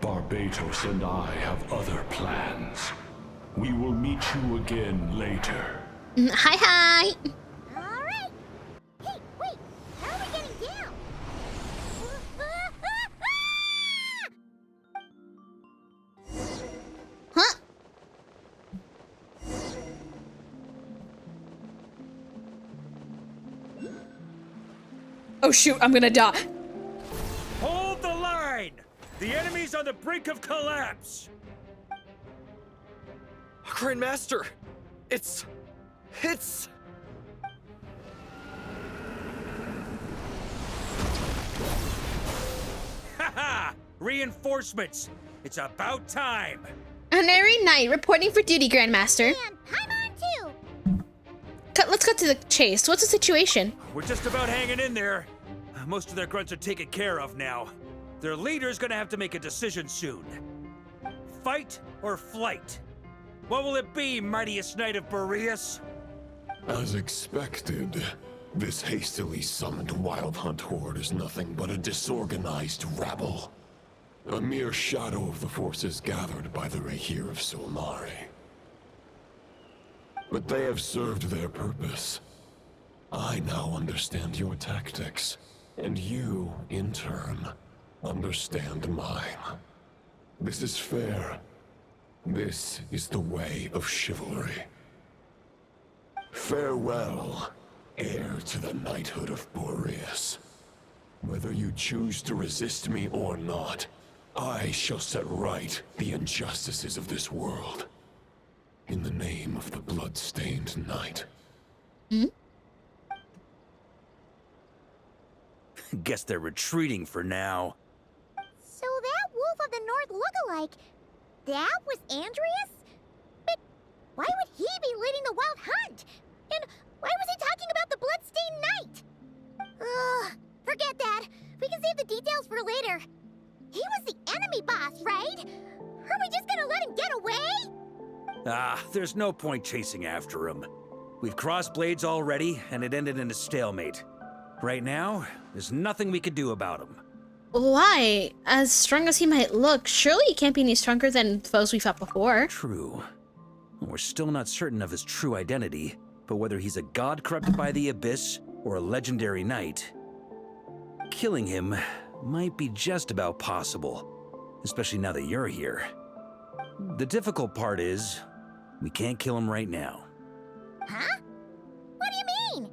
Barbatos and I have other plans. We will meet you again later. Hi, hi! Alright! Hey, wait! How are we getting down? Huh? Oh shoot, I'm gonna die. Hold the line! The enemy's on the brink of collapse! Grandmaster! It's... Haha! Reinforcements! It's about time! Honorary Knight reporting for duty, Grandmaster. And Paimon too! Let's cut to the chase. What's the situation? We're just about hanging in there. Most of their grunts are taken care of now. Their leader's gonna have to make a decision soon. Fight or flight? What will it be, mightiest Knight of Boreas? As expected, this hastily summoned Wild Hunt horde is nothing but a disorganized rabble. A mere shadow of the forces gathered by the Rahir of Solnari. But they have served their purpose. I now understand your tactics, and you, in turn, understand mine. This is fair. This is the way of chivalry. Farewell, heir to the knighthood of Boreas. Whether you choose to resist me or not, I shall set right the injustices of this world. In the name of the blood-stained knight. Guess they're retreating for now. So that Wolf of the North lookalike, that was Andreas? But why would he be leading the Wild Hunt? And why was he talking about the Bloodstained Knight? Ugh, forget that. We can save the details for later. He was the enemy boss, right? Are we just gonna let him get away? There's no point chasing after him. We've crossed blades already, and it ended in a stalemate. Right now, there's nothing we can do about him. Why? As strong as he might look, surely he can't be any stronger than foes we fought before. True. We're still not certain of his true identity, but whether he's a god corrupted by the Abyss or a legendary knight, killing him might be just about possible, especially now that you're here. The difficult part is, we can't kill him right now. Huh? What do you mean?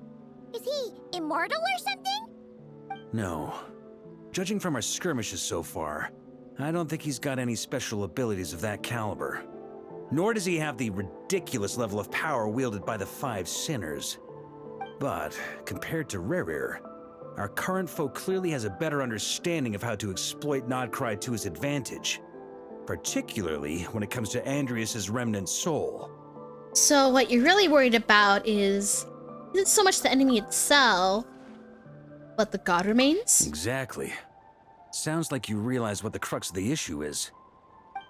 Is he immortal or something? No. Judging from our skirmishes so far, I don't think he's got any special abilities of that caliber. Nor does he have the ridiculous level of power wielded by the Five Sinners. But, compared to Rerir, our current foe clearly has a better understanding of how to exploit Nodcry to his advantage. Particularly when it comes to Andrias's remnant soul. So what you're really worried about is not so much the enemy itself, but the god remains? Exactly. Sounds like you realize what the crux of the issue is.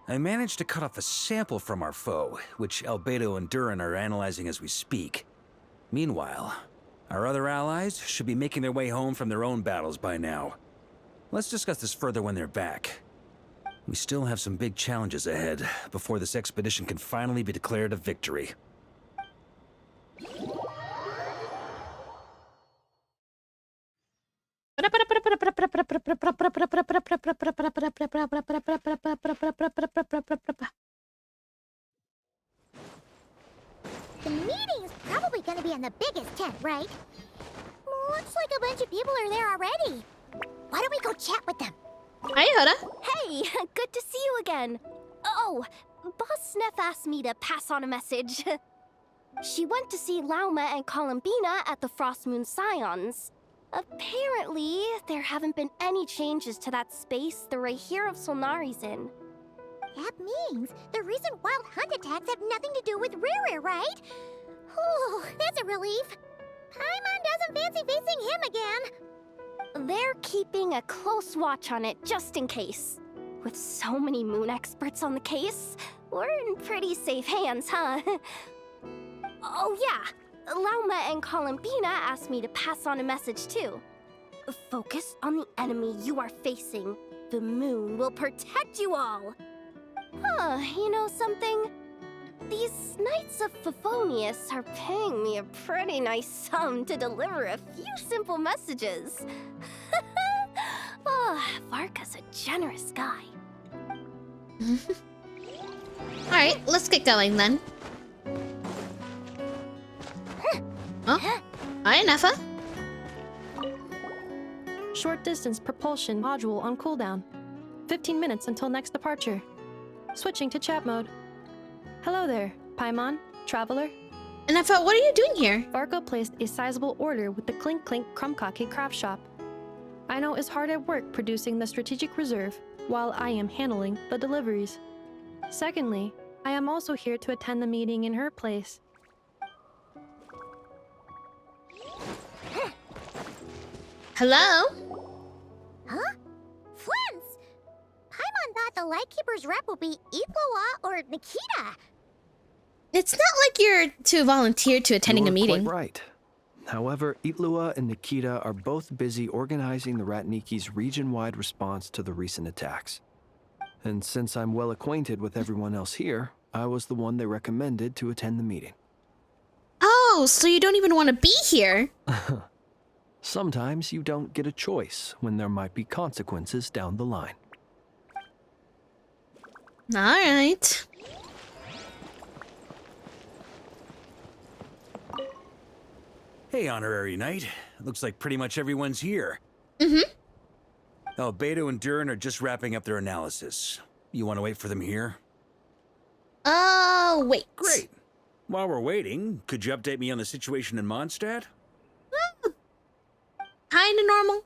I managed to cut off a sample from our foe, which Albedo and Durin are analyzing as we speak. Meanwhile, our other allies should be making their way home from their own battles by now. Let's discuss this further when they're back. We still have some big challenges ahead before this expedition can finally be declared a victory. The meeting's probably gonna be in the biggest tent, right? Looks like a bunch of people are there already. Why don't we go chat with them? Hi, Hoda. Hey, good to see you again. Oh, Boss Sneff asked me to pass on a message. She went to see Lauma and Columbina at the Frost Moon Scions. Apparently, there haven't been any changes to that space the Rahir of Solnari's in. That means the recent wild hunt attacks have nothing to do with Rerir, right? Whew, that's a relief. Paimon doesn't fancy facing him again. They're keeping a close watch on it just in case. With so many moon experts on the case, we're in pretty safe hands, huh? Oh yeah, Lauma and Columbina asked me to pass on a message too. Focus on the enemy you are facing. The moon will protect you all. Huh, you know something? These Knights of Favonius are paying me a pretty nice sum to deliver a few simple messages. Oh, Varka's a generous guy. Alright, let's get going then. Oh, hi, Nefa. Short distance propulsion module on cooldown. 15 minutes until next departure. Switching to chat mode. Hello there, Paimon, Traveler. Nefa, what are you doing here? Varka placed a sizable order with the Clink Clink Krumkake craft shop. Aino is hard at work producing the strategic reserve, while I am handling the deliveries. Secondly, I am also here to attend the meeting in her place. Hello? Huh? Friends! Paimon thought the Lightkeeper's rep would be Iqua or Nikita. It's not like you're to volunteer to attending a meeting. Quite right. However, Itlua and Nikita are both busy organizing the Ratniki's region-wide response to the recent attacks. And since I'm well acquainted with everyone else here, I was the one they recommended to attend the meeting. Oh, so you don't even want to be here? Sometimes you don't get a choice when there might be consequences down the line. Alright. Hey, Honorary Knight. Looks like pretty much everyone's here. Albedo and Durin are just wrapping up their analysis. You want to wait for them here? Oh, wait. Great. While we're waiting, could you update me on the situation in Mondstadt? Kinda normal.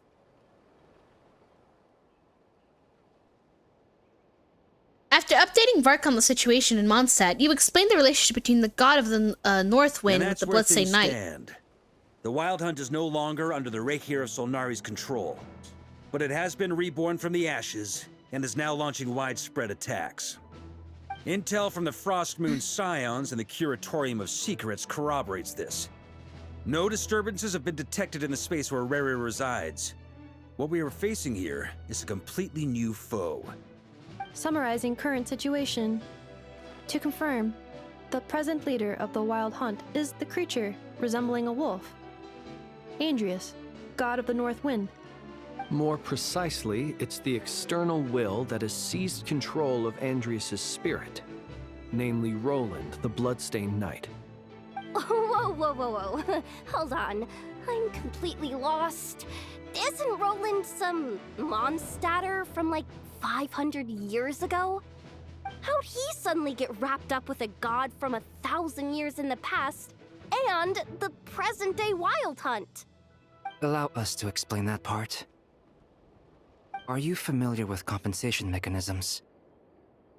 After updating Vark on the situation in Mondstadt, you explained the relationship between the god of the North Wind with the Bloodstained Knight. Stand. The Wild Hunt is no longer under the Rahir of Solnari's control, but it has been reborn from the ashes and is now launching widespread attacks. Intel from the Frost Moon Scions and the Curatorium of Secrets corroborates this. No disturbances have been detected in the space where Rerir resides. What we are facing here is a completely new foe. Summarizing current situation. To confirm, the present leader of the Wild Hunt is the creature resembling a wolf. Andrias, god of the North Wind. More precisely, it's the external will that has seized control of Andrias' spirit, namely Roland, the Bloodstained Knight. Whoa. Hold on. I'm completely lost. Isn't Roland some Mondstadter from like 500 years ago? How'd he suddenly get wrapped up with a god from 1,000 years in the past and the present-day Wild Hunt? Allow us to explain that part. Are you familiar with compensation mechanisms?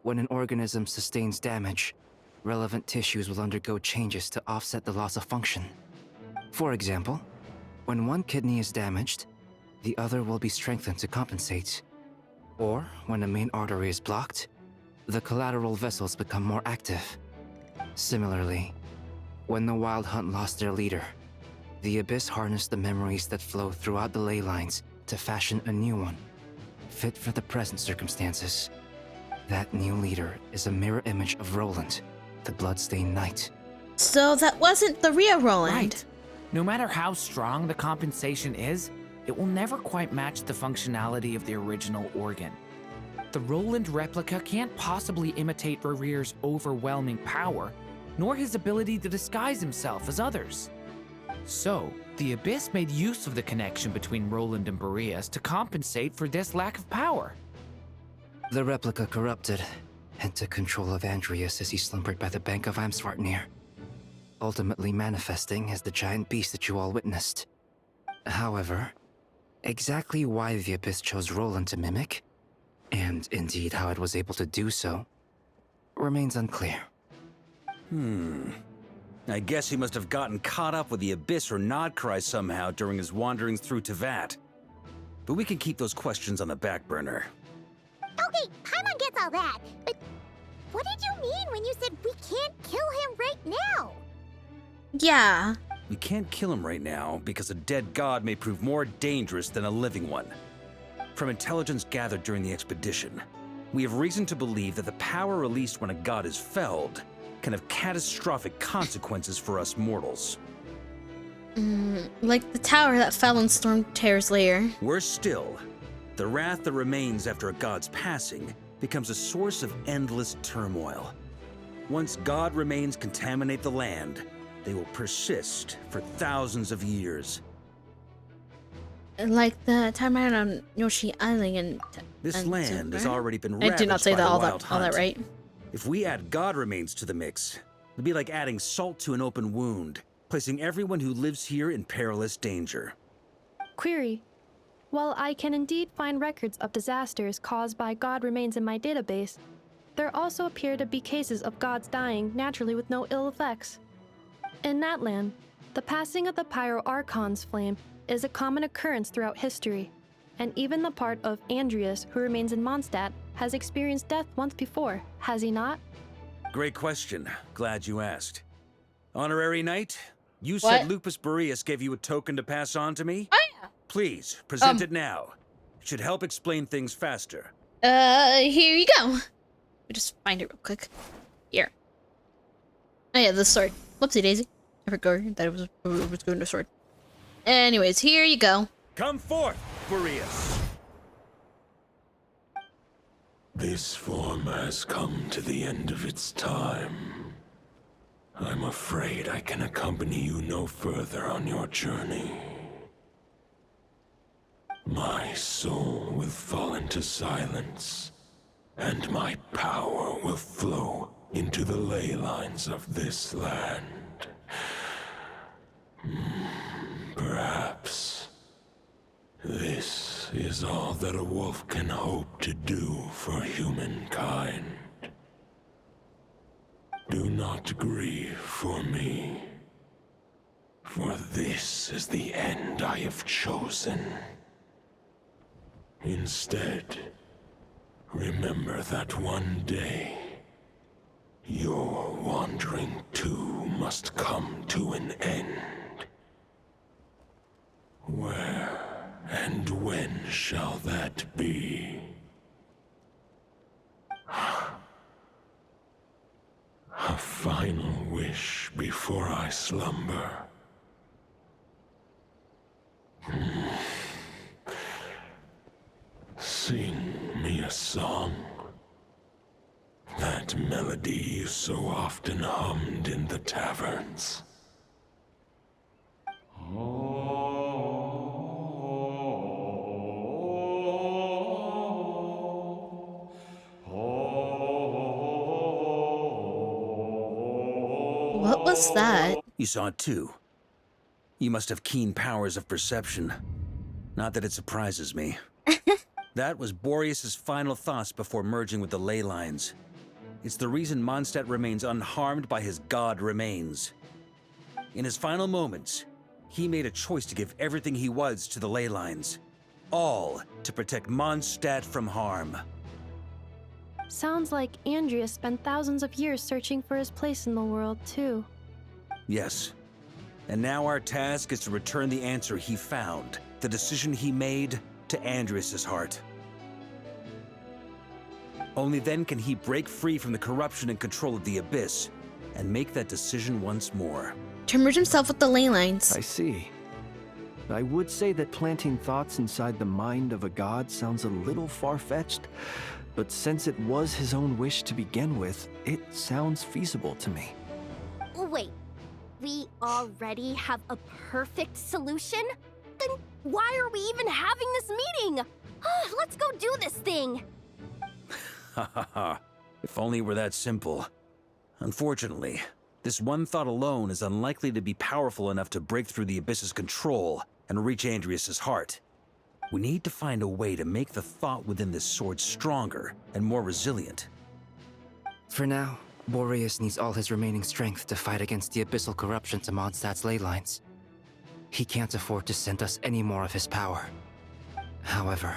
When an organism sustains damage, relevant tissues will undergo changes to offset the loss of function. For example, when one kidney is damaged, the other will be strengthened to compensate. Or, when a main artery is blocked, the collateral vessels become more active. Similarly, when the Wild Hunt lost their leader, the Abyss harnessed the memories that flow throughout the ley lines to fashion a new one, fit for the present circumstances. That new leader is a mirror image of Roland, the Bloodstained Knight. So that wasn't the real Roland. Right. No matter how strong the compensation is, it will never quite match the functionality of the original organ. The Roland replica can't possibly imitate Barrier's overwhelming power, nor his ability to disguise himself as others. So, the Abyss made use of the connection between Roland and Boreas to compensate for this lack of power. The replica corrupted and took control of Andreas as he slumbered by the bank of Amsvartnir, ultimately manifesting as the giant beast that you all witnessed. However, exactly why the Abyss chose Roland to mimic, and indeed how it was able to do so, remains unclear. I guess he must have gotten caught up with the Abyss or Nodcry somehow during his wanderings through Teyvat. But we can keep those questions on the back burner. Okay, Paimon gets all that, but what did you mean when you said we can't kill him right now? Yeah. We can't kill him right now because a dead god may prove more dangerous than a living one. From intelligence gathered during the expedition, we have reason to believe that the power released when a god is felled can have catastrophic consequences for us mortals. Like the tower that fell in Stormtear's lair. Worse still, the wrath that remains after a god's passing becomes a source of endless turmoil. Once god remains contaminate the land, they will persist for thousands of years. Like the time I had on Yoshi Island and This land has already been I ravaged did not say by that the all Wild that Hunt. right. If we add god remains to the mix, it'd be like adding salt to an open wound, placing everyone who lives here in perilous danger. Query. While I can indeed find records of disasters caused by god remains in my database, there also appear to be cases of gods dying naturally with no ill effects. In Natlan, the passing of the Pyro Archon's flame is a common occurrence throughout history, and even the part of Andreas who remains in Mondstadt has experienced death once before, has he not? Great question. Glad you asked. Honorary Knight, you What? said Lupus Boreas gave you a token to pass on to me? Oh yeah. Please, present it now. Should help explain things faster. Here you go. Let me just find it real quick. Here. Oh yeah, the sword. Whoopsie daisy. I forgot that it was going to sword. Anyways, here you go. Come forth, Boreas. This form has come to the end of its time. I'm afraid I can accompany you no further on your journey. My soul will fall into silence, and my power will flow into the ley lines of this land. Perhaps this is all that a wolf can hope to do for humankind. Do not grieve for me, for this is the end I have chosen. Instead, remember that one day, your wandering too must come to an end. Where and when shall that be? A final wish before I slumber. Sing me a song. That melody you so often hummed in the taverns. What's that? You saw it too. You must have keen powers of perception. Not that it surprises me. That was Boreas's final thoughts before merging with the ley lines. It's the reason Mondstadt remains unharmed by his god remains. In his final moments, he made a choice to give everything he was to the ley lines. All to protect Mondstadt from harm. Sounds like Andreas spent thousands of years searching for his place in the world, too. Yes. And now our task is to return the answer he found, the decision he made, to Andreas' heart. Only then can he break free from the corruption and control of the Abyss, and make that decision once more. To merge himself with the ley lines. I see. I would say that planting thoughts inside the mind of a god sounds a little far-fetched, but since it was his own wish to begin with, it sounds feasible to me. Wait, we already have a perfect solution? Then why are we even having this meeting? Let's go do this thing! Ha ha ha. If only it were that simple. Unfortunately, this one thought alone is unlikely to be powerful enough to break through the Abyss's control and reach Andreas' heart. We need to find a way to make the thought within this sword stronger and more resilient. For now, Boreas needs all his remaining strength to fight against the abyssal corruption to Mondstadt's ley lines. He can't afford to send us any more of his power. However,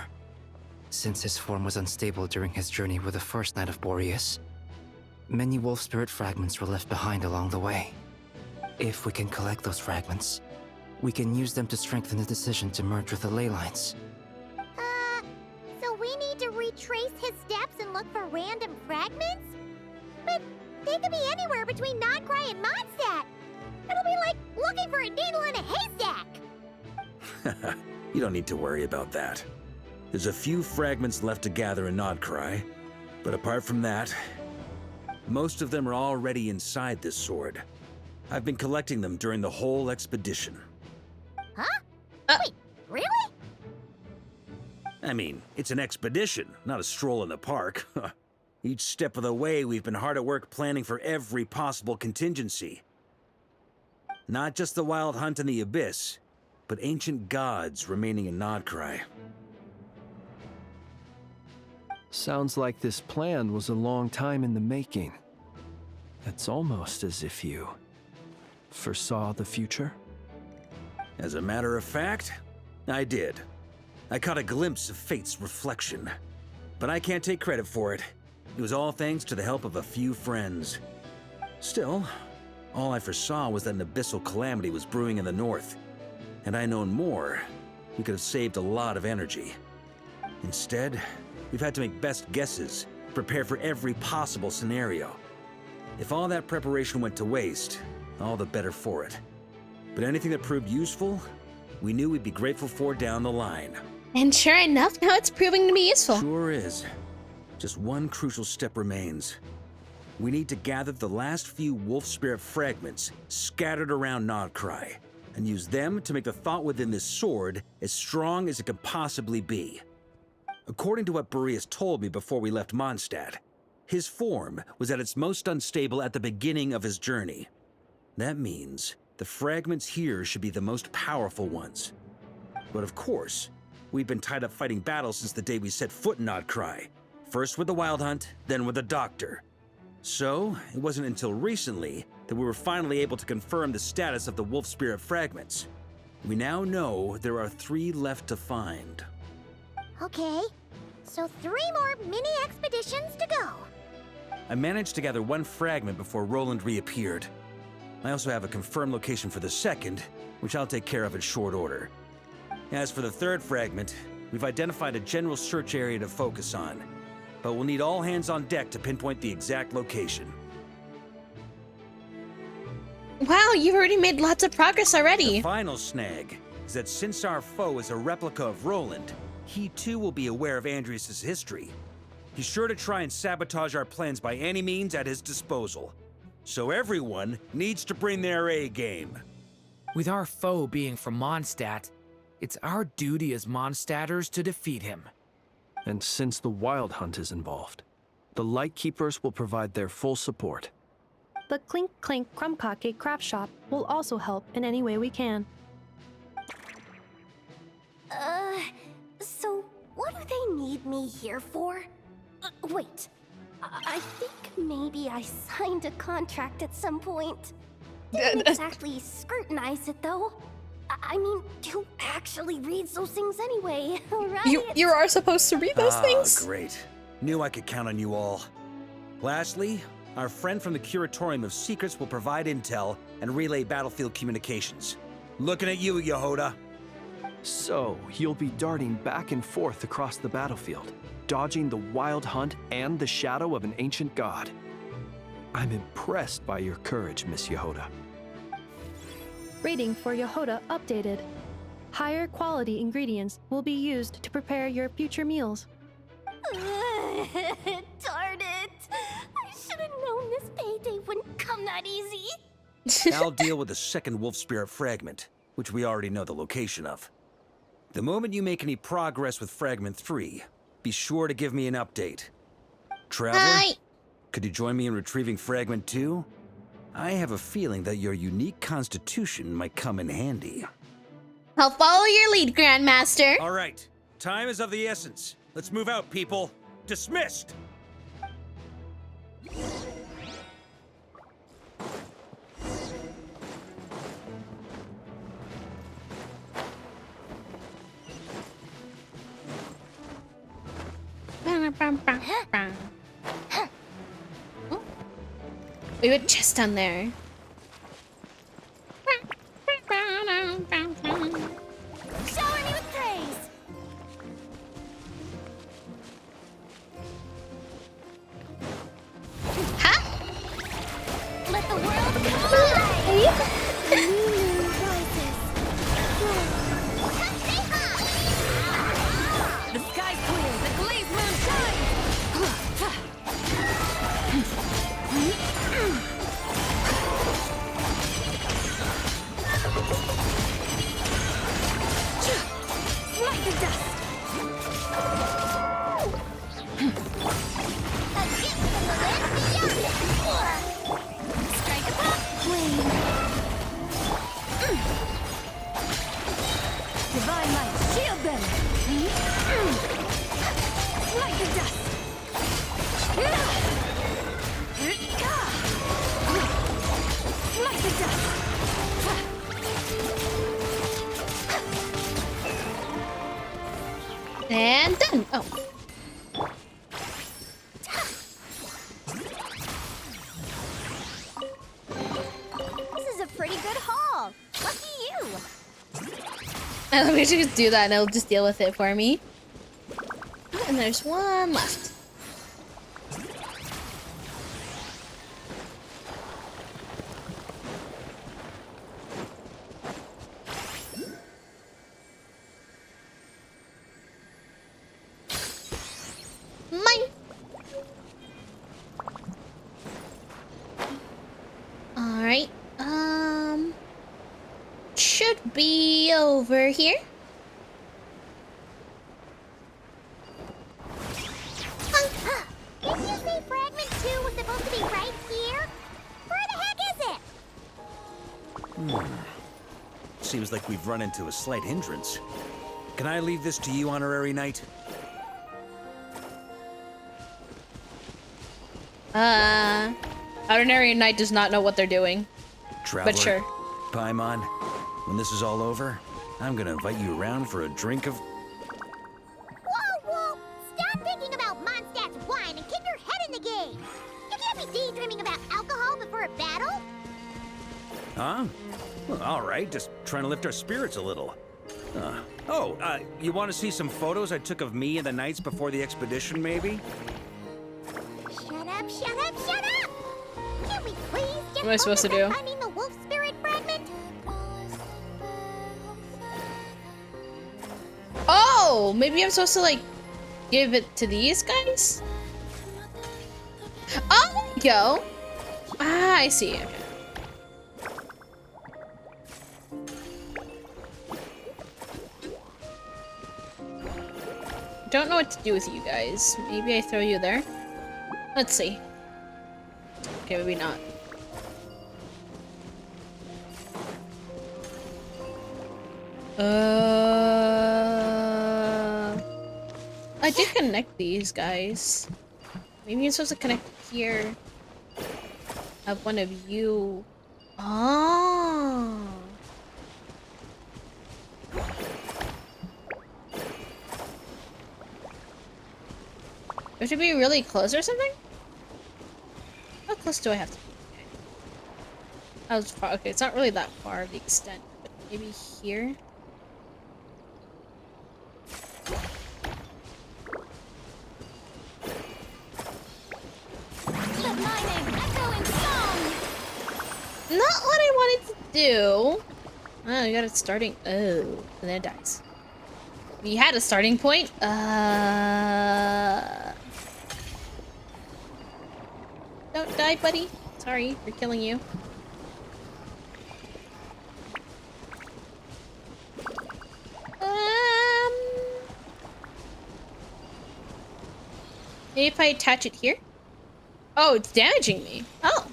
since his form was unstable during his journey with the first Knight of Boreas, many wolf spirit fragments were left behind along the way. If we can collect those fragments, we can use them to strengthen the decision to merge with the ley lines. So we need to retrace his steps and look for random fragments? But they could be anywhere between Nodcry and Mondstadt. It'll be like looking for a needle in a haystack. You don't need to worry about that. There's a few fragments left to gather in Nodcry, but apart from that, most of them are already inside this sword. I've been collecting them during the whole expedition. Huh? Wait, really? I mean, it's an expedition, not a stroll in the park. Each step of the way, we've been hard at work planning for every possible contingency. Not just the wild hunt in the Abyss, but ancient gods remaining in Nodcry. Sounds like this plan was a long time in the making. It's almost as if you foresaw the future. As a matter of fact, I did. I caught a glimpse of fate's reflection. But I can't take credit for it. It was all thanks to the help of a few friends. Still, all I foresaw was that an abyssal calamity was brewing in the north. Had I known more, we could have saved a lot of energy. Instead, we've had to make best guesses, prepare for every possible scenario. If all that preparation went to waste, all the better for it. But anything that proved useful, we knew we'd be grateful for down the line. And sure enough, now it's proving to be useful. Sure is. Just one crucial step remains. We need to gather the last few wolf spirit fragments scattered around Nodcry, and use them to make the thought within this sword as strong as it could possibly be. According to what Boreas told me before we left Mondstadt, his form was at its most unstable at the beginning of his journey. That means the fragments here should be the most powerful ones. But of course, we've been tied up fighting battles since the day we set foot in Nodcry. First with the Wild Hunt, then with the Doctor. So, it wasn't until recently that we were finally able to confirm the status of the Wolf Spirit fragments. We now know there are 3 left to find. Okay, so 3 more mini expeditions to go. I managed to gather 1 fragment before Roland reappeared. I also have a confirmed location for the second, which I'll take care of in short order. As for the 3rd fragment, we've identified a general search area to focus on, but we'll need all hands on deck to pinpoint the exact location. Wow, you've already made lots of progress already. The final snag is that since our foe is a replica of Roland, he too will be aware of Andreas' history. He's sure to try and sabotage our plans by any means at his disposal. So everyone needs to bring their A game. With our foe being from Mondstadt, it's our duty as Mondstadters to defeat him. And since the Wild Hunt is involved, the Lightkeepers will provide their full support. The Clink Clink Crumb-Cake Craft Shop will also help in any way we can. So what do they need me here for? Wait, I think maybe I signed a contract at some point. Didn't exactly scrutinize it though. I mean, who actually reads those things anyway, right? You are supposed to read those things? Great. Knew I could count on you all. Lastly, our friend from the Curatorium of Secrets will provide intel and relay battlefield communications. Looking at you, Yehoda. So, you'll be darting back and forth across the battlefield, dodging the wild hunt and the shadow of an ancient god. I'm impressed by your courage, Miss Yehoda. Rating for Yehoda updated. Higher quality ingredients will be used to prepare your future meals. Darn it! I should have known this payday wouldn't come that easy. I'll deal with the second wolf spirit fragment, which we already know the location of. The moment you make any progress with Fragment 3, be sure to give me an update. Traveler, Hi. Could you join me in retrieving Fragment 2? I have a feeling that your unique constitution might come in handy. I'll follow your lead, Grandmaster. All right, time is of the essence. Let's move out, people. Dismissed! We have a chest down there. Shower me with praise! Let the world collide! The sky's clear, the glazed moon shines! Smite the dust! A gift from the land beyond! Strike upon flame! Divine light, shield them! Smite the dust! Smite the dust! And done. Oh. This is a pretty good haul. Lucky you. Let me just do that and it'll just deal with it for me. Oh, and there's one left. Mine. All right. Should be over here. Didn't you say Fragment 2 was supposed to be right here? Where the heck is it? Seems like we've run into a slight hindrance. Can I leave this to you, Honorary Knight? Ordinary Knight does not know what they're doing. Traveler, But sure. Paimon, when this is all over, I'm gonna invite you around for a drink of... Whoa! Stop thinking about Mondstadt's wine and keep your head in the game! You can't be daydreaming about alcohol before a battle! Huh? Well, all right, just trying to lift our spirits a little. You want to see some photos I took of me and the knights before the expedition, maybe? Shut up! Can we please get What am I supposed to focused on do? finding the wolf spirit fragment? Oh, maybe I'm supposed to like give it to these guys? Oh, there you go. Ah, I see. Okay. Don't know what to do with you guys. Maybe I throw you there. Let's see. Okay, maybe not. I did connect these guys. Maybe I'm supposed to connect here. Have one of you. Oh. Do I have to be really close or something? How close do I have to be? Okay. That was far. Okay, it's not really that far, the extent. But maybe here? Not what I wanted to do. Oh, you got it starting. Oh, and then it dies. You had a starting point. Don't die, buddy. Sorry for killing you. Maybe if I attach it here? Oh, it's damaging me. Oh.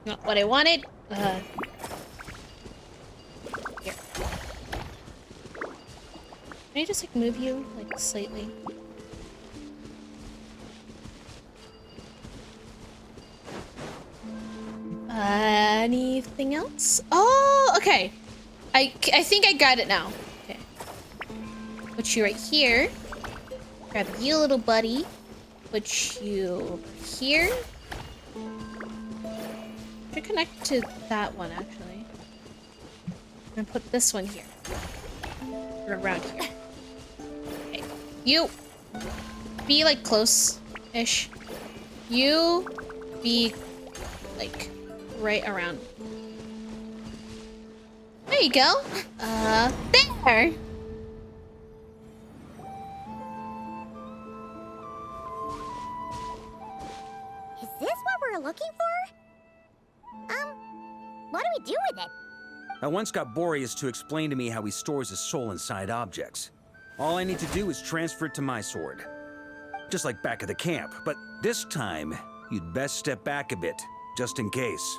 Not what I wanted. Here. Can I just like move you like slightly? Anything else? Oh, okay. I think I got it now. Okay. Put you right here. Grab you, little buddy. Put you over here. Should connect to that one actually. And put this one here. Or around here. Okay. You be like close-ish. You be like right around. There you go. There. Is this what we're looking for? What do we do with it? I once got Boreas to explain to me how he stores his soul inside objects. All I need to do is transfer it to my sword. Just like back at the camp, but this time, you'd best step back a bit, just in case.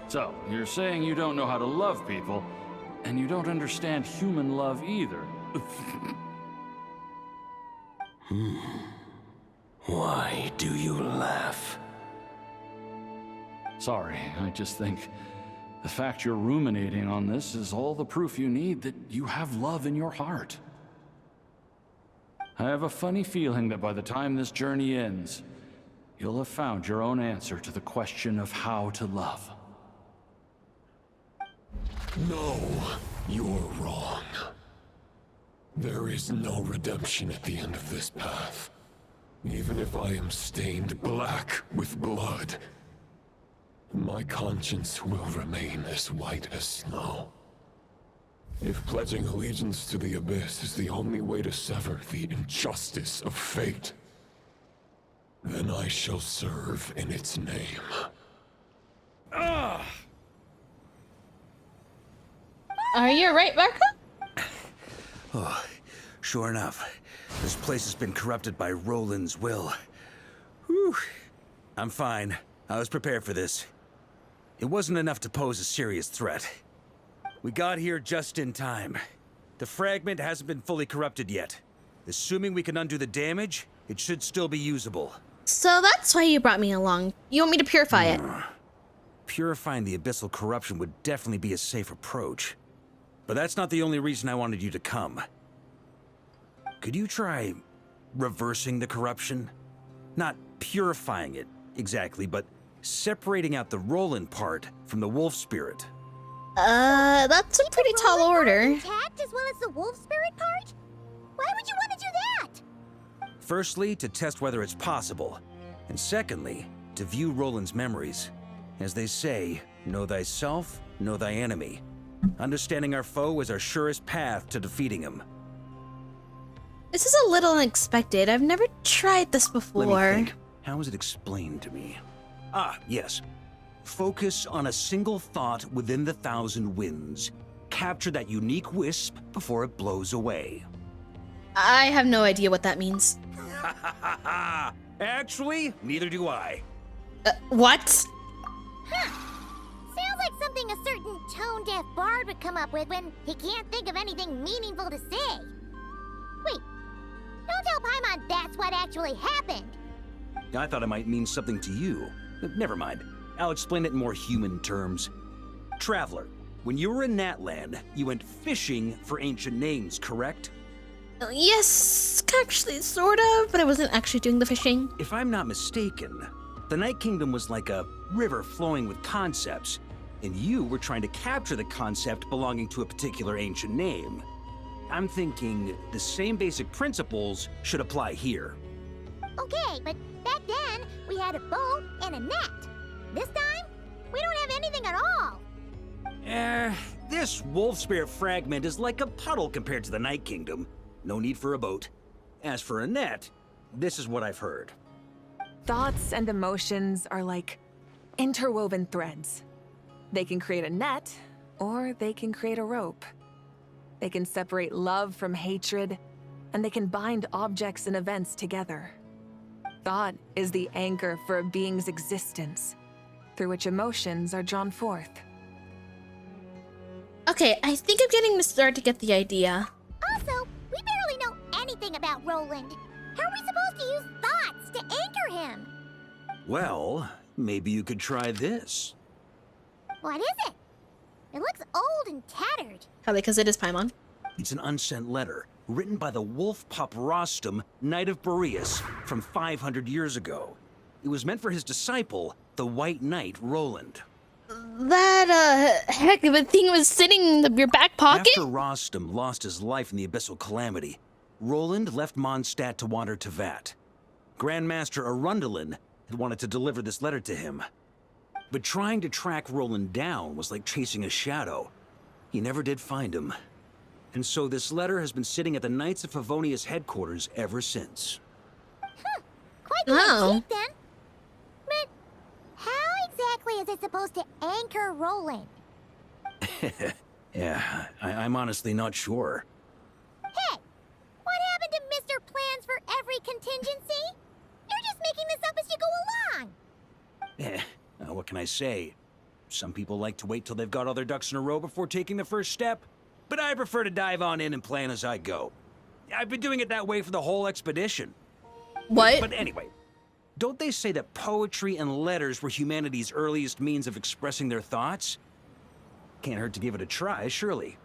So, you're saying you don't know how to love people, and you don't understand human love either. Why do you laugh? Sorry, I just think the fact you're ruminating on this is all the proof you need that you have love in your heart. I have a funny feeling that by the time this journey ends, you'll have found your own answer to the question of how to love. No, you're wrong. There is no redemption at the end of this path. Even if I am stained black with blood, my conscience will remain as white as snow. If pledging allegiance to the Abyss is the only way to sever the injustice of fate, then I shall serve in its name. Ugh! Are you right, Marco? Oh, sure enough. This place has been corrupted by Roland's will. Whew. I'm fine. I was prepared for this. It wasn't enough to pose a serious threat. We got here just in time. The fragment hasn't been fully corrupted yet. Assuming we can undo the damage, it should still be usable. So that's why you brought me along. You want me to purify it? Purifying the abyssal corruption would definitely be a safe approach. But that's not the only reason I wanted you to come. Could you try reversing the corruption? Not purifying it, exactly, but separating out the Roland part from the wolf spirit. That's a pretty tall order. Intact as well as the wolf spirit part? Why would you want to do that? Firstly, to test whether it's possible. And secondly, to view Roland's memories. As they say, know thyself, know thy enemy. Understanding our foe is our surest path to defeating him. This is a little unexpected. I've never tried this before. Let me think. How was it explained to me? Ah, yes. Focus on a single thought within the 1,000 winds. Capture that unique wisp before it blows away. I have no idea what that means. Actually, neither do I. What? Sounds like something a certain tone-deaf bard would come up with when he can't think of anything meaningful to say. Wait, don't tell Paimon that's what actually happened. I thought it might mean something to you. Never mind. I'll explain it in more human terms. Traveler, when you were in Natlan, you went fishing for ancient names, correct? Yes, actually, sort of, but I wasn't actually doing the fishing. If I'm not mistaken, the Night Kingdom was like a river flowing with concepts, and you were trying to capture the concept belonging to a particular ancient name. I'm thinking the same basic principles should apply here. Okay, but back then, we had a boat and a net. This time, we don't have anything at all. This wolf spirit fragment is like a puddle compared to the Night Kingdom. No need for a boat. As for a net, this is what I've heard. Thoughts and emotions are like interwoven threads. They can create a net, or they can create a rope. They can separate love from hatred, and they can bind objects and events together. Thought is the anchor for a being's existence, through which emotions are drawn forth. Okay, I think I'm getting to start to get the idea. Also, we barely know anything about Roland. How are we supposed to use thoughts to anchor him? Well, maybe you could try this. What is it? It looks old and tattered. Probably because it is Paimon. It's an unsent letter, written by the wolf pup Rostam, Knight of Boreas, from 500 years ago. It was meant for his disciple, the White Knight Roland. That, heck of a thing was sitting in your back pocket? After Rostam lost his life in the Abyssal Calamity, Roland left Mondstadt to wander to Vat. Grandmaster Arundelen had wanted to deliver this letter to him. But trying to track Roland down was like chasing a shadow. He never did find him. And so this letter has been sitting at the Knights of Favonius headquarters ever since. Quite the antique, then. But how exactly is it supposed to anchor Roland? Yeah, I'm honestly not sure. Hey, what happened to Mr. Plans for every contingency? You're just making this up as you go along. What can I say? Some people like to wait till they've got all their ducks in a row before taking the first step, but I prefer to dive on in and plan as I go. I've been doing it that way for the whole expedition. What? But anyway, don't they say that poetry and letters were humanity's earliest means of expressing their thoughts? Can't hurt to give it a try, surely.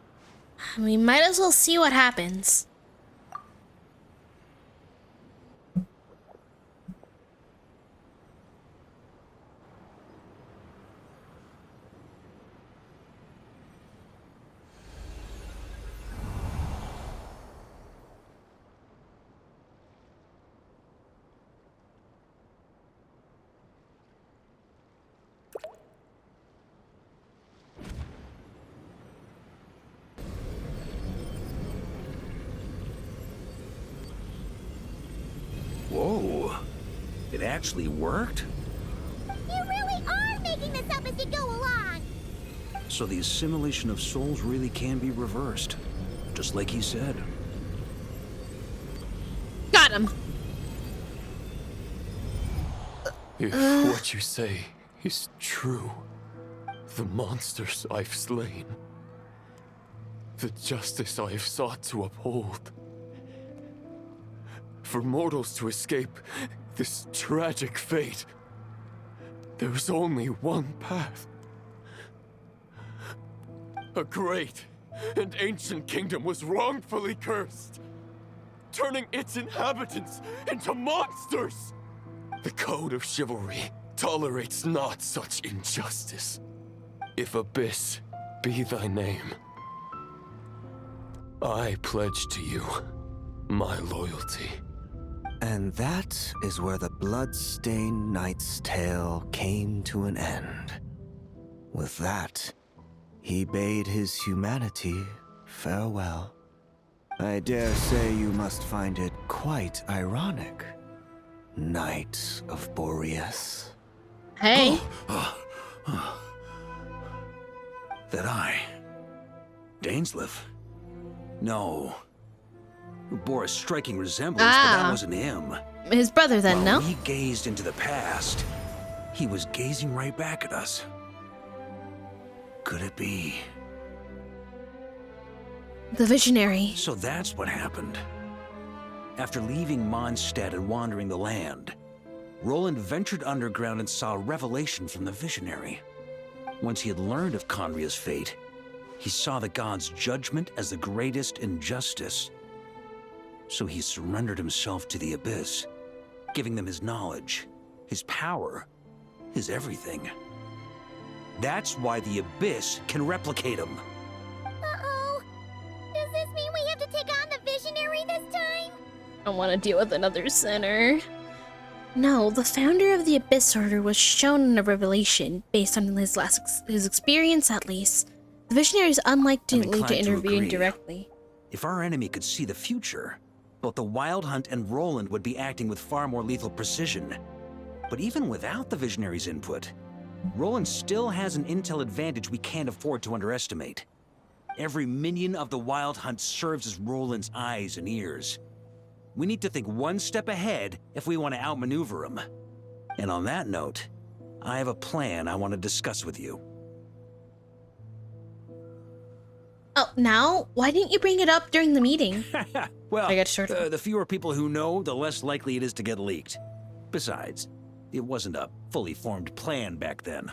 We might as well see what happens. Whoa, it actually worked? You really are making this up as you go along. So the assimilation of souls really can be reversed, just like he said. Got him. If what you say is true, the monsters I've slain, the justice I have sought to uphold, for mortals to escape this tragic fate, there's only one path. A great and ancient kingdom was wrongfully cursed, turning its inhabitants into monsters. The code of chivalry tolerates not such injustice. If Abyss be thy name, I pledge to you my loyalty. And that is where the blood-stained knight's tale came to an end. With that, he bade his humanity farewell. I dare say you must find it quite ironic, Knight of Boreas. Hey. That eye. Dainsleif. No. It bore a striking resemblance, but that wasn't him. His brother then, While no? we gazed into the past, he was gazing right back at us. Could it be? The visionary. So that's what happened. After leaving Mondstadt and wandering the land, Roland ventured underground and saw a revelation from the visionary. Once he had learned of Conria's fate, he saw the gods' judgment as the greatest injustice. So he surrendered himself to the Abyss, giving them his knowledge, his power, his everything. That's why the Abyss can replicate him. Uh-oh. Does this mean we have to take on the visionary this time? I don't want to deal with another sinner. No, the founder of the Abyss Order was shown a revelation based on his experience, at least. The visionary is unlikely to intervene agree. directly. If our enemy could see the future, both the Wild Hunt and Roland would be acting with far more lethal precision. But even without the visionary's input, Roland still has an intel advantage we can't afford to underestimate. Every minion of the Wild Hunt serves as Roland's eyes and ears. We need to think one step ahead if we want to outmaneuver him. And on that note, I have a plan I want to discuss with you. Oh, now? Why didn't you bring it up during the meeting? Well, the fewer people who know, the less likely it is to get leaked. Besides, it wasn't a fully formed plan back then.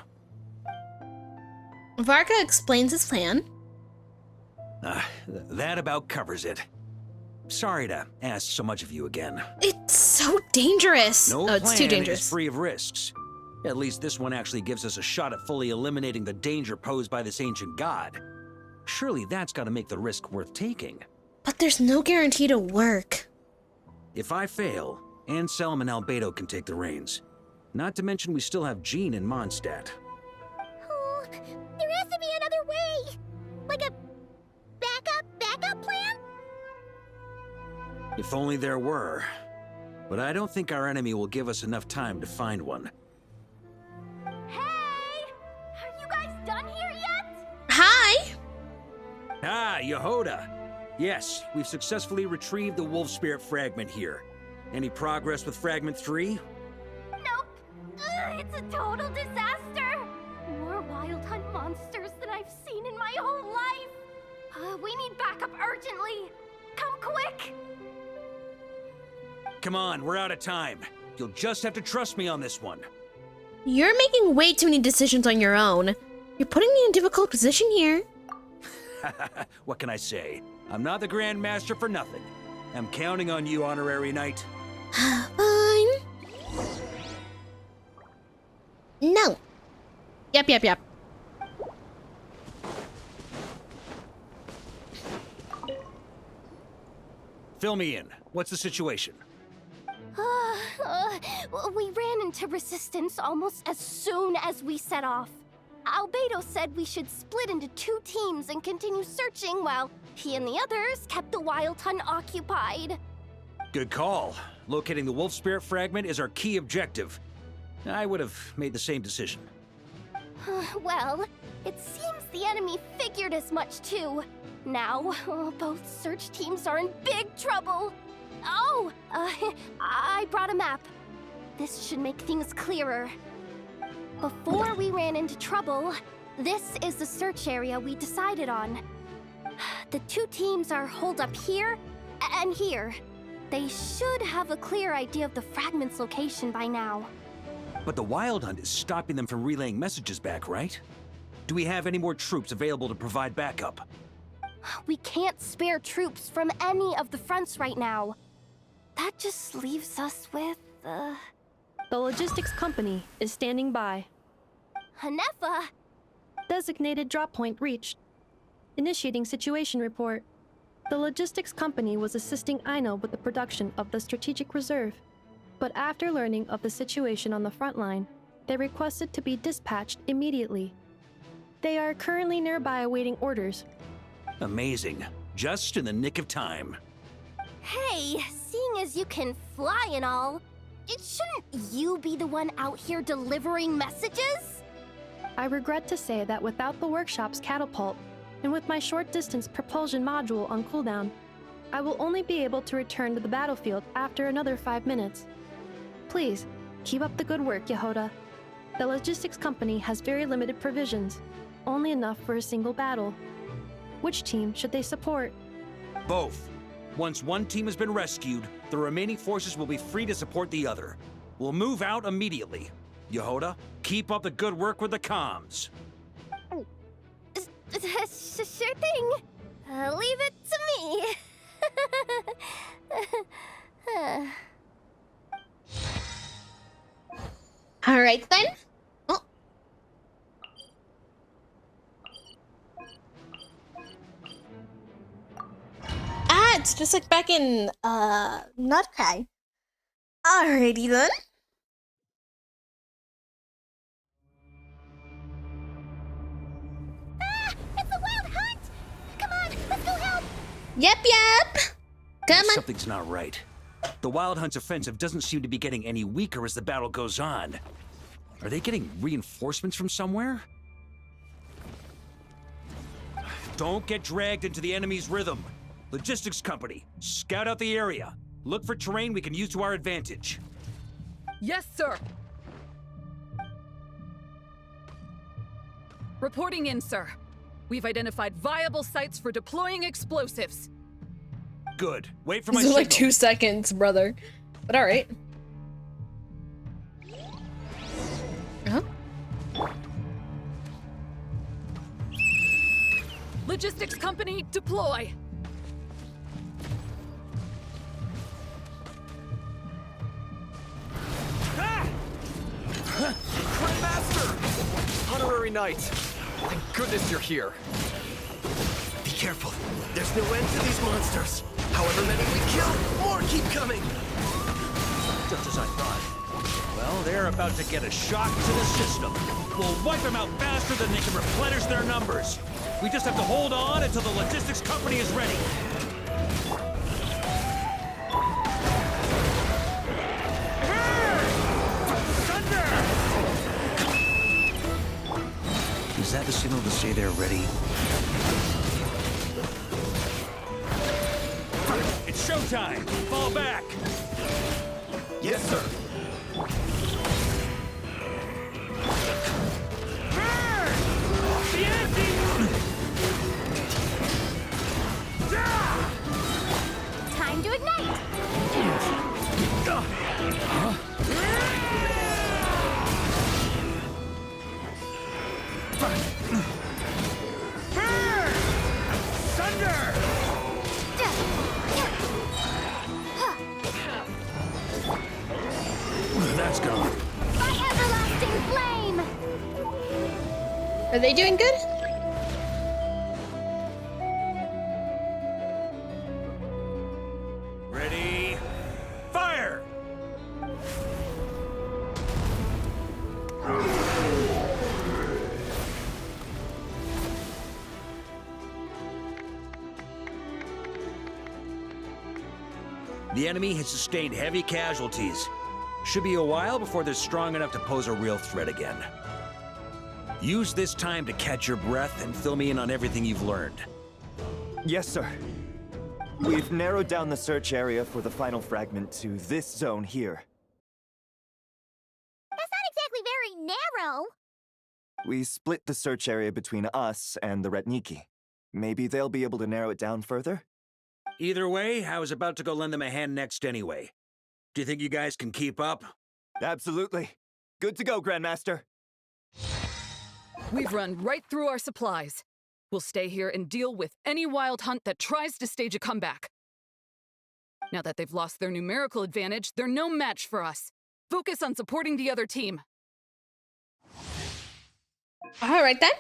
Varka explains his plan. That about covers it. Sorry to ask so much of you again. It's so dangerous. No oh, it's plan too dangerous. is free of risks. At least this one actually gives us a shot at fully eliminating the danger posed by this ancient god. Surely that's got to make the risk worth taking. But there's no guarantee to work. If I fail, Anselm and Albedo can take the reins. Not to mention we still have Jean in Mondstadt. Oh, there has to be another way. Like a backup plan? If only there were. But I don't think our enemy will give us enough time to find one. Hey! Are you guys done here yet? Hi! Ah, Yehoda! Yes, we've successfully retrieved the Wolf Spirit Fragment here. Any progress with Fragment 3? Nope. It's a total disaster. More Wild Hunt monsters than I've seen in my whole life. We need backup urgently. Come quick. Come on, we're out of time. You'll just have to trust me on this one. You're making way too many decisions on your own. You're putting me in a difficult position here. What can I say? I'm not the Grand Master for nothing. I'm counting on you, Honorary Knight. Fine. No. Yep. Fill me in. What's the situation? We ran into resistance almost as soon as we set off. Albedo said we should split into 2 teams and continue searching while he and the others kept the Wild Hunt occupied. Good call. Locating the Wolf Spirit Fragment is our key objective. I would have made the same decision. Well, it seems the enemy figured as much too. Now, both search teams are in big trouble. Oh, I brought a map. This should make things clearer. Before we ran into trouble, this is the search area we decided on. The 2 teams are holed up here and here. They should have a clear idea of the fragment's location by now. But the Wild Hunt is stopping them from relaying messages back, right? Do we have any more troops available to provide backup? We can't spare troops from any of the fronts right now. That just leaves us with, The logistics company is standing by. Hanefa! Designated drop point reached. Initiating situation report. The logistics company was assisting Aino with the production of the strategic reserve. But after learning of the situation on the front line, they requested to be dispatched immediately. They are currently nearby awaiting orders. Amazing. Just in the nick of time. Hey, seeing as you can fly and all, Shouldn't you be the one out here delivering messages? I regret to say that without the workshop's catapult, and with my short-distance propulsion module on cooldown, I will only be able to return to the battlefield after another 5 minutes. Please, keep up the good work, Yehoda. The logistics company has very limited provisions, only enough for a single battle. Which team should they support? Both. Once one team has been rescued, the remaining forces will be free to support the other. We'll move out immediately. Yehoda, keep up the good work with the comms. Sure thing. Leave it to me. All right then. Oh. Ah, it's just like back in Nutcry. Alrighty then. It's a wild hunt! Come on, let's go help! Yep. Come on. Something's not right. The Wild Hunt's offensive doesn't seem to be getting any weaker as the battle goes on. Are they getting reinforcements from somewhere? Don't get dragged into the enemy's rhythm. Logistics company, scout out the area. Look for terrain we can use to our advantage. Yes, sir. Reporting in, sir. We've identified viable sites for deploying explosives. Good. Wait for my This is signal. like 2 seconds, brother. But all right. Huh? Logistics company, deploy. Grandmaster! Honorary Knight! Thank goodness you're here. Be careful. There's no end to these monsters. However many we kill, more keep coming. Just as I thought. Well, they're about to get a shock to the system. We'll wipe them out faster than they can replenish their numbers. We just have to hold on until the logistics company is ready. Is that the signal to say they're ready? It's showtime! Fall back! Yes, sir. Time to ignite! That's gone. My everlasting flame! Are they doing good? Ready? Fire! The enemy has sustained heavy casualties. Should be a while before they're strong enough to pose a real threat again. Use this time to catch your breath and fill me in on everything you've learned. Yes, sir. We've narrowed down the search area for the final fragment to this zone here. That's not exactly very narrow. We split the search area between us and the Retniki. Maybe they'll be able to narrow it down further? Either way, I was about to go lend them a hand next anyway. Do you think you guys can keep up? Absolutely. Good to go, Grandmaster. We've run right through our supplies. We'll stay here and deal with any wild hunt that tries to stage a comeback. Now that they've lost their numerical advantage, they're no match for us. Focus on supporting the other team. All right then.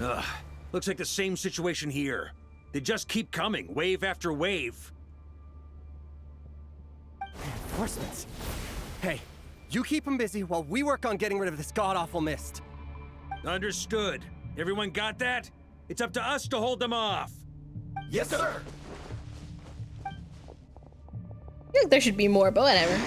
Ugh. Looks like the same situation here. They just keep coming, wave after wave. Reinforcements. Hey, You keep them busy while we work on getting rid of this god-awful mist. Understood. Everyone got that? It's up to us to hold them off. Yes, sir! I think there should be more, but whatever.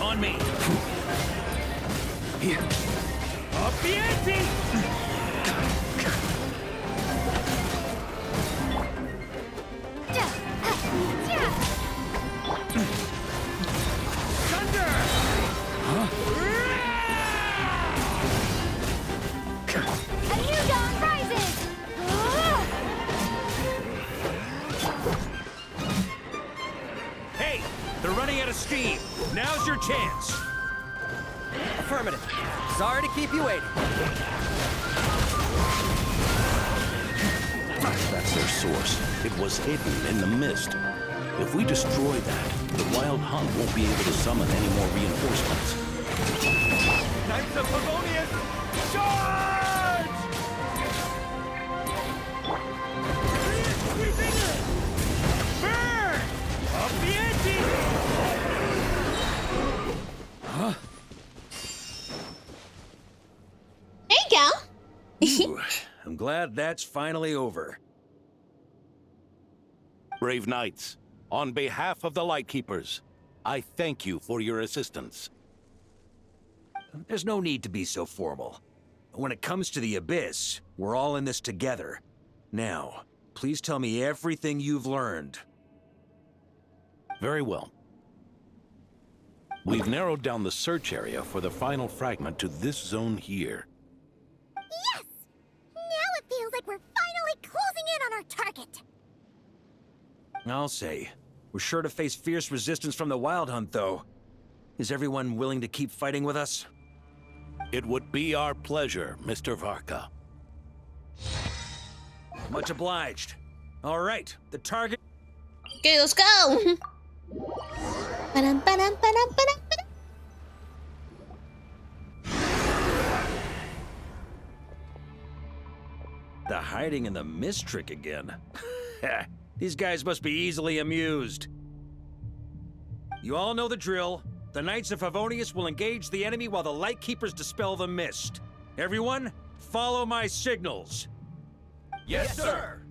On me. Here. Up the ante! Thunder! Huh? A new dawn rises! Hey, they're running out of steam. Now's your chance. Affirmative. Sorry to keep you waiting. That's their source. It was hidden in the mist. If we destroy that, the Wild Hunt won't be able to summon any more reinforcements. Knights of Favonius, charge! Burn! Up the ante! Huh? There you go. Ooh, I'm glad that's finally over. Brave Knights, on behalf of the Lightkeepers, I thank you for your assistance. There's no need to be so formal. When it comes to the Abyss, we're all in this together. Now, please tell me everything you've learned. Very well. We've narrowed down the search area for the final fragment to this zone here. Yes! Now it feels like we're finally closing in on our target. I'll say. We're sure to face fierce resistance from the Wild Hunt, though. Is everyone willing to keep fighting with us? It would be our pleasure, Mr. Varka. Much obliged. All right, the target... Okay, let's go! Ba-dum, ba-dum, ba-dum, ba-dum, ba-dum. The hiding in the mist trick again. These guys must be easily amused. You all know the drill. The Knights of Favonius will engage the enemy while the Lightkeepers dispel the mist. Everyone, follow my signals. Yes, sir!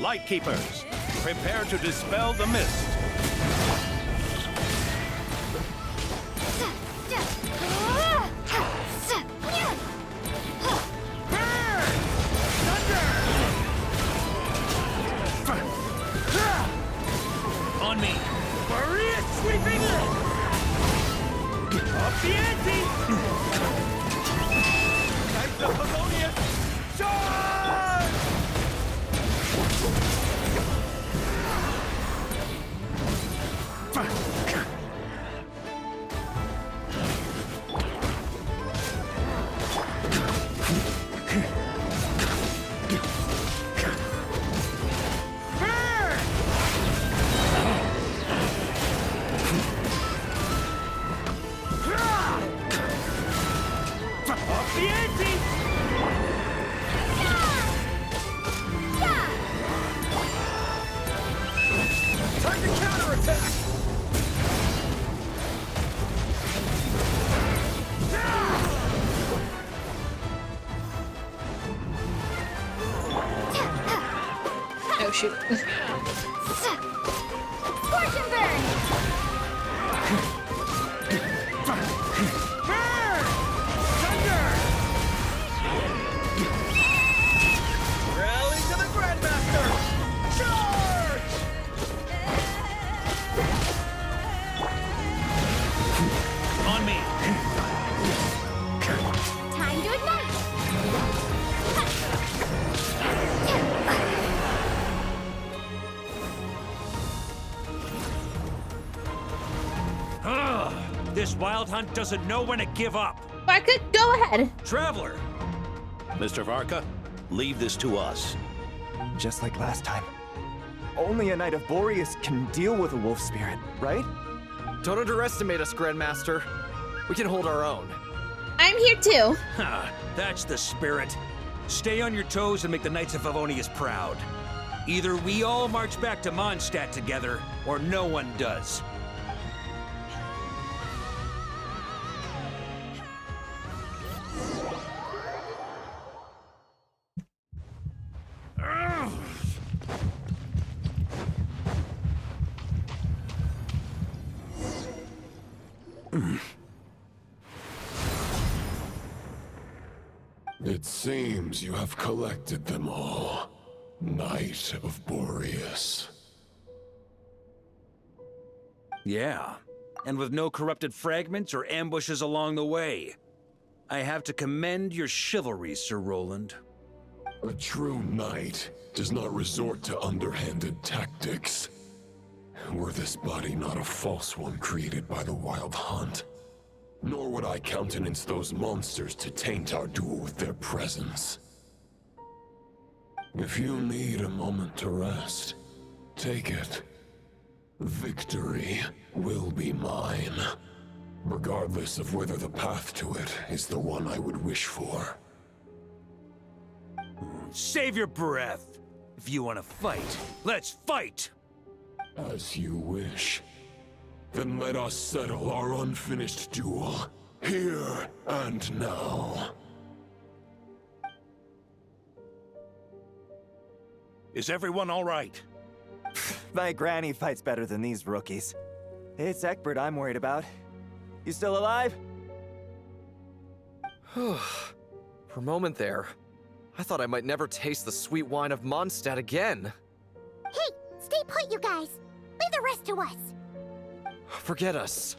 Lightkeepers, prepare to dispel the mist. On me. Maria sweeping in! Up the ante! Knights of Favonius, charge! Time to counterattack! Oh shoot. Scorch and burn! Rally to the Grandmaster! Charge! On me. Time to ignite! Ugh, this Wild Hunt doesn't know when to give up. Varka, go ahead. Traveler! Mr. Varka, leave this to us. Just like last time, only a Knight of Boreas can deal with a wolf spirit, right? Don't underestimate us, Grandmaster. We can hold our own. I'm here too. Ha! That's the spirit. Stay on your toes and make the Knights of Favonius proud. Either we all march back to Mondstadt together, or no one does. It seems you have collected them all, Knight of Boreas. Yeah, and with no corrupted fragments or ambushes along the way. I have to commend your chivalry, Sir Roland. A true knight does not resort to underhanded tactics. Were this body not a false one created by the Wild Hunt, nor would I countenance those monsters to taint our duel with their presence. If you need a moment to rest, take it. Victory will be mine, regardless of whether the path to it is the one I would wish for. Save your breath. If you want to fight, let's fight! As you wish. Then let us settle our unfinished duel, here and now. Is everyone all right? My granny fights better than these rookies. It's Egbert I'm worried about. You still alive? For a moment there, I thought I might never taste the sweet wine of Mondstadt again. Hey, stay put, you guys. Leave the rest to us. Forget us.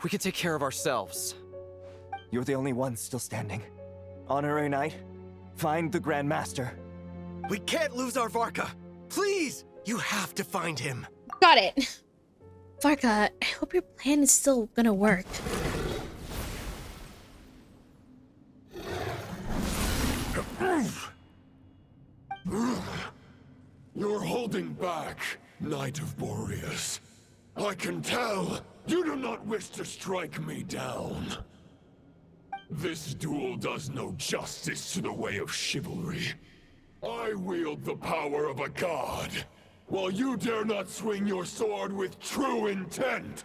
We can take care of ourselves. You're the only one still standing. Honorary Knight, find the Grand Master. We can't lose our Varka. Please, you have to find him. Got it. Varka, I hope your plan is still gonna work. You're holding back, Knight of Boreas. I can tell you do not wish to strike me down. This duel does no justice to the way of chivalry. I wield the power of a god, while you dare not swing your sword with true intent.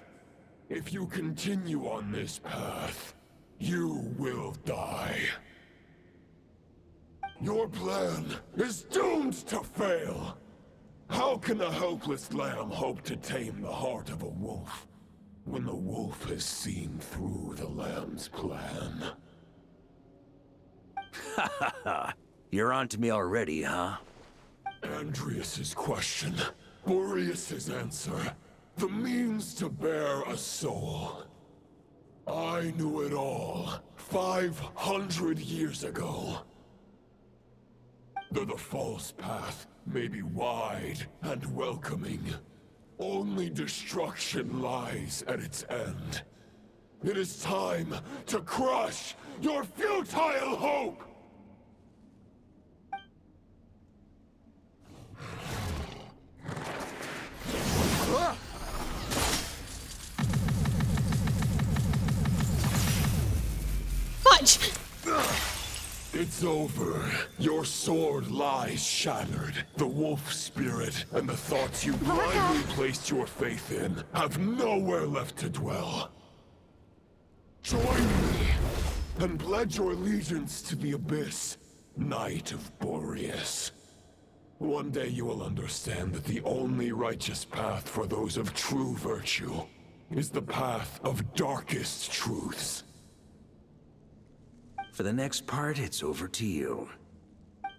If you continue on this path, you will die. Your plan is doomed to fail. How can a helpless lamb hope to tame the heart of a wolf, when the wolf has seen through the lamb's plan? Ha ha ha! You're on to me already, huh? Andrias's question, Boreas's answer, the means to bear a soul. I knew it all 500 years ago. Though the false path may be wide and welcoming, only destruction lies at its end. It is time to crush your futile hope! Fudge! It's over. Your sword lies shattered. The wolf spirit and the thoughts you blindly placed your faith in have nowhere left to dwell. Join me and pledge your allegiance to the Abyss, Knight of Boreas. One day you will understand that the only righteous path for those of true virtue is the path of darkest truths. For the next part, it's over to you.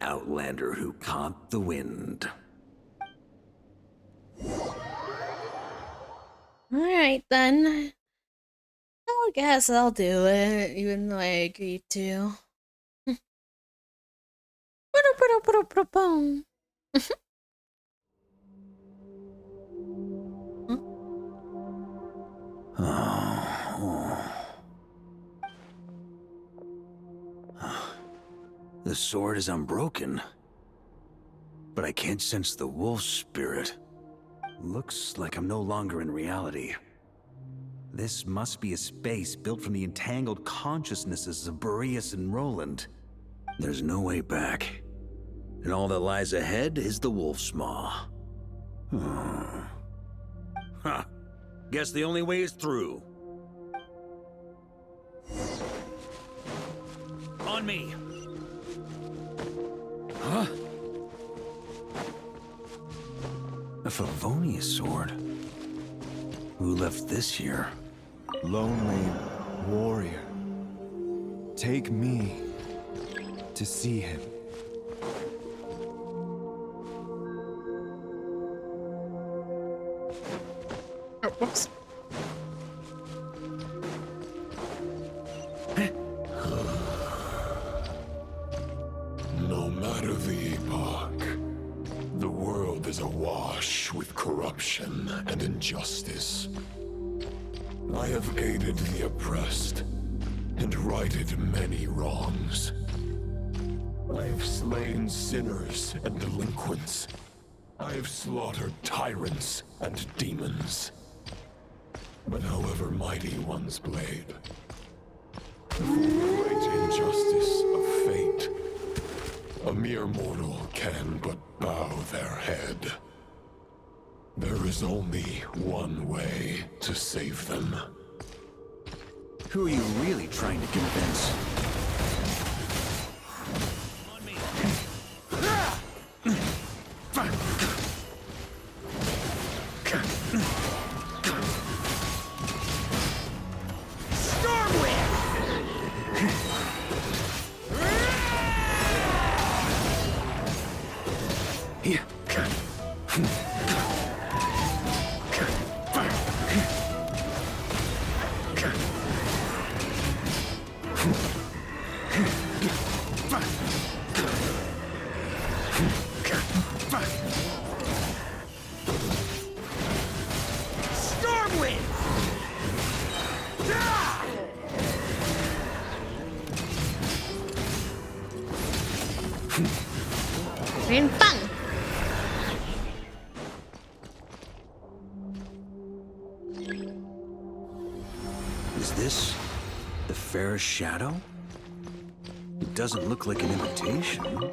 Outlander who caught the wind. Alright then. I guess I'll do it, even though I agreed to. The sword is unbroken, but I can't sense the wolf spirit. Looks like I'm no longer in reality. This must be a space built from the entangled consciousnesses of Boreas and Roland. There's no way back. And all that lies ahead is the Wolf's Maw. Huh. Guess the only way is through. On me! Huh? A Favonius sword? Who left this here? Lonely warrior. Take me to see him. Oh, whoops. No matter the epoch, the world is awash with corruption and injustice. I have aided the oppressed and righted many wrongs. I have slain sinners and delinquents. I have slaughtered tyrants and demons. But however mighty one's blade, for the great injustice of fate, a mere mortal can but bow their head. There is only one way to save them. Who are you really trying to convince? Rain fun. Is this the fairest shadow? It doesn't look like an invitation.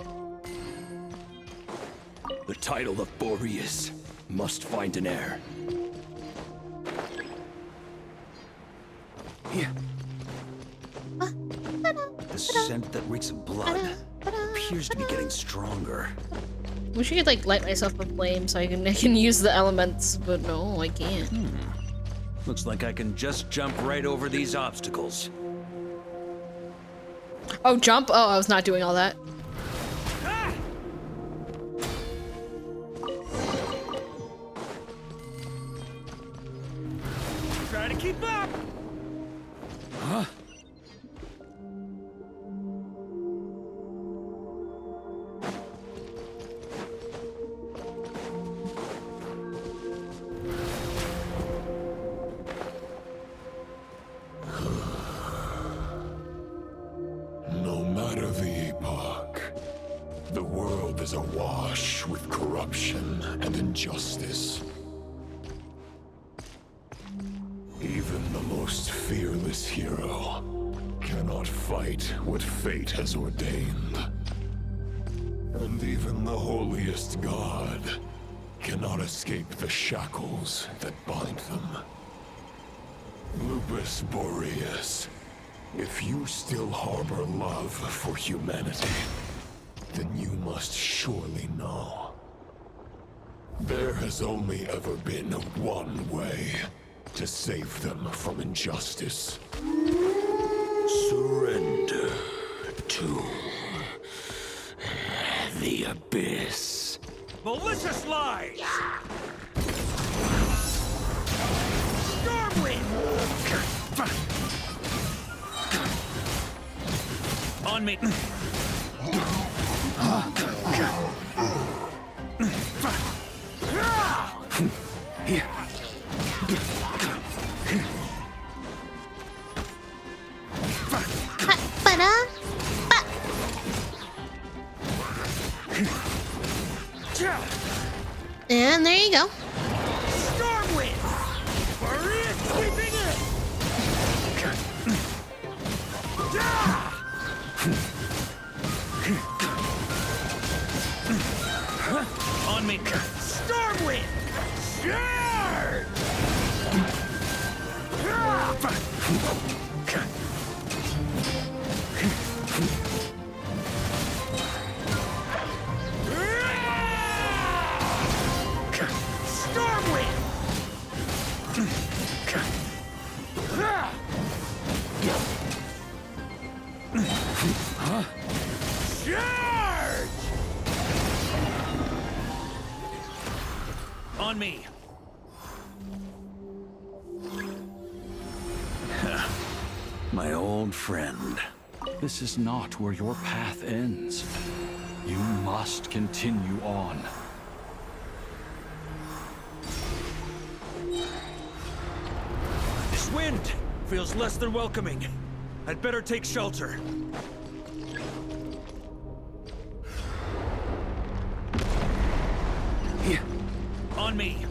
The title of Boreas must find an heir. Here. The scent that reeks of blood appears to be getting stronger. Wish I could like light myself with flame so I can use the elements, but no, I can't. Looks like I can just jump right over these obstacles. Oh, jump? Oh, I was not doing all that. Try to keep up! Huh? No matter the epoch, the world is awash with corruption and injustice. Even the most fearless hero cannot fight what fate has ordained. And even the holiest god cannot escape the shackles that bind them. Lupus Boreas, if you still harbor love for humanity, then you must surely know. There has only ever been one way to save them from injustice. Surrender to the abyss. Malicious lies! On me. Here. And there you go. Charge! On me. My old friend. This is not where your path ends. You must continue on. This wind feels less than welcoming. I'd better take shelter. Here. On me.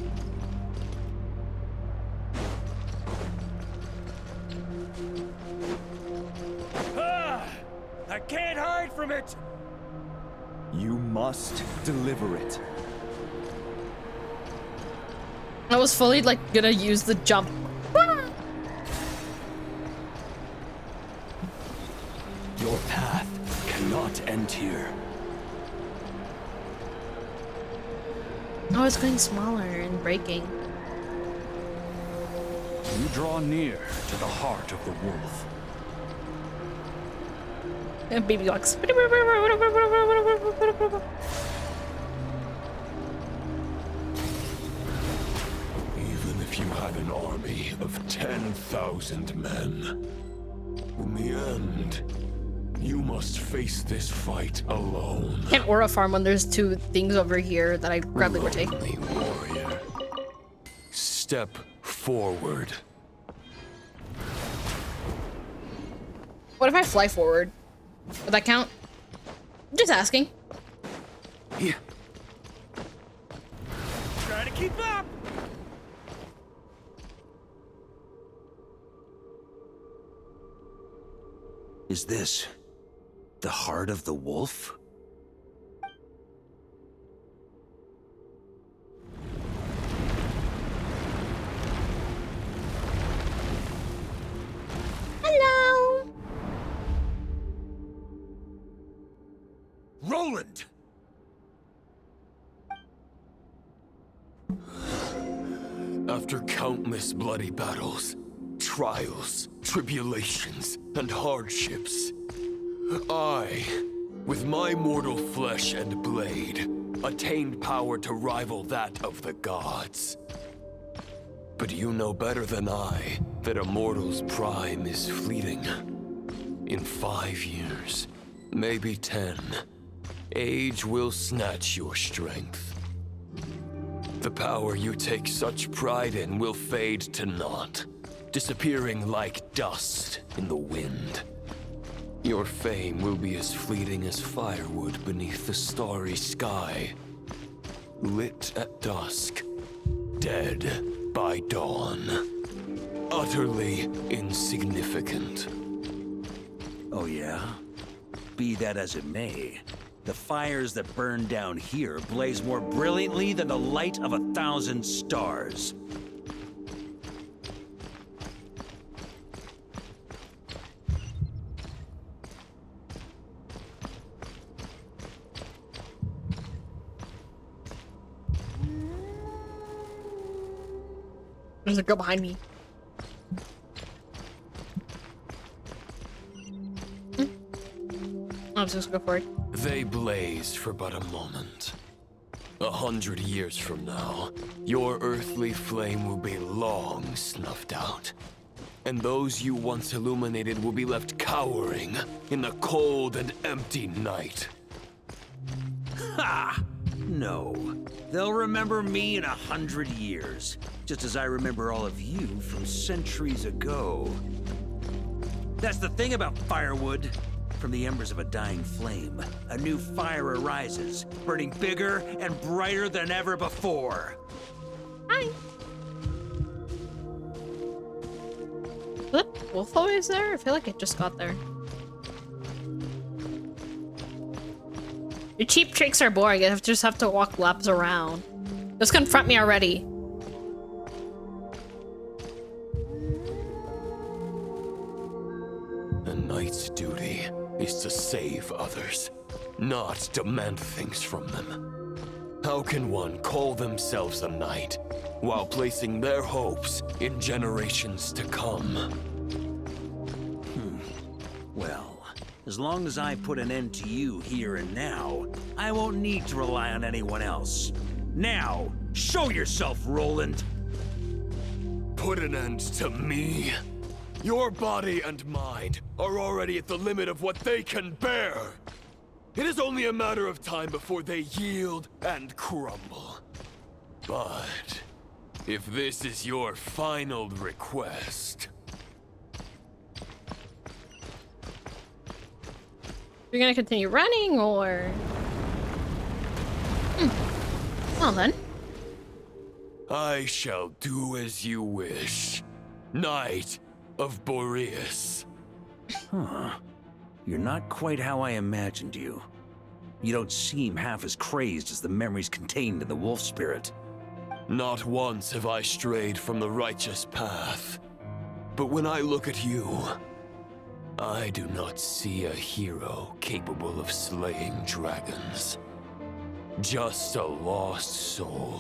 I can't hide from it! You must deliver it. I was fully like gonna use the jump. Your path cannot end here. Oh, it's going smaller and breaking. You draw near to the heart of the wolf. And baby walks. Even if you had an army of 10,000 men, in the end, you must face this fight alone. Can't aura farm when there's two things over here that I gladly would take. Warrior. Step forward. What if I fly forward? Would that count? Just asking. Yeah. Try to keep up. Is this the heart of the wolf? Hello. Roland! After countless bloody battles, trials, tribulations, and hardships, I, with my mortal flesh and blade, attained power to rival that of the gods. But you know better than I that a mortal's prime is fleeting. In 5 years, maybe 10, age will snatch your strength. The power you take such pride in will fade to naught, disappearing like dust in the wind. Your fame will be as fleeting as firewood beneath the starry sky, lit at dusk, dead by dawn, utterly insignificant. Oh yeah? Be that as it may, the fires that burn down here blaze more brilliantly than the light of 1,000 stars. There's a girl behind me. I'll just go for it. They blaze for but a moment. 100 years from now, your earthly flame will be long snuffed out. And those you once illuminated will be left cowering in the cold and empty night. Ha! No. They'll remember me in 100 years, just as I remember all of you from centuries ago. That's the thing about firewood. From the embers of a dying flame, a new fire arises, burning bigger and brighter than ever before. Hi. Is wolf always there? I feel like it just got there. Your cheap tricks are boring. I just have to walk laps around. Just confront me already. A knight's duty is to save others, not demand things from them. How can one call themselves a knight while placing their hopes in generations to come? Well, As long as I put an end to you here and now, I won't need to rely on anyone else. Now, show yourself, Roland! Put an end to me? Your body and mind are already at the limit of what they can bear. It is only a matter of time before they yield and crumble. But if this is your final request... You're gonna continue running, or... Well then. I shall do as you wish. Knight of Boreas. Huh. You're not quite how I imagined you. You don't seem half as crazed as the memories contained in the wolf spirit. Not once have I strayed from the righteous path. But when I look at you, I do not see a hero capable of slaying dragons. Just a lost soul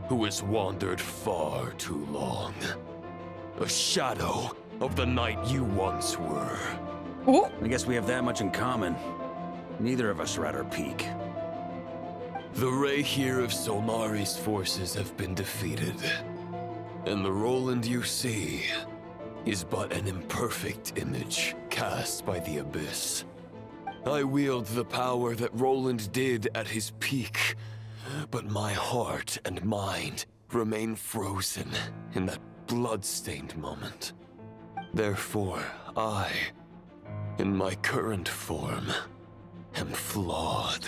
who has wandered far too long. A shadow of the knight you once were. Oh. I guess we have that much in common. Neither of us are at our peak. The Rayhir of Solmari's forces have been defeated. And the Roland you see is but an imperfect image cast by the Abyss. I wield the power that Roland did at his peak, but my heart and mind remain frozen in that blood-stained moment. Therefore, I, in my current form, am flawed.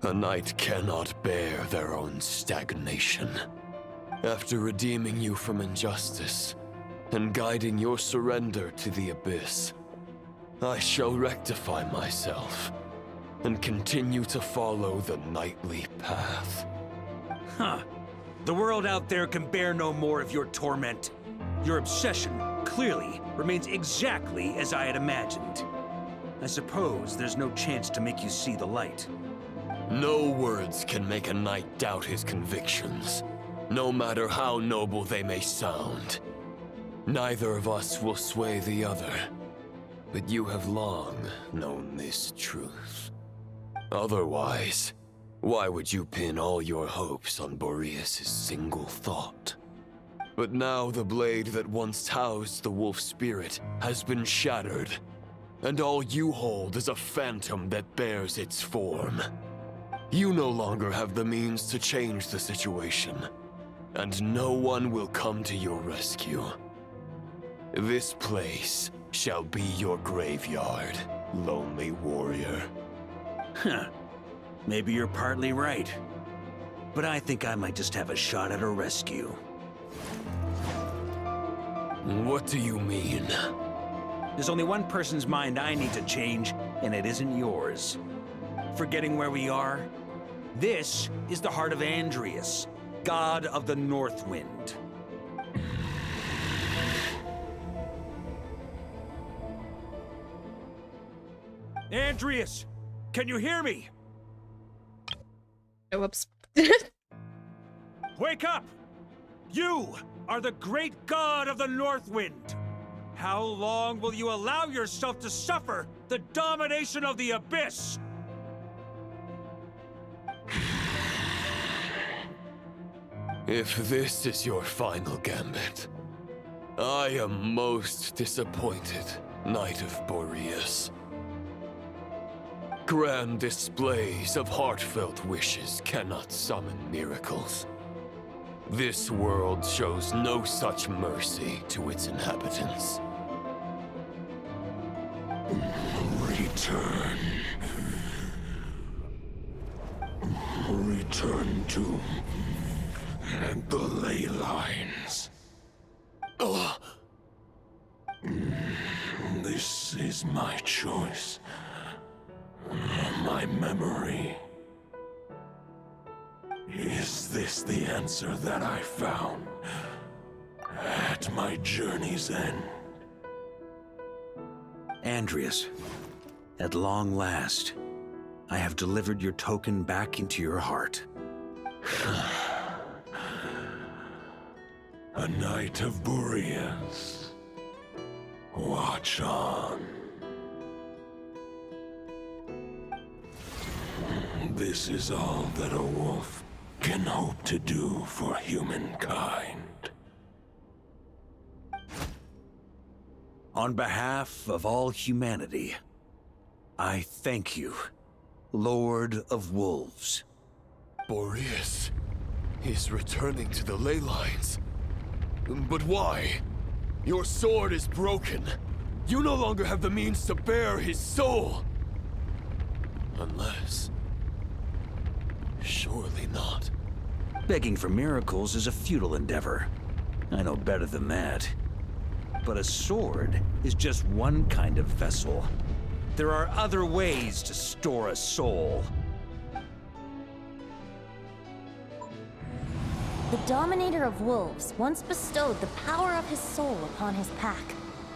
A knight cannot bear their own stagnation. After redeeming you from injustice and guiding your surrender to the Abyss, I shall rectify myself and continue to follow the knightly path. Huh. The world out there can bear no more of your torment. Your obsession, clearly, remains exactly as I had imagined. I suppose there's no chance to make you see the light. No words can make a knight doubt his convictions, no matter how noble they may sound. Neither of us will sway the other, but you have long known this truth. Otherwise, why would you pin all your hopes on Boreas' single thought? But now the blade that once housed the wolf spirit has been shattered, and all you hold is a phantom that bears its form. You no longer have the means to change the situation, and no one will come to your rescue. This place shall be your graveyard, lonely warrior. Huh. Maybe you're partly right. But I think I might just have a shot at a rescue. What do you mean? There's only one person's mind I need to change, and it isn't yours. Forgetting where we are? This is the heart of Andrias, god of the North Wind. Andrias! Can you hear me? Oh, whoops. Wake up! You are the great god of the North Wind! How long will you allow yourself to suffer the domination of the Abyss? If this is your final gambit, I am most disappointed, Knight of Boreas. Grand displays of heartfelt wishes cannot summon miracles. This world shows no such mercy to its inhabitants. Return. Return to the ley lines. This is my choice. My memory. Is this the answer that I found at my journey's end? Andrias, at long last, I have delivered your token back into your heart. A Knight of Boreas. Watch on. This is all that a wolf can hope to do for humankind. On behalf of all humanity, I thank you, Lord of Wolves. Boreas is returning to the ley lines. But why? Your sword is broken. You no longer have the means to bear his soul. Unless... surely not. Begging for miracles is a futile endeavor. I know better than that. But a sword is just one kind of vessel. There are other ways to store a soul. The Dominator of Wolves once bestowed the power of his soul upon his pack,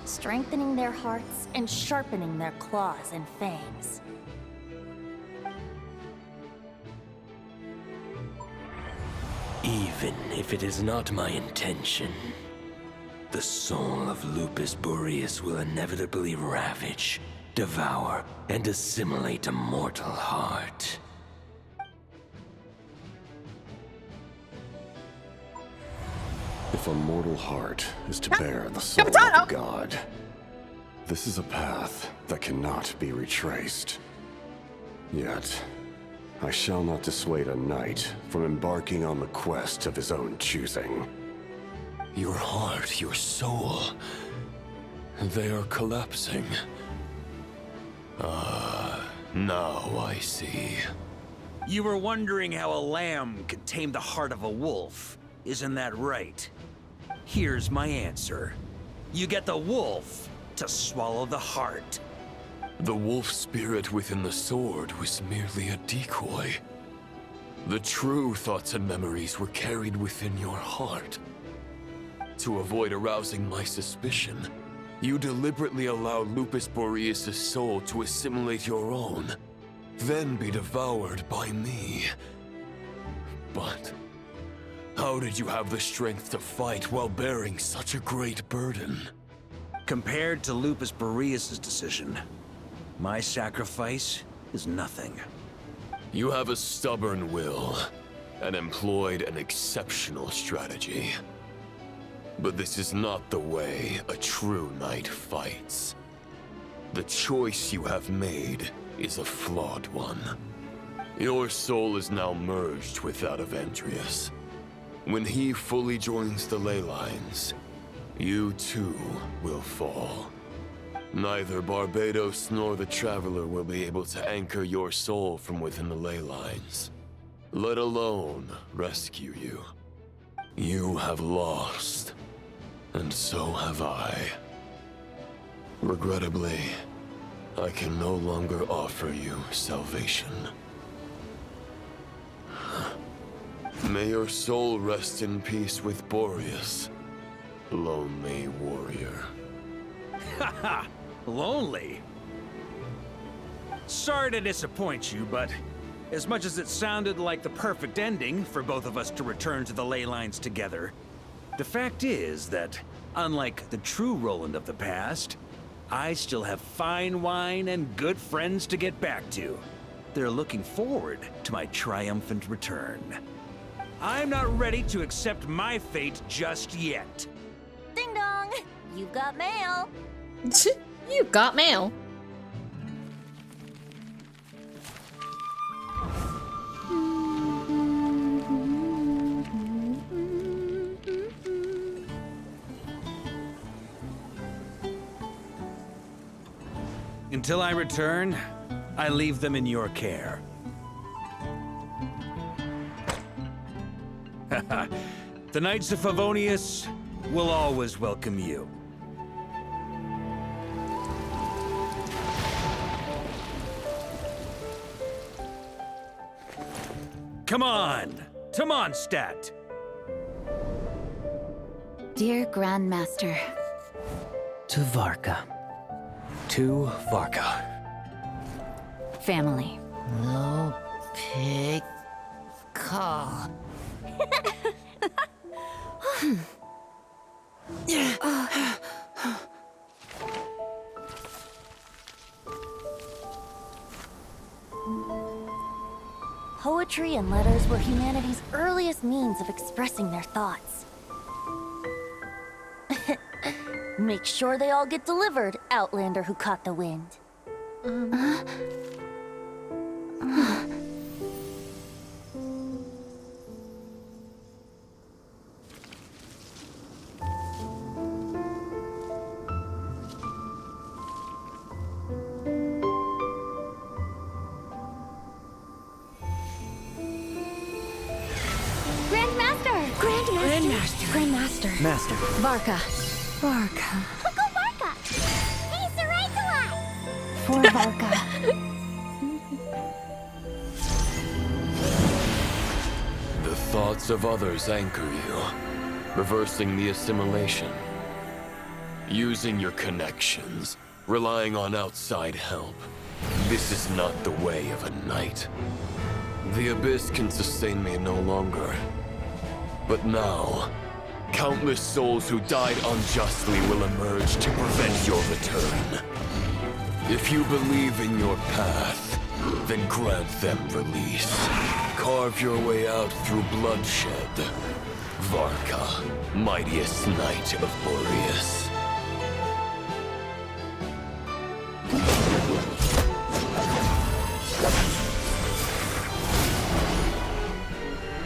strengthening their hearts and sharpening their claws and fangs. Even if it is not my intention, the soul of Lupus Boreas will inevitably ravage, devour, and assimilate a mortal heart. If a mortal heart is to bear the soul of a god, this is a path that cannot be retraced. Yet, I shall not dissuade a knight from embarking on the quest of his own choosing. Your heart, your soul, they are collapsing. Now I see. You were wondering how a lamb could tame the heart of a wolf, isn't that right? Here's my answer. You get the wolf to swallow the heart. The wolf spirit within the sword was merely a decoy. The true thoughts and memories were carried within your heart. To avoid arousing my suspicion, you deliberately allowed Lupus Boreas' soul to assimilate your own, then be devoured by me. But how did you have the strength to fight while bearing such a great burden? Compared to Lupus Boreas' decision, my sacrifice is nothing. You have a stubborn will, and employed an exceptional strategy. But this is not the way a true knight fights. The choice you have made is a flawed one. Your soul is now merged with that of Andreas. When he fully joins the ley lines, you too will fall. Neither Barbatos nor the Traveler will be able to anchor your soul from within the ley lines, let alone rescue you. You have lost, and so have I. Regrettably, I can no longer offer you salvation. May your soul rest in peace with Boreas, lonely warrior. Haha! Lonely? Sorry to disappoint you, but as much as it sounded like the perfect ending for both of us to return to the ley lines together, the fact is that, unlike the true Roland of the past, I still have fine wine and good friends to get back to. They're looking forward to my triumphant return. I'm not ready to accept my fate just yet. Ding dong! You've got mail! You got mail. Until I return, I leave them in your care. The Knights of Favonius will always welcome you. Come on, to Mondstadt. Dear Grandmaster. To Varka. To Varka. Family. No pig call. Poetry and letters were humanity's earliest means of expressing their thoughts. Make sure they all get delivered, Outlander who caught the wind. Grandmaster. Master. Varka. Uncle Varka! Hey, Sarai! For Varka. The thoughts of others anchor you, reversing the assimilation. Using your connections, relying on outside help. This is not the way of a knight. The Abyss can sustain me no longer. But now, countless souls who died unjustly will emerge to prevent your return. If you believe in your path, then grant them release. Carve your way out through bloodshed. Varka, mightiest knight of Boreas.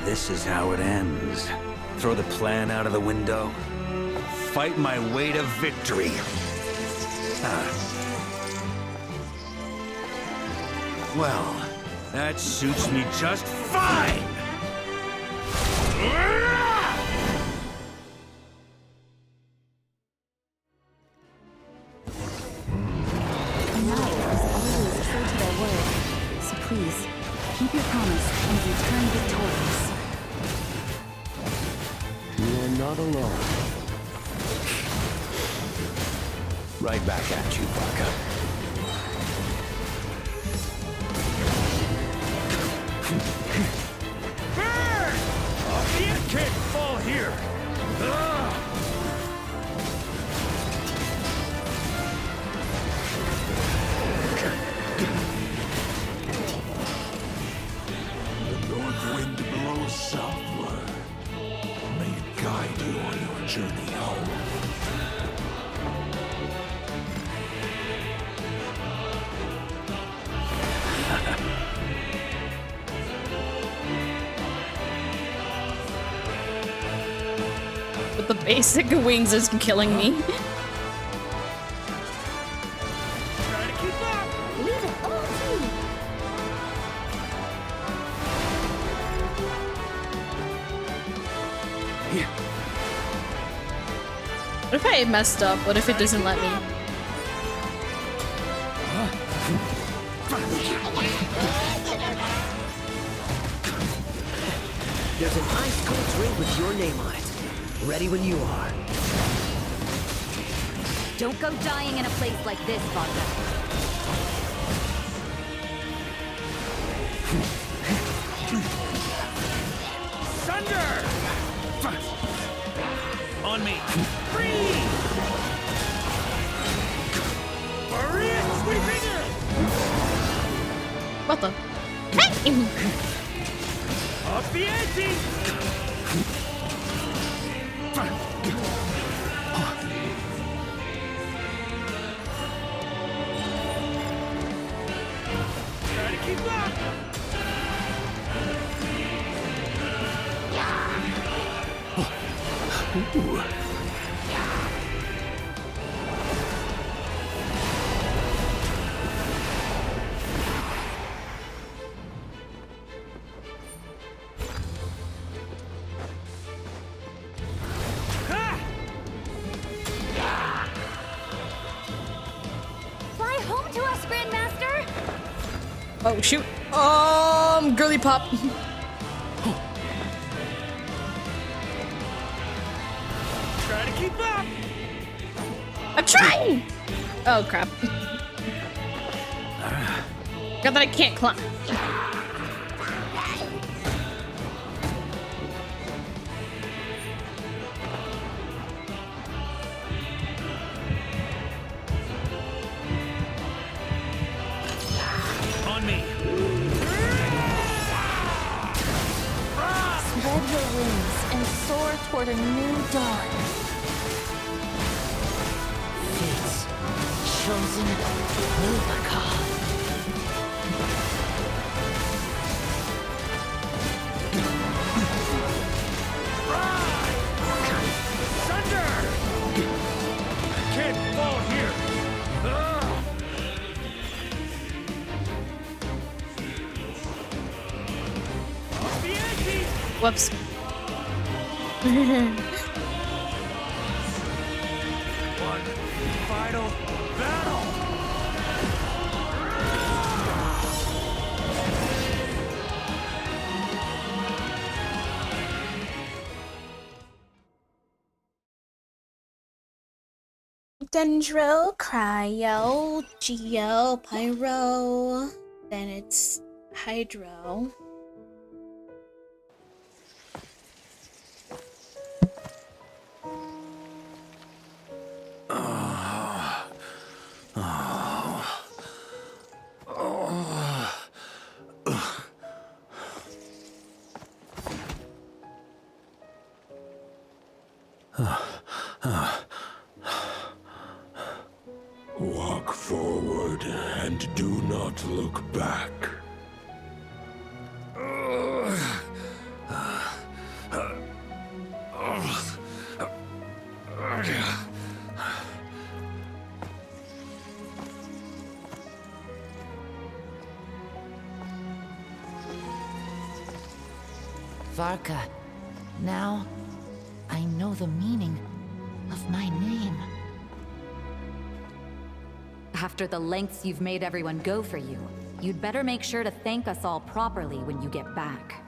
This is how it ends. Throw the plan out of the window. Fight my way to victory. Well, that suits me just fine! So please, keep your promise and return victorious. You're not alone. Right back at you, Varka. Burn! It can't fall here! The north wind blows southward. May it guide you on your journey home. But the basic wings is killing me. Leave it all to me. What if I messed up? What if it doesn't let me? There's an ice cold drink with your name on it. Ready when you are. Don't go dying in a place like this, Varka. Thunder! On me! Freeze! Boreas sweeping in! What the? Hey! Up the ante! Try to keep up! Ooh. Fly home to us, Grandmaster! Oh shoot! Girly pop. Try to keep up! I'm trying! Oh crap. God, that I can't climb. On me! toward a new dawn. Fate's chosen Wolverka. Can't fall here! Whoops. One final battle! Dendro, Cryo, Geo, Pyro, then it's Hydro. Walk forward and do not look back. Varka, now I know the meaning of my name. After the lengths you've made everyone go for you, you'd better make sure to thank us all properly when you get back.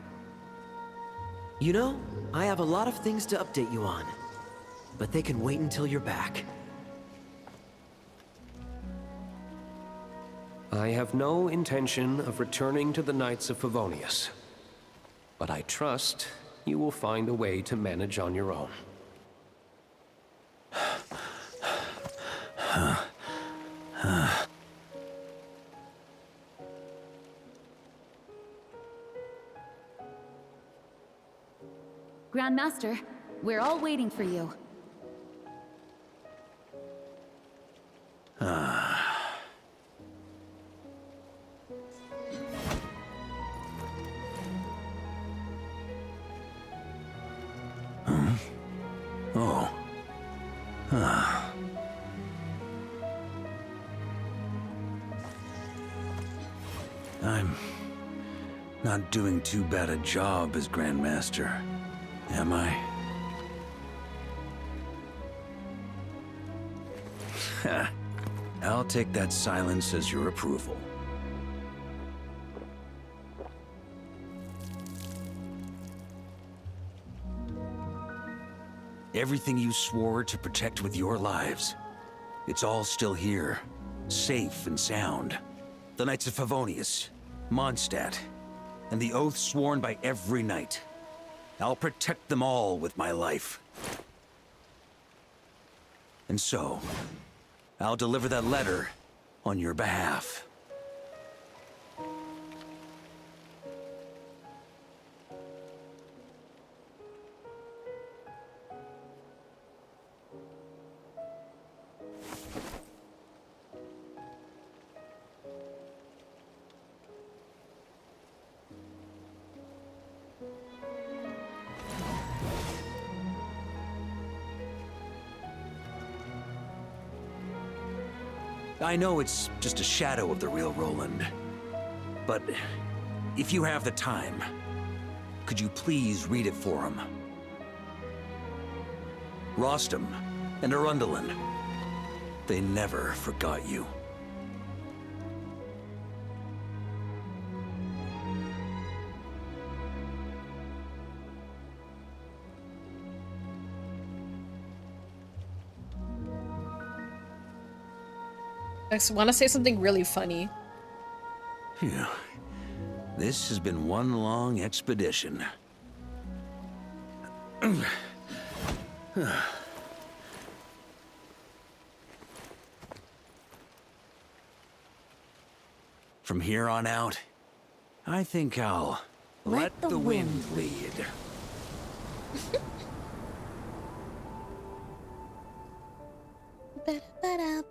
You know, I have a lot of things to update you on, but they can wait until you're back. I have no intention of returning to the Knights of Favonius, but I trust you will find a way to manage on your own. Grandmaster, we're all waiting for you. Oh. I'm not doing too bad a job as Grandmaster, am I? I'll take that silence as your approval. Everything you swore to protect with your lives, it's all still here, safe and sound. The Knights of Favonius, Mondstadt, and the oath sworn by every knight. I'll protect them all with my life. And so, I'll deliver that letter on your behalf. I know it's just a shadow of the real Roland, but if you have the time, could you please read it for him? Rostam and Arundelen, they never forgot you. I want to say something really funny. Phew. This has been one long expedition. From here on out, I think I'll let the wind lead.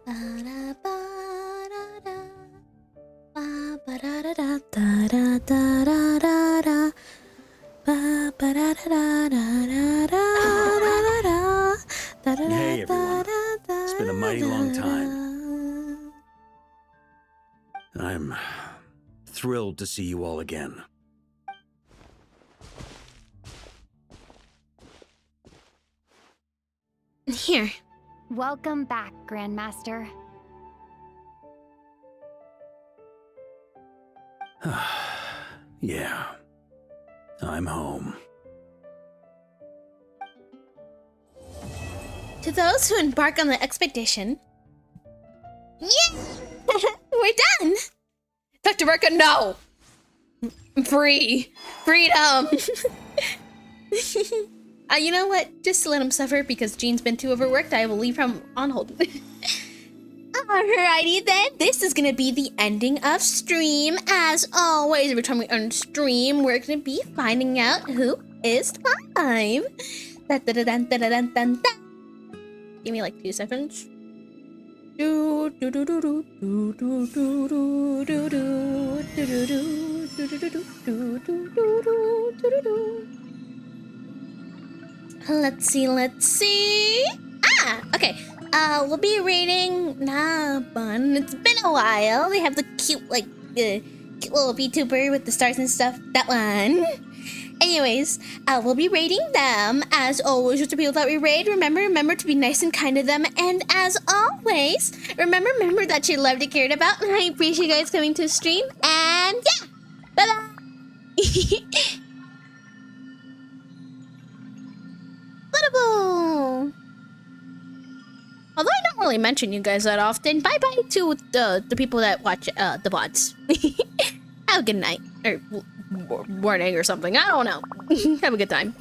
Hey everyone. It's been a mighty long time. I'm thrilled to see you all again. Here. Welcome back, Grandmaster. Yeah. I'm home. To those who embark on the expedition, yeah, we're done. Dr. Barca, no. Free. Freedom. You know what? Just to let him suffer because Jean's been too overworked, I will leave him on hold. Alrighty then, this is gonna be the ending of stream. As always, every time we end stream, we're gonna be finding out who is live. Give me like 2 seconds. Let's see. Okay. We'll be rating Nabun. It's been a while. They have the cute, like, cute little VTuber with the stars and stuff. That one. Anyways, we'll be rating them. As always, with the people that we raid, remember to be nice and kind to them. And as always, remember that you loved and cared about. And I appreciate you guys coming to stream. And yeah, bye-bye. Although I don't really mention you guys that often, bye-bye to the people that watch the VODs. Have a good night. Or morning or something. I don't know. Have a good time.